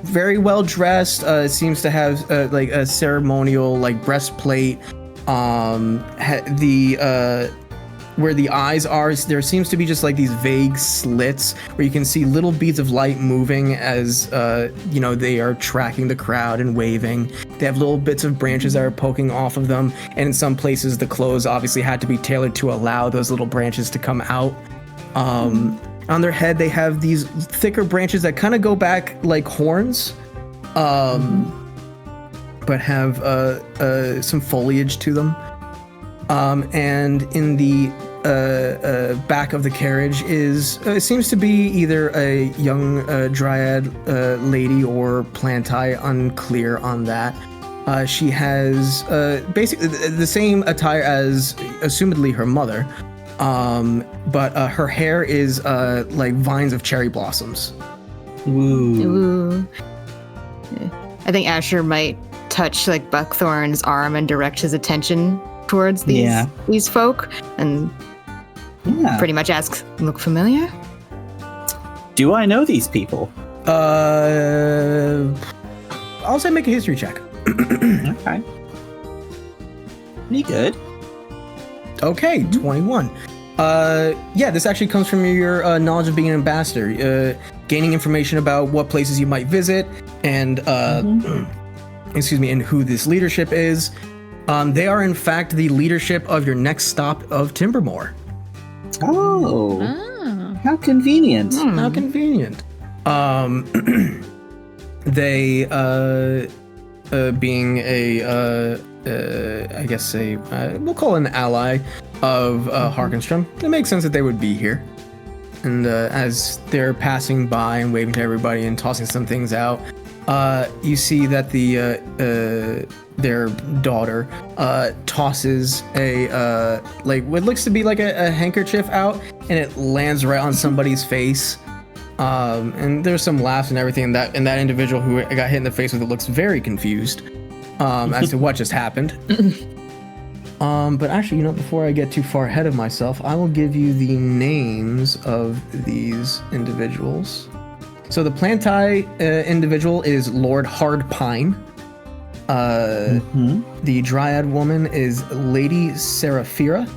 Very well dressed. Seems to have like a ceremonial like breastplate. Where the eyes are, there seems to be just like these vague slits where you can see little beads of light moving as they are tracking the crowd and waving. They have little bits of branches that are poking off of them, and in some places the clothes obviously had to be tailored to allow those little branches to come out. On their head they have these thicker branches that kind of go back like horns, but have some foliage to them. And in the back of the carriage is seems to be either a young dryad lady or plantai, unclear on that. She has basically the same attire as assumedly her mother, but her hair is like vines of cherry blossoms. Ooh. I think Asher might touch like Buckthorn's arm and direct his attention towards these folk, and pretty much ask, "Look familiar?" Do I know these people? I'll say make a history check. Okay. Pretty good. Okay, 21. Yeah, this actually comes from your knowledge of being an ambassador, gaining information about what places you might visit, and excuse me, and who this leadership is. They are in fact the leadership of your next stop of Timbermore. Oh, how convenient! How convenient. They being a I guess we'll call it an ally of Harkinstrum. It makes sense that they would be here. And as they're passing by and waving to everybody and tossing some things out, you see that their daughter tosses a like what looks to be like a handkerchief out, and it lands right on somebody's face. And there's some laughs and everything, and that individual who got hit in the face with it looks very confused as to what just happened. But actually, before I get too far ahead of myself, I will give you the names of these individuals. So the plantai individual is Lord Hardpine. The Dryad woman is Lady Seraphira.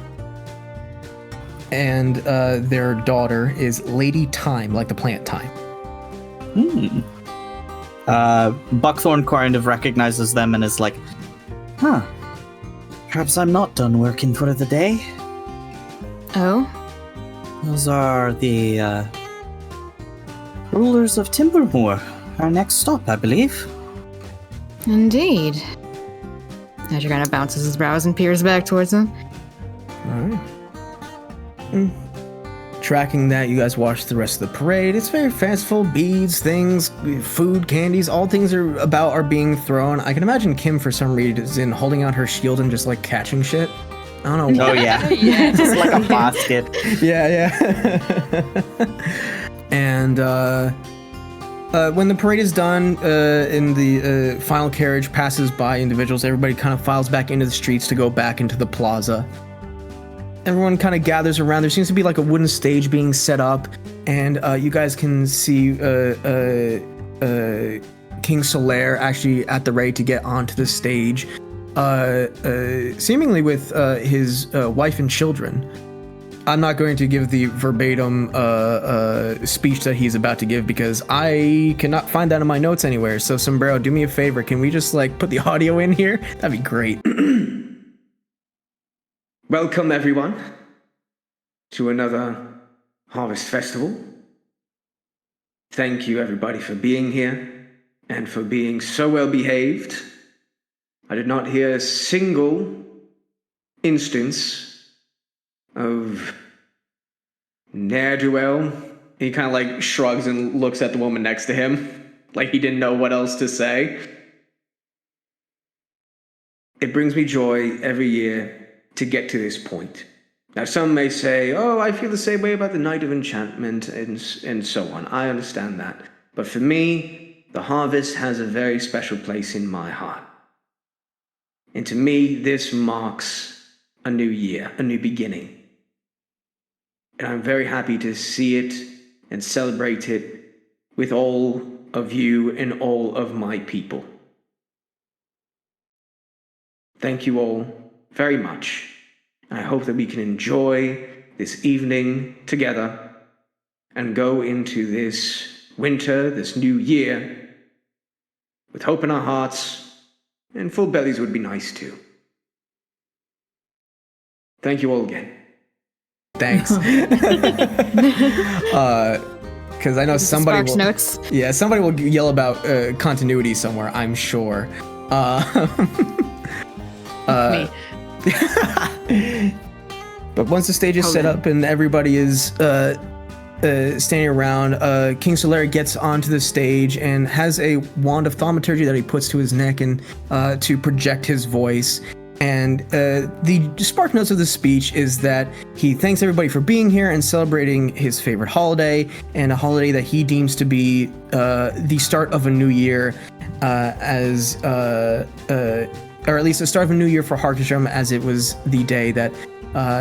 And their daughter is Lady Time, like the plant Time. Buckthorn kind of recognizes them and is like, huh. Perhaps I'm not done working for the day. Oh? Those are the rulers of Timbermore. Our next stop, I believe. Indeed. Asher kind of bounces his brows and peers back towards them. Alright. Tracking that, you guys watch the rest of the parade. It's very fanciful. Beads, things, food, candies, all things are being thrown. I can imagine Kim, for some reason, holding out her shield and just like catching shit. I don't know. Oh yeah. Just like a basket. Yeah. And when the parade is done, and the final carriage passes by individuals, everybody kind of files back into the streets to go back into the plaza. Everyone kind of gathers around. There seems to be like a wooden stage being set up, and you guys can see King Solaire actually at the ready to get onto the stage, seemingly with his wife and children. I'm not going to give the verbatim speech that he's about to give because I cannot find that in my notes anywhere. So Sombrero, do me a favor. Can we just like put the audio in here? That'd be great. Welcome, everyone, to another Harvest Festival. Thank you, everybody, for being here and for being so well behaved. I did not hear a single instance of ne'er-do-well. He kind of like shrugs and looks at the woman next to him, like he didn't know what else to say. It brings me joy every year to get to this point. Now, some may say, oh, I feel the same way about the Night of Enchantment and so on. I understand that. But for me, the harvest has a very special place in my heart. And to me, this marks a new year, a new beginning. And I'm very happy to see it and celebrate it with all of you and all of my people. Thank you all very much. I hope that we can enjoy this evening together and go into this winter, this new year, with hope in our hearts, and full bellies would be nice too. Thank you all again. Thanks. Because I know somebody will, notes. Yeah, somebody will yell about continuity somewhere, I'm sure. Me. But once the stage is set up and everybody is standing around, King Solera gets onto the stage and has a wand of thaumaturgy that he puts to his neck and to project his voice. And the spark notes of the speech is that he thanks everybody for being here and celebrating his favorite holiday, and a holiday that he deems to be the start of a new year, or at least the start of a new year for Harkinstrum, as it was the day that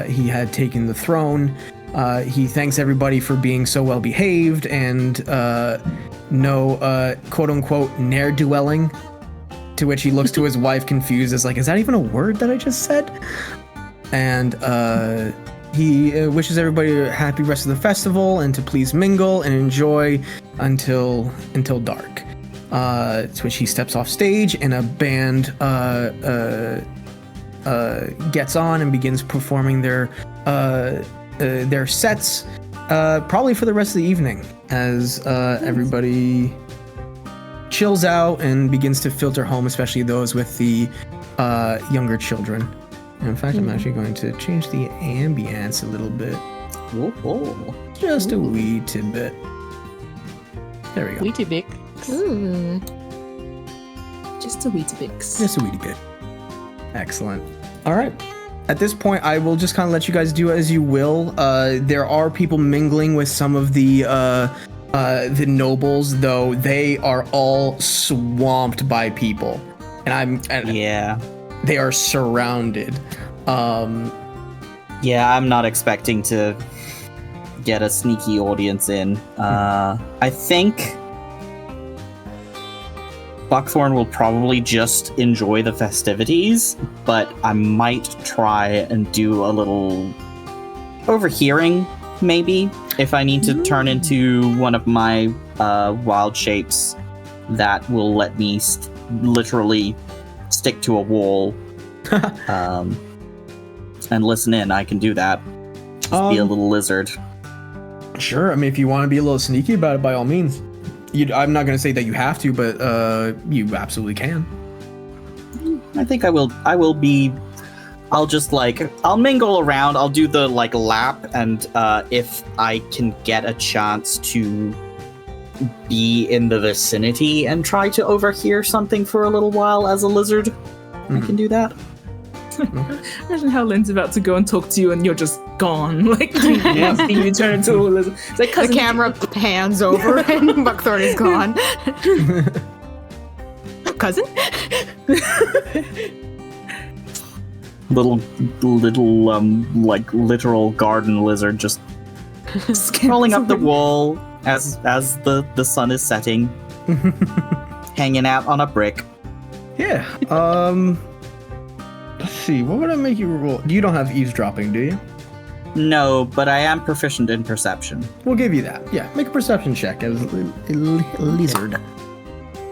he had taken the throne. He thanks everybody for being so well behaved and no quote unquote ne'er-dwelling. To which he looks to his wife confused as like, is that even a word that I just said? And he wishes everybody a happy rest of the festival and to please mingle and enjoy until dark. To which he steps off stage and a band gets on and begins performing their sets, probably for the rest of the evening, as everybody chills out and begins to filter home, especially those with the younger children. And in fact, I'm actually going to change the ambience a little bit. Just a wee tidbit. There we go. Wee tidbit. Just a wee tidbit. Just a wee bit. Excellent. All right. At this point, I will just kind of let you guys do as you will. There are people mingling with some of the nobles, though they are all swamped by people, and they are surrounded. I'm not expecting to get a sneaky audience in. I think Buckthorn will probably just enjoy the festivities, but I might try and do a little overhearing, maybe, if I need to turn into one of my wild shapes that will let me literally stick to a wall and listen in. I can do that. Just be a little lizard. Sure. I mean, if you want to be a little sneaky about it, by all means. I'm not going to say that you have to, but you absolutely can. I think I will. I'll just I'll mingle around. I'll do the lap, and if I can get a chance to be in the vicinity and try to overhear something for a little while as a lizard, I can do that. Imagine how Lynn's about to go and talk to you and you're just gone. You turn into a lizard. It's like, the camera pans over and Buckthorn is gone. Cousin? Little literal garden lizard just crawling up the wall as the sun is setting, hanging out on a brick. Yeah. Let's see. What would I make you roll? You don't have eavesdropping, do you? No, but I am proficient in perception. We'll give you that. Yeah, make a perception check as a lizard.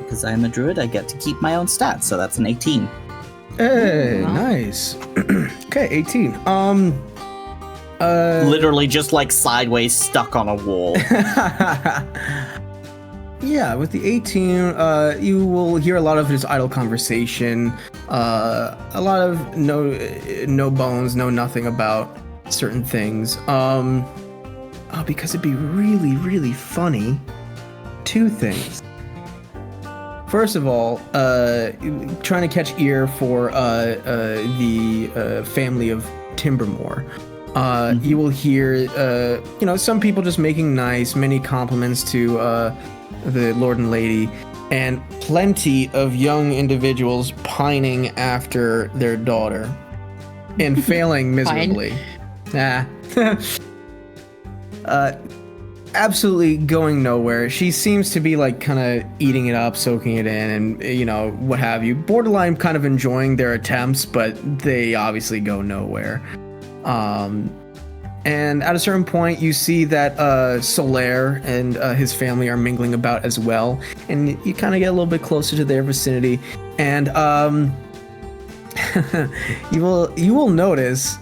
Because I am a druid, I get to keep my own stats, so that's an 18. Hey, nice. Okay, 18. Literally just sideways stuck on a wall. Yeah, with the 18, you will hear a lot of just idle conversation, a lot of no bones, no nothing about certain things. Because it'd be really, really funny. Two things. First of all, trying to catch ear for the family of Timbermore. You will hear, some people just making many compliments to the Lord and Lady, and plenty of young individuals pining after their daughter and failing miserably. Absolutely going nowhere. She seems to be kind of eating it up, soaking it in, and what have you. Borderline kind of enjoying their attempts, but they obviously go nowhere. And at a certain point, you see that Solaire and his family are mingling about as well, and you kind of get a little bit closer to their vicinity, and you will notice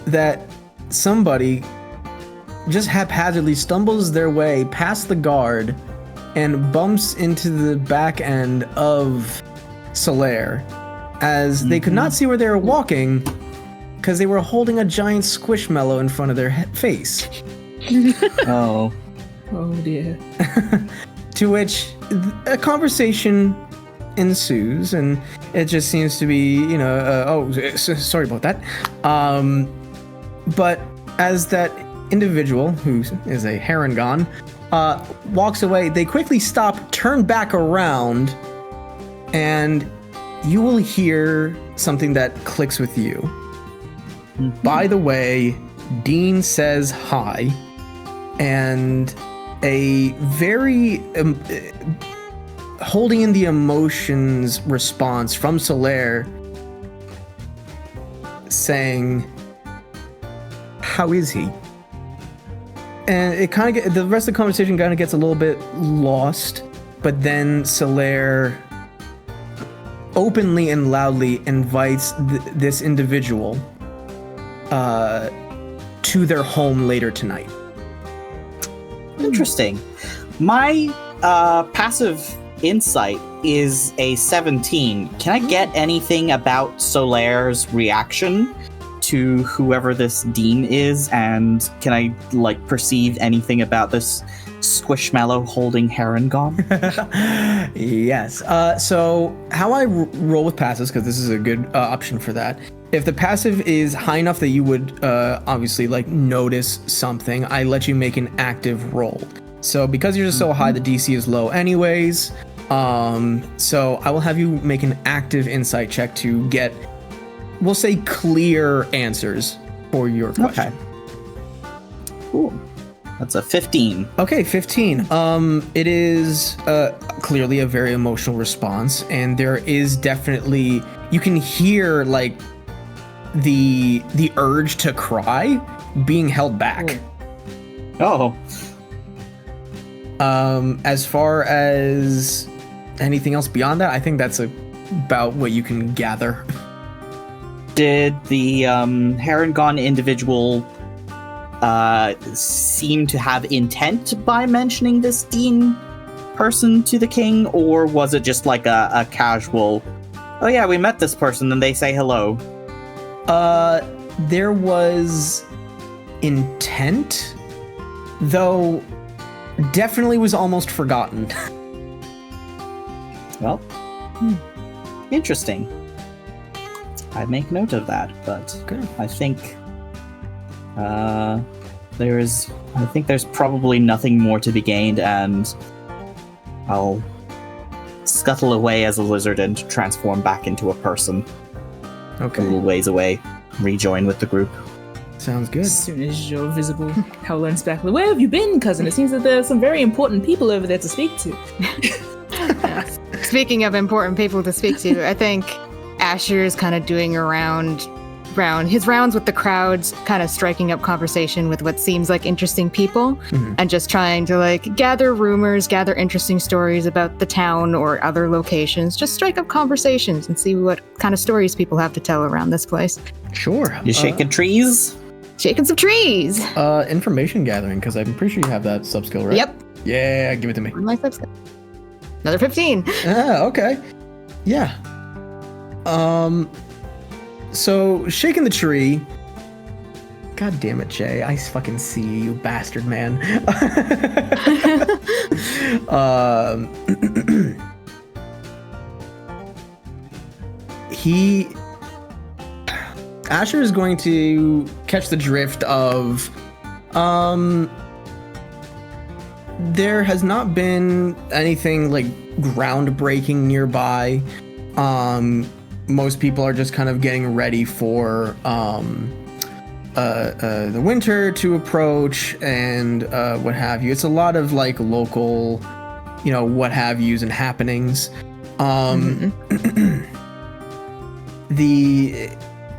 that somebody just haphazardly stumbles their way past the guard and bumps into the back end of Solaire, as they could not see where they were walking. because they were holding a giant squishmallow in front of their face. Oh. Oh dear. To which a conversation ensues, and it just seems to be, sorry about that. But as that individual, who is a Harangon, walks away, they quickly stop, turn back around, and you will hear something that clicks with you. Mm-hmm. By the way, Dean says hi, and a very holding in the emotions response from Solaire saying, "How is he?" And it kind of the rest of the conversation kind of gets a little bit lost, but then Solaire openly and loudly invites this individual to their home later tonight. Interesting. My passive insight is a 17. Can I get anything about Solaire's reaction to whoever this Dean is, and can I perceive anything about this squishmallow holding Harangon? Yes. So how I roll with passives, because this is a good option for that. If the passive is high enough that you would obviously notice something, I let you make an active roll. So because you're just so high, the DC is low anyways. So I will have you make an active insight check to get, we'll say, clear answers for your question. Okay. Cool. That's a 15. Okay, 15. It is clearly a very emotional response, and there is definitely, you can hear the urge to cry being held back. Oh. As far as anything else beyond that, I think that's about what you can gather. Did the Harangon individual seem to have intent by mentioning this Dean person to the king, or was it just a casual, oh yeah, we met this person, and they say hello? There was intent, though definitely was almost forgotten. Well, interesting. I'd make note of that, but good. I think there's probably nothing more to be gained, and I'll scuttle away as a lizard and transform back into a person. Okay. A little ways away, rejoin with the group. Sounds good. As soon as you're visible, Hal learns back. Where have you been, cousin? It seems that there's some very important people over there to speak to. Speaking of important people to speak to, I think Asher is kind of doing his rounds with the crowds, kind of striking up conversation with what seems like interesting people, and just trying to gather rumors, gather interesting stories about the town or other locations. Just strike up conversations and see what kind of stories people have to tell around this place. Sure. You shaking trees? Shaking some trees. Information gathering, because I'm pretty sure you have that sub skill, right? Yep. Yeah, give it to me. My sub skill. Another 15. Okay. Yeah. So shaking the tree. God damn it, Jay! I fucking see you, bastard man. Asher is going to catch the drift of, there has not been anything groundbreaking nearby. Most people are just kind of getting ready for the winter to approach and what have you. It's a lot of local, what have yous and happenings.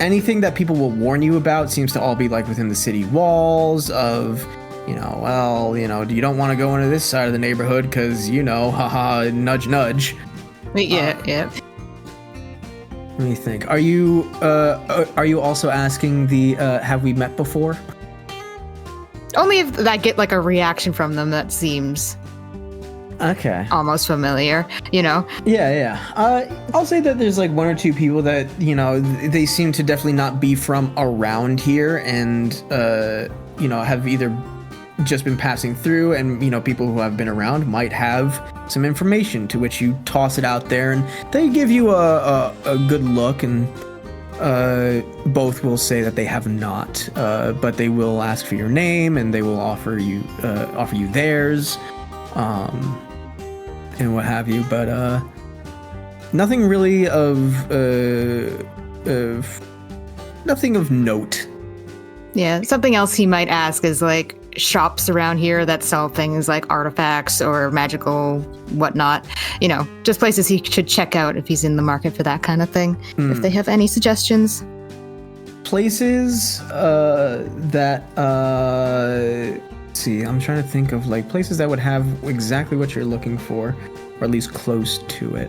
Anything that people will warn you about seems to all be within the city walls of, you don't want to go into this side of the neighborhood because, haha, nudge, nudge. Yeah. Let me think. Are you also asking the have we met before? Only if I get a reaction from them that seems Okay. almost familiar, Yeah. I'll say that there's like one or two people that, they seem to definitely not be from around here and, have either just been passing through, and, people who have been around might have some information, to which you toss it out there and they give you a good look, and both will say that they have not, but they will ask for your name and they will offer you theirs, and what have you, but nothing really of nothing of note. Yeah, something else he might ask is like shops around here that sell things like artifacts or magical whatnot. Just places he should check out if he's in the market for that kind of thing. If they have any suggestions. Places that let's see, I'm trying to think of like places that would have exactly what you're looking for, or at least close to it.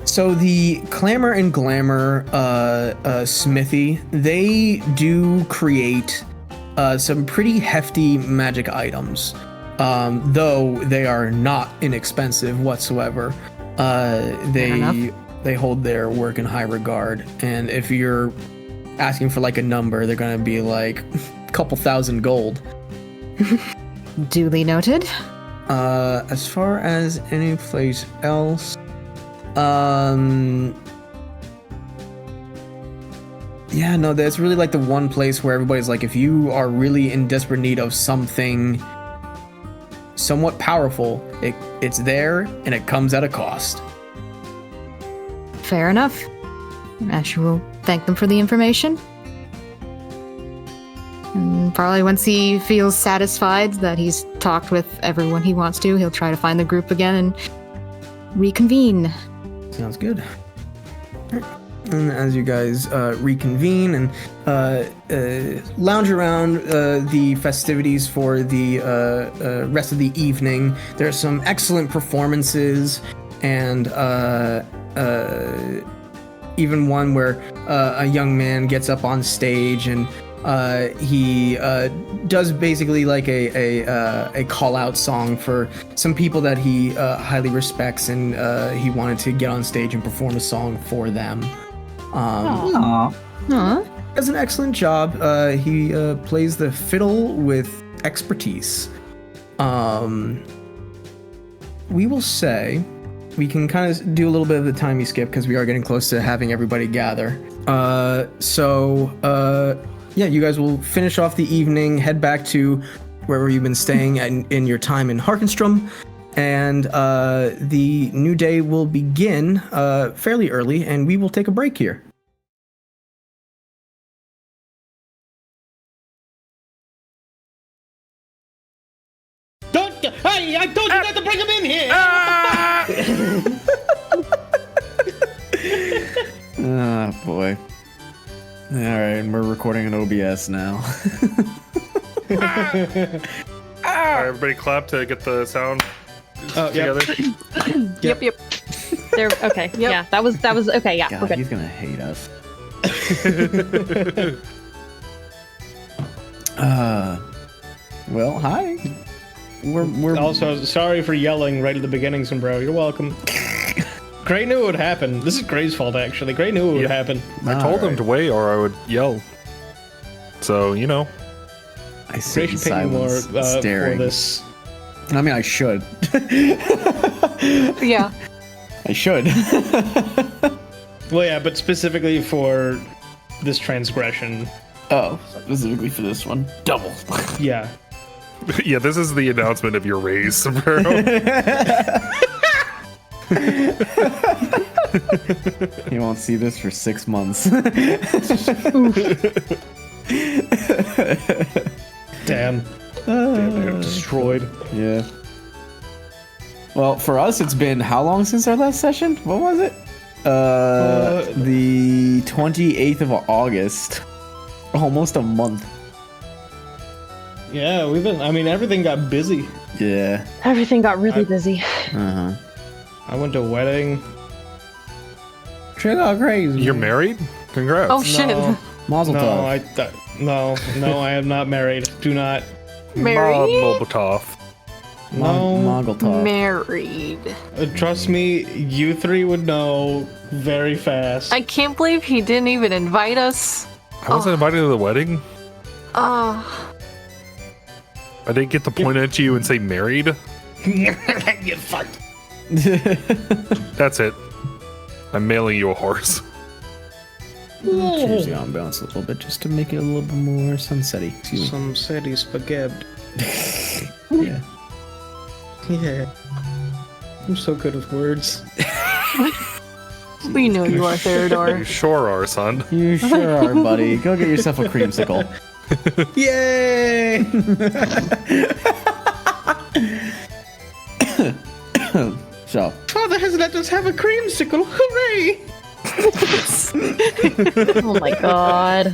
So the Clamor and Glamour smithy, they do create some pretty hefty magic items, though they are not inexpensive whatsoever. They hold their work in high regard, and if you're asking for like a number, they're gonna be like a couple thousand gold. Duly noted. As far as any place else, yeah, no, that's really like the one place where everybody's like, if you are really in desperate need of something somewhat powerful, it's there and it comes at a cost. Fair enough. Asher will thank them for the information. And probably once he feels satisfied that he's talked with everyone he wants to, he'll try to find the group again and reconvene. Sounds good. And as you guys reconvene and lounge around the festivities for the rest of the evening, there's some excellent performances, and even one where a young man gets up on stage and he does basically like a call-out song for some people that he highly respects, and he wanted to get on stage and perform a song for them. Does an excellent job. He plays the fiddle with expertise. We will say we can kind of do a little bit of the timey skip because we are getting close to having everybody gather. Yeah, you guys will finish off the evening, head back to wherever you've been staying in your time in Harkinstrum, and the new day will begin fairly early, and we will take a break here. Hey, I told you not to bring him in here! Oh, boy. All right, we're recording an OBS now. All right, everybody clap to get the sound together. Yep. There. Okay. Yep. Yeah. That was okay. Yeah. God, we're good. he's gonna hate us. Well, hi. We're Also, sorry for yelling right at the beginning, Sombrero. You're welcome. Gray knew it would happen. This is Gray's fault, actually. Gray knew it would happen. I told him to wait, or I would yell. So, I sit Gray in should pay you more silence, staring. for this. I mean, I should. Yeah. I should. Well, yeah, but specifically for this transgression. Oh, specifically for this one. Double. Yeah. Yeah, this is the announcement of your raise, Sombrero. You won't see this for 6 months. Damn. Damn, destroyed. Yeah. Well, for us, it's been how long since our last session? What was it? The 28th of August. Almost a month. Yeah, everything got busy. Yeah. Everything got really busy. Uh-huh. I went to a wedding. Shit got crazy. You're married? Congrats. Oh shit. No, Mazel tov. no, I am not married. Do not. Married? Molotov. No. Mongol talk. Married. Trust me, you three would know very fast. I can't believe he didn't even invite us. I wasn't invited to the wedding. Oh. I didn't get to point at you and say married. Get fucked. That's it. I'm mailing you a horse. Change the ambiance a little bit just to make it a little bit more sunsetty. Excuse me. Some city spaghetti. Yeah. Yeah. I'm so good with words. We know you are, You Theodore. sure are, son. You sure are, buddy. Go get yourself a creamsicle. Yay! So, Father has let us have a creamsicle. Hooray! Oh my god.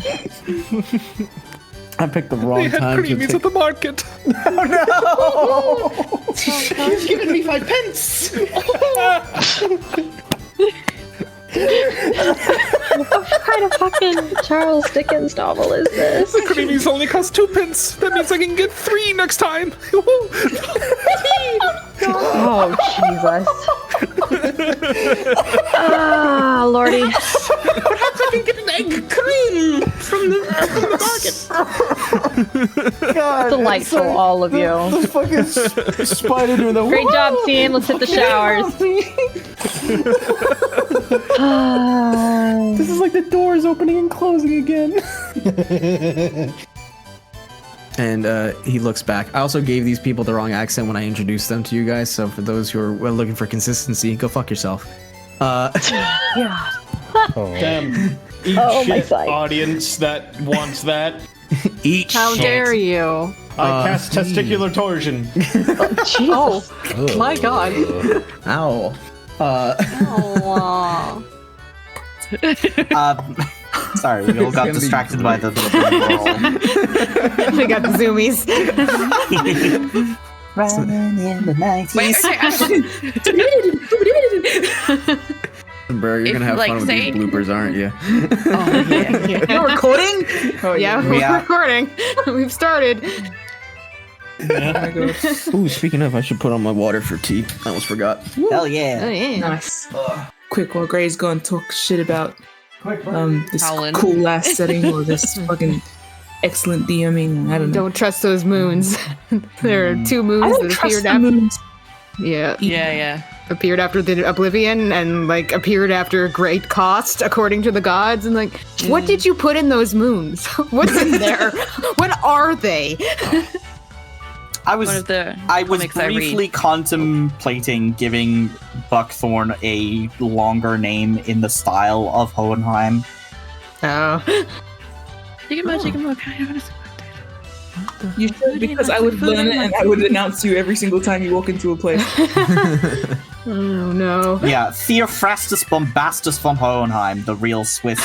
I picked the wrong They had time to creamies take... at the market. He's given me 5 pence! What kind of fucking Charles Dickens novel is this? The creamies only cost 2 pence. That means I can get 3 next time. Oh, Jesus. Ah, lordy. Perhaps I can get an egg cream from the market. God, Delightful, all of you. the fucking spider doing the Great job, team. Let's hit the showers. This is like the doors opening and closing again. And he looks back. I also gave these people the wrong accent when I introduced them to you guys, so for those who are looking for consistency, go fuck yourself. Yeah. Damn. Eat Oh, my shit, sight. audience that wants that. Eat How shit. dare you? I cast testicular torsion. Jesus. Oh, my god. Ow. Oh, Sorry, we all got distracted by the We got the zoomies. Running in the 90s. Bro, you're gonna have like, fun with these bloopers, aren't you? Oh, yeah. You're recording? Yeah, we're Yeah. recording. We've started. Ooh, speaking of, I should put on my water for tea. I almost forgot. Hell Oh, yeah. yeah. Nice. Quick, while Gray's gonna talk shit about this Howlin'. cool ass setting or this fucking excellent DMing. I don't know. Don't trust those moons. There are 2 I moons don't that trust appeared the after. moons. Yeah, Yeah. appeared after the Oblivion and like appeared after great cost, according to the gods. And like, what did you put in those moons? What's in there? What are they? I One was of the briefly comics I read. contemplating giving Buckthorn a longer name in the style of Hohenheim. Oh, You should, because I would learn it and I would announce you every single time you walk into a place. oh no. Yeah, Theophrastus Bombastus von Hohenheim, the real Swiss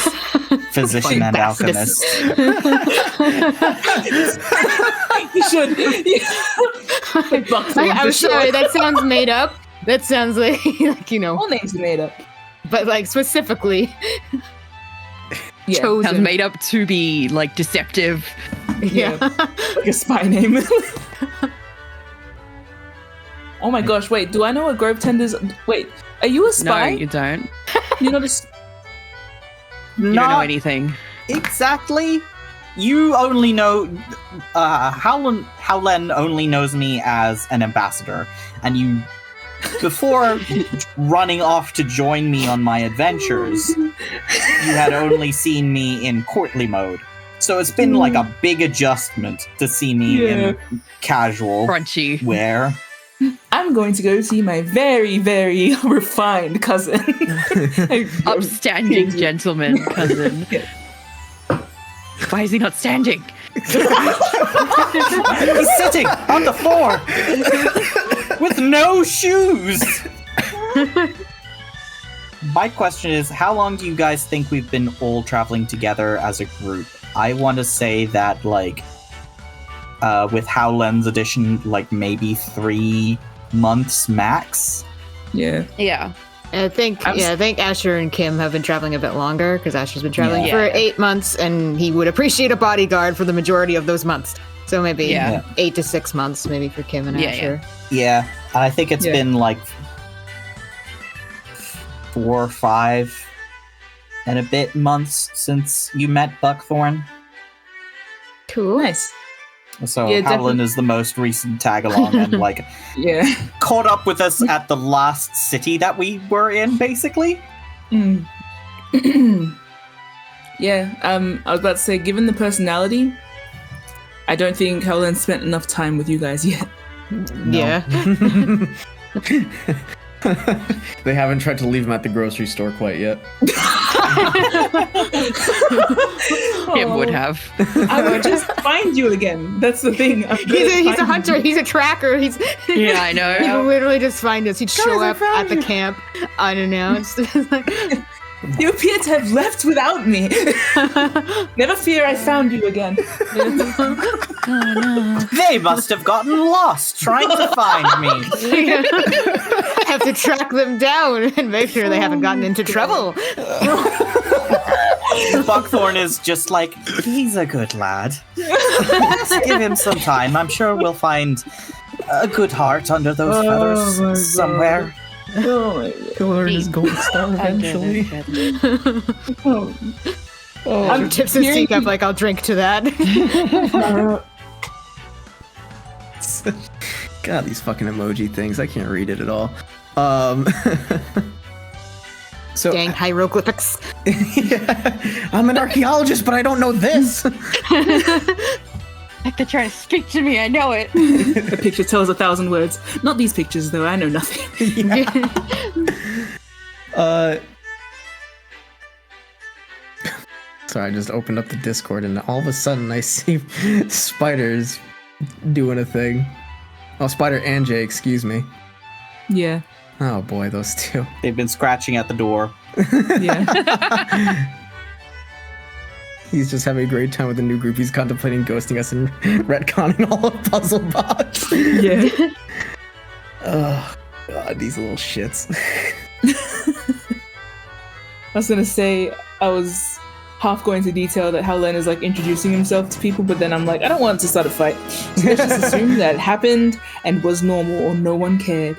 physician and alchemist. You should. I'm sorry, that sounds made up. That sounds like All names are made up. but like specifically Yeah, chosen. Sounds made up to be like deceptive. Yeah. like a spy name. Oh my gosh! Wait, do I know what Grove Tenders? Wait, are you a No, spy? you don't. You're not a. s- You don't know anything. Exactly. You only know Howlen only knows me as an ambassador, and you before running off to join me on my adventures, you had only seen me in courtly mode. So it's been like a big adjustment to see me in casual Crunchy. wear. I'm going to go see my very, very refined cousin. Upstanding gentleman cousin. Why is he not standing? He's sitting on the floor with no shoes. My question is, how long do you guys think we've been all traveling together as a group? I want to say that, like, with Howland's edition, like maybe 3 months max. Yeah. Yeah. I think Asher and Kim have been traveling a bit longer because Asher's been traveling for 8 months, and he would appreciate a bodyguard for the majority of those months. So maybe Yeah. 8 to 6 months, maybe for Kim and Yeah, Asher. Yeah, and I think it's been like 4 or 5 and a bit months since you met Buckthorn. Cool. Nice. So Yeah, Howlin is the most recent tag along and like Yeah. caught up with us at the last city that we were in, basically. Mm. Yeah, I was about to say, given the personality, I don't think Helen spent enough time with you guys yet. Yeah. They haven't tried to leave him at the grocery store quite yet. It would have. I would just find you again. That's the thing. He's a hunter. He's a tracker. He's Yeah, I know. He would literally just find us. He'd show I up found at the you. camp unannounced. You appear to have left without me. Never fear, I found you again. They must have gotten lost trying to find me. Have to track them down and make sure they haven't gotten into trouble. Buckthorn is just like, he's a good lad. Let's give him some time. I'm sure we'll find a good heart under those feathers somewhere. Oh my god. He'll earn his gold star eventually. I'm tips his teacup like I'll drink to that. God, these fucking emoji things. I can't read it at all. So Dang hieroglyphics. yeah, I'm an archaeologist, but I don't know this. Like they're trying to speak to me, I know it. A picture tells 1,000 words. Not these pictures, though. I know nothing. Sorry, I just opened up the Discord and all of a sudden I see spiders doing a thing. Oh, Spider and Jay, excuse me. Yeah. Oh boy, those two. They've been scratching at the door. Yeah. He's just having a great time with the new group. He's contemplating ghosting us and retconning all of Puzzle Box. Yeah. Oh, God, these little shits. I was gonna say, I was half going to detail that how Len is like introducing himself to people, but then I'm like, I don't want to start a fight. So let's just assume that happened and was normal or no one cared.